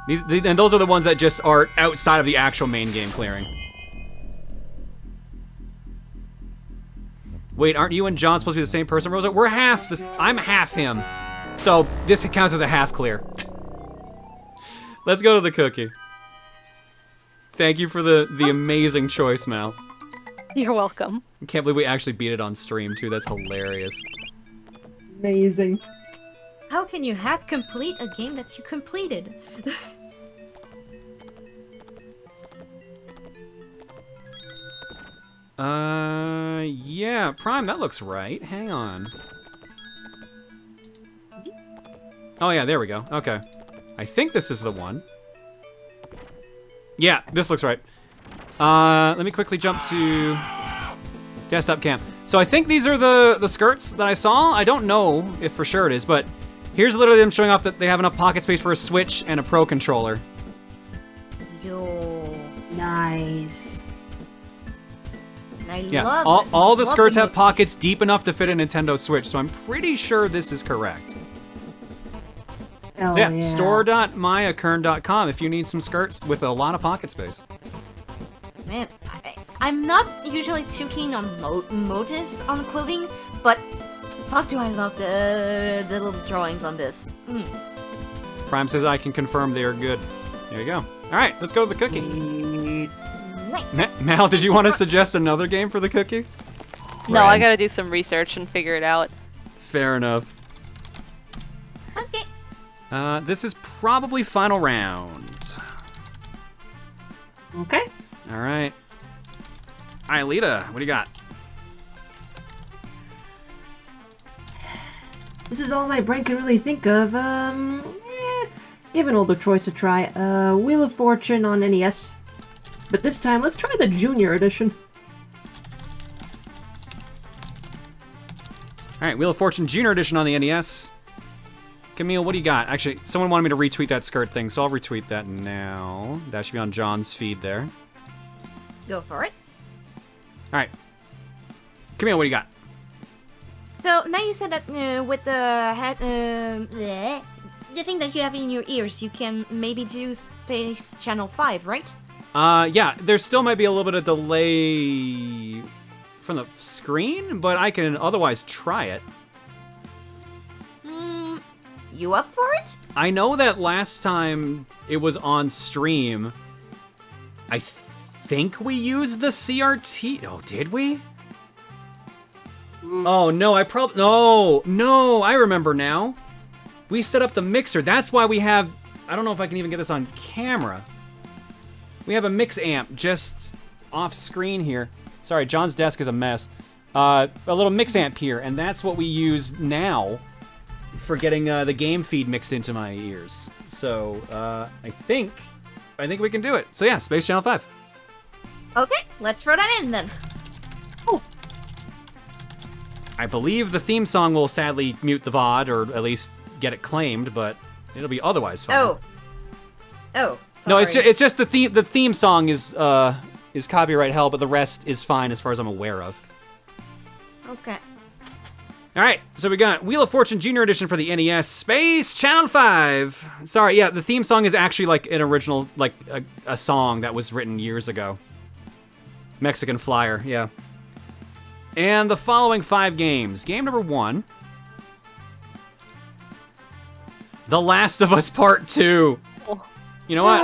And those are the ones that just are outside of the actual main game clearing. Wait, aren't you and John supposed to be the same person, Rosa? We're half this. I'm half him. So this counts as a half clear. Let's go to the cookie. Thank you for the amazing choice, Mal. You're welcome. I can't believe we actually beat it on stream, too. That's hilarious. Amazing. How can you half complete a game that you completed? Yeah, Prime, that looks right. Hang on. Oh, yeah, there we go. Okay. I think this is the one. Yeah, this looks right. Let me quickly jump to desktop cam. So I think these are the skirts that I saw. I don't know if for sure it is, but here's literally them showing off that they have enough pocket space for a Switch and a Pro controller. Yo. Nice. I Yeah, love all the love skirts the have pockets deep enough to fit a Nintendo Switch, so I'm pretty sure this is correct. Hell So yeah, yeah. store.myakern.com if you need some skirts with a lot of pocket space. Man, I'm not usually too keen on motives on clothing, but fuck do I love the little drawings on this. Prime says I can confirm they are good. There you go. All right, let's go to the cookie. Nice. Mal, did you want to suggest another game for the cookie? No, I gotta do some research and figure it out. Fair enough. Okay. This is probably final round. Okay. All right. All right, Lita, what do you got? This is all my brain can really think of. Give an older choice a try. Wheel of Fortune on NES. But this time, let's try the Junior Edition. All right, Wheel of Fortune Junior Edition on the NES. Camille, what do you got? Actually, someone wanted me to retweet that skirt thing, so I'll retweet that now. That should be on John's feed there. Go for it. All right. Camille, what do you got? So now you said that with the thing that you have in your ears, you can maybe do Space Channel 5, right? Yeah, there still might be a little bit of delay from the screen, but I can otherwise try it. You up for it? I know that last time it was on stream, I think we used the CRT. Oh, did we? Oh, no, No, I remember now. We set up the mixer. That's why we have... I don't know if I can even get this on camera. We have a mix amp just off screen here. Sorry, John's desk is a mess. A little mix amp here, and that's what we use now for getting the game feed mixed into my ears. So, I think we can do it. So yeah, Space Channel 5. Okay, let's throw that in then. I believe the theme song will sadly mute the VOD, or at least get it claimed, but it'll be otherwise fine. Oh, no, it's just the theme song is copyright hell, but the rest is fine as far as I'm aware of. Okay. All right, so we got Wheel of Fortune Junior Edition for the NES, Space Channel 5. Sorry, yeah, the theme song is actually like an original, like a song that was written years ago. Mexican Flyer, yeah. And the following 5 games. Game number 1. The Last of Us Part 2. You know what?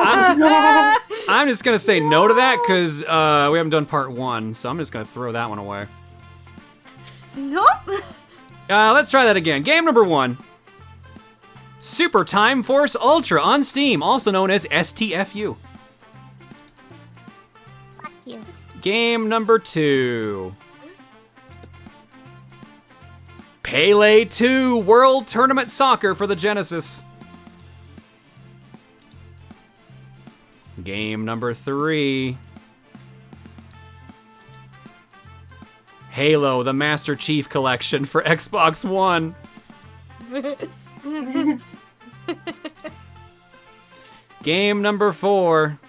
I'm just going to say no to that because we haven't done Part 1, so I'm just going to throw that one away. Nope. Let's try that again. Game number 1. Super Time Force Ultra on Steam, also known as STFU. Fuck you. Game number 2. Pele 2 World Tournament Soccer for the Genesis. Game number 3. Halo, the Master Chief Collection for Xbox One. Game number 4.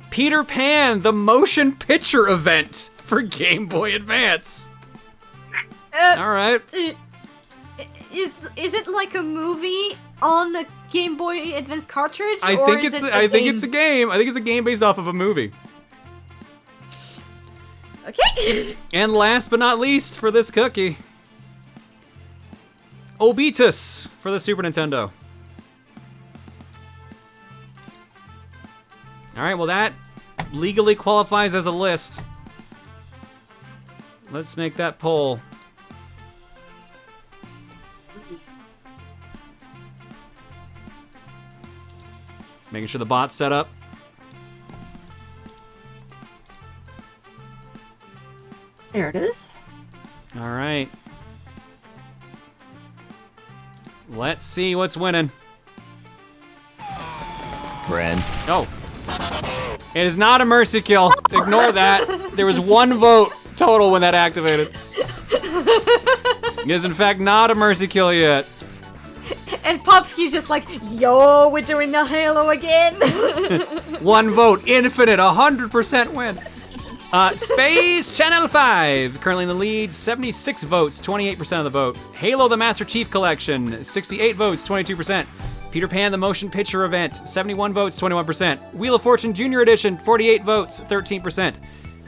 Peter Pan, the Motion Picture Event for Game Boy Advance. All right. Is it like a movie on a Game Boy Advance cartridge? I think it's a game. I think it's a game based off of a movie. Okay. And last but not least for this cookie, Obitus for the Super Nintendo. All right, well that legally qualifies as a list. Let's make that poll. Making sure the bot's set up. There it is. All right. Let's see what's winning. Friend. Oh. It is not a mercy kill. Ignore that. There was 1 vote total when that activated. It is in fact not a mercy kill yet. And Popsky's just like, yo, we're doing the Halo again. 1 vote, infinite, 100% win. Space Channel 5, currently in the lead, 76 votes, 28% of the vote. Halo the Master Chief Collection, 68 votes, 22%. Peter Pan the Motion Picture Event, 71 votes, 21%. Wheel of Fortune Junior Edition, 48 votes, 13%.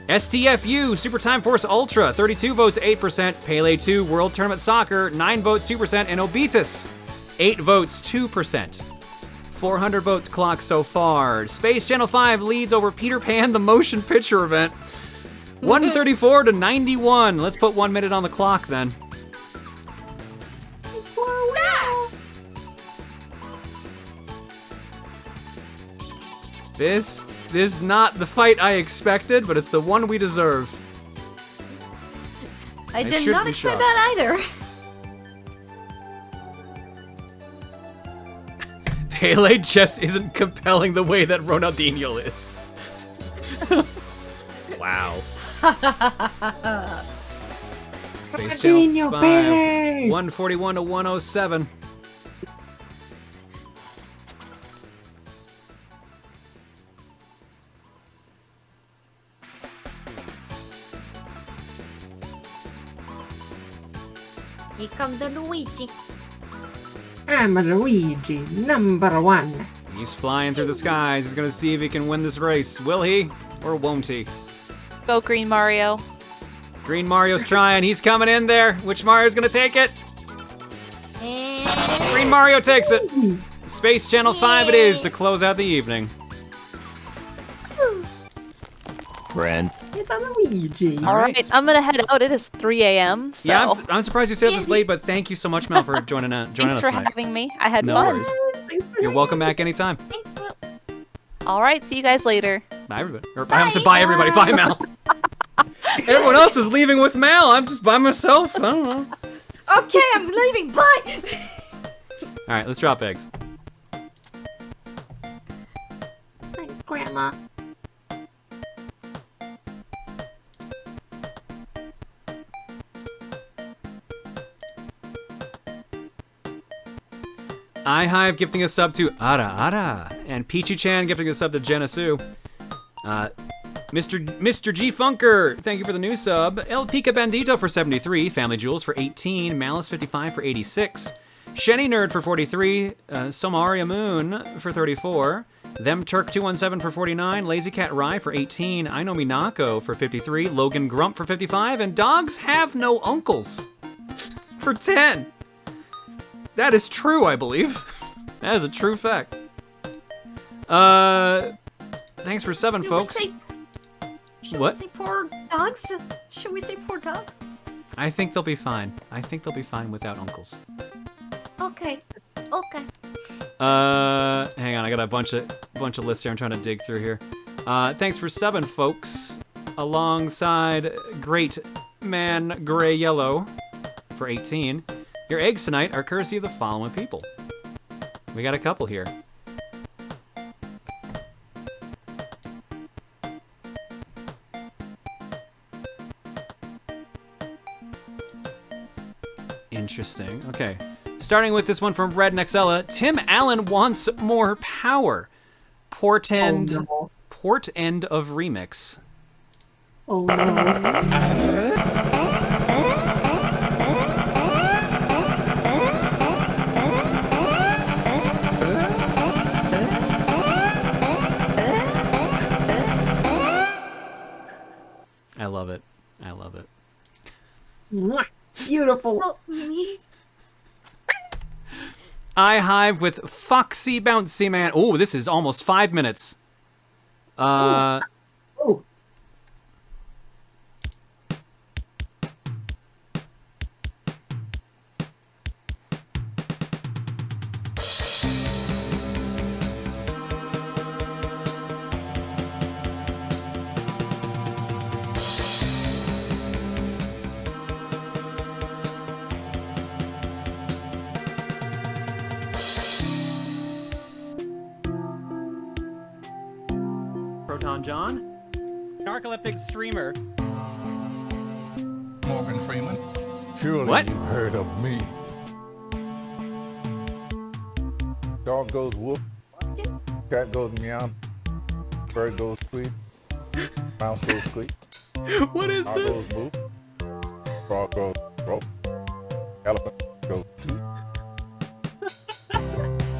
STFU Super Time Force Ultra, 32 votes, 8%. Pele 2 World Tournament Soccer, 9 votes, 2%. And Obitus, 8 votes, 2%. 400 votes clocked so far. Space Channel 5 leads over Peter Pan the Motion Picture Event, 134 to 91. Let's put 1 minute on the clock then. This is not the fight I expected, but it's the one we deserve. I did shouldn't not be expect shocked. that either. Pele just isn't compelling the way that Ronaldinho is. Wow. Space Channel 5, Pele! 141 to 107. Here comes the Luigi. I'm Luigi, number 1. He's flying through the skies. He's gonna see if he can win this race. Will he or won't he? Go Green Mario. Green Mario's trying. He's coming in there. Which Mario's gonna take it? Green Mario takes it. Space Channel 5 it is to close out the evening. Friends. It's a Luigi. All right. I'm gonna head out. It is 3 a.m. So Yeah, I'm surprised you stayed up this late, but thank you so much, Mel, for joining us thanks for tonight. having me. I had No fun. worries. You're welcome back anytime. All right, see you guys later. Bye, everybody. Or, I almost said bye, everybody. Bye, Mel. Everyone else is leaving with Mel. I'm just by myself. I don't know. Okay, I'm leaving. Bye. All right, let's drop eggs. Thanks, Grandma. iHive gifting a sub to Ara Ara, and Peachy Chan gifting a sub to Genesu. Mr. G Funker, thank you for the new sub. El Pica Bandito for 73, Family Jewels for 18, Malice 55 for 86, Shenny Nerd for 43, Somaria Moon for 34, Them Turk 217 for 49, Lazy Cat Rye for 18, I Know Minako for 53, Logan Grump for 55, and Dogs Have No Uncles for 10. That is true, I believe. That is a true fact. Thanks for 7, folks. What? Say poor dogs? Should we say poor dogs? I think they'll be fine. I think they'll be fine without uncles. Okay. Okay. Hang on, I got a bunch of lists here. I'm trying to dig through here. Thanks for 7, folks. Alongside Great Man Gray Yellow for 18. Your eggs tonight are courtesy of the following people. We got a couple here. Interesting. Okay. Starting with this one from Red Nexella. Tim Allen wants more power. Portend of remix. Oh no. I love it. I love it. Beautiful. Help me. iHive with Foxy Bouncy Man. Oh, this is almost 5 minutes. Oh. Proton John, narcoleptic streamer. Morgan Freeman. Surely What? you've heard of me. Dog goes whoop. Cat goes meow. Bird goes squeak. Mouse goes squeak. What is Dog this? goes boop. Frog goes rope. Elephant goes toot.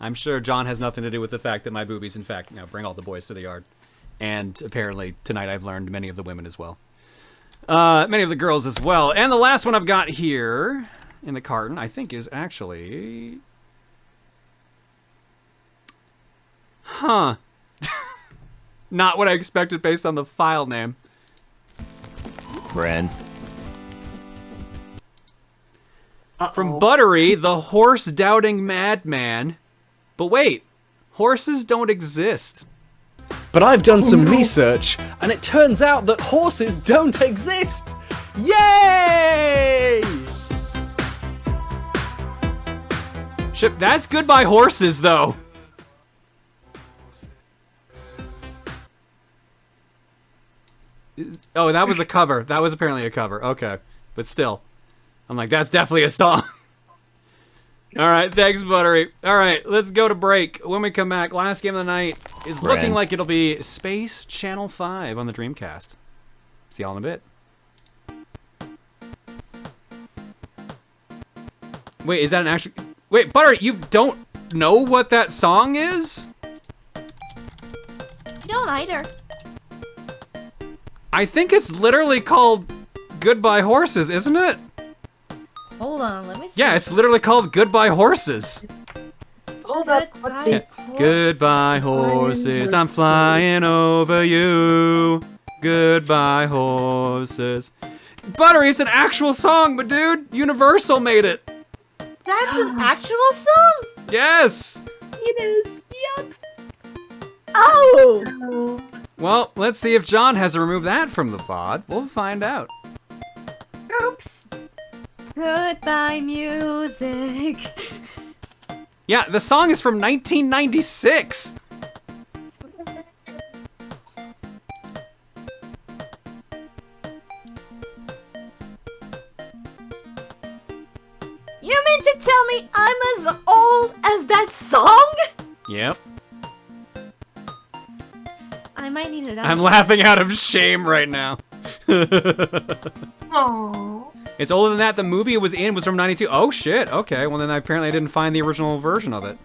I'm sure John has nothing to do with the fact that my boobies, in fact, bring all the boys to the yard. And apparently tonight I've learned many of the women as well. Many of the girls as well. And the last one I've got here in the carton, I think, is actually... Huh. Not what I expected based on the file name. Friends. From Buttery, the horse-doubting madman. But wait, horses don't exist. But I've done some research, and it turns out that horses don't exist! Yay! Ship, that's Goodbye Horses, though. Oh, that was a cover. That was apparently a cover. Okay. But still. I'm like, that's definitely a song. Alright, thanks, Buttery. Alright, let's go to break. When we come back, last game of the night is looking like it'll be Space Channel 5 on the Dreamcast. See y'all in a bit. Wait, is that an actual... Wait, Buttery, you don't know what that song is? I don't either. I think it's literally called Goodbye Horses, isn't it? Hold on, let me see. Yeah, it's literally called Goodbye Horses. Hold up, let's see. Goodbye horses, I'm flying over you. Goodbye horses. Buttery, it's an actual song, but dude, Universal made it. That's an actual song? Yes. It is. Yup. Oh. Well, let's see if John has to remove that from the VOD. We'll find out. Oops. Goodbye, music. Yeah, the song is from 1996. You mean to tell me I'm as old as that song? Yep. I might need it. I'm laughing out of shame right now. Aww. It's older than that. The movie it was in was from 92. Oh, shit. Okay, well then apparently I didn't find the original version of it.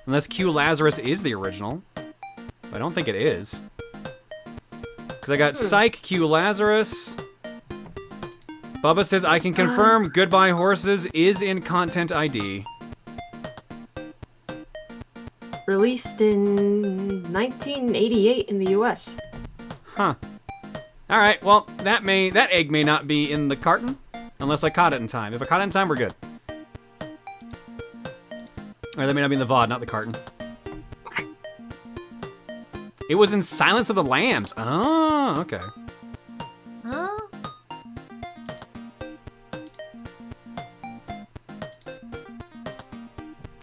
Unless Q Lazarus is the original. I don't think it is. Because I got Psych, Q Lazarus. Bubba says, I can confirm Goodbye Horses is in Content ID. Released in 1988 in the US. Huh. Alright, well, that egg may not be in the carton. Unless I caught it in time. If I caught it in time, we're good. Or that may not be in the VOD, not the carton. It was in Silence of the Lambs. Oh, okay. Huh?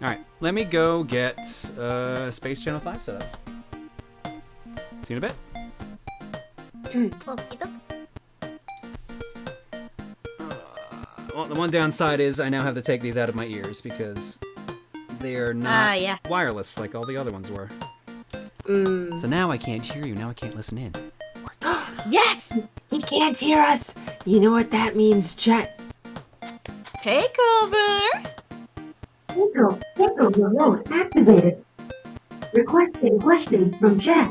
Alright, let me go get Space Channel 5 set up. See you in a bit. Well, the one downside is I now have to take these out of my ears because they are not wireless like all the other ones were. So now I can't hear you. Now I can't listen in. Yes! He can't hear us. You know what that means, chat. Take over. Echo remote activated. Requesting questions from chat.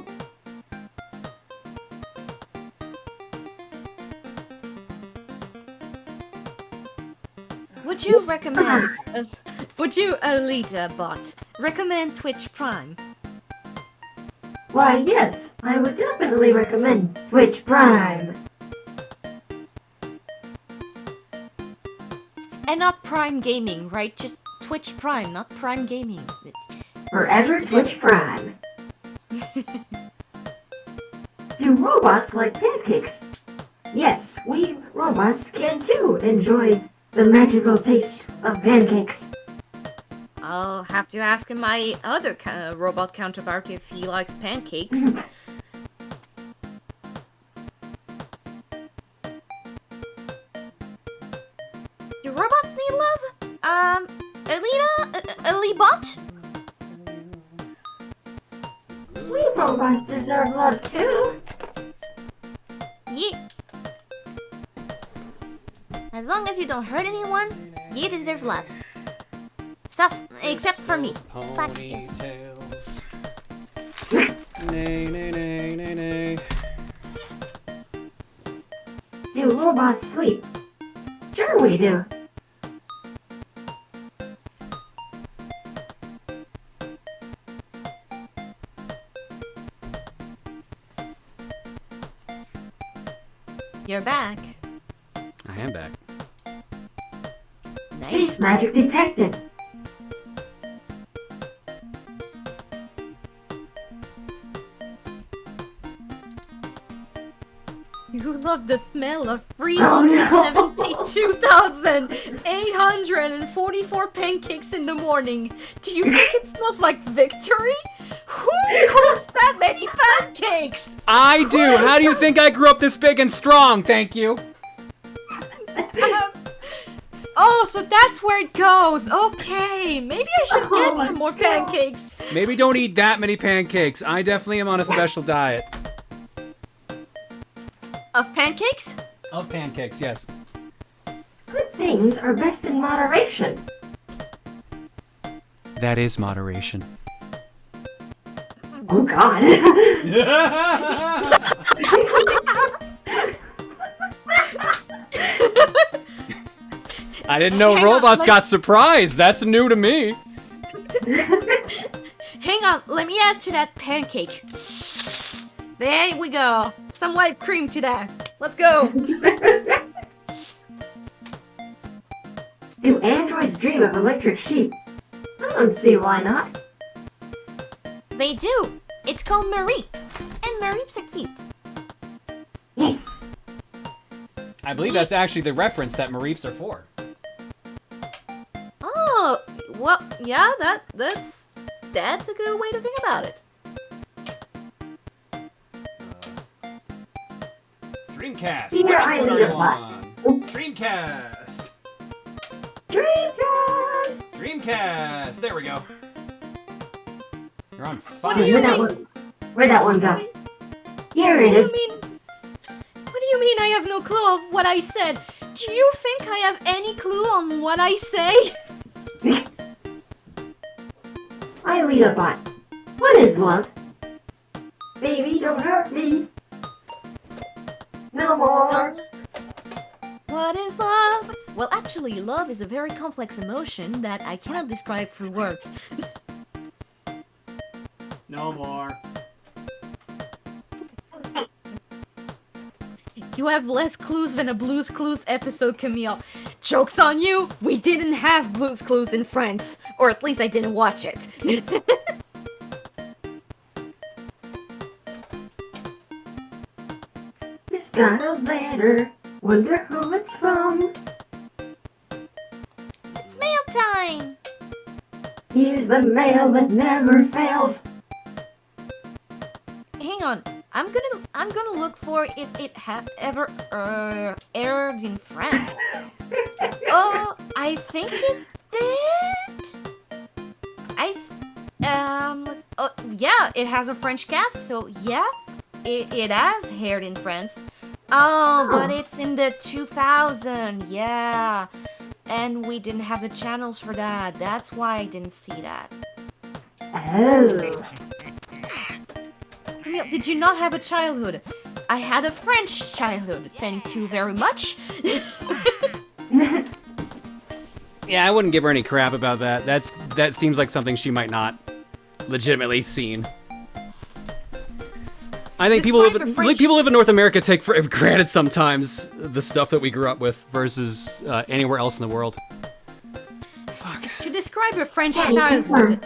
Would you recommend, would you, Alita bot, recommend Twitch Prime? Why, yes, I would definitely recommend Twitch Prime. And not Prime Gaming, right? Just Twitch Prime, not Prime Gaming. Forever Twitch Prime. Do robots like pancakes? Yes, we robots can too enjoy the magical taste of pancakes. I'll have to ask my other robot counterpart if he likes pancakes. Do robots need love? Alibot? We robots deserve love too. Yeah. As long as you don't hurt anyone, you deserve love. Stuff except for me. Fuck you. Ponytails. Nay, nay, nay, nay, nay. Do robots sleep? Sure we do. You're back. I am back. Space magic detected. You love the smell of 372,844 pancakes in the morning. Do you think it smells like victory? Who cooks that many pancakes? I do! How do you think I grew up this big and strong? Thank you. Oh, so that's where it goes. Okay, maybe I should get some more pancakes. Maybe don't eat that many pancakes. I definitely am on a special diet. Of pancakes? Of pancakes, yes. Good things are best in moderation. That is moderation. Oh God. I didn't know Hang robots on, got surprised. That's new to me. Hang on, let me add to that pancake. There we go. Some whipped cream to that. Let's go. Do androids dream of electric sheep? I don't see why not. They do. It's called Mareep. And Mareeps are cute. Yes. I believe that's actually the reference that Mareeps are for. Oh, well, yeah, that's a good way to think about it. Dreamcast. Here I what lead a are you bot. on? Dreamcast. Dreamcast. Dreamcast. There we go. You're on fire. What do you mean? Where'd that one go? Here it is. What do you mean I have no clue of what I said? Do you think I have any clue on what I say? I lead a bot. What is love? Baby, don't hurt me. No more. What is love? Well, actually, love is a very complex emotion that I cannot describe through words. No more. You have less clues than a Blue's Clues episode, Camille. Joke's on you, we didn't have Blue's Clues in France. Or at least I didn't watch it. Just got a letter. Wonder who it's from. It's mail time! Here's the mail that never fails. Hang on, I'm gonna look for if it had ever aired in France. Oh, I think it did. Oh, yeah, it has a French cast, so yeah, it has aired in France. Oh, but it's in the 2000, yeah. And we didn't have the channels for that. That's why I didn't see that. Oh. Camille, did you not have a childhood? I had a French childhood. Thank you very much. Yeah, I wouldn't give her any crap about that. That seems like something she might not legitimately seen. I think people live in North America take for granted sometimes the stuff that we grew up with versus anywhere else in the world. To describe your French childhood,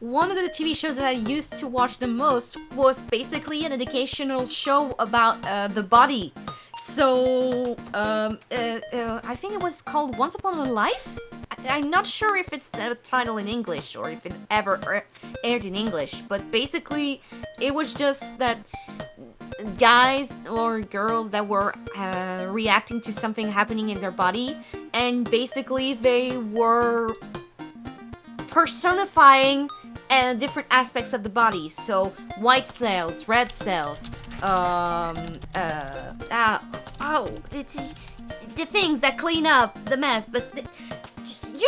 one of the TV shows that I used to watch the most was basically an educational show about the body. So, I think it was called Once Upon a Life? I'm not sure if it's the title in English or if it ever aired in English, but basically it was just that guys or girls that were reacting to something happening in their body, and basically they were personifying different aspects of the body. So white cells, red cells, the things that clean up the mess, but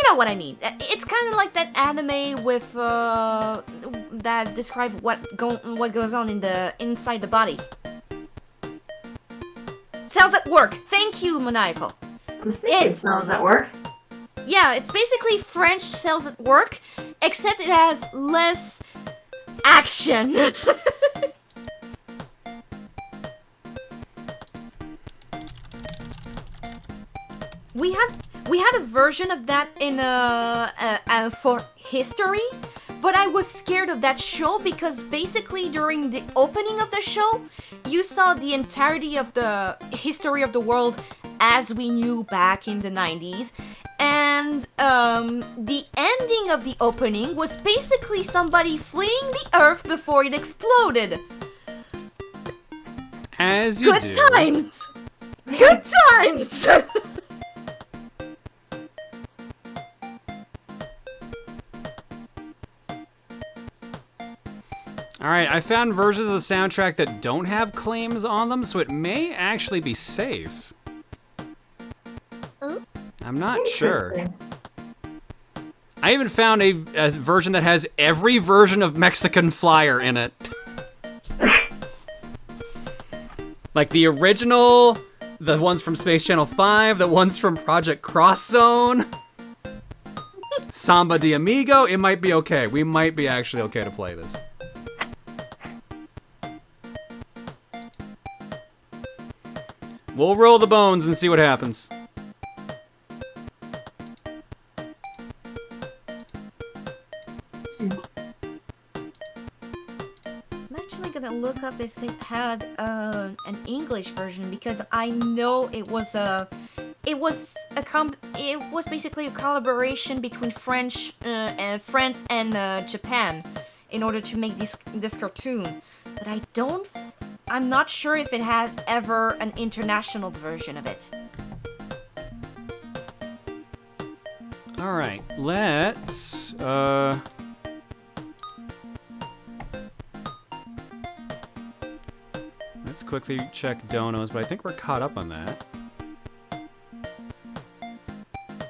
You know what I mean. It's kind of like that anime with that describe what goes on inside the body. Cells at work. Thank you, Maniacal. I'm thinking cells at work. Yeah, it's basically French cells at work, except it has less action. We had a version of that in for history, but I was scared of that show because basically during the opening of the show, you saw the entirety of the history of the world as we knew back in the 90s. And the ending of the opening was basically somebody fleeing the Earth before it exploded. As you do. Good times! Good times! Alright, I found versions of the soundtrack that don't have claims on them, so it may actually be safe. I'm not sure. I even found a version that has every version of Mexican Flyer in it. Like the original, the ones from Space Channel 5, the ones from Project Cross Zone, Samba de Amigo. It might be okay. We might be actually okay to play this. We'll roll the bones and see what happens. I'm actually gonna look up if it had an English version because I know it was basically a collaboration between France and Japan in order to make this cartoon, but I'm not sure if it had ever an international version of it. All right, let's quickly check donos, but I think we're caught up on that.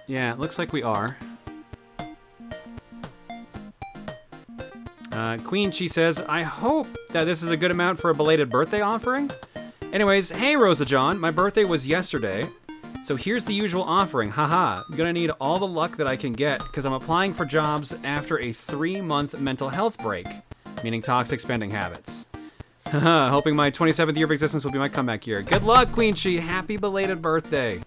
Yeah, it looks like we are. Queen, she says, I hope that this is a good amount for a belated birthday offering. Anyways, hey RosaJon, my birthday was yesterday, so here's the usual offering. Haha, I'm gonna need all the luck that I can get because I'm applying for jobs after a 3-month mental health break, meaning toxic spending habits. Haha, hoping my 27th year of existence will be my comeback year. Good luck, Queen Chi. Happy belated birthday.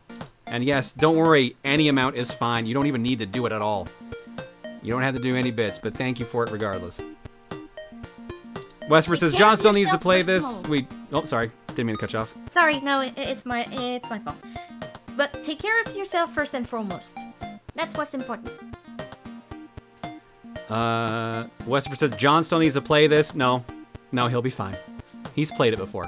And yes, don't worry, any amount is fine. You don't even need to do it at all. You don't have to do any bits, but thank you for it regardless. Westford says, John still needs to play this. Oh, sorry. Didn't mean to cut you off. Sorry, no, it's my fault. But take care of yourself first and foremost. That's what's important. Westford says, John still needs to play this. No, he'll be fine. He's played it before.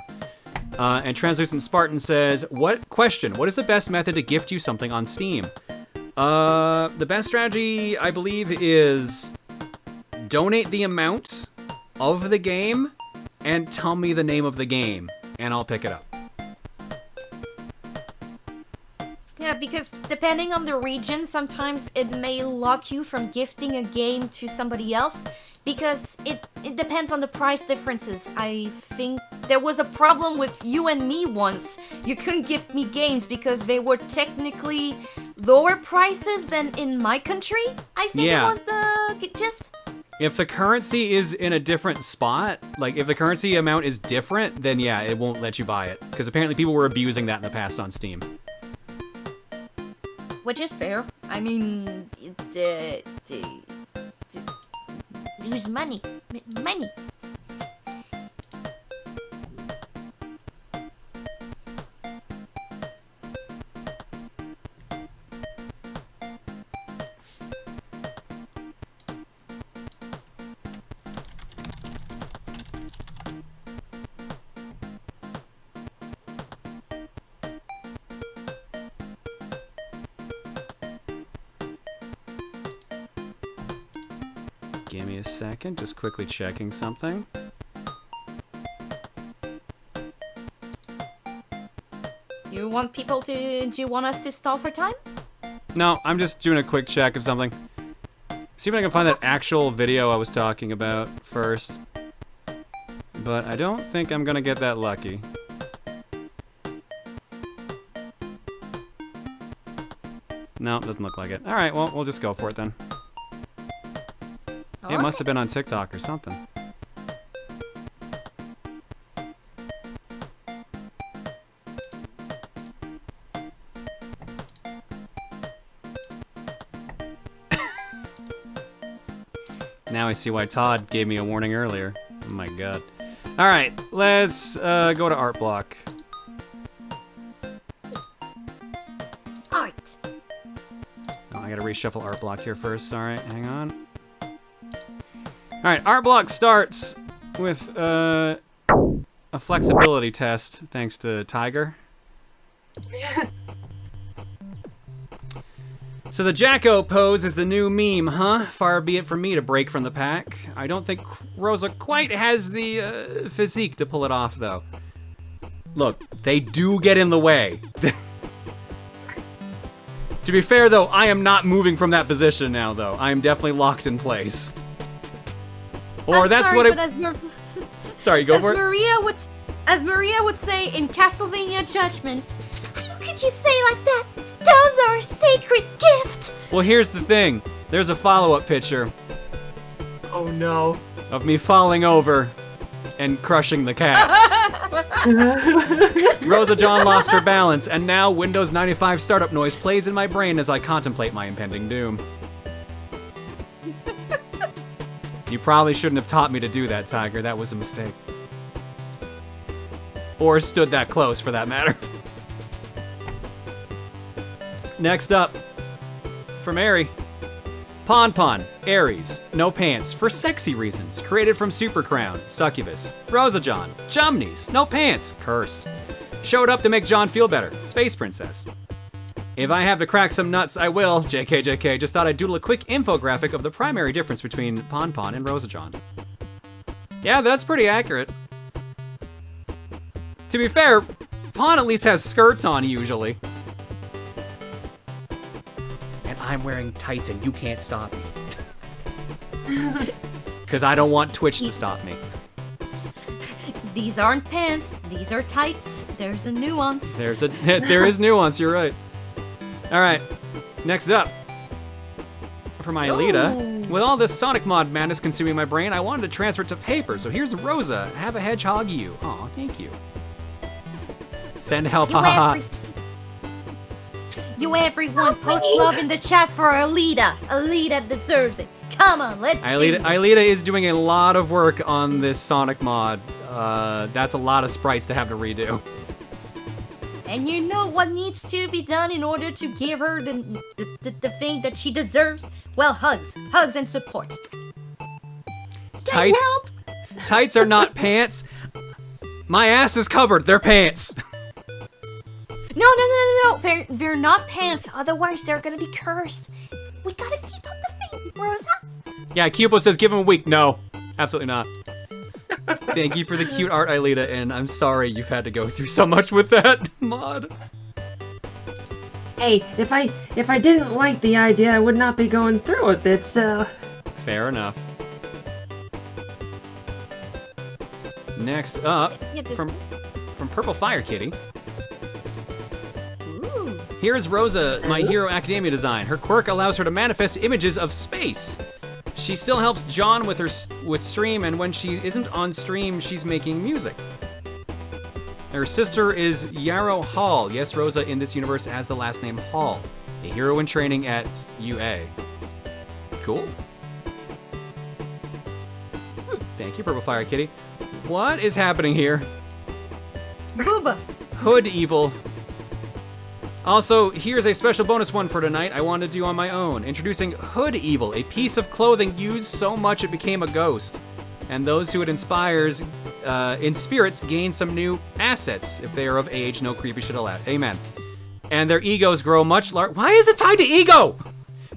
And Translucent Spartan says, What is the best method to gift you something on Steam? The best strategy, I believe, is donate the amount of the game and tell me the name of the game, and I'll pick it up. Yeah, because depending on the region, sometimes it may lock you from gifting a game to somebody else, because it depends on the price differences. I think there was a problem with you and me once. You couldn't gift me games because they were technically lower prices than in my country. I think it was the gist. If the currency is in a different spot, like if the currency amount is different, then yeah, it won't let you buy it. Because apparently people were abusing that in the past on Steam. Which is fair. I mean, lose money. Money. Give me a second, just quickly checking something. Do you want us to stall for time? No, I'm just doing a quick check of something. See if I can find that actual video I was talking about first. But I don't think I'm gonna get that lucky. No, doesn't look like it. Alright, well, we'll just go for it then. It must have been on TikTok or something. Now I see why Todd gave me a warning earlier. Oh my god. Alright, let's go to art block. Art. Oh, I gotta reshuffle art block here first. Alright, hang on. Alright, art block starts with a flexibility test, thanks to Tiger. So the Jacko pose is the new meme, huh? Far be it from me to break from the pack. I don't think Rosa quite has the physique to pull it off, though. Look, they do get in the way. To be fair, though, I am not moving from that position now, though. I am definitely locked in place. Or I'm that's sorry, what I... but as Sorry, go for it. As Maria would say in Castlevania Judgment, how could you say like that? Those are a sacred gift! Well, here's the thing. There's a follow-up picture. Oh no. Of me falling over and crushing the cat. RosaJon lost her balance, and now Windows 95 startup noise plays in my brain as I contemplate my impending doom. You probably shouldn't have taught me to do that, Tiger. That was a mistake. Or stood that close, for that matter. Next up, from Airy. Pon, Aries, no pants, for sexy reasons, created from Super Crown, Succubus. RosaJon, Chumneys, no pants, cursed. Showed up to make John feel better, Space Princess. If I have to crack some nuts, I will, JK, just thought I'd doodle a quick infographic of the primary difference between Pon and RosaJon. Yeah, that's pretty accurate. To be fair, Pon at least has skirts on usually. I'm wearing tights and you can't stop me. Because I don't want Twitch to stop me. These aren't pants, these are tights. There's a nuance. There is nuance, you're right. Alright, next up. For my Alita. With all this Sonic mod madness consuming my brain, I wanted to transfer it to paper, so here's Rosa. Have a hedgehog you. Aw, thank you. Send help, haha. You everyone, post love in the chat for Alita. Alita deserves it. Come on, let's do this. Alita is doing a lot of work on this Sonic mod. That's a lot of sprites to have to redo. And you know what needs to be done in order to give her the thing that she deserves? Well, hugs and support. Tights. Tights are not pants. My ass is covered. They're pants. No. They're not pants. Otherwise, they're gonna be cursed. We gotta keep up the thing, Rosa. Yeah, Cupo says give him a week. No, absolutely not. Thank you for the cute art, Aelita, and I'm sorry you've had to go through so much with that mod. Hey, if I didn't like the idea, I would not be going through with it, so... Fair enough. Next up, from Purple Fire Kitty. Here's Rosa, My Hero Academia design. Her quirk allows her to manifest images of space. She still helps John with stream, and when she isn't on stream, she's making music. Her sister is Yarrow Hall. Yes, Rosa in this universe has the last name Hall. A hero in training at UA. Cool. Thank you, Purple Fire Kitty. What is happening here? Booba. Hood Evil. Also, here's a special bonus one for tonight I wanted to do on my own. Introducing Hood Evil, a piece of clothing used so much it became a ghost. And those who it inspires, in spirits, gain some new assets. If they are of age, no creepy shit allowed. Amen. And their egos grow much larger. Why is it tied to ego?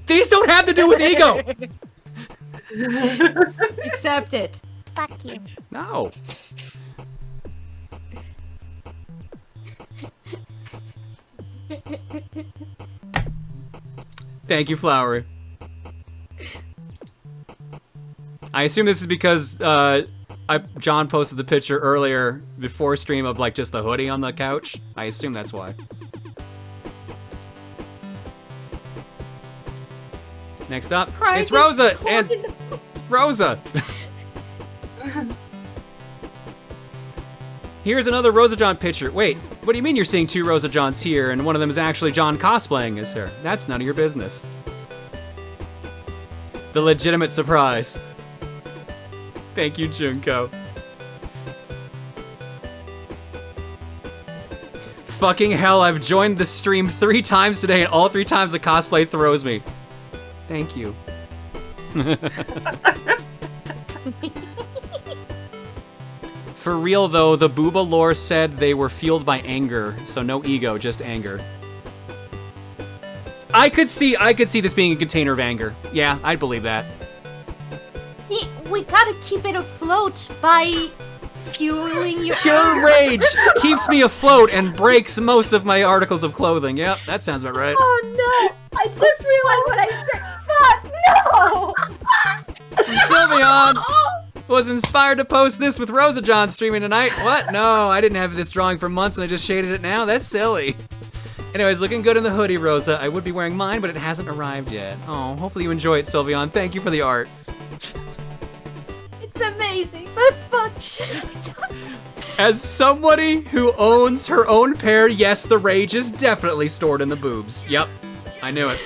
These don't have to do with ego! Accept it. Fuck you. No. Thank you, Flowery. I assume this is because John posted the picture earlier before stream of like just the hoodie on the couch. I assume that's why. Next up, it's Rosa and Rosa. Here's another RosaJon picture. Wait, what do you mean you're seeing two RosaJons here and one of them is actually John cosplaying as her? That's none of your business. The legitimate surprise. Thank you, Junko. Fucking hell, I've joined the stream 3 times today and all 3 times the cosplay throws me. Thank you. For real though, the Booba lore said they were fueled by anger, so no ego, just anger. I could see this being a container of anger. Yeah, I'd believe that. We gotta keep it afloat by fueling your Pure rage keeps me afloat and breaks most of my articles of clothing. Yep, that sounds about right. Oh no! I just realized what I said. Fuck no! Sylveon was inspired to post this with RosaJon streaming tonight. What? No, I didn't have this drawing for months and I just shaded it now. That's silly. Anyways, looking good in the hoodie, Rosa. I would be wearing mine, but it hasn't arrived yet. Oh, hopefully you enjoy it, Sylveon. Thank you for the art. It's amazing, but fuck shit. As somebody who owns her own pair, yes, the rage is definitely stored in the boobs. Yep, I knew it.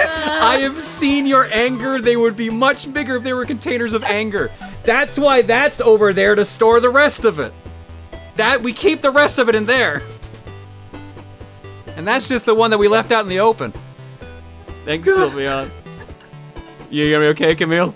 I have seen your anger. They would be much bigger if they were containers of anger. That's why that's over there to store the rest of it. We keep the rest of it in there. And that's just the one that we left out in the open. Thanks, Sylveon. You gonna be okay, Camille?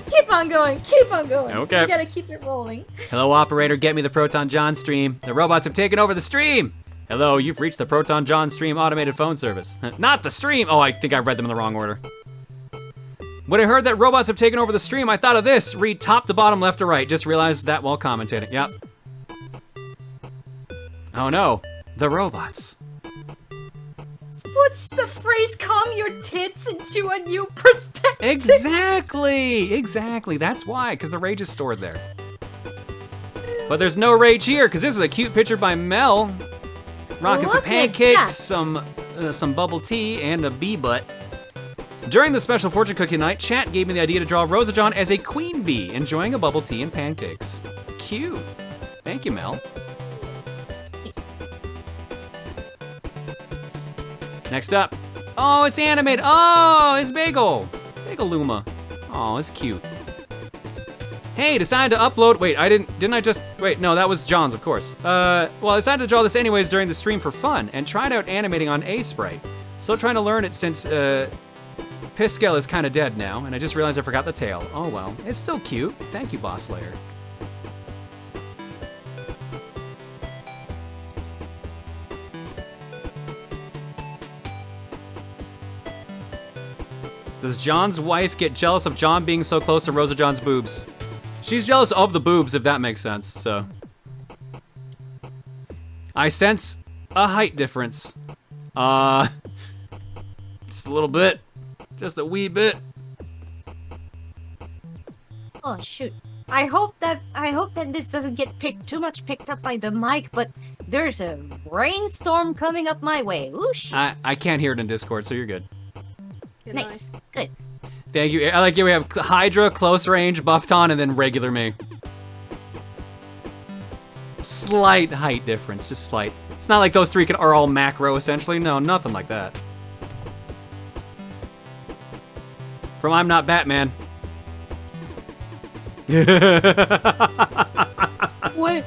Keep on going, keep on going. Okay. We gotta keep it rolling. Hello, operator. Get me the ProtonJon stream. The robots have taken over the stream. Hello, you've reached the ProtonJon stream automated phone service. Not the stream. Oh, I think I read them in the wrong order. When I heard that robots have taken over the stream, I thought of this. Read top to bottom, left to right. Just realized that while commentating. Yep. Oh no, the robots. Puts the phrase "calm your tits" into a new perspective. Exactly. That's why, because the rage is stored there. But there's no rage here, because this is a cute picture by Mel. Rocking some pancakes, some bubble tea, and a bee butt. During the special fortune cookie night, chat gave me the idea to draw RosaJon as a queen bee, enjoying a bubble tea and pancakes. Cute. Thank you, Mel. Next up. Oh, it's animated. Oh, it's Bagel. Bagel Luma. Oh, it's cute. Hey, decided to upload. Wait, didn't I just, wait, no, that was John's, of course. Well, I decided to draw this anyways during the stream for fun and tried out animating on A-Sprite. Still trying to learn it since, Piskel is kind of dead now, and I just realized I forgot the tail. Oh well, it's still cute. Thank you, Boss Layer. Does John's wife get jealous of John being so close to RosaJon's boobs? She's jealous of the boobs, if that makes sense, so. I sense a height difference. Just a little bit. Just a wee bit. Oh shoot! I hope that this doesn't get too much picked up by the mic, but there's a rainstorm coming up my way. Ooh shit! I can't hear it in Discord, so you're good. Nice, good. Thank you. I like you. We have Hydra, close range, Buffton, and then regular me. Slight height difference, just slight. It's not like those three are all macro essentially. No, nothing like that. From I'm Not Batman. What?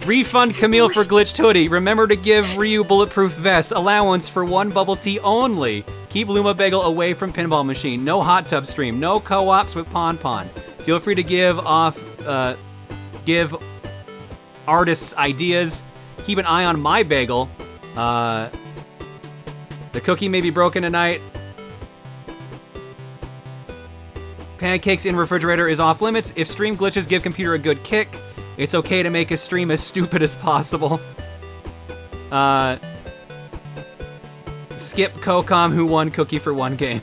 Refund Camille for glitched hoodie. Remember to give Ryu bulletproof vest. Allowance for 1 bubble tea only. Keep Luma Bagel away from pinball machine. No hot tub stream. No co-ops with Pon Pon. Feel free to give artists ideas. Keep an eye on my bagel. The cookie may be broken tonight. Pancakes in refrigerator is off limits. If stream glitches, give computer a good kick. It's okay to make a stream as stupid as possible. Skip Kokam who won cookie for one game.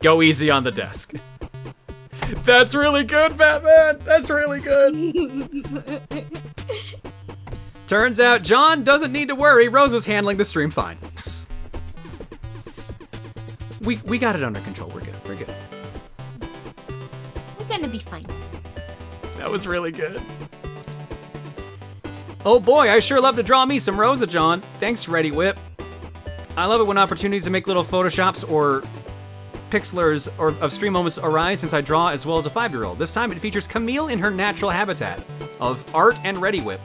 Go easy on the desk. That's really good, Batman. That's really good. Turns out John doesn't need to worry. Rosa's handling the stream fine. We got it under control. We're good. We're good. We're gonna be fine. That was really good. Oh boy, I sure love to draw me some RosaJon. Thanks, Ready Whip. I love it when opportunities to make little photoshops or pixelers of stream moments arise since I draw as well as a 5-year-old. This time it features Camille in her natural habitat of art and Ready Whip.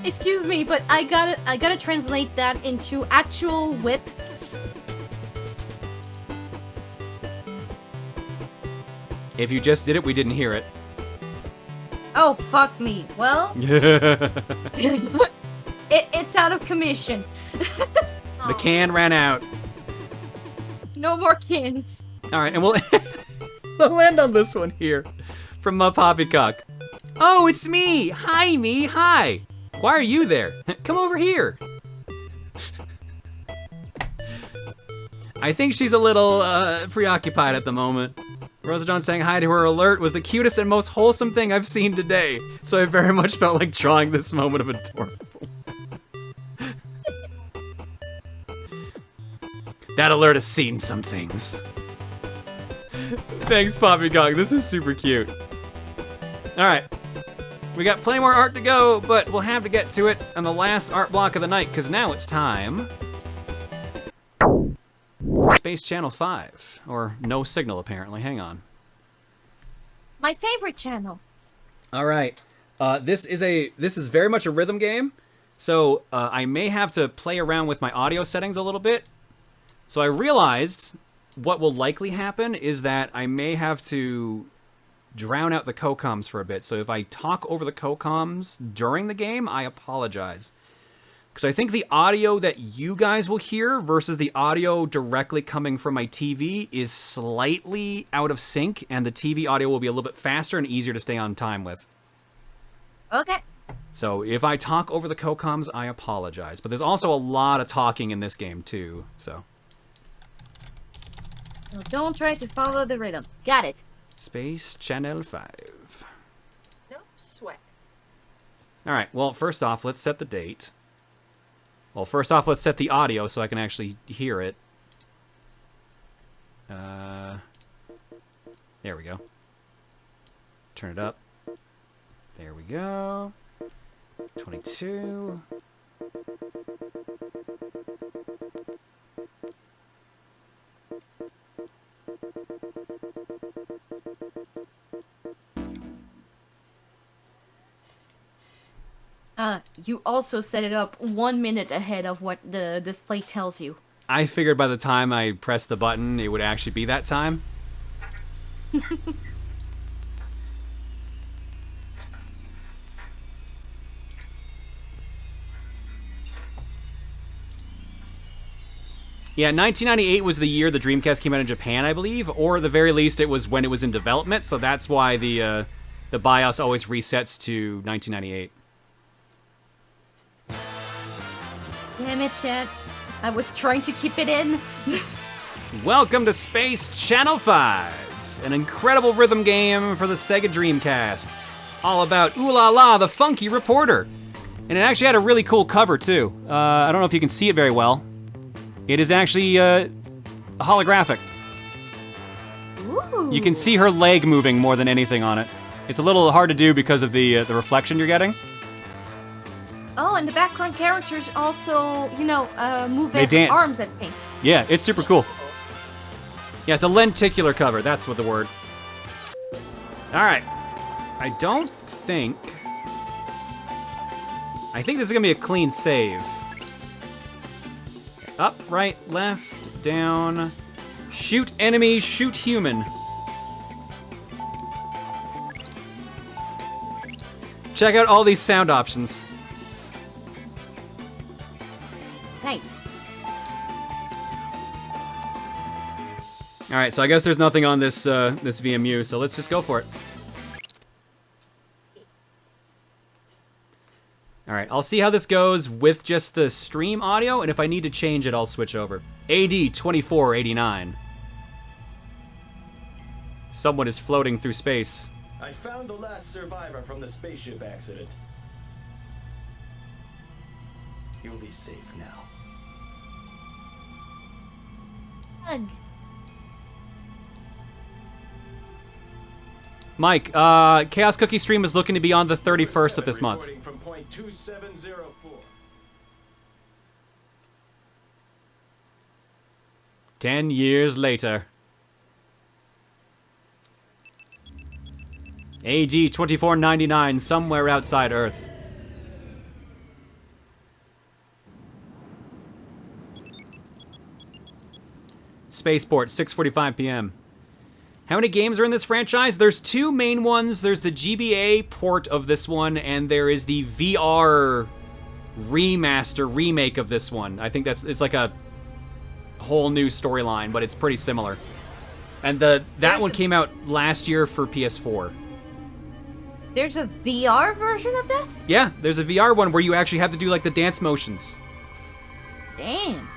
Excuse me, but I gotta translate that into actual whip. If you just did it, we didn't hear it. Oh, fuck me. Well, it's out of commission. The can ran out. No more cans. All right, and we'll end on this one here from Poppycock. Oh, it's me. Hi, me. Hi. Why are you there? Come over here. I think she's a little preoccupied at the moment. RosaJon saying hi to her alert was the cutest and most wholesome thing I've seen today, so I very much felt like drawing this moment of adorable. That alert has seen some things. Thanks, Poppycock. This is super cute. All right. We got plenty more art to go, but we'll have to get to it on the last art block of the night, because now it's time for Space Channel 5. Or no signal, apparently. Hang on. My favorite channel. All right. This is very much a rhythm game, so I may have to play around with my audio settings a little bit. So I realized what will likely happen is that I may have to drown out the cocoms for a bit. So if I talk over the cocoms during the game, I apologize. Because I think the audio that you guys will hear versus the audio directly coming from my TV is slightly out of sync, and the TV audio will be a little bit faster and easier to stay on time with. Okay. So if I talk over the cocoms, I apologize. But there's also a lot of talking in this game too, so. Well, don't try to follow the rhythm. Got it. Space Channel 5. No sweat. All right, well, first off, let's set the date. Well, first off, let's set the audio so I can actually hear it. There we go. Turn it up. There we go. 22. You also set it up 1 minute ahead of what the display tells you. I figured by the time I pressed the button, it would actually be that time. Yeah, 1998 was the year the Dreamcast came out in Japan, I believe, or at the very least, it was when it was in development. So that's why the BIOS always resets to 1998. Damn it, Chad. I was trying to keep it in. Welcome to Space Channel 5, an incredible rhythm game for the Sega Dreamcast. All about Ooh La La, the Funky Reporter. And it actually had a really cool cover, too. I don't know if you can see it very well. It is actually holographic. Ooh. You can see her leg moving more than anything on it. It's a little hard to do because of the reflection you're getting. Oh, and the background characters also, you know, move They their dance. arms, I think. Yeah, it's super cool. Yeah, it's a lenticular cover. That's what the word. All right. I think this is going to be a clean save. Up, right, left, down. Shoot enemy, shoot human. Check out all these sound options. Nice. All right, so I guess there's nothing on this this VMU, so let's just go for it. All right, I'll see how this goes with just the stream audio, and if I need to change it, I'll switch over. AD 2489. Someone is floating through space. I found the last survivor from the spaceship accident. You'll be safe now. Ugh. Mike, Chaos Cookie stream is looking to be on the 31st of this month. From point 2704. 10 years later. AD 2499, somewhere outside Earth. Spaceport, 6:45 p.m. How many games are in this franchise? There's two main ones. There's the GBA port of this one, and there is the VR remake of this one. I think it's like a whole new storyline, but it's pretty similar. And that one came out last year for PS4. There's a VR version of this? Yeah, there's a VR one where you actually have to do like the dance motions. Damn.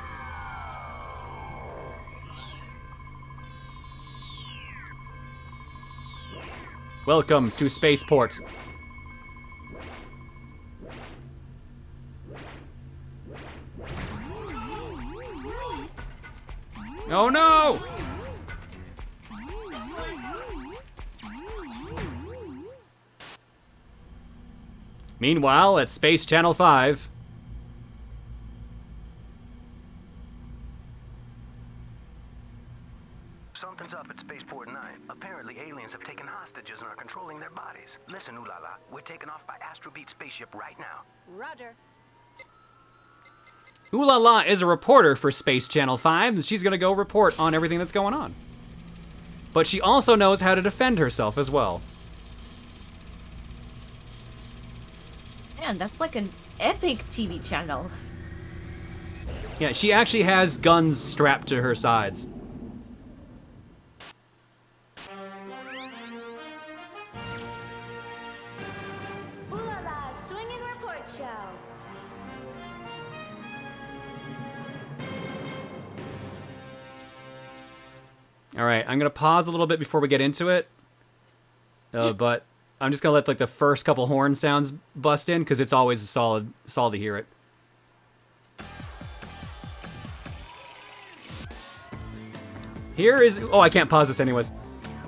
Welcome to Spaceport. Oh no! Meanwhile, at Space Channel 5. Something's up at Spaceport 9. Apparently, aliens have taken hostages and are controlling their bodies. Listen, Ulala, we're taking off by Astrobeat spaceship right now. Roger. Ooh La La is a reporter for Space Channel 5, and she's gonna go report on everything that's going on. But she also knows how to defend herself as well. Man, that's like an epic TV channel. Yeah, she actually has guns strapped to her sides. Ooh la la, swinging report show. All right, I'm gonna pause a little bit before we get into it, but I'm just gonna let like the first couple horn sounds bust in because it's always solid to hear it. Here is I can't pause this anyways.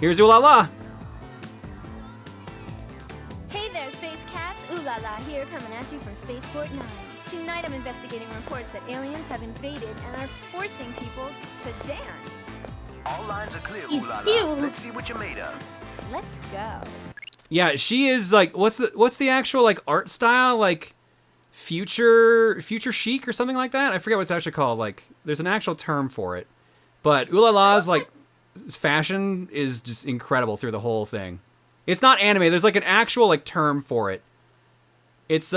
Here's Ooh La La. Hey there, Space Cats. Ooh la la here, coming at you for Spaceport 9. Tonight I'm investigating reports that aliens have invaded and are forcing people to dance. All lines are clear, These Ulala. heels. Let's see what you're made of. Let's go. Yeah, she is like what's the actual like art style, like future chic or something like that? I forget what it's actually called. Like there's an actual term for it. But Ooh La La's like fashion is just incredible through the whole thing. It's not anime. There's like an actual like term for it. It's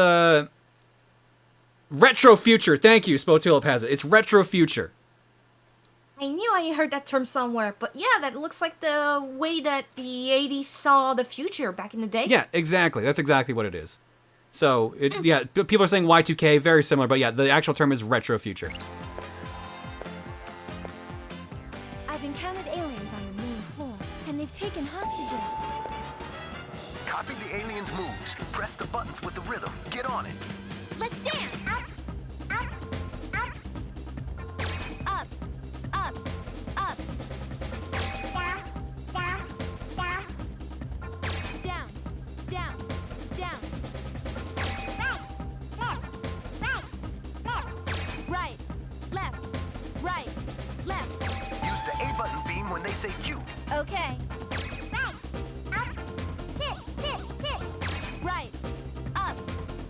retro future. Thank you, Spotulip has it. It's retro future. I knew I heard that term somewhere, but yeah, that looks like the way that the 80s saw the future back in the day. Yeah, exactly. That's exactly what it is. So, yeah, people are saying Y2K, very similar, but yeah, the actual term is retro future. I've encountered aliens on the main floor, and they've taken hostages. Copy the aliens' moves. Press the buttons with the rhythm. Get on it. Let's dance! Up, up, up. Up, up, up. Down, down, down. Down, down, down. Right, left, right, left. Use the A button beam when they say Q. Okay. Right, up, chit, chit, chit. Right, up,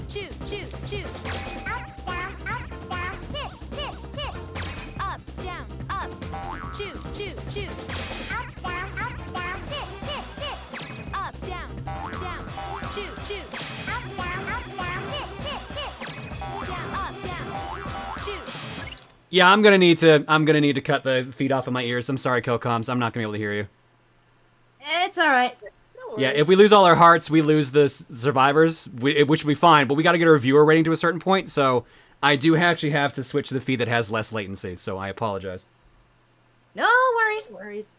shoot, shoot, shoot. Up, down, chit, chit, chit. Up, down, up, shoot, shoot, shoot. Up, down, chit, chit, chit. Up, down, shoot, shoot. Up, down, chit, chit, chit. Down, up, down, shoot. Yeah, I'm gonna need to cut the feed off of my ears. I'm sorry, Kokoms. I'm not gonna be able to hear you. It's alright. Yeah, if we lose all our hearts, we lose the survivors, which will be fine. But we got to get our viewer rating to a certain point, so I do actually have to switch to the feed that has less latency. So I apologize. No worries. No worries.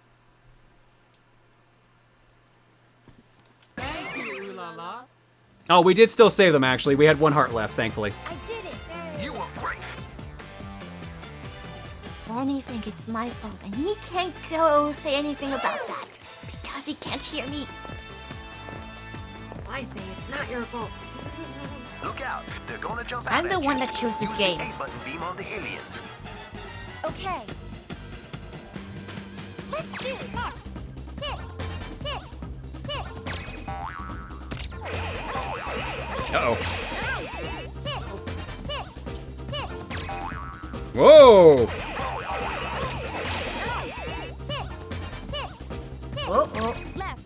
Thank you, la la. Oh, we did still save them. Actually, we had 1 heart left, thankfully. I did it. You were great. Barney think it's my fault, and he can't go say anything about that because he can't hear me. I say it's not your fault. Look out. They're gonna jump out I'm the at one you. that chose this Use game. the A-button beam on the aliens. Okay. Let's shoot. Kick. Kick. Kick. Uh-oh. Whoa! Oh. Left.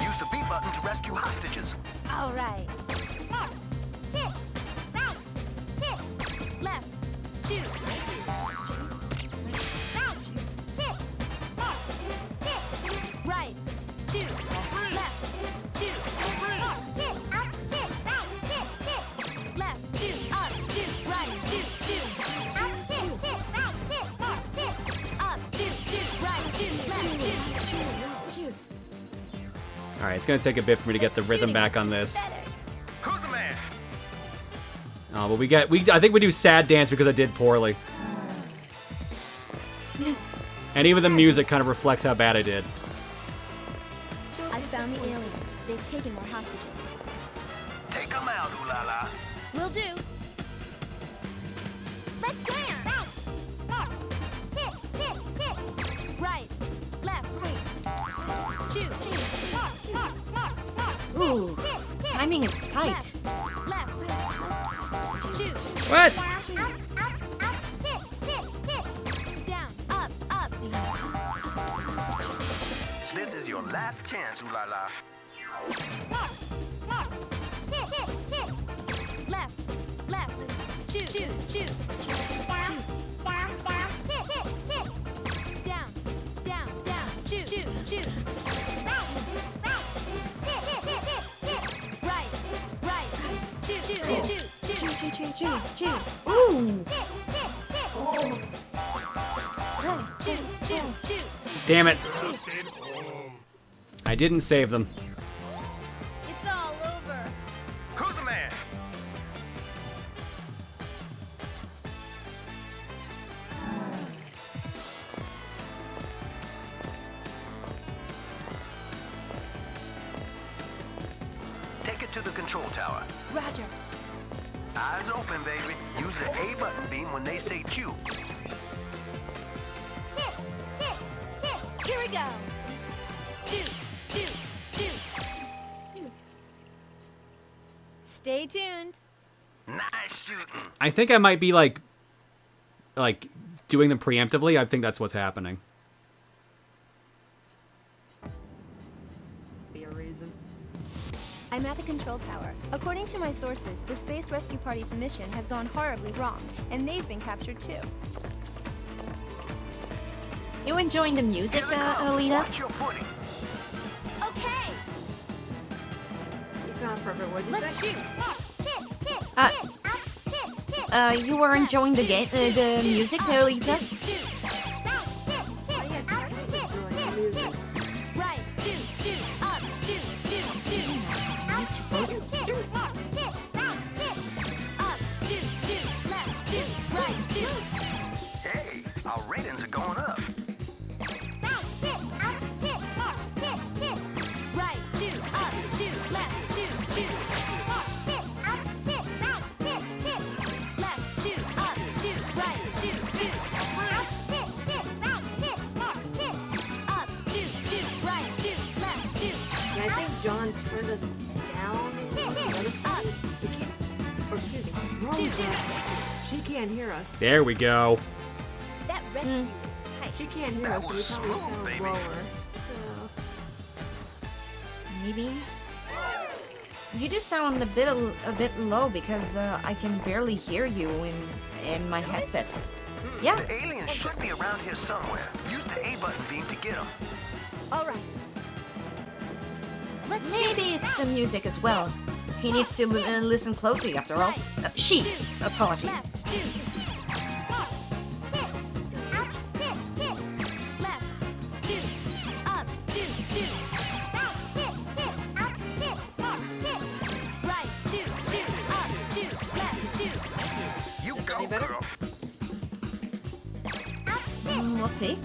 Use the B button to rescue hostages. All right. Kick. Right. Kick. Left. Shoot. Right. Kick. Kick. Right. Shoot. Left. Shoot. Kick. Up. Kick. Right. Kick. Kick. Left. Shoot. Up. Shoot. Right. Shoot. Shoot. Up. Kick. Kick. Right. Kick. Kick. Up. Shoot. Shoot. Right. Shoot. Left. Shoot. All right, it's gonna take a bit for me to get the rhythm back on this. Who's the man? Oh, but I think we do sad dance because I did poorly. And even the music kind of reflects how bad I did. I found the aliens. They've taken more hostages. Take them out, ooh la la. Will do. Let's dance. Kick, kick, kick. Right, left, right. Shoot, shoot, shoot. Ooh, timing is tight. Left, shoot. What? Up, kick, kick, kick. Down, up, up. This is your last chance, ooh la la. Kick, kick, kick. Left, left. Shoot, shoot, shoot. Down, down, down. Kick, kick, kick. Down, down, down. Shoot, shoot, shoot. Right, right. Kick, kick, kick, kick. Right, right. Shoot, shoot, shoot, shoot. Shoot, shoot, shoot, shoot, shoot. Ooh. Kick, kick, kick. Right, shoot, shoot, shoot. Damn it. I didn't save them. It's all over. Who's the man? Take it to the control tower. Roger. Eyes open, baby. Use the A button beam when they say Q. Kick, kick, kick. Here we go. Shoot, shoot, shoot. Stay tuned. Nice shooting. I think I might be like doing them preemptively. I think that's what's happening. Be a reason. I'm at the control tower. According to my sources, the Space Rescue Party's mission has gone horribly wrong, and they've been captured too. You enjoying the music, Alita? Watch your footing. Okay, You got perfect. What'd you let's say? shoot. Kick, kick, Uh, kick, up, kick, kick. You were enjoying the game, the music, Alita? Shoot, shoot. Right, kick, kick, up, kick, kick. Right, shoot, shoot, up, shoot, shoot, shoot. Up, kick, kick, kick, right, kick. Up, shoot, shoot, left, shoot, right, shoot. Hey, our ratings are going up. Right, kick, up, kick, kick, kick. Right, shoot, up, shoot, left, shoot, shoot. Kick, up, kick, right, kick, kick. Left, shoot, up, shoot, right, shoot, shoot. Up, kick, kick, right, kick, kick. Up, shoot, shoot, right, shoot, left, shoot. Yeah, I think John turned us down in the other side. We can't, or excuse me, Rosa. She can't hear us. There we go. That rescue is tight. She can't hear That us, so we was probably smooth, sound baby. lower. So Maybe. You do sound a bit low because I can barely hear you in my headset. Yeah. The aliens should be around here somewhere. Use the A button beam to get them. All right. Maybe it's the music as well. He needs to listen closely after all. She. Apologies. You go, girl. We'll see.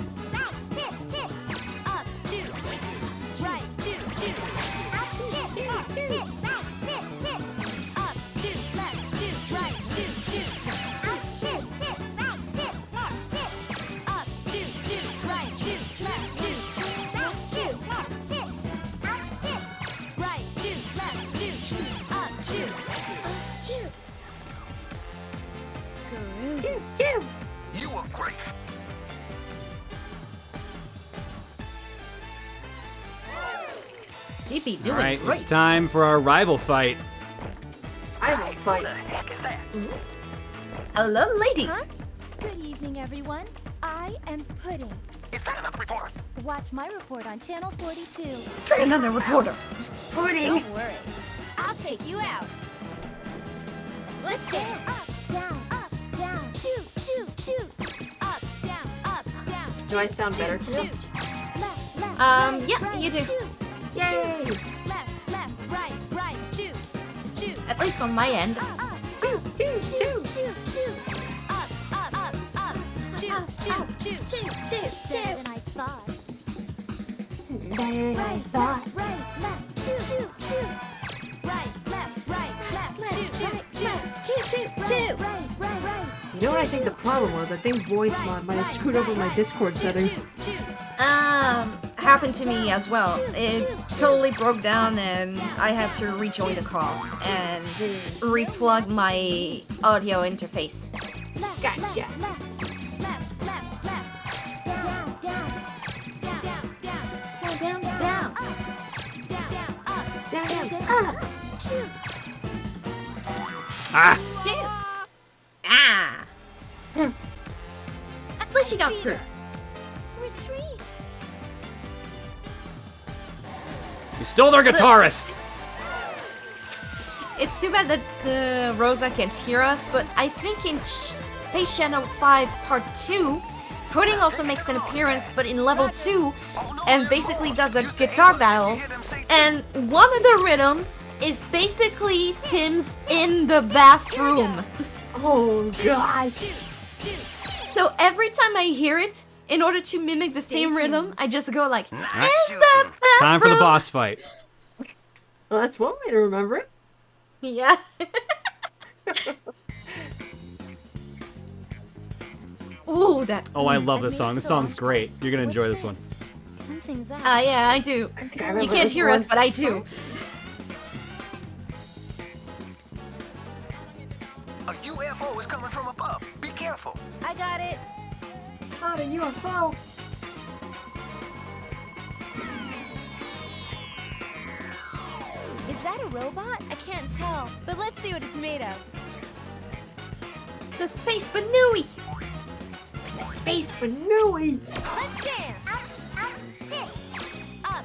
You were great. You'd be doing Alright, great. it's time for our rival fight. Rival fight. What the heck is that? Hello, lady. Huh? Good evening, everyone. I am Pudding. Is that another reporter? Watch my report on Channel 42. Another reporter. Pudding. Don't worry. I'll take you out. Let's dance. Up, down, shoot, shoot, shoot. Up, down, Do I sound better to you? Yeah, you do. Yay! left, right, shoot, shoot. At least on my end. Shoot, shoot, shoot, shoot, shoot. Up, shoot, shoot, shoot, shoot. Better than I thought. Right, left, shoot, shoot, shoot. Right, left, shoot, shoot. Right. You know what I think the problem was? I think voice mod might have screwed over my Discord settings. Happened to me as well. It totally broke down and I had to rejoin the call and replug my audio interface. Gotcha. At least you got through. Retreat. You stole their guitarist! It's too bad that the Rosa can't hear us, but I think in Space Channel 5 Part 2, Pudding also makes an appearance, but in level 2, and basically does a guitar battle. And one of the rhythm is basically Tim's In the Bathroom. Oh gosh. So every time I hear it, in order to mimic the same rhythm, I just go like, "In the bathroom." Time for the boss fight. Well, that's one way to remember it. Yeah. Ooh, that. Oh, I love this song. This song's great. You're gonna enjoy this one. Something's up. Yeah, I do. You can't hear us, but I do. A UFO is coming from above. Be careful. I got it. Not a UFO. Is that a robot? I can't tell, but let's see what it's made of. It's a space banooey. Space banooey. Let's dance. Up,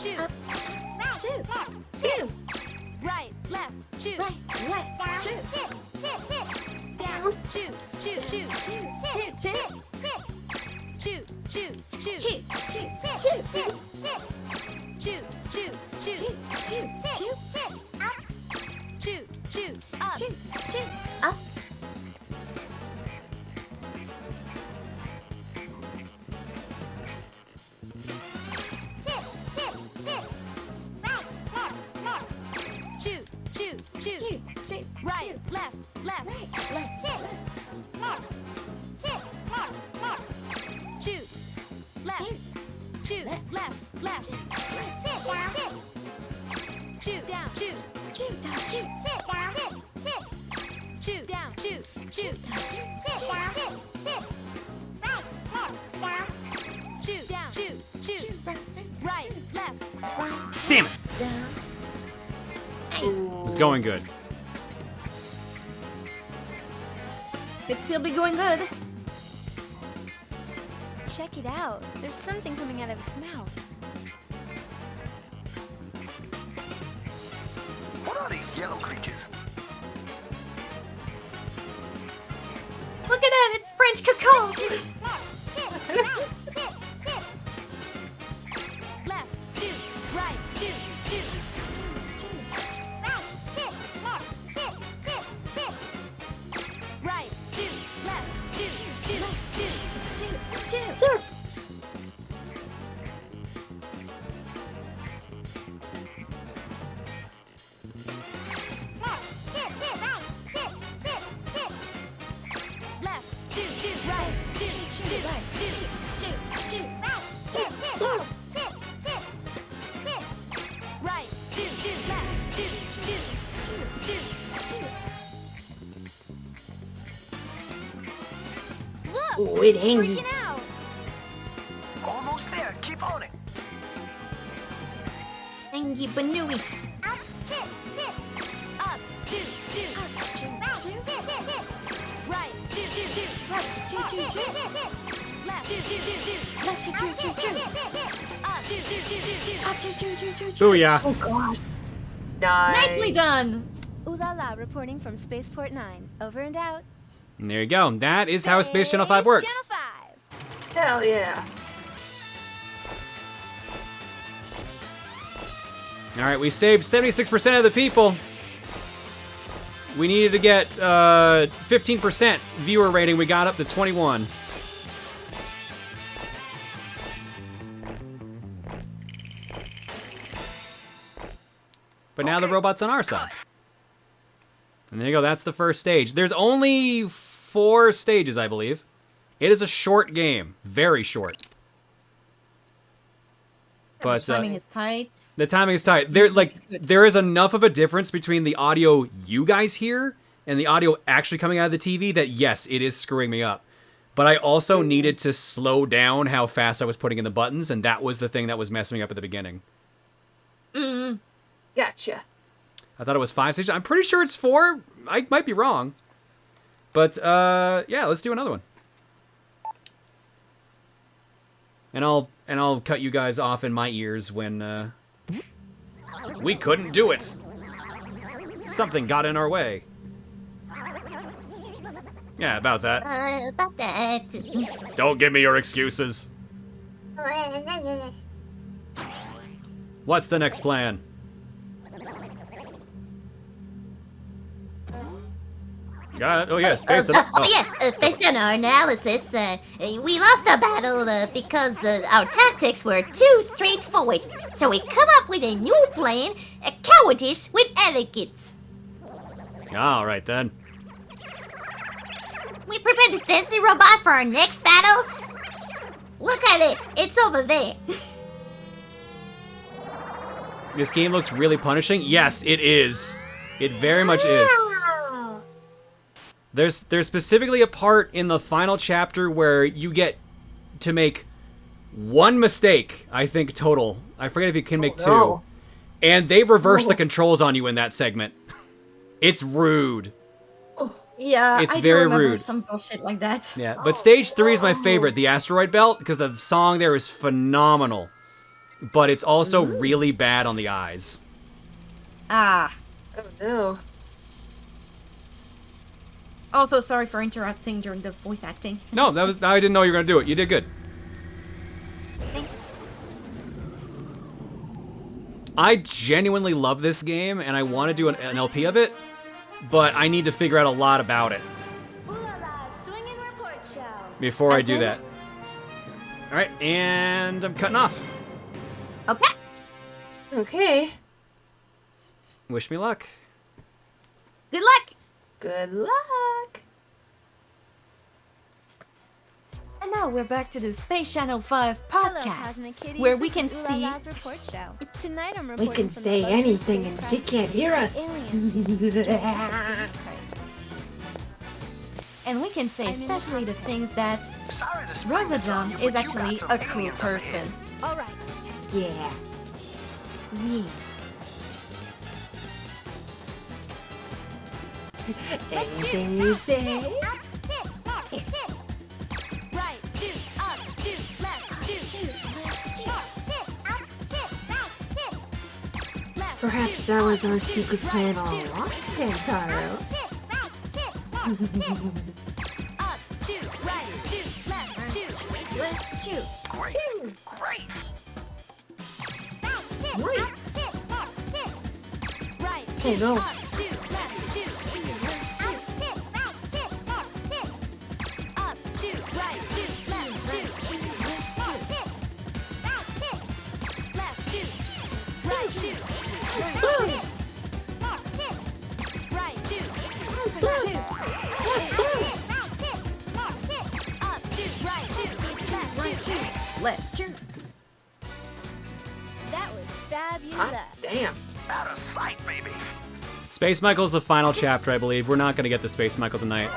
shoot. Shoot. Right, left, shoot. Right, shoot. Down, shoot. Shoot. Up. Shoot. Right, left. Shoot. Left. Shoot. Left. Shoot down. Shoot. Shoot down. Shoot. Shoot down. Shoot. Right, left. Damn it! It's going good. Could still be going good. Check it out. There's something coming out of its mouth. What are these yellow creatures? Look at that, it's French cacao. Left, two, right, two, two. Right, two, left, two, two, two, two, two. Left, two, two, right, two, two, right, two, two, two. Right, two, two, left, two, two, two, two, two. Look, Ooh, it it's hangy. freaking out. Almost there. Keep on it. Hangy Banooey. Up, two, two. Up, two, two. Up, two, two. Right, two, two, two. Right, two, two, two. Left, two, two, two, two. Left, two, two, two, two. Up, two, two, two, two, two. Up, two, two, two, two, two. Booyah. Oh gosh. Nice. Nicely done. Ooh la la, reporting from Spaceport 9. Over and out. And there you go. That is how Space Channel 5 works. Channel 5. Hell yeah. Alright, we saved 76% of the people. We needed to get 15% viewer rating. We got up to 21. But now the robot's on our side. And there you go, that's the first stage. There's only 4 stages, I believe. It is a short game. Very short. But The timing is tight. the timing is tight. There is enough of a difference between the audio you guys hear and the audio actually coming out of the TV that, yes, it is screwing me up. But I also needed to slow down how fast I was putting in the buttons, and that was the thing that was messing me up at the beginning. Mm. Gotcha. I thought it was 5 stages. I'm pretty sure it's 4. I might be wrong. But, yeah, let's do another one. And I'll cut you guys off in my ears when, we couldn't do it. Something got in our way. Yeah, about that. About that. Don't give me your excuses. What's the next plan? Oh yes, based on Based on our analysis, we lost our battle because our tactics were too straightforward. So we come up with a new plan, a cowardice with elegance. All right then. We prepared the stencil robot for our next battle. Look at it, it's over there. This game looks really punishing. Yes, it is. It very much is. There's specifically a part in the final chapter where you get to make 1 mistake, I think, total. I forget if you can make 2. No. And they reverse the controls on you in that segment. It's rude. Yeah, It's I very do remember rude. some bullshit like that. Yeah, but stage 3 is my favorite, the asteroid belt, because the song there is phenomenal. But it's also really bad on the eyes. Ah. Oh no. Also, sorry for interrupting during the voice acting. No, I didn't know you were gonna do it. You did good. Thanks. I genuinely love this game, and I want to do an LP of it, but I need to figure out a lot about it Ooh la la, swing and report show. before I That's do it? that. All right, and I'm cutting off. Okay. Okay. Wish me luck. Good luck. Good luck. And now we're back to the Space Channel 5 Hello, podcast, Cosmic Kitties. where we This can is Ooh La see. La's report show. Tonight I'm We reporting can from say the bugs in anything and spacecraft she can't hear and us. aliens in the extreme dance crisis. And we can say especially the things that RosaJon is actually a cool person. All right. Yeah. Yeah. Anything you say. Right, shoot, up, shoot, left, shoot, left, shoot, up, right, left. Perhaps that was our secret plan all along, Kentaro. Up, shoot, right, shoot, left, shoot, left, shoot. Great. Great. Great. Right, Oh no. up, shoot, left, shoot, up, shoot, right, shoot, left, shoot, left, shoot, right, shoot, right, shoot, up, shoot, right, shoot, Left, shoot. That was fabulous. Hot damn. Out of sight, baby. Space Michael's the final chapter, I believe. We're not going to get the Space Michael tonight.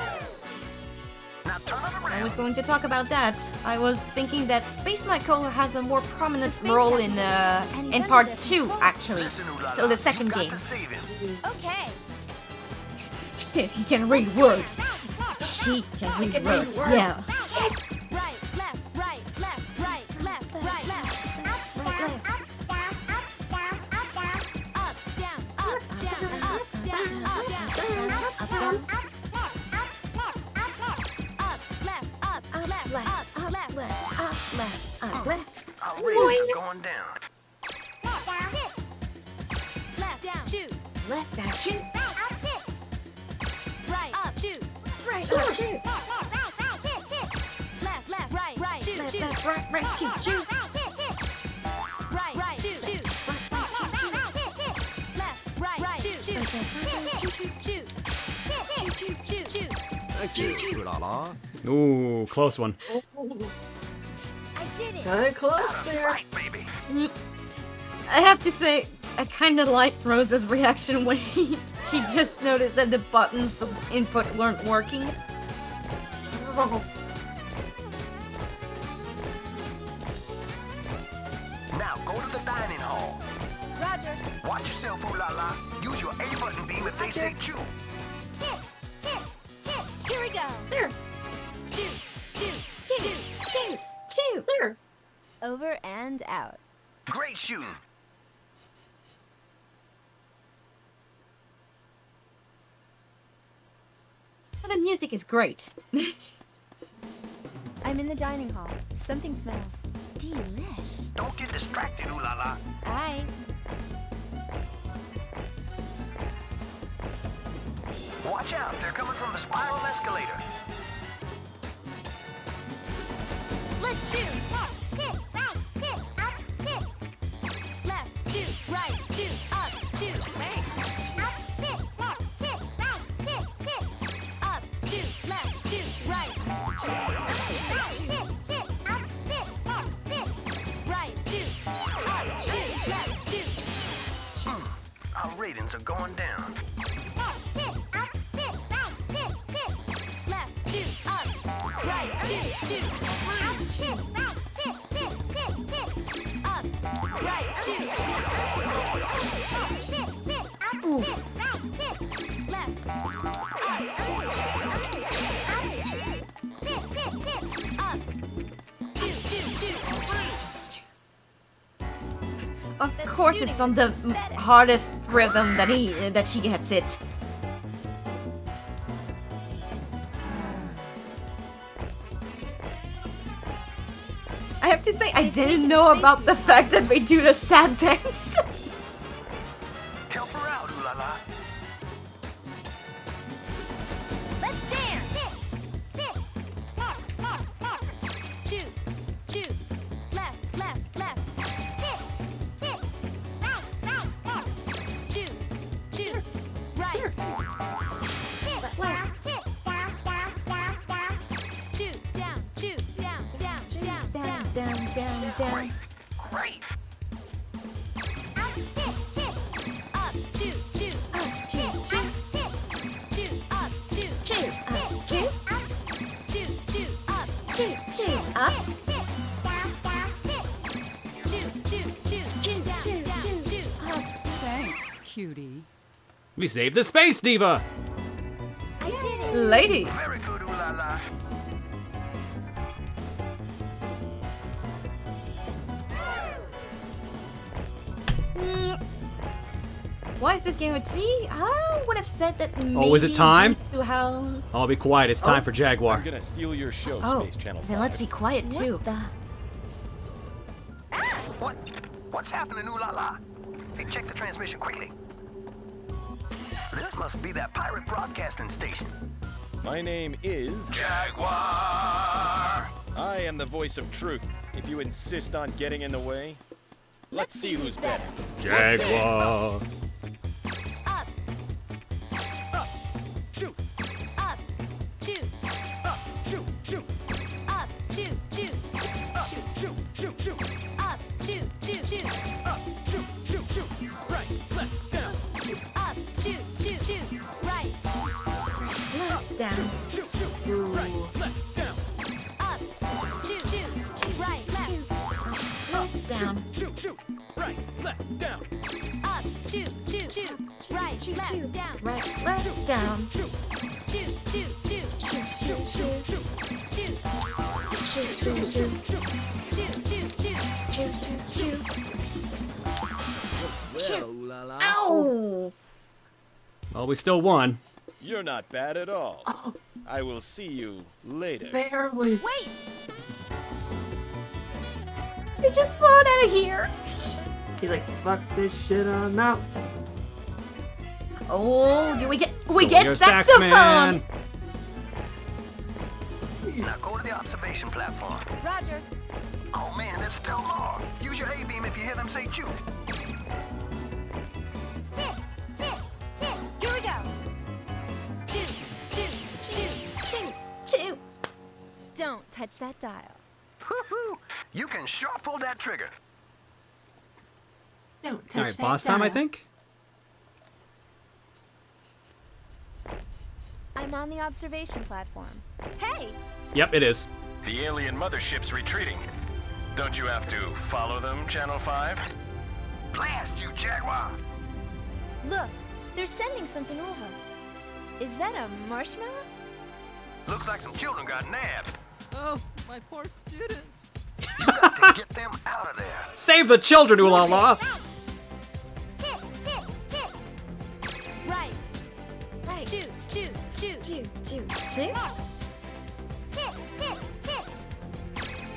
I was going to talk about that. I was thinking that Space Michael has a more prominent role in part 2, actually. So the second game. Okay. Shit, he can read words. She can read words. Yeah. Right, left, right, left, right, left, right, left. Up, down, up, down, up, down, up, down, up, down. Up, left, up, left, up, left, Left. Our ratings are going down. left, down, shoot. Left, down, shoot. Right, up, shoot. Right, up, shoot. Left, left, right, right, shoot, Left, shoot. left, right, shoot, shoot. Right, right, shoot, shoot. Left, right, shoot, shoot. Shoot, shoot, shoot. Ooh, close one. I did it. Kinda close there. I have to say, I kind of liked Rosa's reaction when she just noticed that the buttons of input weren't working. Now go to the dining hall. Roger. Watch yourself, ooh la la. Use your A button beam if they say chew. Here we go. There. Shoot, shoot, shoot, Shoot, shoot. There. over and out. Great shooting. The music is great. I'm in the dining hall. Something smells delish. Don't get distracted, ooh la la. Aye. Watch out, they're coming from the spiral escalator. Let's shoot. Hit, right, hit, up, hit. Left, shoot, right, shoot, up, shoot. Up, hit, left, hit, right, hit, hit. Up, shoot, left, shoot, right. Right, hit, hit, up, hit, left, hit. Right, shoot, up, shoot, left, shoot. Our ratings are going down. Left, hit, up, hit, right, hit, hit. Left, shoot, up, right, shoot, shoot. Up, hit, right, hit, hit, hit, hit. Up, right, shoot. Hit, hit, up, hit, right, hit. Left, up, hit, up. Shoot, shoot, shoot. Of course, it's on the hardest rhythm that she gets it. I have to say, I didn't know about the fact that we do the sad dance. Help her out, ooh la la. Let's dance. Hit, shoot, shoot. Left, left, left. Hit, right, right, left. Shoot, shoot. Right. Hit, down, hit, down, down, down, down. Shoot, down, shoot, down, down, down, down, down, down, down. Great. Up, hit, up, shoot, shoot, up, shoot, shoot, hit, shoot, up, shoot, shoot, up, shoot, up, shoot, shoot, up, shoot, shoot, up, hit, down, down, hit, shoot, shoot, shoot, shoot, down, down, shoot, up. Thanks, cutie. We saved the Space Diva! I did it. Lady. Very good, ooh la la. Why is this game a T? I would have said that maybe Oh, is it time? due to how... I'll be quiet. It's time for Jaguar. I'm gonna steal your show, Oh, Space Channel 5. then let's be quiet too. What's happening, ooh la la? Hey, check the transmission quickly. This must be that pirate broadcasting station. My name is Jaguar. I am the voice of truth. If you insist on getting in the way, let's see who's better. Jaguar. Up. Up. Shoot. Up. Shoot. Up. Shoot. Shoot. Up. Shoot. Shoot. Up. Shoot. Shoot. Shoot. Up. Shoot. Shoot. Shoot. Up. Shoot. Shoot. Shoot. Right. Left. Down. Up. Shoot. Shoot. Shoot. Right. Left, down. Shoot. Shoot. Right. Left. Down. Up. Shoot. Shoot. Right. Left. Left, down. Shoot. Shoot. Right. Left. Down. Up. Shoot. Shoot. Shoot. Right. Left. Down. Right, left, down. Shoot. Shoot. Shoot. Shoot, shoot, shoot. Shoot. Shoot, shoot, shoot. Shoot. Shoot. Shoot, shoot, shoot. Well, ooh la la. Ow! Well, we still won. You're not bad at all. I will see you later. Barely. Wait. You just flown out of here. He's like, fuck this shit, I'm out. Oh, do we get Your sax saxophone? man. Now go to the observation platform. Roger. Oh man, there's still more. Use your A-beam if you hear them say chew. Here we go. Shoot. Shoot. Shoot. Choo, choo. Don't touch that dial. You can sure pull that trigger. Don't touch All right, that boss time, I dial. think. I'm on the observation platform. Hey! Yep, it is. The alien mothership's retreating. Don't you have to follow them, Channel 5? Blast you, Jaguar! Look, they're sending something over. Is that a marshmallow? Looks like some children got nabbed. Oh, my poor students. You got to get them out of there. Save the children, ooh la la. Right. Right. Shoot. Shoot. Shoot. Choo, choo, choo.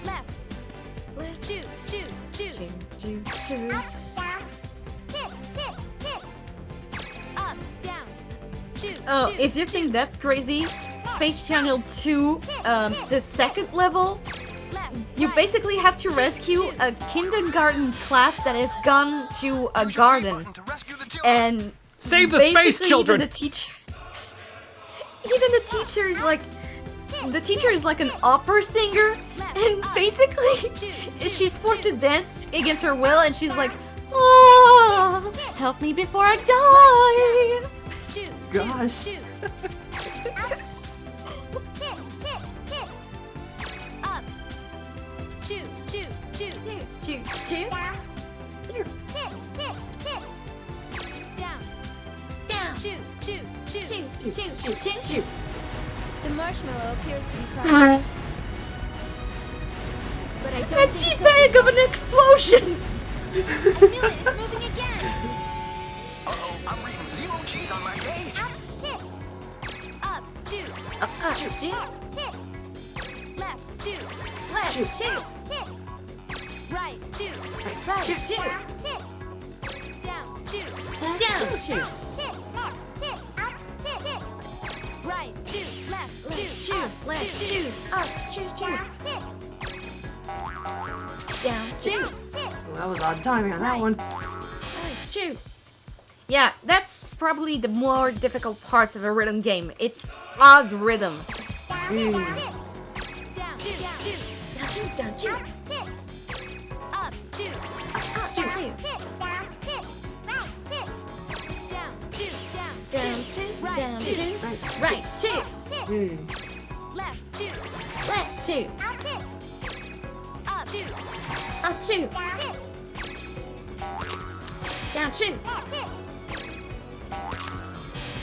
Left. Left. Shoot. Shoot. Shoot. Choo, choo, choo. Up. Down. Shoot. Oh, Shoot. if you think that's crazy, Space Channel 2, the second level, you basically have to rescue a kindergarten class that has gone to a garden. And Save the space basically children! Even the teacher is like an opera singer, and basically she's forced to dance against her will, and she's like, "Oh, help me before I die." Gosh. Up. Shoot. Shoot. Shoot. Choo, choo. Down. Down. Shoot. Shoot. Shoot. Choo, choo, choo, choo, choo. The marshmallow appears to be crushed. But I don't A think cheap egg of an explosion! I knew it! It's moving again! Uh-oh, I'm reading 0 G's on my gauge. Up, shoot! Up, shoot, choo. Left, shoot! Left, Shoot, choo. Right, shoot! Right, shoot, choo. Down, shoot! Down, choo. Right, shoot! Left, shoot! Choo, left, choo. Up, choo, choo. Down, choo. Well, that was odd timing on that one. Choo. Yeah, that's probably the more difficult parts of a rhythm game. It's odd rhythm. Down, shoot! Down, choo, down, choo. Up, shoot! Up, choo, choo. Down, shoot! Down, choo, down, choo. Right, choo. Left, shoot! Left, choo. Up, shoot! Up, choo. Down, choo.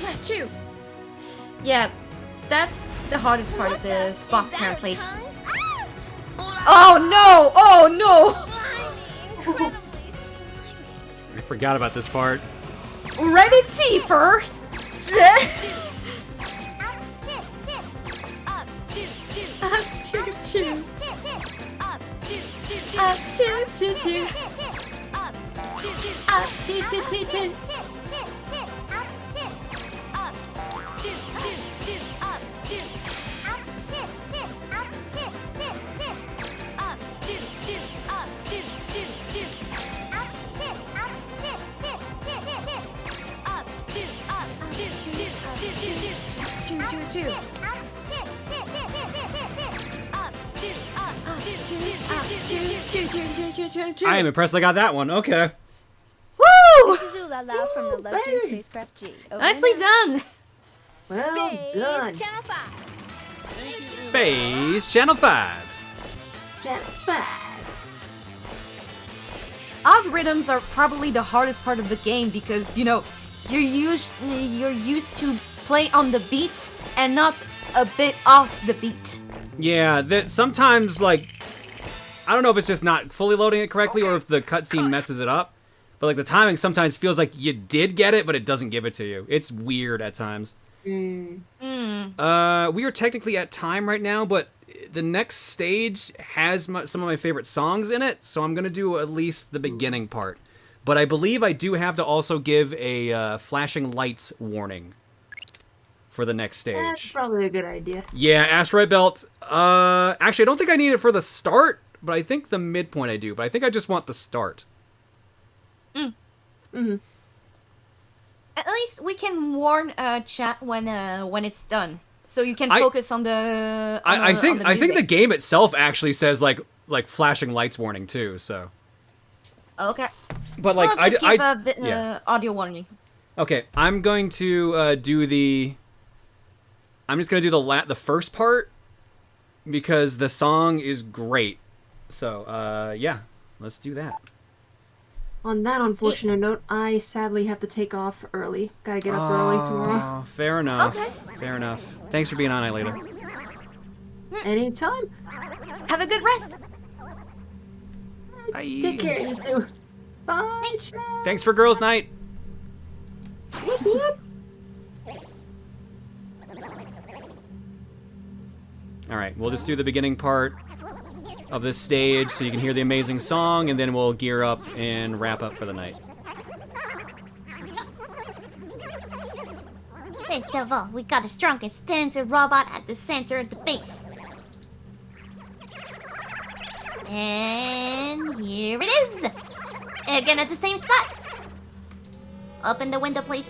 Left, choo. Yeah, that's the hardest part of this boss apparently. Oh no! Oh no! I forgot about this part. Ready, Tifa? Up, choo choo. Up, choo choo choo. Up, choo choo choo choo. I am impressed I got that one. Okay. Woo! This is Ulala from the luxury spacecraft G. Nicely done. Well done. Channel 5. Space Channel 5. Channel 5. Algorithms are probably the hardest part of the game because, you know, you're used to play on the beat and not a bit off the beat. Yeah, that sometimes, like, I don't know if it's just not fully loading it correctly or if the cutscene messes it up, but like the timing sometimes feels like you did get it, but it doesn't give it to you. It's weird at times. We are technically at time right now, but the next stage has some of my favorite songs in it, so I'm gonna do at least the beginning part. But I believe I do have to also give a flashing lights warning for the next stage. That's probably a good idea. Yeah, Asteroid Belt. Actually, I don't think I need it for the start, but I think the midpoint I do. But I think I just want the start. At least we can warn chat when it's done, so you can focus on the. I think the music. the game itself actually says like flashing lights warning too. So. Okay. But like well, just give yeah. Audio warning. Okay, I'm going to do the. I'm just gonna do the first part because the song is great. So yeah, let's do that. On that unfortunate note, I sadly have to take off early. Gotta get up early tomorrow. Fair enough. Okay. Fair enough. Thanks for being on, Aelita. Anytime. Have a good rest. Bye. Take care, you two. Bye. Thanks for girls' night. All right, we'll just do the beginning part of this stage so you can hear the amazing song, and then we'll gear up and wrap up for the night. First of all, we got the strongest dancer robot at the center of the base. And here it is! Again at the same spot! Open the window, please.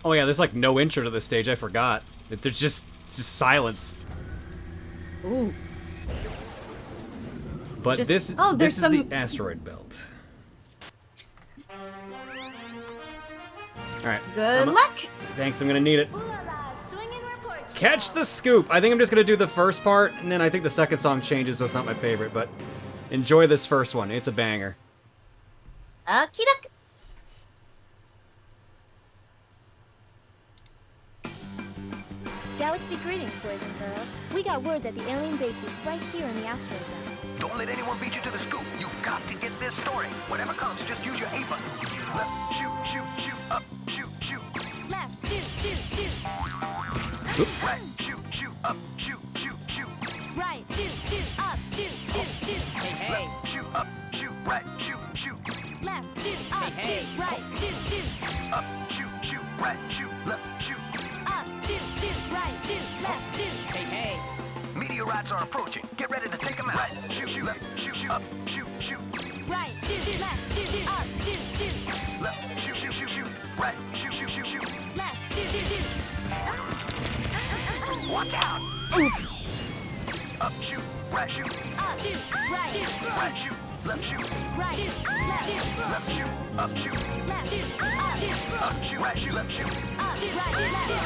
Oh yeah, there's like no intro to this stage. I forgot. There's just silence. Ooh. But Just- this oh, there's this is some- the asteroid belt. All right. Good luck. Thanks. I'm gonna need it. Catch the scoop. I think I'm just gonna do the first part, and then I think the second song changes, so it's not my favorite. But enjoy this first one. It's a banger. Okie doke. Galaxy greetings, boys and girls. We got word that the alien base is right here in the asteroid belt. Don't let anyone beat you to the scoop. You've got to get this story. Whatever comes, just use your A button. Left, shoot, shoot, shoot, up, shoot, shoot. Left, shoot, shoot, shoot. Oops. Right, shoot, shoot, up, shoot, shoot, shoot. Right, shoot, shoot, up, shoot, shoot, shoot. Left, shoot, up, shoot, right, shoot, shoot. Left, shoot, up, shoot, right, shoot, shoot. Up, shoot, shoot, right, shoot, left, shoot. Up, shoot, shoot, right, shoot, left, shoot. Meteorites are approaching. Get ready to take them out. Right, shoot, shoot, left, shoot, shoot, up, shoot, shoot. Right, shoot, shoot, left, shoot, shoot, up, Watch out! Up, shoot, right, shoot. Up, shoot, right, shoot, Right, shoot, left, shoot. right, shoot, left, shoot, Left, shoot, up, shoot. left, shoot, up, shoot, Up, shoot, right, shoot, left, shoot. up, shoot, right, shoot,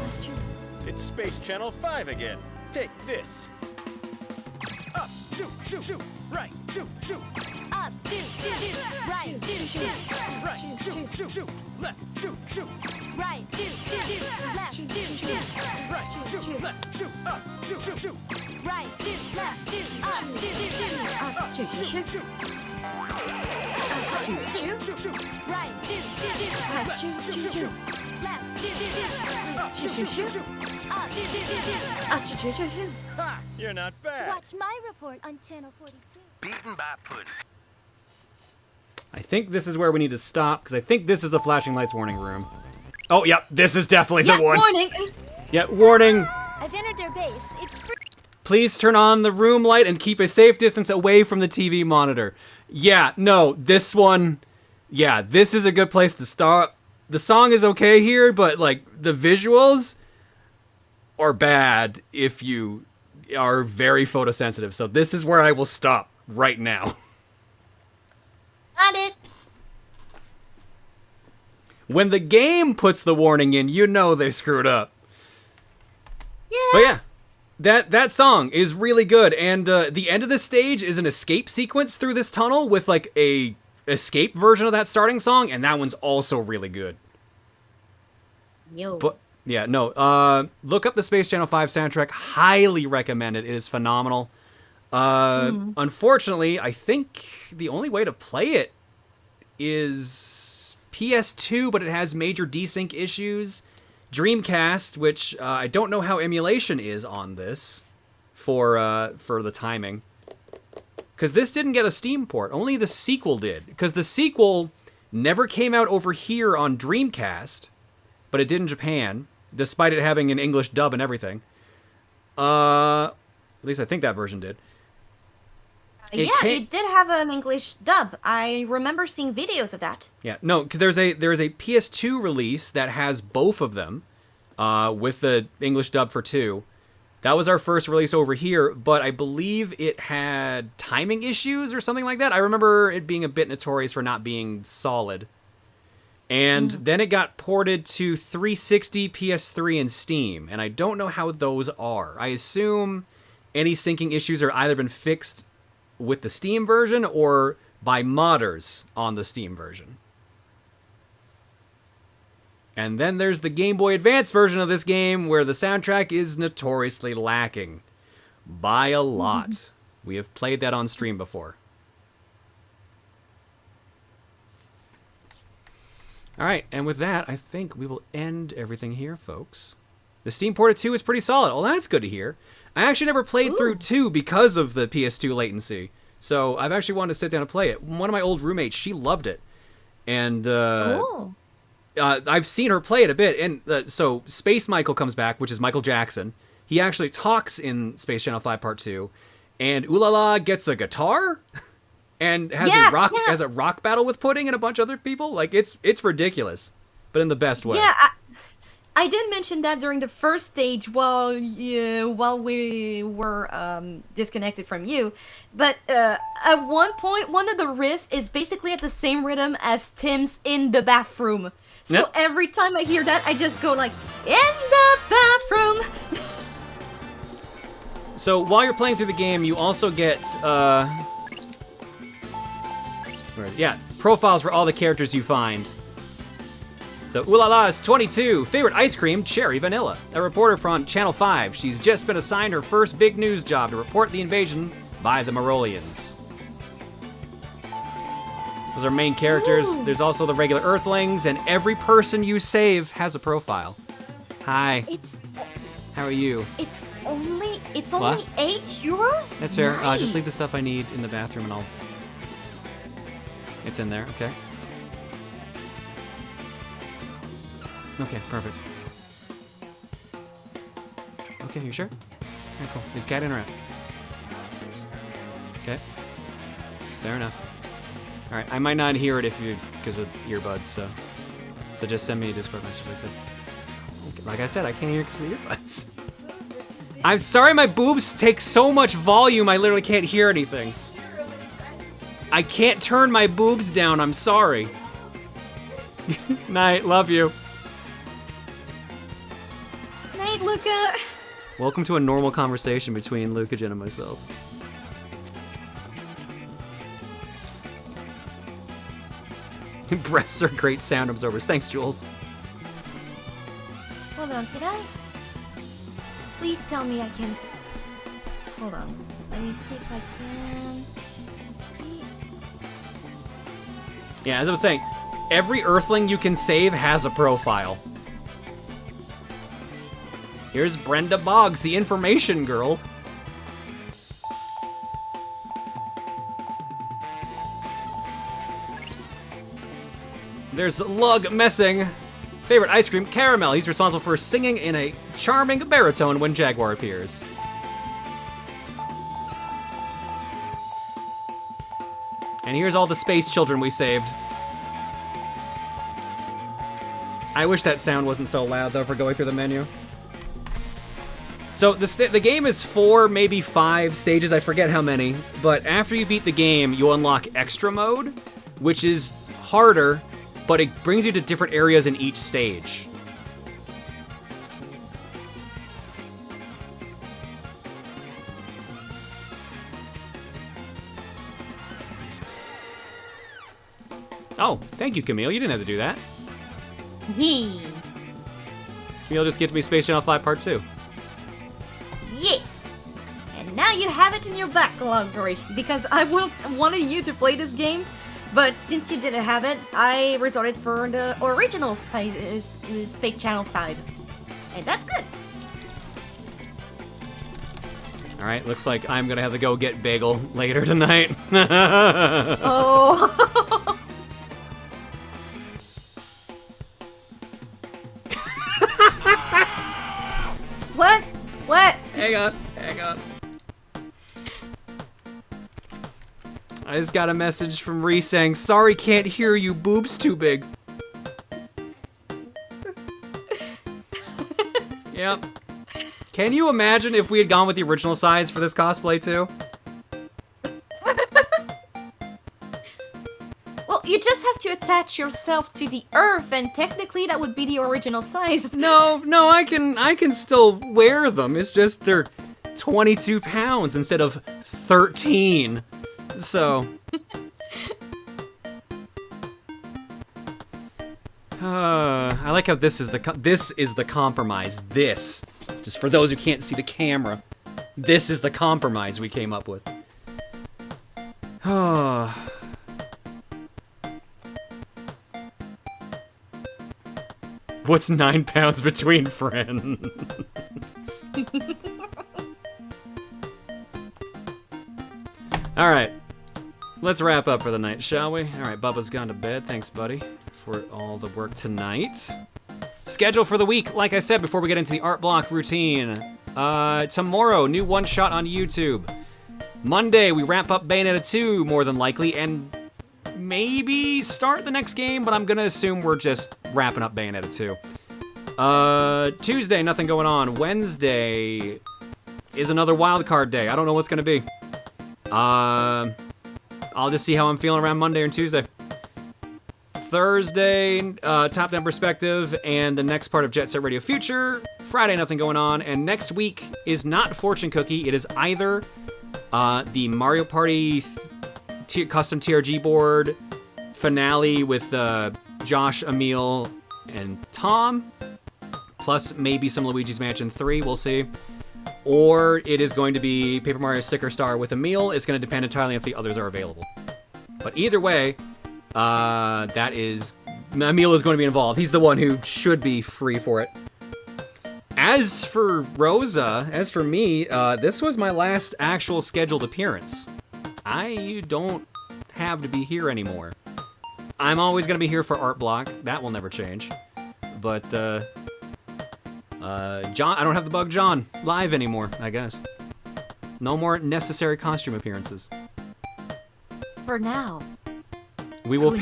left, shoot. It's Space Channel 5 again. Take this. Up, shoot, shoot, shoot. Right, shoot, shoot. Up, shoot, shoot, shoot, right, shoot, shoot, Right, shoot, shoot, shoot. Left, shoot, shoot. right, shoot, shoot, shoot, left, shoot, shoot, Right, shoot, left, shoot, up, shoot, shoot, shoot. right, shoot, left, shoot, up, shoot, shoot, shoot, Up, shoot, shoot, shoot. right, shoot, shoot, shoot, left, shoot, shoot, shoot, up, shoot, shoot, shoot, up, shoot, shoot, shoot. Ha! You're not bad. Watch my report on channel 42. Beaten by pudding. I think this is where we need to stop, because I think this is the flashing lights warning room. Oh, yep, this is definitely the one. Warning. Yeah, warning. I've entered their base. It's free. Please turn on the room light and keep a safe distance away from the TV monitor. Yeah, no, this one, yeah, this is a good place to start. The song is okay here, but, like, the visuals are bad if you are very photosensitive. So this is where I will stop right now. Got it. When the game puts the warning in, you know they screwed up. Yeah. But yeah, that song is really good, and the end of the stage is an escape sequence through this tunnel with like a escape version of that starting song, and that one's also really good. Yo. But yeah, no, look up the Space Channel 5 soundtrack. Highly recommend it. It is phenomenal. Unfortunately, I think the only way to play it is PS2, but it has major desync issues. Dreamcast, which I don't know how emulation is on this for the timing, because this didn't get a Steam port. Only the sequel did, because the sequel never came out over here on Dreamcast, but it did in Japan, despite it having an English dub and everything. At least I think that version did. It did have an English dub. I remember seeing videos of that. Yeah, no, because there's a PS2 release that has both of them, with the English dub for 2. That was our first release over here, but I believe it had timing issues or something like that. I remember it being a bit notorious for not being solid. And then it got ported to 360, PS3, and Steam, and I don't know how those are. I assume any syncing issues are either been fixed with the Steam version or by modders on the Steam version. And then there's the Game Boy Advance version of this game where the soundtrack is notoriously lacking by a lot. We have played that on stream before. All right, and with that, I think we will end everything here, folks. The Steam port of 2 is pretty solid. Well, that's good to hear. I actually never played through 2 because of the PS2 latency. So I've actually wanted to sit down and play it. One of my old roommates, she loved it. And I've seen her play it a bit. And so Space Michael comes back, which is Michael Jackson. He actually talks in Space Channel 5 Part 2. And Ulala gets a guitar and has a rock battle with Pudding and a bunch of other people. Like, it's ridiculous, but in the best way. Yeah, I did mention that during the first stage while we were disconnected from you, but at one point, one of the riff is basically at the same rhythm as Tim's in the bathroom. So every time I hear that, I just go like, in the bathroom. So while you're playing through the game, you also get profiles for all the characters you find. So, Ulala is 22, favorite ice cream, cherry vanilla. A reporter from Channel 5. She's just been assigned her first big news job to report the invasion by the Marolians. Those are main characters. There's also the regular Earthlings, and every person you save has a profile. Hi. How are you? It's only What? 8 euros? That's fair. Nice. Just leave the stuff I need in the bathroom and it's in there, okay. Okay, perfect. Okay, you sure? Okay, cool. Is cat in or out? Okay. Fair enough. Alright, I might not hear it because of earbuds, so just send me a Discord message like I said. Like I said, I can't hear because of the earbuds. I'm sorry my boobs take so much volume I literally can't hear anything. I can't turn my boobs down, I'm sorry. Night, love you. Night, Luca. Welcome to a normal conversation between Lucagen and myself. Breasts are great sound absorbers. Thanks, Jules. Hold on, can I? Please tell me I can. Hold on. Let me see if I can. Yeah, as I was saying, every Earthling you can save has a profile. Here's Brenda Boggs, the information girl. There's Lug Messing. Favorite ice cream, caramel. He's responsible for singing in a charming baritone when Jaguar appears. And here's all the space children we saved. I wish that sound wasn't so loud, though, for going through the menu. So the game is 4, maybe 5 stages, I forget how many. But after you beat the game, you unlock Extra Mode, which is harder, but it brings you to different areas in each stage. Oh, thank you, Camille. You didn't have to do that. Camille just gets me Space Channel 5 Part 2. Yeah. And now you have it in your backlog, Rory, because I wanted you to play this game, but since you didn't have it, I resorted for the original Space Channel 5. And that's good. Alright, looks like I'm gonna have to go get Bagel later tonight. Oh. What? What? Hang on. I just got a message from Ree saying, sorry, can't hear you, boobs too big. Yep. Can you imagine if we had gone with the original size for this cosplay too? Well, you just have to attach yourself to the Earth, and technically that would be the original size. No, I can still wear them. It's just they're 22 pounds instead of 13. So. I like how this is the compromise. This, just for those who can't see the camera, this is the compromise we came up with. What's 9 pounds between friends? All right, let's wrap up for the night, shall we? All right, Bubba's gone to bed. Thanks, buddy, for all the work tonight. Schedule for the week, like I said before we get into the art block routine. Tomorrow, new one-shot on YouTube. Monday, we wrap up Bayonetta 2, more than likely, and maybe start the next game, but I'm gonna assume we're just wrapping up Bayonetta 2. Tuesday, nothing going on. Wednesday is another wildcard day. I don't know what's gonna be. I'll just see how I'm feeling around Monday and Tuesday. Thursday, Top 10 Perspective, and the next part of Jet Set Radio Future. Friday, nothing going on. And next week is not Fortune Cookie. It is either the Mario Party custom TRG board finale with Josh, Emil, and Tom, plus maybe some Luigi's Mansion 3. We'll see. Or it is going to be Paper Mario Sticker Star with Emil. It's going to depend entirely if the others are available. But either way, Emil is going to be involved. He's the one who should be free for it. As for Rosa, as for me, this was my last actual scheduled appearance. I don't have to be here anymore. I'm always going to be here for Art Block. That will never change. But, John, I don't have to bug John live anymore, I guess. No more necessary costume appearances. For now. We will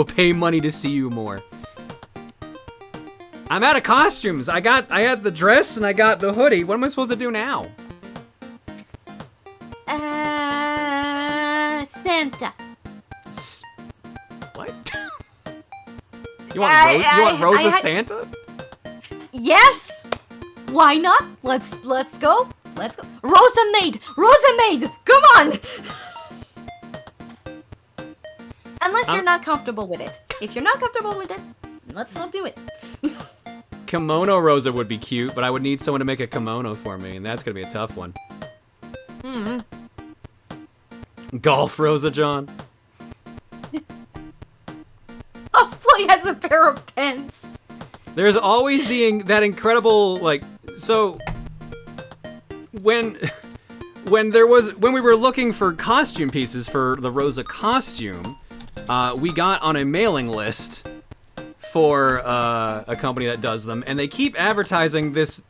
pay money to see you more. I'm out of costumes. I had the dress and I got the hoodie. What am I supposed to do now? Santa. What? You want Rosa Santa? Yes. Why not? Let's go. Let's go. Rosa maid. Come on. Unless you're not comfortable with it. If you're not comfortable with it, let's not do it. Kimono Rosa would be cute, but I would need someone to make a kimono for me, and that's gonna be a tough one. Golf Rosa John. Cosplay has a pair of pants. There's always that incredible, like, so when we were looking for costume pieces for the Rosa costume, we got on a mailing list for a company that does them, and they keep advertising this.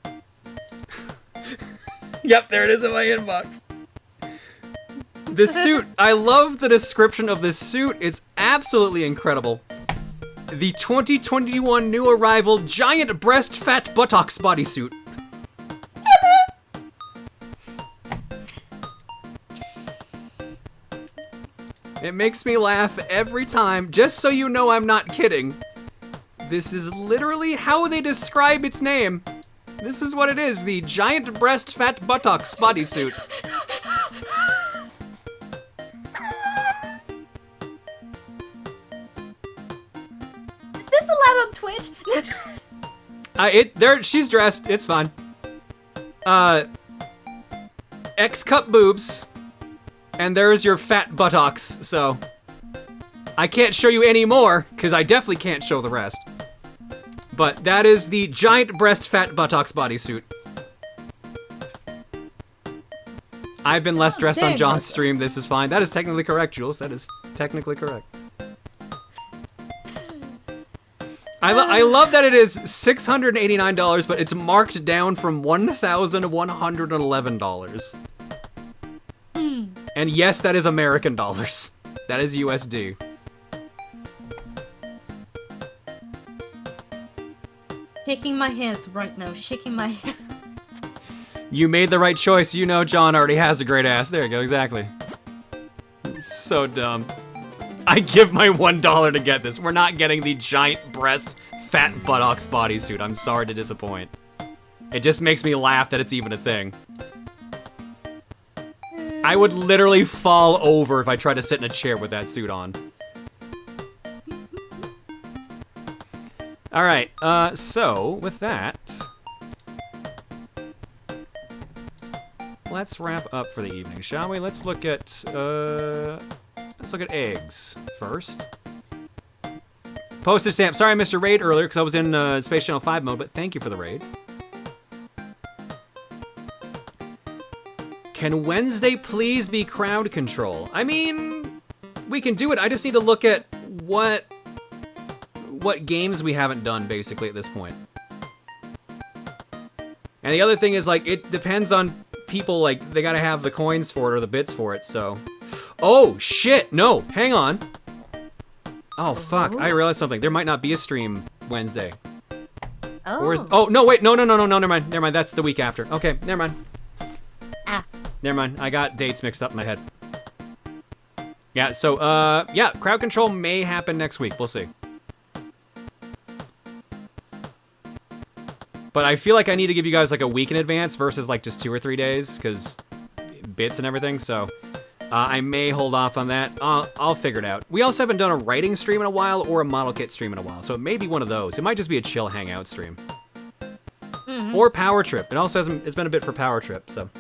Yep, there it is in my inbox. The suit, I love the description of this suit. It's absolutely incredible. The 2021 new arrival giant breast fat buttocks bodysuit. It makes me laugh every time, just so you know I'm not kidding. This is literally how they describe its name. This is what it is, the giant breast fat buttocks bodysuit. Is this allowed on Twitch? She's dressed, it's fine. X-cup boobs. And there's your fat buttocks, so I can't show you any more, because I definitely can't show the rest. But that is the giant breast fat buttocks bodysuit. I've been less dressed on John's stream, this is fine. That is technically correct, Jules, that is technically correct. I love that it is $689, but it's marked down from $1,111. And yes, that is American dollars. That is USD. Shaking my hands right now. Shaking my hands. You made the right choice. You know John already has a great ass. There you go, exactly. So dumb. I give my $1 to get this. We're not getting the giant breast fat buttocks bodysuit. I'm sorry to disappoint. It just makes me laugh that it's even a thing. I would literally fall over if I tried to sit in a chair with that suit on. Alright, so, with that, let's wrap up for the evening, shall we? Let's look at eggs first. Postage stamp. Sorry I missed your raid earlier because I was in Space Channel 5 mode, but thank you for the raid. Can Wednesday please be crowd control? I mean, we can do it. I just need to look at what games we haven't done, basically, at this point. And the other thing is, like, it depends on people, like, they gotta have the coins for it or the bits for it, so. Oh, shit! No, hang on. Oh, fuck, I realized something. There might not be a stream Wednesday. Oh. Or is, oh, no, wait, no, never mind, that's the week after. Okay, never mind. Never mind, I got dates mixed up in my head. Yeah, so, yeah, crowd control may happen next week, we'll see. But I feel like I need to give you guys like a week in advance versus like just 2 or 3 days, because bits and everything, so I may hold off on that. I'll figure it out. We also haven't done a writing stream in a while or a model kit stream in a while, so it may be one of those. It might just be a chill hangout stream. Or Power Trip. It also hasn't, it's been a bit for Power Trip, so.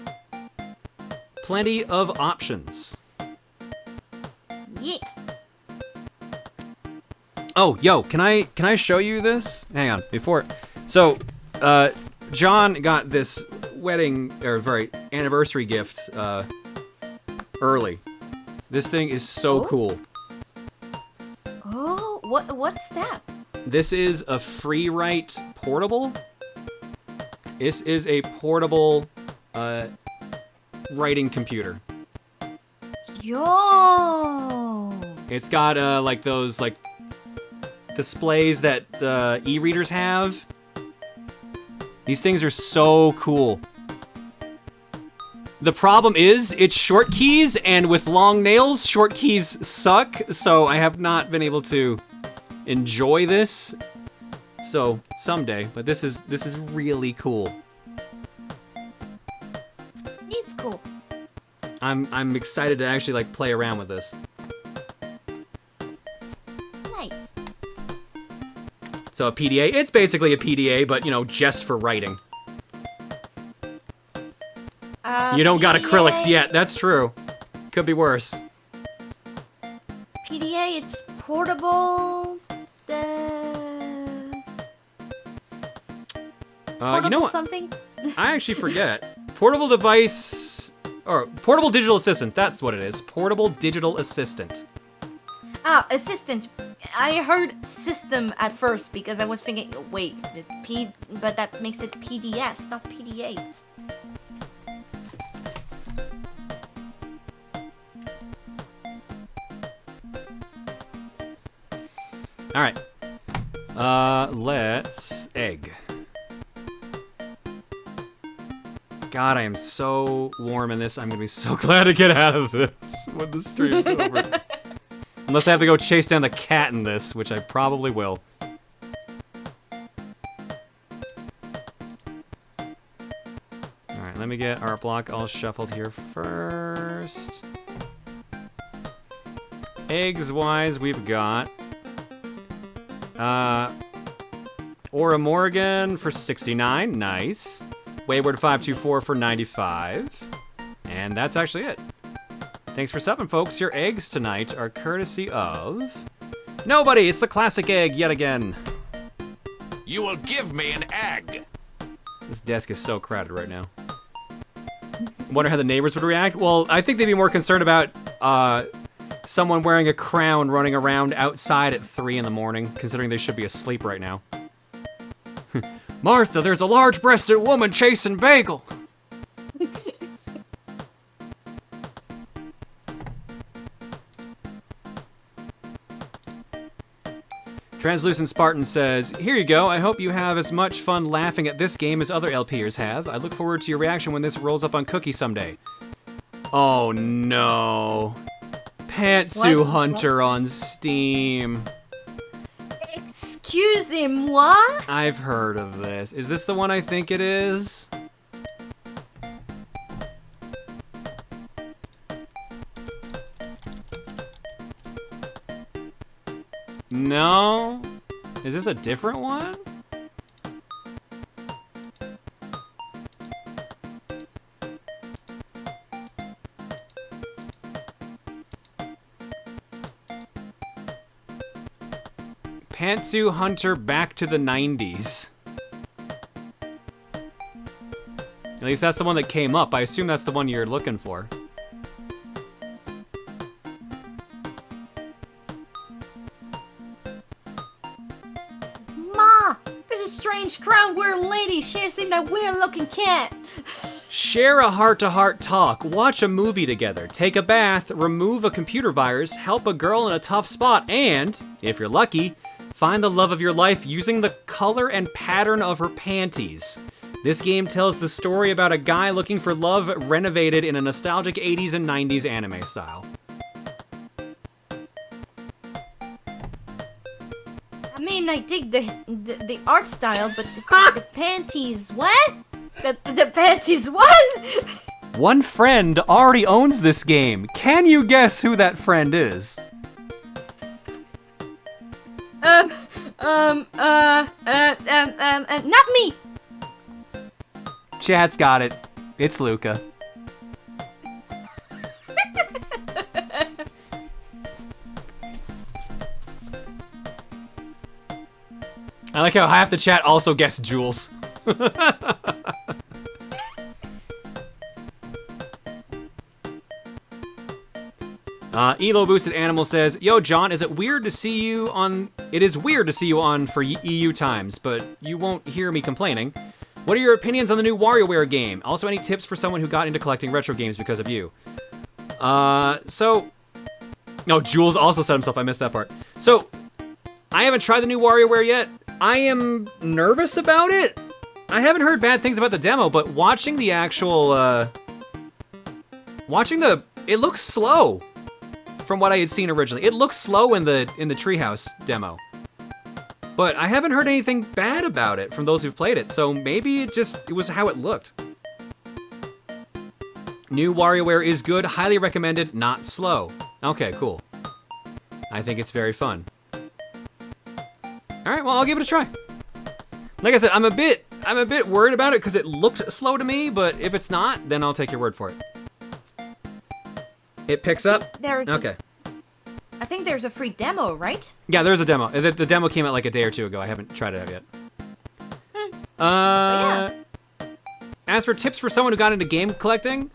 Plenty of options. Yeah. Oh, yo, can I show you this? Hang on, before. So, John got this wedding, or anniversary gift, early. This thing is so cool. Oh, what's that? This is a Freewrite portable. This is a portable, writing computer. Yo! It's got, like those, like, displays that e-readers have, These things are so cool. The problem is, it's short keys, and with long nails, short keys suck, so I have not been able to enjoy this. So, someday, but this is really cool. It's cool. I'm excited to actually like play around with this. Nice. So a PDA, it's basically a PDA, but you know, just for writing. You don't got acrylics yet, that's true. Could be worse. PDA, it's portable. You know what? Something? I actually forget. Portable device, or portable digital assistant, that's what it is. Portable digital assistant. Ah, assistant. I heard system at first because I was thinking, wait, but that makes it PDS, not PDA. All right. Let's egg. God, I am so warm in this. I'm gonna be so glad to get out of this when the stream's over. Unless I have to go chase down the cat in this, which I probably will. Alright, let me get our block all shuffled here first. Eggs-wise, we've got... Aura Morgan for 69, nice. Wayward 524 for 95. And that's actually it. Thanks for subbing, folks. Your eggs tonight are courtesy of... Nobody! It's the classic egg yet again. You will give me an egg. This desk is so crowded right now. Wonder how the neighbors would react? Well, I think they'd be more concerned about someone wearing a crown running around outside at 3 in the morning, considering they should be asleep right now. Martha, there's a large-breasted woman chasing Bagel. Translucent Spartan says, here you go, I hope you have as much fun laughing at this game as other LPers have. I look forward to your reaction when this rolls up on Cookie someday. Oh no. Pantsu Hunter on Steam. Excusez-moi? I've heard of this. Is this the one I think it is? No? Is this a different one? Pantsu Hunter Back to the 90s. At least that's the one that came up. I assume that's the one you're looking for. Ma! There's a strange crown-wearing lady chasing that weird-looking cat. Share a heart-to-heart talk, watch a movie together, take a bath, remove a computer virus, help a girl in a tough spot, and, if you're lucky, find the love of your life using the color and pattern of her panties. This game tells the story about a guy looking for love renovated in a nostalgic 80s and 90s anime style. I mean, I dig the art style, but the panties, what? The panties, what? One friend already owns this game. Can you guess who that friend is? Not me. Chat's got it. It's Luca. I like how half the chat also guessed Jules. Elo Boosted Animal says, yo, John, is it weird to see you on... It is weird to see you on for EU times, but you won't hear me complaining. What are your opinions on the new WarioWare game? Also, any tips for someone who got into collecting retro games because of you? No, Jules also said himself, I missed that part. So, I haven't tried the new WarioWare yet. I am nervous about it. I haven't heard bad things about the demo, but watching the actual, it looks slow from what I had seen originally. It looks slow in the Treehouse demo. But I haven't heard anything bad about it from those who've played it, so maybe it was how it looked. New WarioWare is good, highly recommended, not slow. Okay, cool. I think it's very fun. Alright, well, I'll give it a try. Like I said, I'm a bit worried about it because it looked slow to me, but if it's not, then I'll take your word for it. It picks up? Okay. I think there's a free demo, right? Yeah, there's a demo. The demo came out like a day or two ago. I haven't tried it out yet. As for tips for someone who got into game collecting,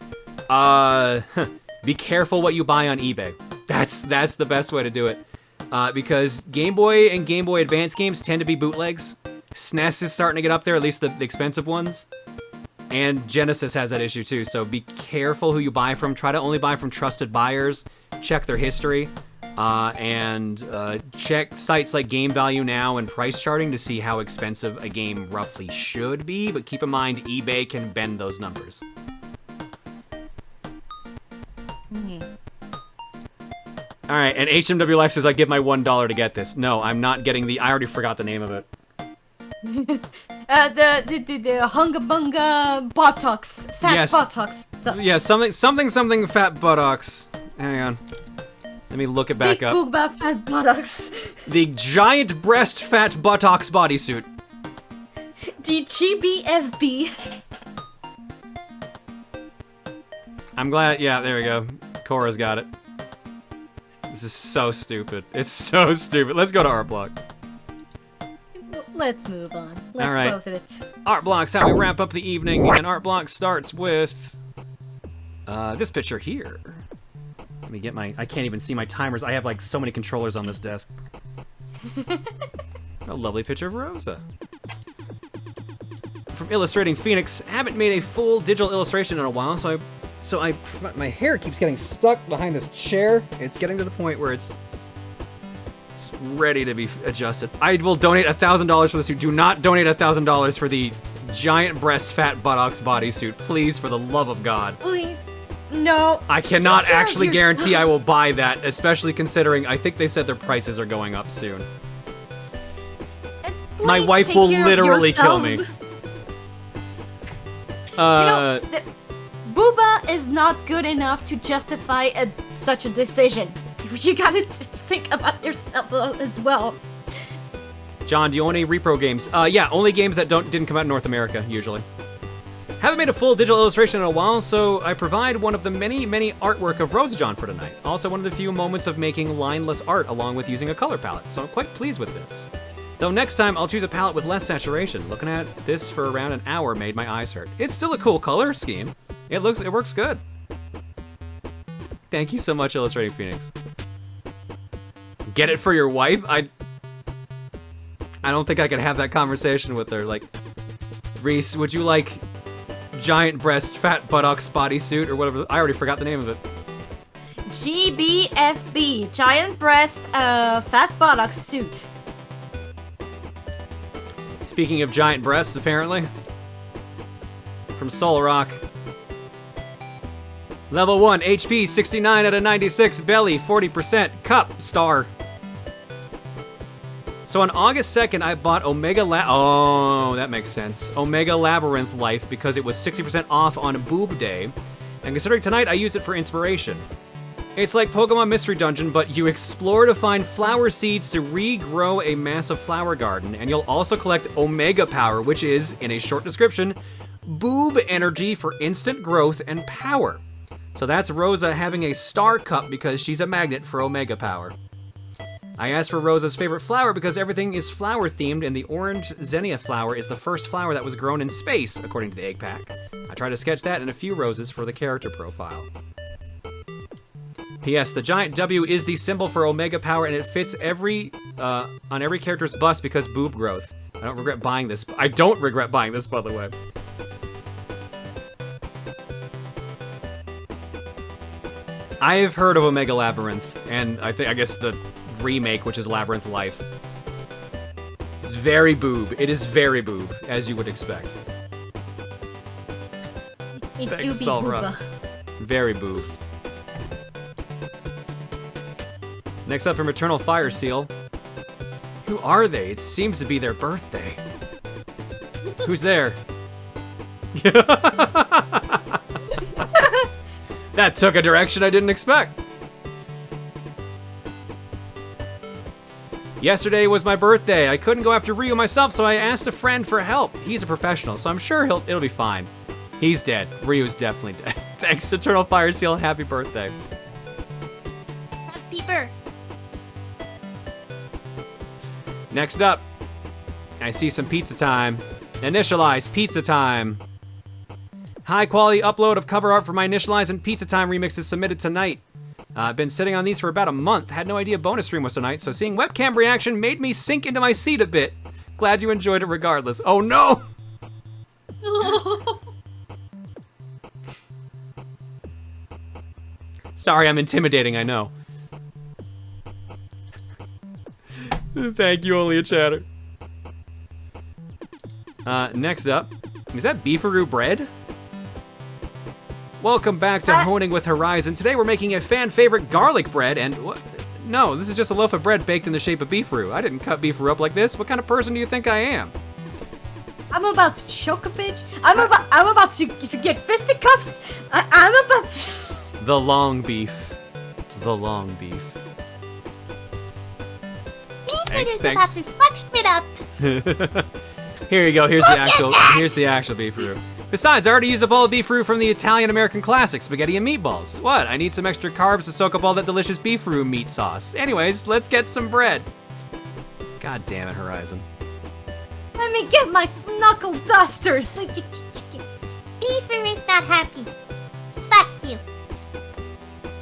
be careful what you buy on eBay. That's the best way to do it. Because Game Boy and Game Boy Advance games tend to be bootlegs. SNES is starting to get up there, at least the expensive ones. And Genesis has that issue too, so be careful who you buy from. Try to only buy from trusted buyers. Check their history. And check sites like Game Value Now and Price Charting to see how expensive a game roughly should be, but keep in mind eBay can bend those numbers. Alright, and HMW Life says I give my $1 to get this. No, I'm not getting I already forgot the name of it. The Hunga Bunga Buttocks. Fat Buttocks. Yeah, something fat buttocks. Hang on. Let me look it back Big up. Booba Fat Buttocks. The giant breast fat buttocks bodysuit. The GBFB. I'm glad, yeah, there we go. Cora's got it. This is so stupid. It's so stupid. Let's go to Art Block. Let's move on. Let's All right. close it. Art Block's how we wrap up the evening, and Art Block starts with this picture here. Let me get I can't even see my timers. I have like so many controllers on this desk. A lovely picture of Rosa. From Illustrating Phoenix, haven't made a full digital illustration in a while, so my hair keeps getting stuck behind this chair. It's getting to the point where it's ready to be adjusted. I will donate $1,000 for this suit. Do not donate $1,000 for the giant breast fat buttocks bodysuit, please, for the love of God. Please. No. I cannot actually guarantee I will buy that, especially considering I think they said their prices are going up soon. My wife will literally kill me. Booba is not good enough to justify such a decision. You gotta think about yourself as well. John, do you own any repro games? Yeah, only games that didn't come out in North America, usually. Haven't made a full digital illustration in a while, so I provide one of the many artwork of RosaJon for tonight. Also one of the few moments of making lineless art along with using a color palette, so I'm quite pleased with this. Though next time I'll choose a palette with less saturation. Looking at this for around an hour made my eyes hurt. It's still a cool color scheme. It works good. Thank you so much, Illustrating Phoenix. Get it for your wife? I don't think I could have that conversation with her. Like, Reese, would you like giant breast fat buttocks bodysuit or whatever? I already forgot the name of it. GBFB, giant breast fat buttocks suit. Speaking of giant breasts, apparently. From Soul Rock. Level 1, HP 69 out of 96, belly 40%, cup, star. So on August 2nd, I bought oh, that makes sense. Omega Labyrinth Life because it was 60% off on Boob Day. And considering tonight I used it for inspiration. It's like Pokemon Mystery Dungeon, but you explore to find flower seeds to regrow a massive flower garden, and you'll also collect Omega Power, which is, in a short description, boob energy for instant growth and power. So that's Rosa having a star cup because she's a magnet for Omega Power. I asked for Rosa's favorite flower because everything is flower themed, and the orange Xenia flower is the first flower that was grown in space, according to the egg pack. I tried to sketch that and a few roses for the character profile. P.S. The giant W is the symbol for Omega Power, and it fits on every character's bust because boob growth. I don't regret buying this, by the way. I've heard of Omega Labyrinth, and I guess the remake, which is Labyrinth Life. It's very boob. It is very boob, as you would expect. It Thanks, do be Salra. booba. Very boob. Next up from Eternal Fire Seal. Who are they? It seems to be their birthday. Who's there? That took a direction I didn't expect. Yesterday was my birthday. I couldn't go after Ryu myself, so I asked a friend for help. He's a professional, so I'm sure it'll be fine. He's dead. Ryu's definitely dead. Thanks, Eternal Fire Seal. Happy birthday. Happy birthday. Next up, I see some pizza time. Initialize pizza time. High quality upload of cover art for my Initialize and Pizza Time remixes submitted tonight. I've been sitting on these for about a month. Had no idea bonus stream was tonight, so seeing webcam reaction made me sink into my seat a bit. Glad you enjoyed it regardless. Oh no! Sorry, I'm intimidating, I know. Thank you, only a chatter. Next up, is that Beefaroo bread? Welcome back to Honing with Horizon. Today we're making a fan favorite garlic bread and what? No, this is just a loaf of bread baked in the shape of Beefaroo. I didn't cut Beefaroo up like this. What kind of person do you think I am? I'm about to choke a bitch. I'm about to get fisticuffs. I'm about to... The long beef. The long beef. Beefaroo's Hey, about thanks. to fuck shit up. Here you go. Here's the actual Beefaroo. Besides, I already used up all the Beefaroo from the Italian-American classic, spaghetti and meatballs. What? I need some extra carbs to soak up all that delicious Beefaroo meat sauce. Anyways, let's get some bread. God damn it, Horizon. Let me get my knuckle dusters. Beefaroo's not happy. Fuck you.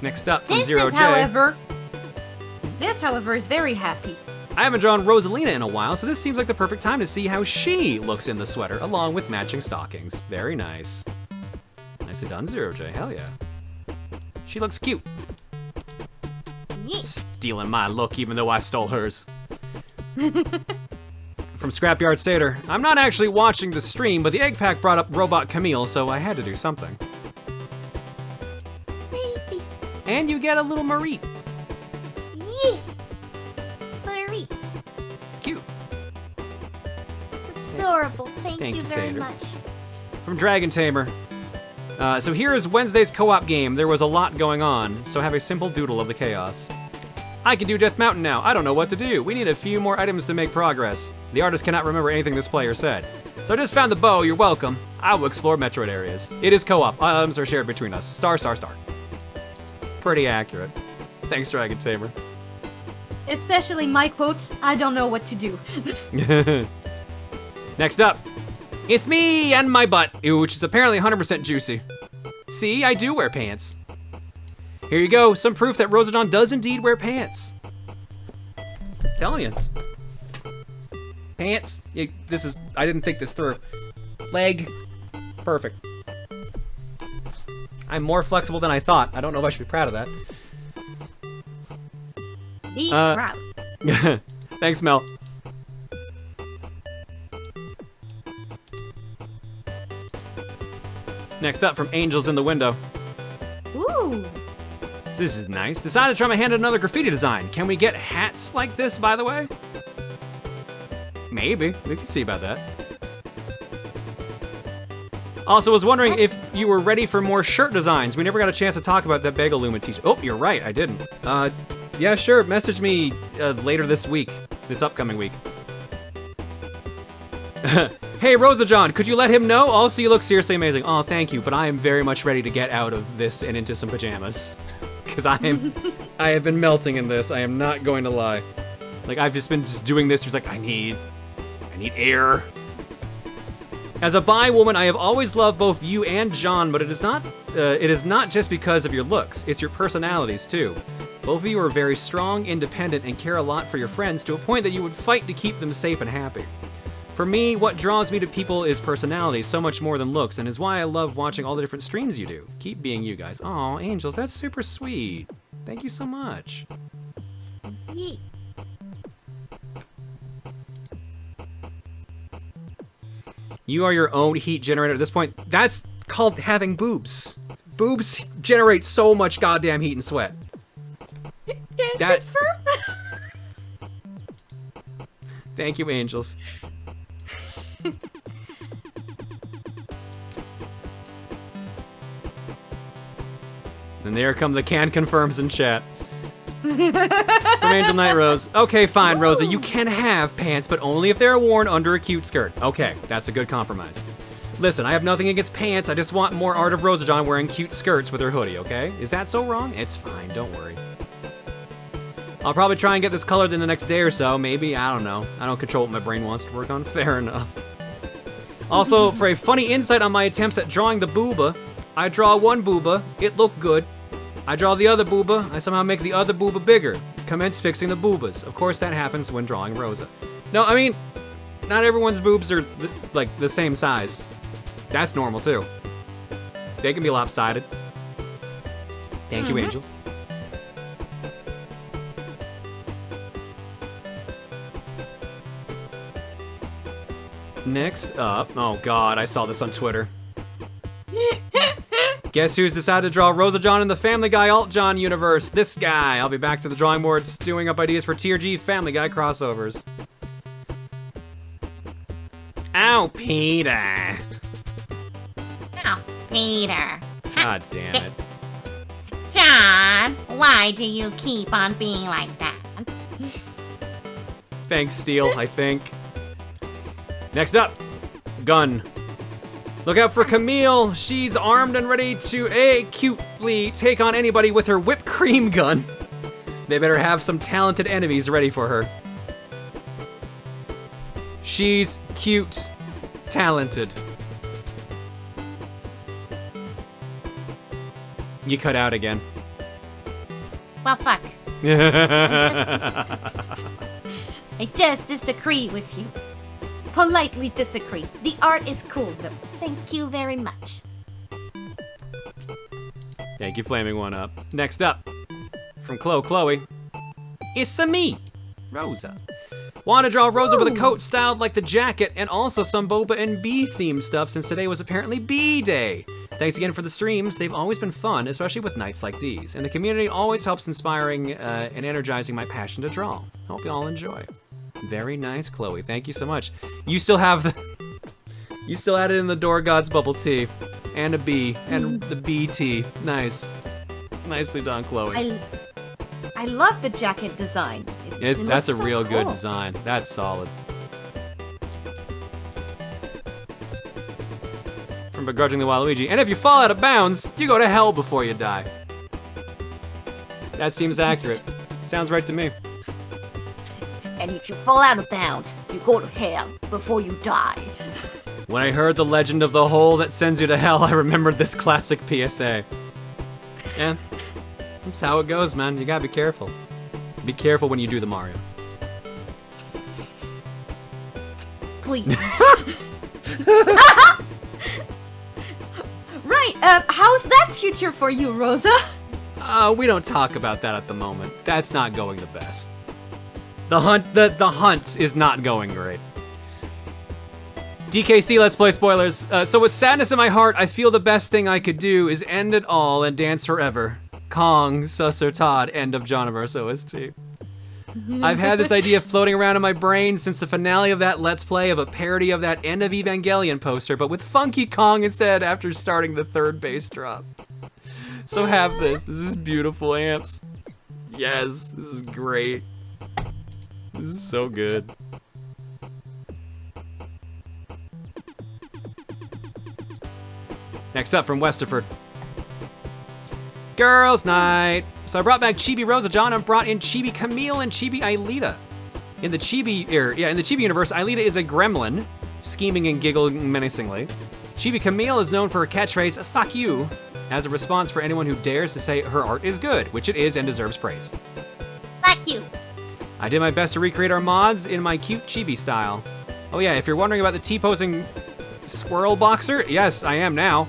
Next up from This Zero is, J. however, is very happy. I haven't drawn Rosalina in a while, so this seems like the perfect time to see how she looks in the sweater, along with matching stockings. Very nice. Nicely done, Zero J. Hell yeah. She looks cute. Stealing my look, even though I stole hers. From Scrapyard Satyr. I'm not actually watching the stream, but the egg pack brought up Robot Camille, so I had to do something. Baby. And you get a little Marie. Yeah. Marie. Cute. It's adorable. Thank you very Satyr. much. From Dragon Tamer. So here is Wednesday's co-op game. There was a lot going on, so have a simple doodle of the chaos. I can do Death Mountain now. I don't know what to do. We need a few more items to make progress. The artist cannot remember anything this player said. So I just found the bow. You're welcome. I will explore Metroid areas. It is co-op. Items are shared between us. Star, star, star. Pretty accurate. Thanks, Dragon Tamer. Especially my quotes, I don't know what to do. Next up, it's me and my butt, which is apparently 100% juicy. See, I do wear pants. Here you go, some proof that RosaJon does indeed wear pants. Telling you. Pants. I didn't think this through. Leg. Perfect. I'm more flexible than I thought. I don't know if I should be proud of that. Be proud. Thanks, Mel. Next up from Angels in the Window. Ooh. This is nice. Decided to try my hand at another graffiti design. Can we get hats like this, by the way? Maybe. We can see about that. Also, was wondering if you were ready for more shirt designs. We never got a chance to talk about that Bagel Luma t-shirt. Oh, you're right. I didn't. Yeah, sure. Message me later this week. This upcoming week. Hey, RosaJon, could you let him know? Also, you look seriously amazing. Oh, thank you, but I am very much ready to get out of this and into some pajamas. Because I have been melting in this. I am not going to lie. Like, I've just been doing this. It's like, I need air. As a bi woman, I have always loved both you and John, but it is not just because of your looks. It's your personalities, too. Both of you are very strong, independent, and care a lot for your friends to a point that you would fight to keep them safe and happy. For me, what draws me to people is personality so much more than looks, and is why I love watching all the different streams you do. Keep being you guys. Aw, Angels, that's super sweet. Thank you so much. Yeah. You are your own heat generator at this point. That's called having boobs. Boobs generate so much goddamn heat and sweat. Can't confirm. Thank you, angels. And there come the can confirms in chat. From Angel Knight Rose. Okay, fine, Rosa. You can have pants, but only if they're worn under a cute skirt. Okay, that's a good compromise. Listen, I have nothing against pants. I just want more Art of RosaJon wearing cute skirts with her hoodie, okay? Is that so wrong? It's fine, don't worry. I'll probably try and get this colored in the next day or so. Maybe, I don't know. I don't control what my brain wants to work on. Fair enough. Also, for a funny insight on my attempts at drawing the booba, I draw one booba, it looked good. I draw the other booba, I somehow make the other booba bigger. Commence fixing the boobas. Of course that happens when drawing Rosa. No, I mean, not everyone's boobs are like the same size. That's normal too. They can be lopsided. Thank you, Angel. Next up, oh god, I saw this on Twitter. Guess who's decided to draw RosaJon in the Family Guy Alt-John universe? This guy. I'll be back to the drawing board stewing up ideas for TRG Family Guy crossovers. Ow, Peter. Oh, Peter. God damn it. John, why do you keep on being like that? Thanks, Steel, I think. Next up, gun. Look out for Camille. She's armed and ready to acutely take on anybody with her whipped cream gun. They better have some talented enemies ready for her. She's cute, talented. You cut out again. Well, fuck. I just disagree with you. Politely disagree. The art is cool, though. Thank you very much. Thank you, Flaming One Up. Next up, from Chloe. It's me, Rosa. Want to draw Rosa with a coat styled like the jacket and also some boba and bee themed stuff since today was apparently bee day. Thanks again for the streams. They've always been fun, especially with nights like these. And the community always helps inspiring and energizing my passion to draw. Hope you all enjoy. Very nice, Chloe. Thank you so much. You still have the... You still added in the Door God's bubble tea. And a bee. And the bee tea. Nice. Nicely done, Chloe. I love the jacket design. That's a so real good cool. design. That's solid. From Begrudgingly Waluigi. And if you fall out of bounds, you go to hell before you die. That seems accurate. Sounds right to me. And if you fall out of bounds, you go to hell before you die. When I heard the legend of the hole that sends you to hell, I remembered this classic PSA. Yeah, that's how it goes, man. You gotta be careful. Be careful when you do the Mario. Please. Right, how's that future for you, Rosa? We don't talk about that at the moment. That's not going the best. The hunt is not going great. DKC Let's Play spoilers. So with sadness in my heart, I feel the best thing I could do is end it all and dance forever. Kong, Susser Todd, end of Johnverse OST. I've had this idea floating around in my brain since the finale of that Let's Play of a parody of that End of Evangelion poster, but with Funky Kong instead after starting the third bass drop. So have this. This is beautiful, amps. Yes, this is great. This is so good. Next up from Westerford. Girls' night. So I brought back Chibi RosaJon and brought in Chibi Camille and Chibi Aelita. In the Chibi universe, Aelita is a gremlin, scheming and giggling menacingly. Chibi Camille is known for her catchphrase, "fuck you," as a response for anyone who dares to say her art is good, which it is and deserves praise. Fuck you. I did my best to recreate our mods in my cute chibi style. Oh yeah, if you're wondering about the T-posing squirrel boxer, yes, I am now.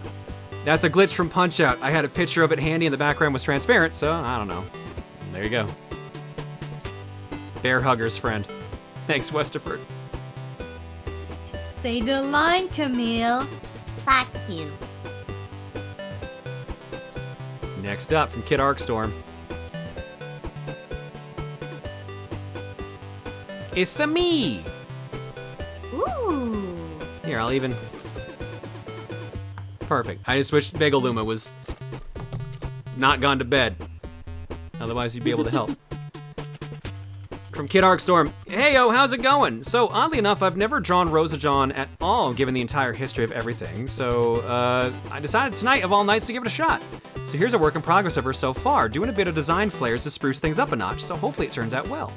That's a glitch from Punch-Out. I had a picture of it handy and the background was transparent, so I don't know. There you go. Bear hugger's friend. Thanks, Westerford. Say the line, Camille. Fuck you. Next up from Kid Arcstorm. It's a me. Ooh. Here, I'll even. Perfect. I just wish Bagaluma was not gone to bed. Otherwise, he'd be able to help. From Kid Arcstorm. Hey, yo, how's it going? So, oddly enough, I've never drawn RosaJon at all, given the entire history of everything. So, I decided tonight, of all nights, to give it a shot. So here's a work in progress of her so far, doing a bit of design flares to spruce things up a notch, so hopefully it turns out well.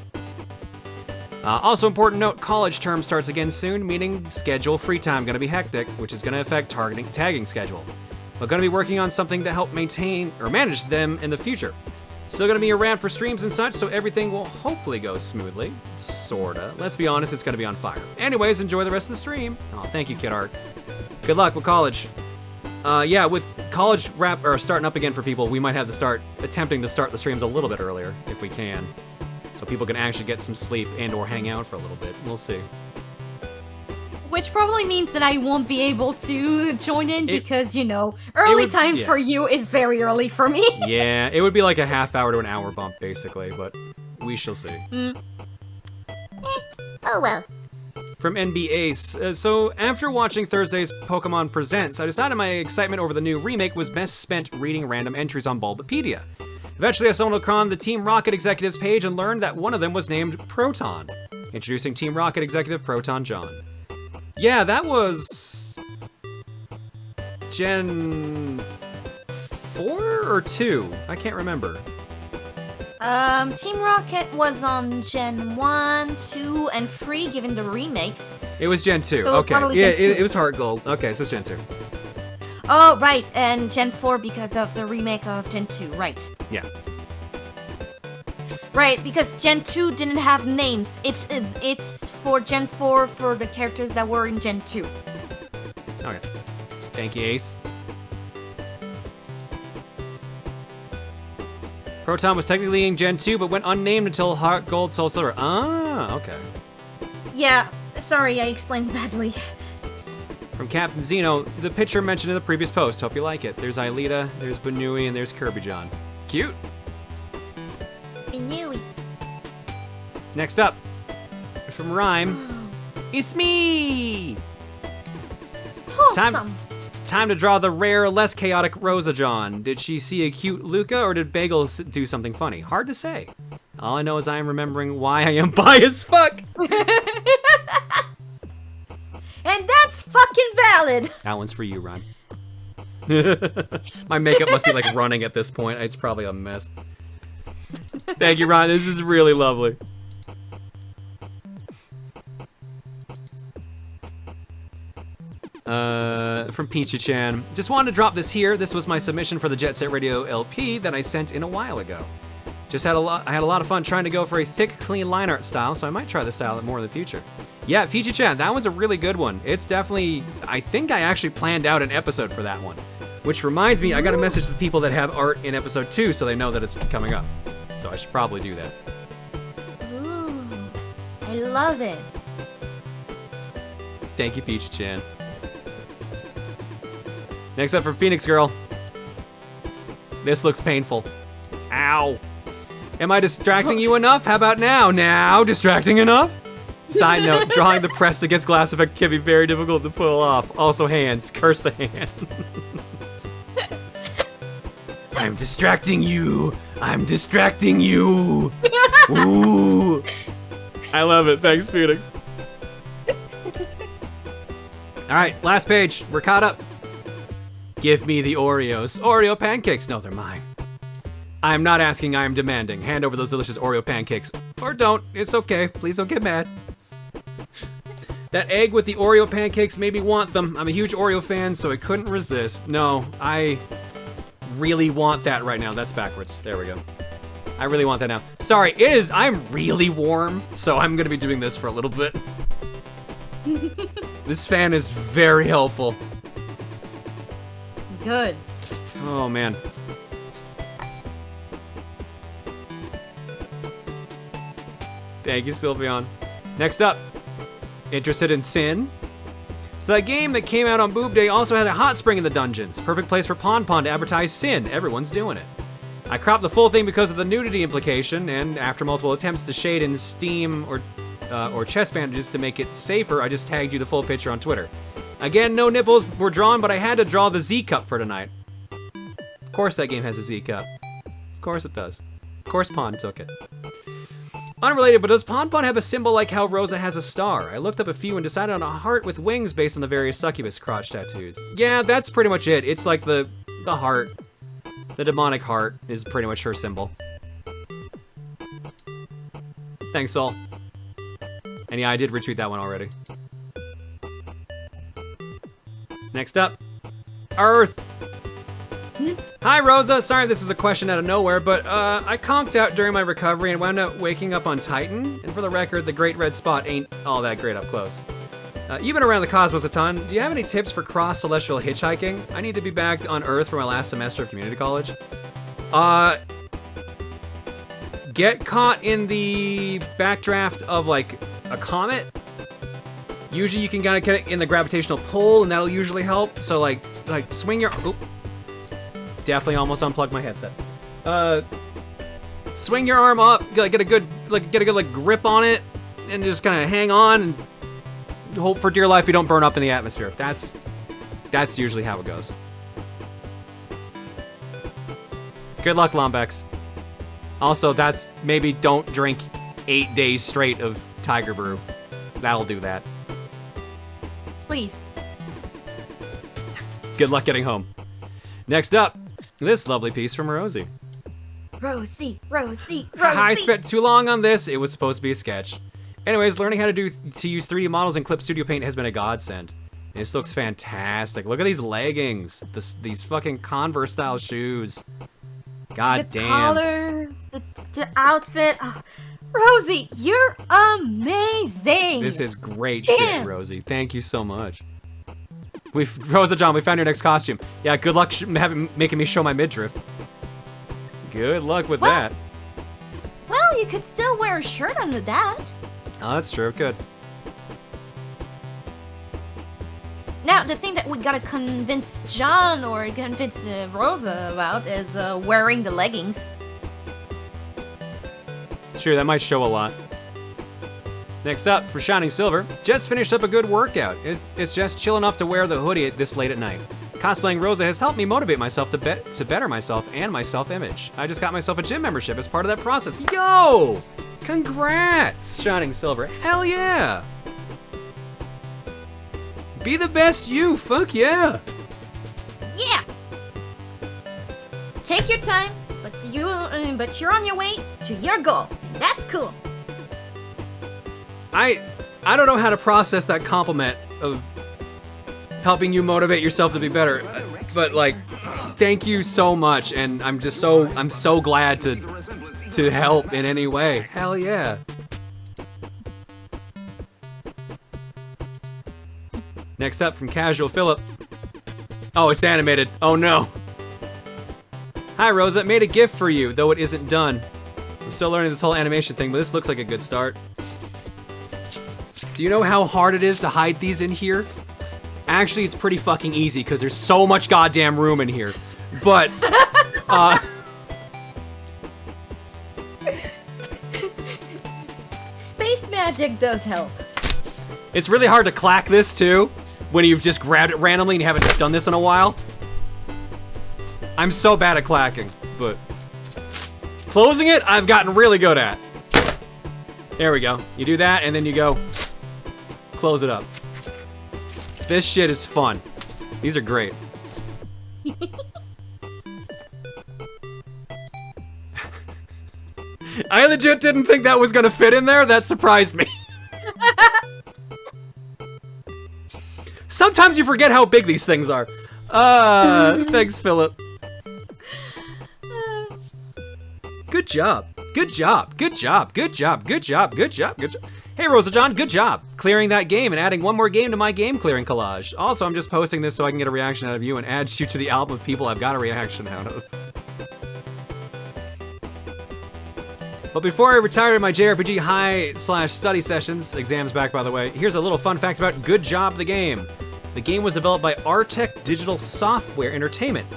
Also important note, college term starts again soon, meaning schedule free time gonna be hectic, which is gonna affect tagging schedule. But gonna be working on something to help maintain or manage them in the future. Still gonna be around for streams and such, so everything will hopefully go smoothly. Sorta. Let's be honest, it's gonna be on fire. Anyways, enjoy the rest of the stream. Oh, thank you, Kid Art. Good luck with college. Yeah, with college starting up again for people, we might have to start attempting to start the streams a little bit earlier, if we can. So people can actually get some sleep and or hang out for a little bit. We'll see. Which probably means that I won't be able to join in because, you know, early time for you is very early for me. Yeah, it would be like a half hour to an hour bump, basically, but we shall see. Oh well. From NB Ace. So after watching Thursday's Pokemon Presents, I decided my excitement over the new remake was best spent reading random entries on Bulbapedia. Eventually I stumbled upon the Team Rocket executives page and learned that one of them was named Proton. Introducing Team Rocket executive Proton John. Yeah, that was Gen 4 or 2? I can't remember. Team Rocket was on Gen 1, 2, and 3 given the remakes. It was Gen 2, So okay. probably Yeah, Gen 2. it was Heart Gold. Okay, so it's Gen 2. Oh, right, and Gen 4 because of the remake of Gen 2, right. Yeah. Right, because Gen 2 didn't have names. It's for Gen 4 for the characters that were in Gen 2. Okay. Thank you, Ace. Proton was technically in Gen 2, but went unnamed until Heart Gold, Soul Silver. Ah, okay. Yeah, sorry, I explained badly. From Captain Zeno, the picture mentioned in the previous post. Hope you like it. There's Aelita, there's Banui, and there's Kirby John. Cute. Banui. Next up, from Rhyme, it's me! Wholesome. Time to draw the rare, less chaotic RosaJon. Did she see a cute Luca, or did Bagel do something funny? Hard to say. All I know is I am remembering why I am bi as fuck. And that's fucking valid. That one's for you, Rhyme. My makeup must be like running at this point. It's probably a mess. Thank you, Ryan. This is really lovely. From Peachy-chan. Just wanted to drop this here. This was my submission for the Jet Set Radio LP that I sent in a while ago. I had a lot of fun trying to go for a thick, clean line art style, so I might try this out more in the future. Yeah, Peachy-chan, that one's a really good one. It's definitely, I think I actually planned out an episode for that one. Which reminds me, I got a message to the people that have art in episode 2 so they know that it's coming up. So I should probably do that. Ooh, I love it. Thank you, Peachy-chan. Next up from Phoenix Girl. This looks painful. Ow. Am I distracting you enough? How about now? Now, distracting enough? Side note, drawing the pressed against glass effect can be very difficult to pull off. Also hands, curse the hands. I'm distracting you. I'm distracting you. Ooh. I love it. Thanks, Phoenix. All right, last page. We're caught up. Give me the Oreos. Oreo pancakes. No, they're mine. I am not asking, I am demanding. Hand over those delicious Oreo pancakes. Or don't. It's okay. Please don't get mad. That egg with the Oreo pancakes made me want them. I'm a huge Oreo fan, so I couldn't resist. No, I really want that right now. That's backwards. There we go. I really want that now. Sorry, I'm really warm, so I'm gonna be doing this for a little bit. This fan is very helpful. Good. Oh, man. Thank you, Sylveon. Next up, interested in Sin? So that game that came out on Boob Day also had a hot spring in the dungeons. Perfect place for Pon Pon to advertise sin. Everyone's doing it. I cropped the full thing because of the nudity implication, and after multiple attempts to shade in Steam or chest bandages to make it safer, I just tagged you the full picture on Twitter. Again, no nipples were drawn, but I had to draw the Z cup for tonight. Of course that game has a Z cup. Of course it does. Of course Pon took it. Unrelated, but does Pon Pon have a symbol like how Rosa has a star? I looked up a few and decided on a heart with wings based on the various succubus crotch tattoos. Yeah, that's pretty much it. It's like the heart. The demonic heart is pretty much her symbol. Thanks, Sol. And yeah, I did retweet that one already. Next up, Earth. Hi, Rosa. Sorry this is a question out of nowhere, but I conked out during my recovery and wound up waking up on Titan. And for the record, the Great Red Spot ain't all that great up close. You've been around the cosmos a ton. Do you have any tips for cross-celestial hitchhiking? I need to be back on Earth for my last semester of community college. Get caught in the backdraft of, like, a comet. Usually you can kind of get it in the gravitational pull, and that'll usually help. So, like swing your... Oop. Definitely almost unplugged my headset. Swing your arm up, get a good grip on it, and just kind of hang on, and hope for dear life you don't burn up in the atmosphere. That's usually how it goes. Good luck, Lombex. Also, that's maybe don't drink 8 days straight of Tiger Brew. That'll do that. Please. Good luck getting home. Next up, this lovely piece from Rosie. Rosie. I spent too long on this. It was supposed to be a sketch. Anyways, learning how to use 3D models in Clip Studio Paint has been a godsend. This looks fantastic. Look at these leggings. These fucking Converse style shoes. God damn. The colors, the outfit. Oh, Rosie, you're amazing. This is great shit, Rosie. Thank you so much. RosaJon, we found your next costume. Yeah, good luck making me show my midriff. Good luck with that. Well, you could still wear a shirt under that. Oh, that's true. Good. Now, the thing that we gotta convince John or convince Rosa about is wearing the leggings. Sure, that might show a lot. Next up, for Shining Silver, just finished up a good workout. It's just chill enough to wear the hoodie this late at night. Cosplaying Rosa has helped me motivate myself to better myself and my self-image. I just got myself a gym membership as part of that process. Yo! Congrats, Shining Silver. Hell yeah! Be the best you, fuck yeah! Yeah! Take your time, but you're on your way to your goal. That's cool. I don't know how to process that compliment of helping you motivate yourself to be better, but like, thank you so much, and I'm so glad to help in any way. Hell yeah. Next up from Casual Philip. Oh, it's animated. Oh no. Hi Rosa, made a GIF for you, though it isn't done. I'm still learning this whole animation thing, but this looks like a good start. Do you know how hard it is to hide these in here? Actually, it's pretty fucking easy because there's so much goddamn room in here. But, Space magic does help. it's really hard to clack this too when you've just grabbed it randomly and you haven't done this in a while. I'm so bad at clacking, but closing it, I've gotten really good at. There we go. You do that and then you go close it up. This shit is fun. These are great. I legit didn't think that was gonna fit in there. That surprised me. Sometimes you forget how big these things are. Thanks, Philip. Good job. Good job. Good job. Good job. Good job. Good job. Good job. Hey, RosaJon, good job clearing that game and adding one more game to my game clearing collage. Also, I'm just posting this so I can get a reaction out of you and add you to the album of people I've got a reaction out of. But before I retire to my JRPG high/study sessions, exams back by the way, here's a little fun fact about Good Job the game. The game was developed by Artec Digital Software Entertainment,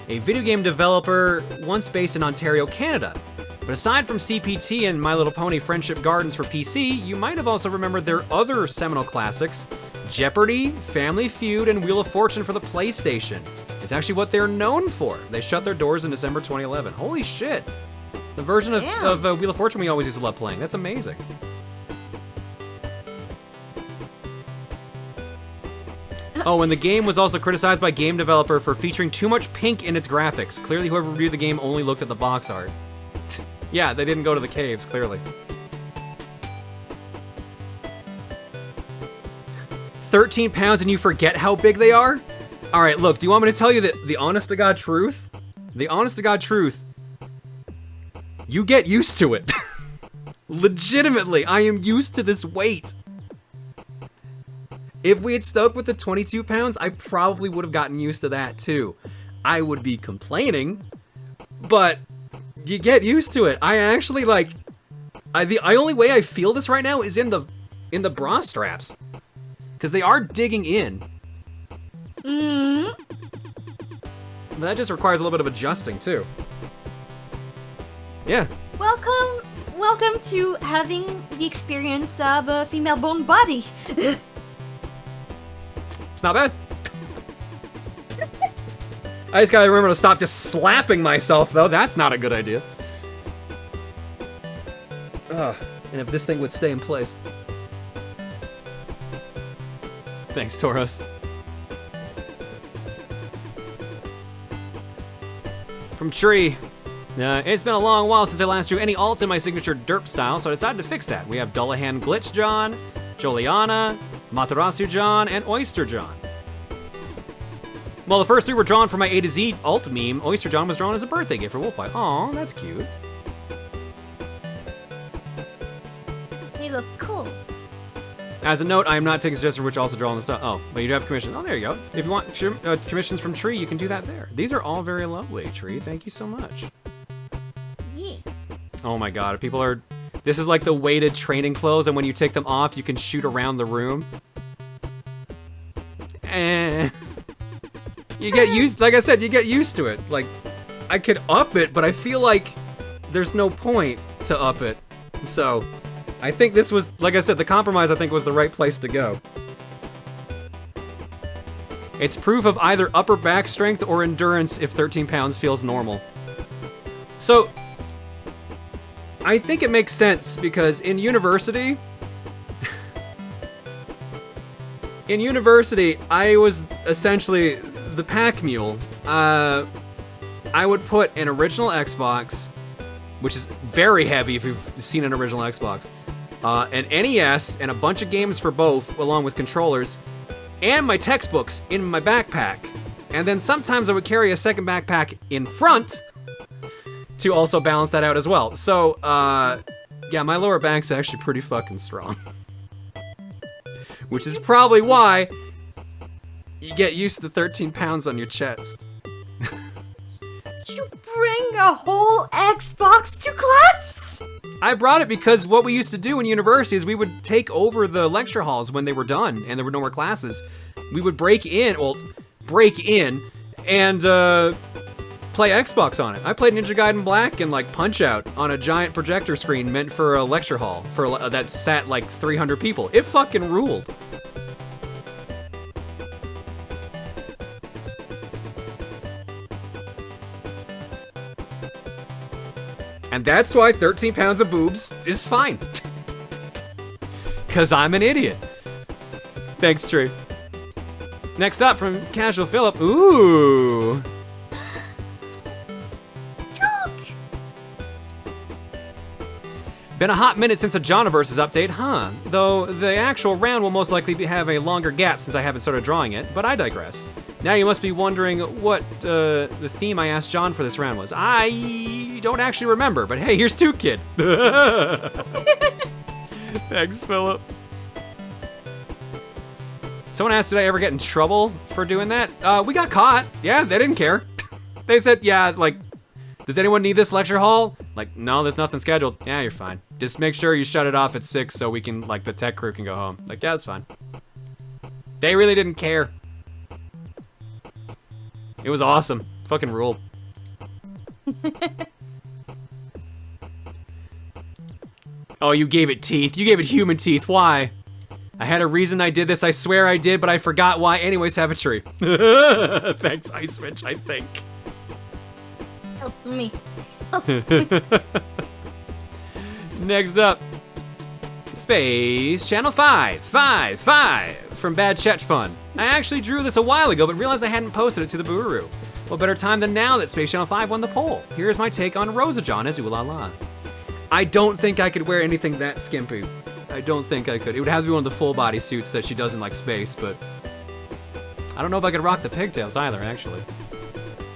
a video game developer once based in Ontario, Canada. But aside from CPT and My Little Pony Friendship Gardens for PC, you might have also remembered their other seminal classics, Jeopardy, Family Feud, and Wheel of Fortune for the PlayStation. It's actually what they're known for. They shut their doors in December 2011. Holy shit. The version of Wheel of Fortune we always used to love playing. That's amazing. Oh, and the game was also criticized by game developer for featuring too much pink in its graphics. Clearly, whoever reviewed the game only looked at the box art. Yeah, they didn't go to the caves, clearly. 13 pounds and you forget how big they are? All right, look, do you want me to tell you the honest-to-God truth? The honest-to-God truth. You get used to it. Legitimately, I am used to this weight. If we had stuck with the 22 pounds, I probably would have gotten used to that too. I would be complaining, but you get used to it. I actually like, the only way I feel this right now is in the bra straps, because they are digging in. But that just requires a little bit of adjusting too. Yeah. Welcome to having the experience of a female bone body. It's not bad. I just gotta remember to stop just slapping myself, though. That's not a good idea. Ugh. And if this thing would stay in place. Thanks, Tauros. From Tree. It's been a long while since I last drew any alts in my signature derp style, so I decided to fix that. We have Dullahan Glitch John, Joliana, Matarasu John, and Oyster John. Well, the first three were drawn for my A to Z alt meme. Oyster John was drawn as a birthday gift for Wolfeye. Aw, that's cute. They look cool. As a note, I am not taking suggestions which also draw on the stuff. Oh, but you do have commissions. Oh, there you go. If you want commissions from Tree, you can do that there. These are all very lovely, Tree. Thank you so much. Yeah. Oh my god, people are... This is like the weighted training clothes, and when you take them off, you can shoot around the room. And you get used, like I said, you get used to it. Like, I could up it, but I feel like there's no point to up it. So, I think this was, like I said, the compromise I think was the right place to go. It's proof of either upper back strength or endurance if 13 pounds feels normal. So, I think it makes sense because in university, I was essentially the pack mule. I would put an original Xbox, which is very heavy if you've seen an original Xbox, an NES, and a bunch of games for both, along with controllers, and my textbooks in my backpack. And then sometimes I would carry a second backpack in front to also balance that out as well. So, yeah, my lower back's actually pretty fucking strong. Which is probably why you get used to 13 pounds on your chest. You bring a whole Xbox to class? I brought it because what we used to do in university is we would take over the lecture halls when they were done and there were no more classes. We would break in and play Xbox on it. I played Ninja Gaiden Black and like Punch-Out on a giant projector screen meant for a lecture hall that sat like 300 people. It fucking ruled. And that's why 13 pounds of boobs is fine. 'Cause I'm an idiot. Thanks, True. Next up from Casual Philip. Ooh. Been a hot minute since a Jonaverse's update, huh? Though the actual round will most likely have a longer gap since I haven't started drawing it, but I digress. Now you must be wondering what the theme I asked John for this round was. I don't actually remember, but hey, here's 2 Kid. Thanks, Philip. Someone asked, did I ever get in trouble for doing that? We got caught. Yeah, they didn't care. They said, yeah, like, does anyone need this lecture hall? Like, no, there's nothing scheduled. Yeah, you're fine. Just make sure you shut it off at 6 so we can, like, the tech crew can go home. Like, yeah, that's fine. They really didn't care. It was awesome. Fucking ruled. Oh, you gave it teeth. You gave it human teeth. Why? I had a reason I did this. I swear I did, but I forgot why. Anyways, have a tree. Thanks, Ice Switch, I think. Help me. Next up, Space Channel 555 from Bad Chechpun. I actually drew this a while ago, but realized I hadn't posted it to the Boorurang. What better time than now that Space Channel 5 won the poll? Here's my take on RosaJon as Ooh La La. I don't think I could wear anything that skimpy. I don't think I could. It would have to be one of the full body suits that she does in like space, but I don't know if I could rock the pigtails either, actually.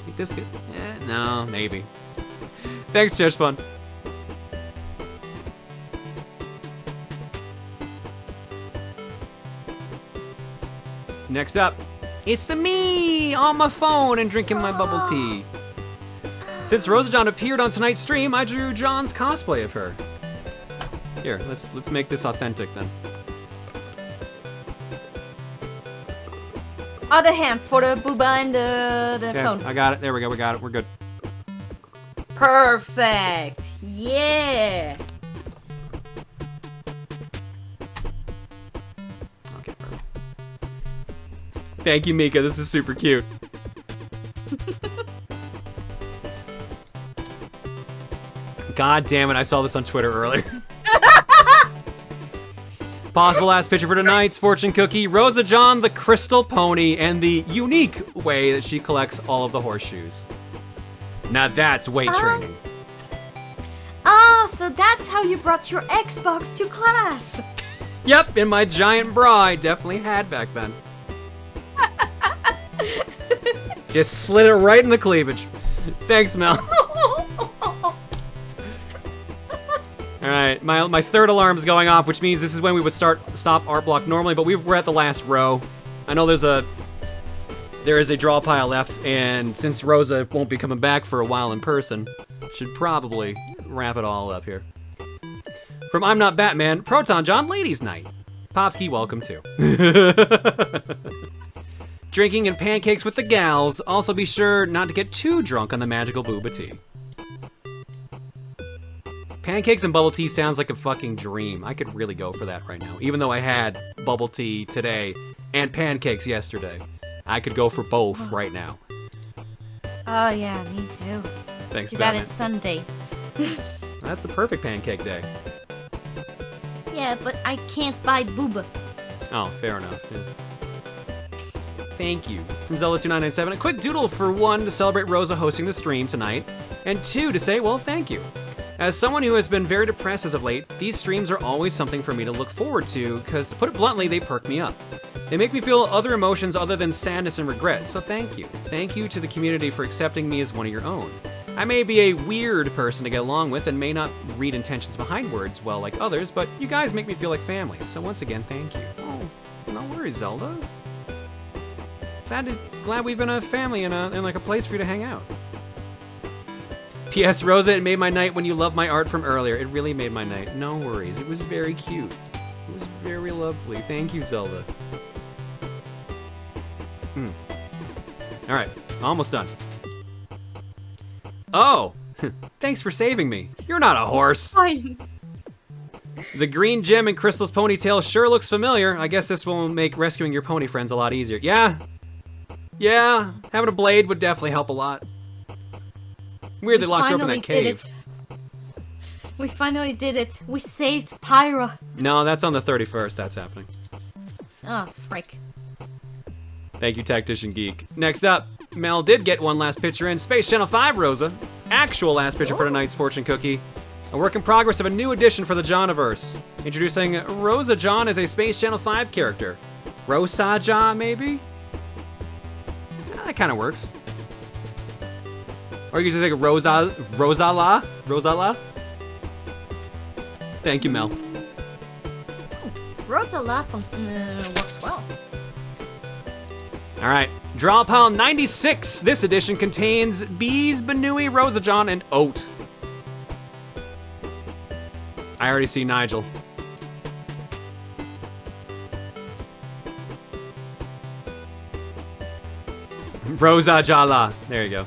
Think this could? No, maybe. Thanks, Cheshpun. Next up, it's me on my phone and drinking my bubble tea. Since RosaJon appeared on tonight's stream, I drew John's cosplay of her. Here, let's make this authentic then. Other hand for the booba and the Okay, phone. I got it. There we go. We got it. We're good. Perfect. Yeah. Okay, perfect. Thank you, Mika. This is super cute. God damn it, I saw this on Twitter earlier. Possible last picture for tonight's fortune cookie, RosaJon the Crystal Pony, and the unique way that she collects all of the horseshoes. Now that's weight training. Ah, so that's how you brought your Xbox to class. Yep, in my giant bra I definitely had back then. Just slid it right in the cleavage. Thanks, Mel. Alright, my third alarm's going off, which means this is when we would stop art block normally, but we're at the last row. I know there is a draw pile left, and since Rosa won't be coming back for a while in person, should probably wrap it all up here. From I'm Not Batman, Proton John Ladies Night. Popsky, welcome too. Drinking and pancakes with the gals. Also be sure not to get too drunk on the magical booba tea. Pancakes and bubble tea sounds like a fucking dream. I could really go for that right now. Even though I had bubble tea today and pancakes yesterday. I could go for both right now. Oh yeah, me too. Thanks, Too bad Batman. it's Sunday. That's the perfect pancake day. Yeah, but I can't buy booba. Oh, fair enough. Yeah. Thank you. From Zelda2997, a quick doodle for 1 to celebrate Rosa hosting the stream tonight, and 2 to say, well, thank you. As someone who has been very depressed as of late, these streams are always something for me to look forward to, because to put it bluntly, they perk me up. They make me feel other emotions other than sadness and regret, so thank you. Thank you to the community for accepting me as one of your own. I may be a weird person to get along with and may not read intentions behind words well like others, but you guys make me feel like family, so once again, thank you. Oh, no worries, Zelda. Glad we've been a family and like a place for you to hang out. P.S. Rosa, it made my night when you loved my art from earlier. It really made my night. No worries. It was very cute. It was very lovely. Thank you, Zelda. Alright, almost done. Oh! Thanks for saving me. You're not a horse. Fine. The green gem in Crystal's ponytail sure looks familiar. I guess this will make rescuing your pony friends a lot easier. Yeah. Yeah, having a blade would definitely help a lot. Weird they locked her up in that cave. We finally did it. We saved Pyra. No, that's on the 31st. That's happening. Oh, frick. Thank you, Tactician Geek. Next up, Mel did get one last picture in. Space Channel 5, Rosa. Actual last picture for tonight's fortune cookie. A work in progress of a new edition for the Joniverse. Introducing RosaJon as a Space Channel 5 character. RosaJon, maybe? That kind of works. Or you could just take Rosala? Thank you, Mel. Rosa works well. Alright, draw pile 96. This edition contains Bees, Banui, RosaJon, and Oat. I already see Nigel. Rosa Jala. There you go.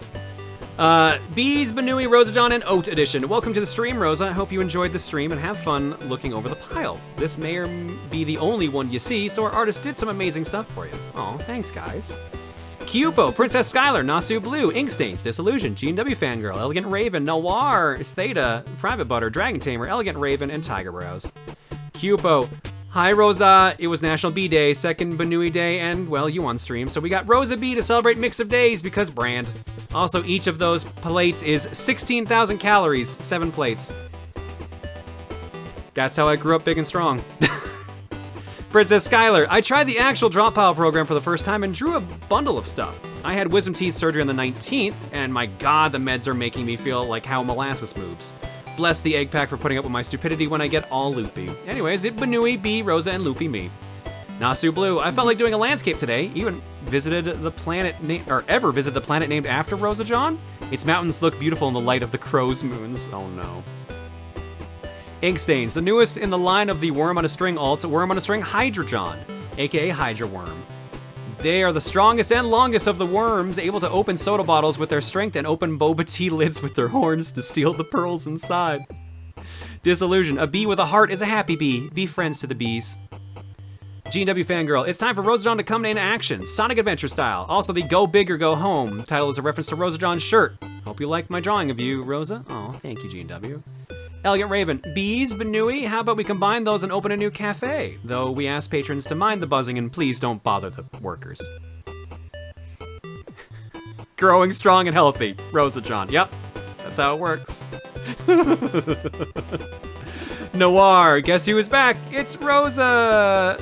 Bees, Banui, RosaJon, and Oat Edition. Welcome to the stream, Rosa. I hope you enjoyed the stream and have fun looking over the pile. This may or be the only one you see, so our artist did some amazing stuff for you. Oh, thanks, guys. Kyupo, Princess Skylar, Nasu Blue, Inkstains, Disillusion, G&W Fangirl, Elegant Raven, Noir, Theta, Private Butter, Dragon Tamer, Elegant Raven, and Tiger Brows. Kyupo, hi Rosa, it was National Bee Day, second Banui Day, and well, you on stream, so we got Rosa Bee to celebrate Mix of Days because brand. Also, each of those plates is 16,000 calories, 7 plates. That's how I grew up big and strong. Princess Skylar, I tried the actual drop pile program for the first time and drew a bundle of stuff. I had wisdom teeth surgery on the 19th, and my god, the meds are making me feel like how molasses moves. Bless the egg pack for putting up with my stupidity when I get all loopy. Anyways, it Banui, B, Rosa, and Loopy me. Nasu Blue, I felt like doing a landscape today. Even visited the planet named after RosaJon? Its mountains look beautiful in the light of the crow's moons. Oh no. Inkstains, the newest in the line of the Worm on a String alts, Worm on a String HydraJon, aka Hydra Worm. They are the strongest and longest of the worms, able to open soda bottles with their strength and open boba tea lids with their horns to steal the pearls inside. Disillusion, a bee with a heart is a happy bee. Be friends to the bees. G&W Fangirl, it's time for RosaJon to come in action, Sonic Adventure style. Also, the Go Big or Go Home title is a reference to RosaJon's shirt. Hope you like my drawing of you, Rosa. Oh, thank you, G&W. Elegant Raven, bees, Banui, how about we combine those and open a new cafe? Though we ask patrons to mind the buzzing and please don't bother the workers. Growing strong and healthy, RosaJon. Yep, that's how it works. Noir, guess who is back? It's Rosa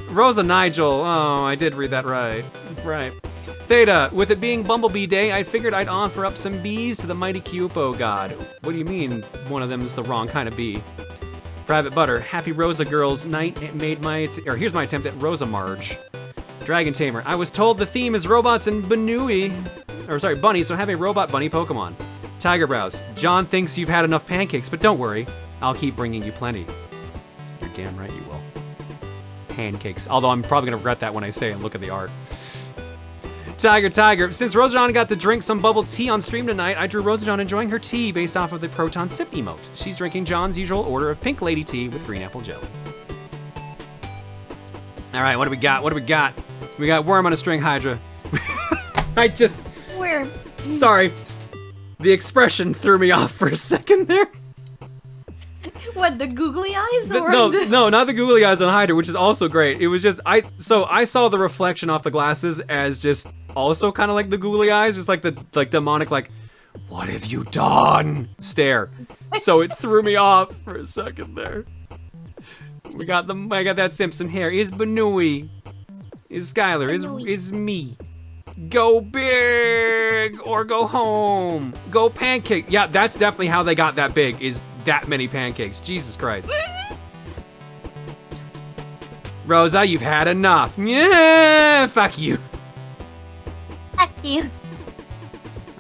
Nigel. Oh, I did read that right. Right. Theta, with it being Bumblebee Day, I figured I'd offer up some bees to the mighty Kyupo god. What do you mean one of them is the wrong kind of bee? Private Butter, happy Rosa Girls night made my, here's my attempt at Rosa Marge. Dragon Tamer, I was told the theme is robots and bunny, so have a robot bunny Pokemon. Tiger Brows, John thinks you've had enough pancakes, but don't worry, I'll keep bringing you plenty. You're damn right you will. Pancakes, although I'm probably gonna regret that when I say it and look at the art. Tiger, since RosaJon got to drink some bubble tea on stream tonight, I drew RosaJon enjoying her tea based off of the Proton sip emote. She's drinking John's usual order of pink lady tea with green apple jelly. All right, what do we got? We got Worm on a String Hydra. Worm. Sorry. The expression threw me off for a second there. What, the googly eyes? No, not the googly eyes on Hydra, which is also great. It was just, I saw the reflection off the glasses as just also kind of like the googly eyes, just like the demonic, like, what have you done? Stare. So it threw me off for a second there. I got that Simpson hair. Is Banui. Is Skylar. Is me. Go big or go home. Go pancake. Yeah, that's definitely how they got that big, is that many pancakes. Jesus Christ. Rosa, you've had enough. Yeah, fuck you. Fuck you.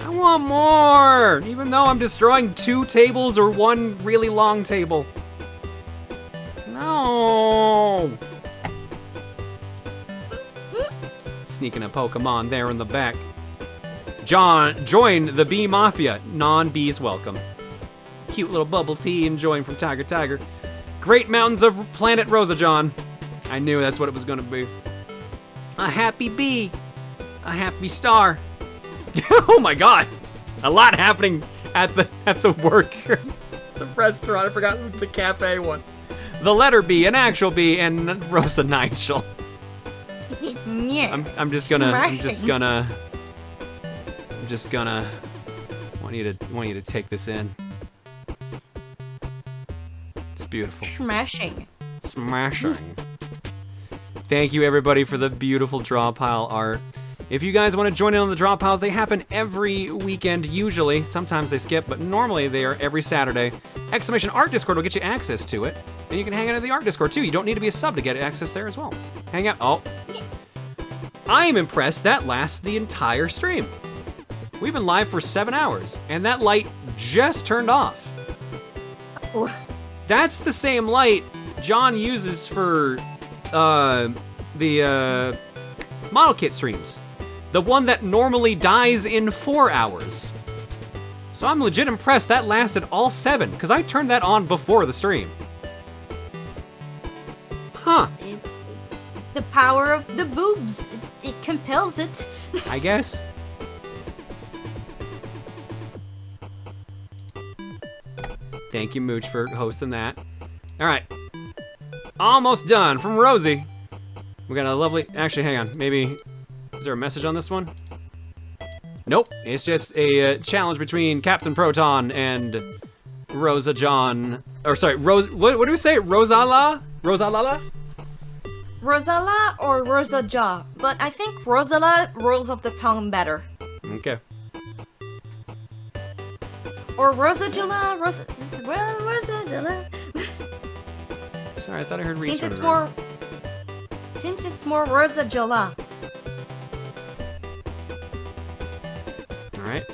I want more, even though I'm destroying 2 tables or 1 really long table. No. Sneaking a Pokemon there in the back. Join the Bee Mafia. Non-bees welcome. Cute little bubble tea enjoying from Tiger. Great mountains of planet RosaJon. I knew that's what it was gonna be. A happy bee. A happy star. Oh my god. A lot happening at the work. The restaurant. I forgot the cafe one. The letter B, an actual B, and Rosa Nigel. Yeah. I'm just gonna want you to take this in. It's beautiful. Smashing. Thank you everybody for the beautiful draw pile art. If you guys want to join in on the draw piles, they happen every weekend usually. Sometimes they skip, but normally they are every Saturday. Exclamation Art Discord will get you access to it. And you can hang out in the Art Discord too. You don't need to be a sub to get access there as well. Hang out. Oh. I am impressed that lasts the entire stream. We've been live for 7 hours, and that light just turned off. Oh. That's the same light John uses for the model kit streams. The one that normally dies in 4 hours. So I'm legit impressed that lasted all 7, because I turned that on before the stream. Huh. The power of the boobs. It compels it. I guess. Thank you, Mooch, for hosting that. Alright. Almost done from Rosie. We got a lovely... Actually, hang on. Maybe... Is there a message on this one? Nope. It's just a challenge between Captain Proton and RosaJon. Or sorry, what do we say? Rosala? Rosalala? Rosala or RosaJa, but I think Rosala rolls off the tongue better. Okay. Or RosaJala, RosaJala. Sorry, I thought I heard Since restart. it's more RosaJala. Alright.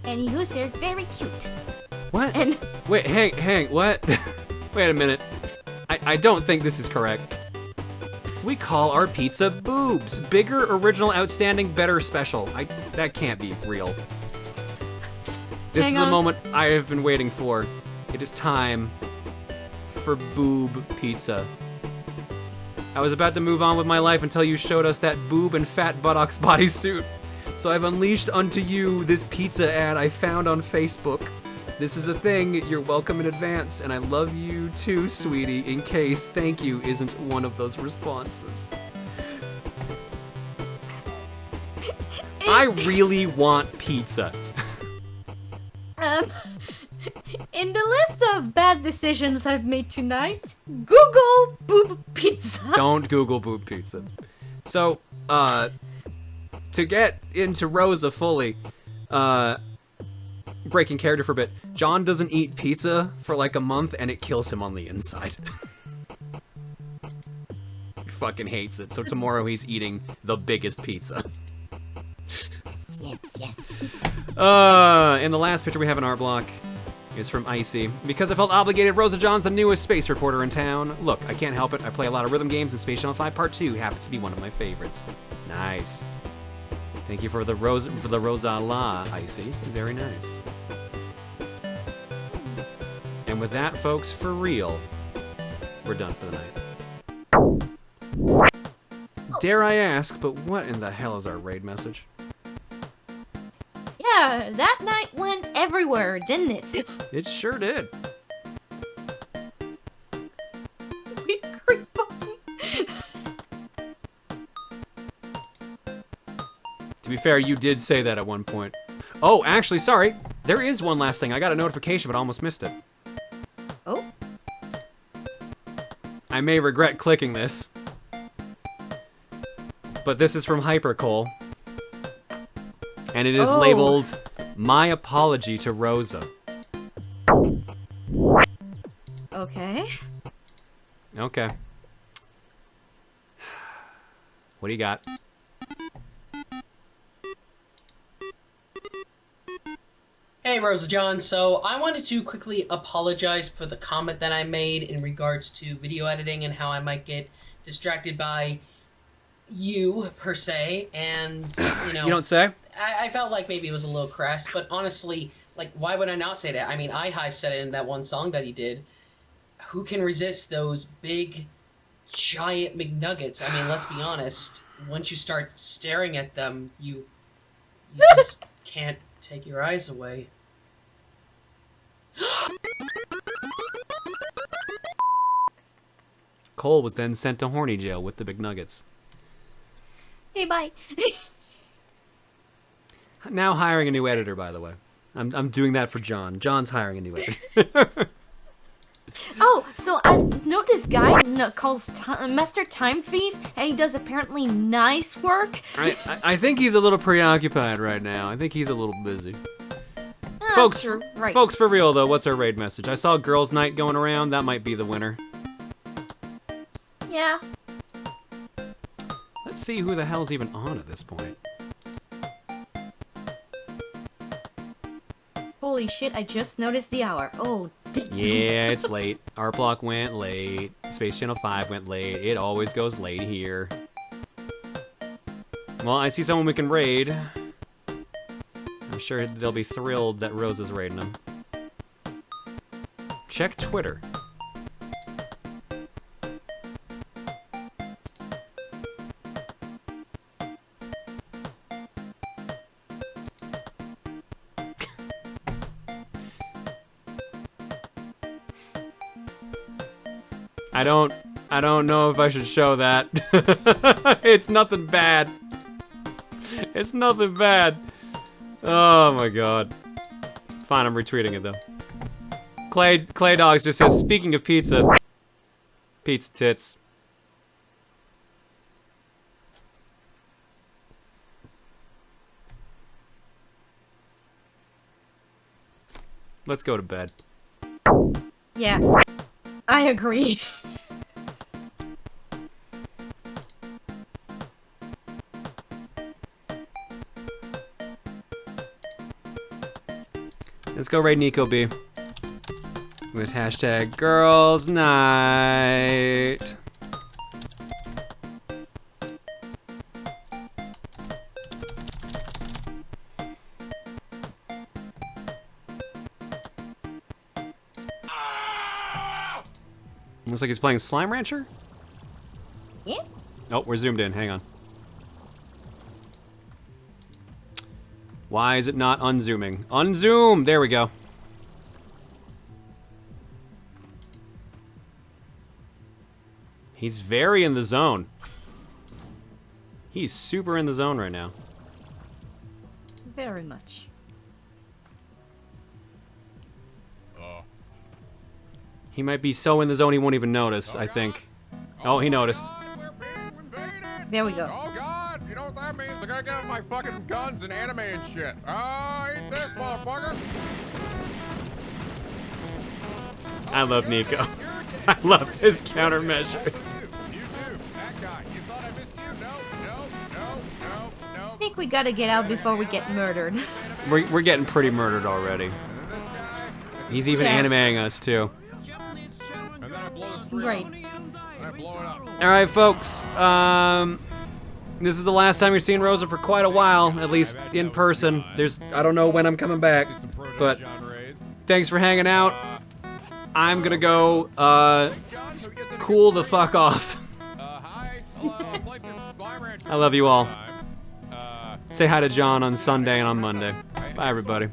And who's very cute. What? And Wait, hang, what? Wait a minute. I don't think this is correct. We call our pizza boobs. Bigger, original, outstanding, better, special. That can't be real. This is the moment I have been waiting for. It is time for boob pizza. I was about to move on with my life until you showed us that boob and fat buttocks bodysuit. So I've unleashed unto you this pizza ad I found on Facebook. This is a thing, you're welcome in advance, and I love you too, sweetie, in case thank you isn't one of those responses. I really want pizza. In the list of bad decisions I've made tonight, Google boob pizza. Don't Google boob pizza. So, to get into Rosa fully, breaking character for a bit, John doesn't eat pizza for like a month and it kills him on the inside. He fucking hates it, so tomorrow he's eating the biggest pizza. Yes. In the last picture we have an art block. It's from Icy. Because I felt obligated, RosaJon's the newest space reporter in town. Look, I can't help it. I play a lot of rhythm games, and Space Channel 5 Part 2 happens to be one of my favorites. Nice. Thank you for the Rosala, Icy. Very nice. And with that, folks, for real, we're done for the night. Dare I ask, but what in the hell is our raid message? Yeah, that night went everywhere, didn't it? It sure did. To be fair, you did say that at one point. Oh, actually, sorry. There is one last thing. I got a notification, but I almost missed it. Oh? I may regret clicking this. But this is from Hypercole. And it is labeled, My Apology to Rosa. Okay. Okay. What do you got? Hey, RosaJon. So I wanted to quickly apologize for the comment that I made in regards to video editing and how I might get distracted by you, per se, and, you know... You don't say? I felt like maybe it was a little crass, but honestly, like, why would I not say that? I mean, iHive said it in that one song that he did. Who can resist those big, giant McNuggets? I mean, let's be honest. Once you start staring at them, you just can't take your eyes away. Cole was then sent to horny jail with the McNuggets. Hey, bye. Now hiring a new editor, by the way. I'm doing that for John. John's hiring a new editor. Oh, so I know this guy calls Master Time Thief, and he does apparently nice work. I think he's a little preoccupied right now. I think he's a little busy. Folks, right. Folks, for real though, what's our raid message? I saw Girls' Night going around. That might be the winner. Yeah. Let's see who the hell's even on at this point. Holy shit, I just noticed the hour. Oh, damn. Yeah, it's late. Art block went late. Space Channel 5 went late. It always goes late here. Well, I see someone we can raid. I'm sure they'll be thrilled that Rosa's raiding them. Check Twitter. I don't know if I should show that. It's nothing bad. It's nothing bad. Oh my god. Fine, I'm retweeting it though. Clay Dogs just says, speaking of pizza, pizza tits. Let's go to bed. Yeah, I agree. Let's go raid Nico B. With hashtag girls night. Looks like he's playing Slime Rancher? Yeah. Oh, we're zoomed in. Hang on. Why is it not unzooming? Unzoom! There we go. He's very in the zone. He's super in the zone right now. Very much. He might be so in the zone he won't even notice, I think. Oh, he noticed. There we go. Oh god, you know what that means? I gotta get out my fucking guns and anime and shit. Eat this, motherfucker. I love Nico. I love his countermeasures. I think we gotta get out before we get murdered. We're getting pretty murdered already. He's even animating us too. Great. Alright, folks. This is the last time you're seeing Rosa for quite a while, at least in person. I don't know when I'm coming back, but thanks for hanging out. I'm gonna go, cool the fuck off. I love you all. Say hi to John on Sunday and on Monday. Bye, everybody.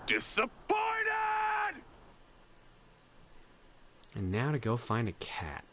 Disappointed! And now to go find a cat.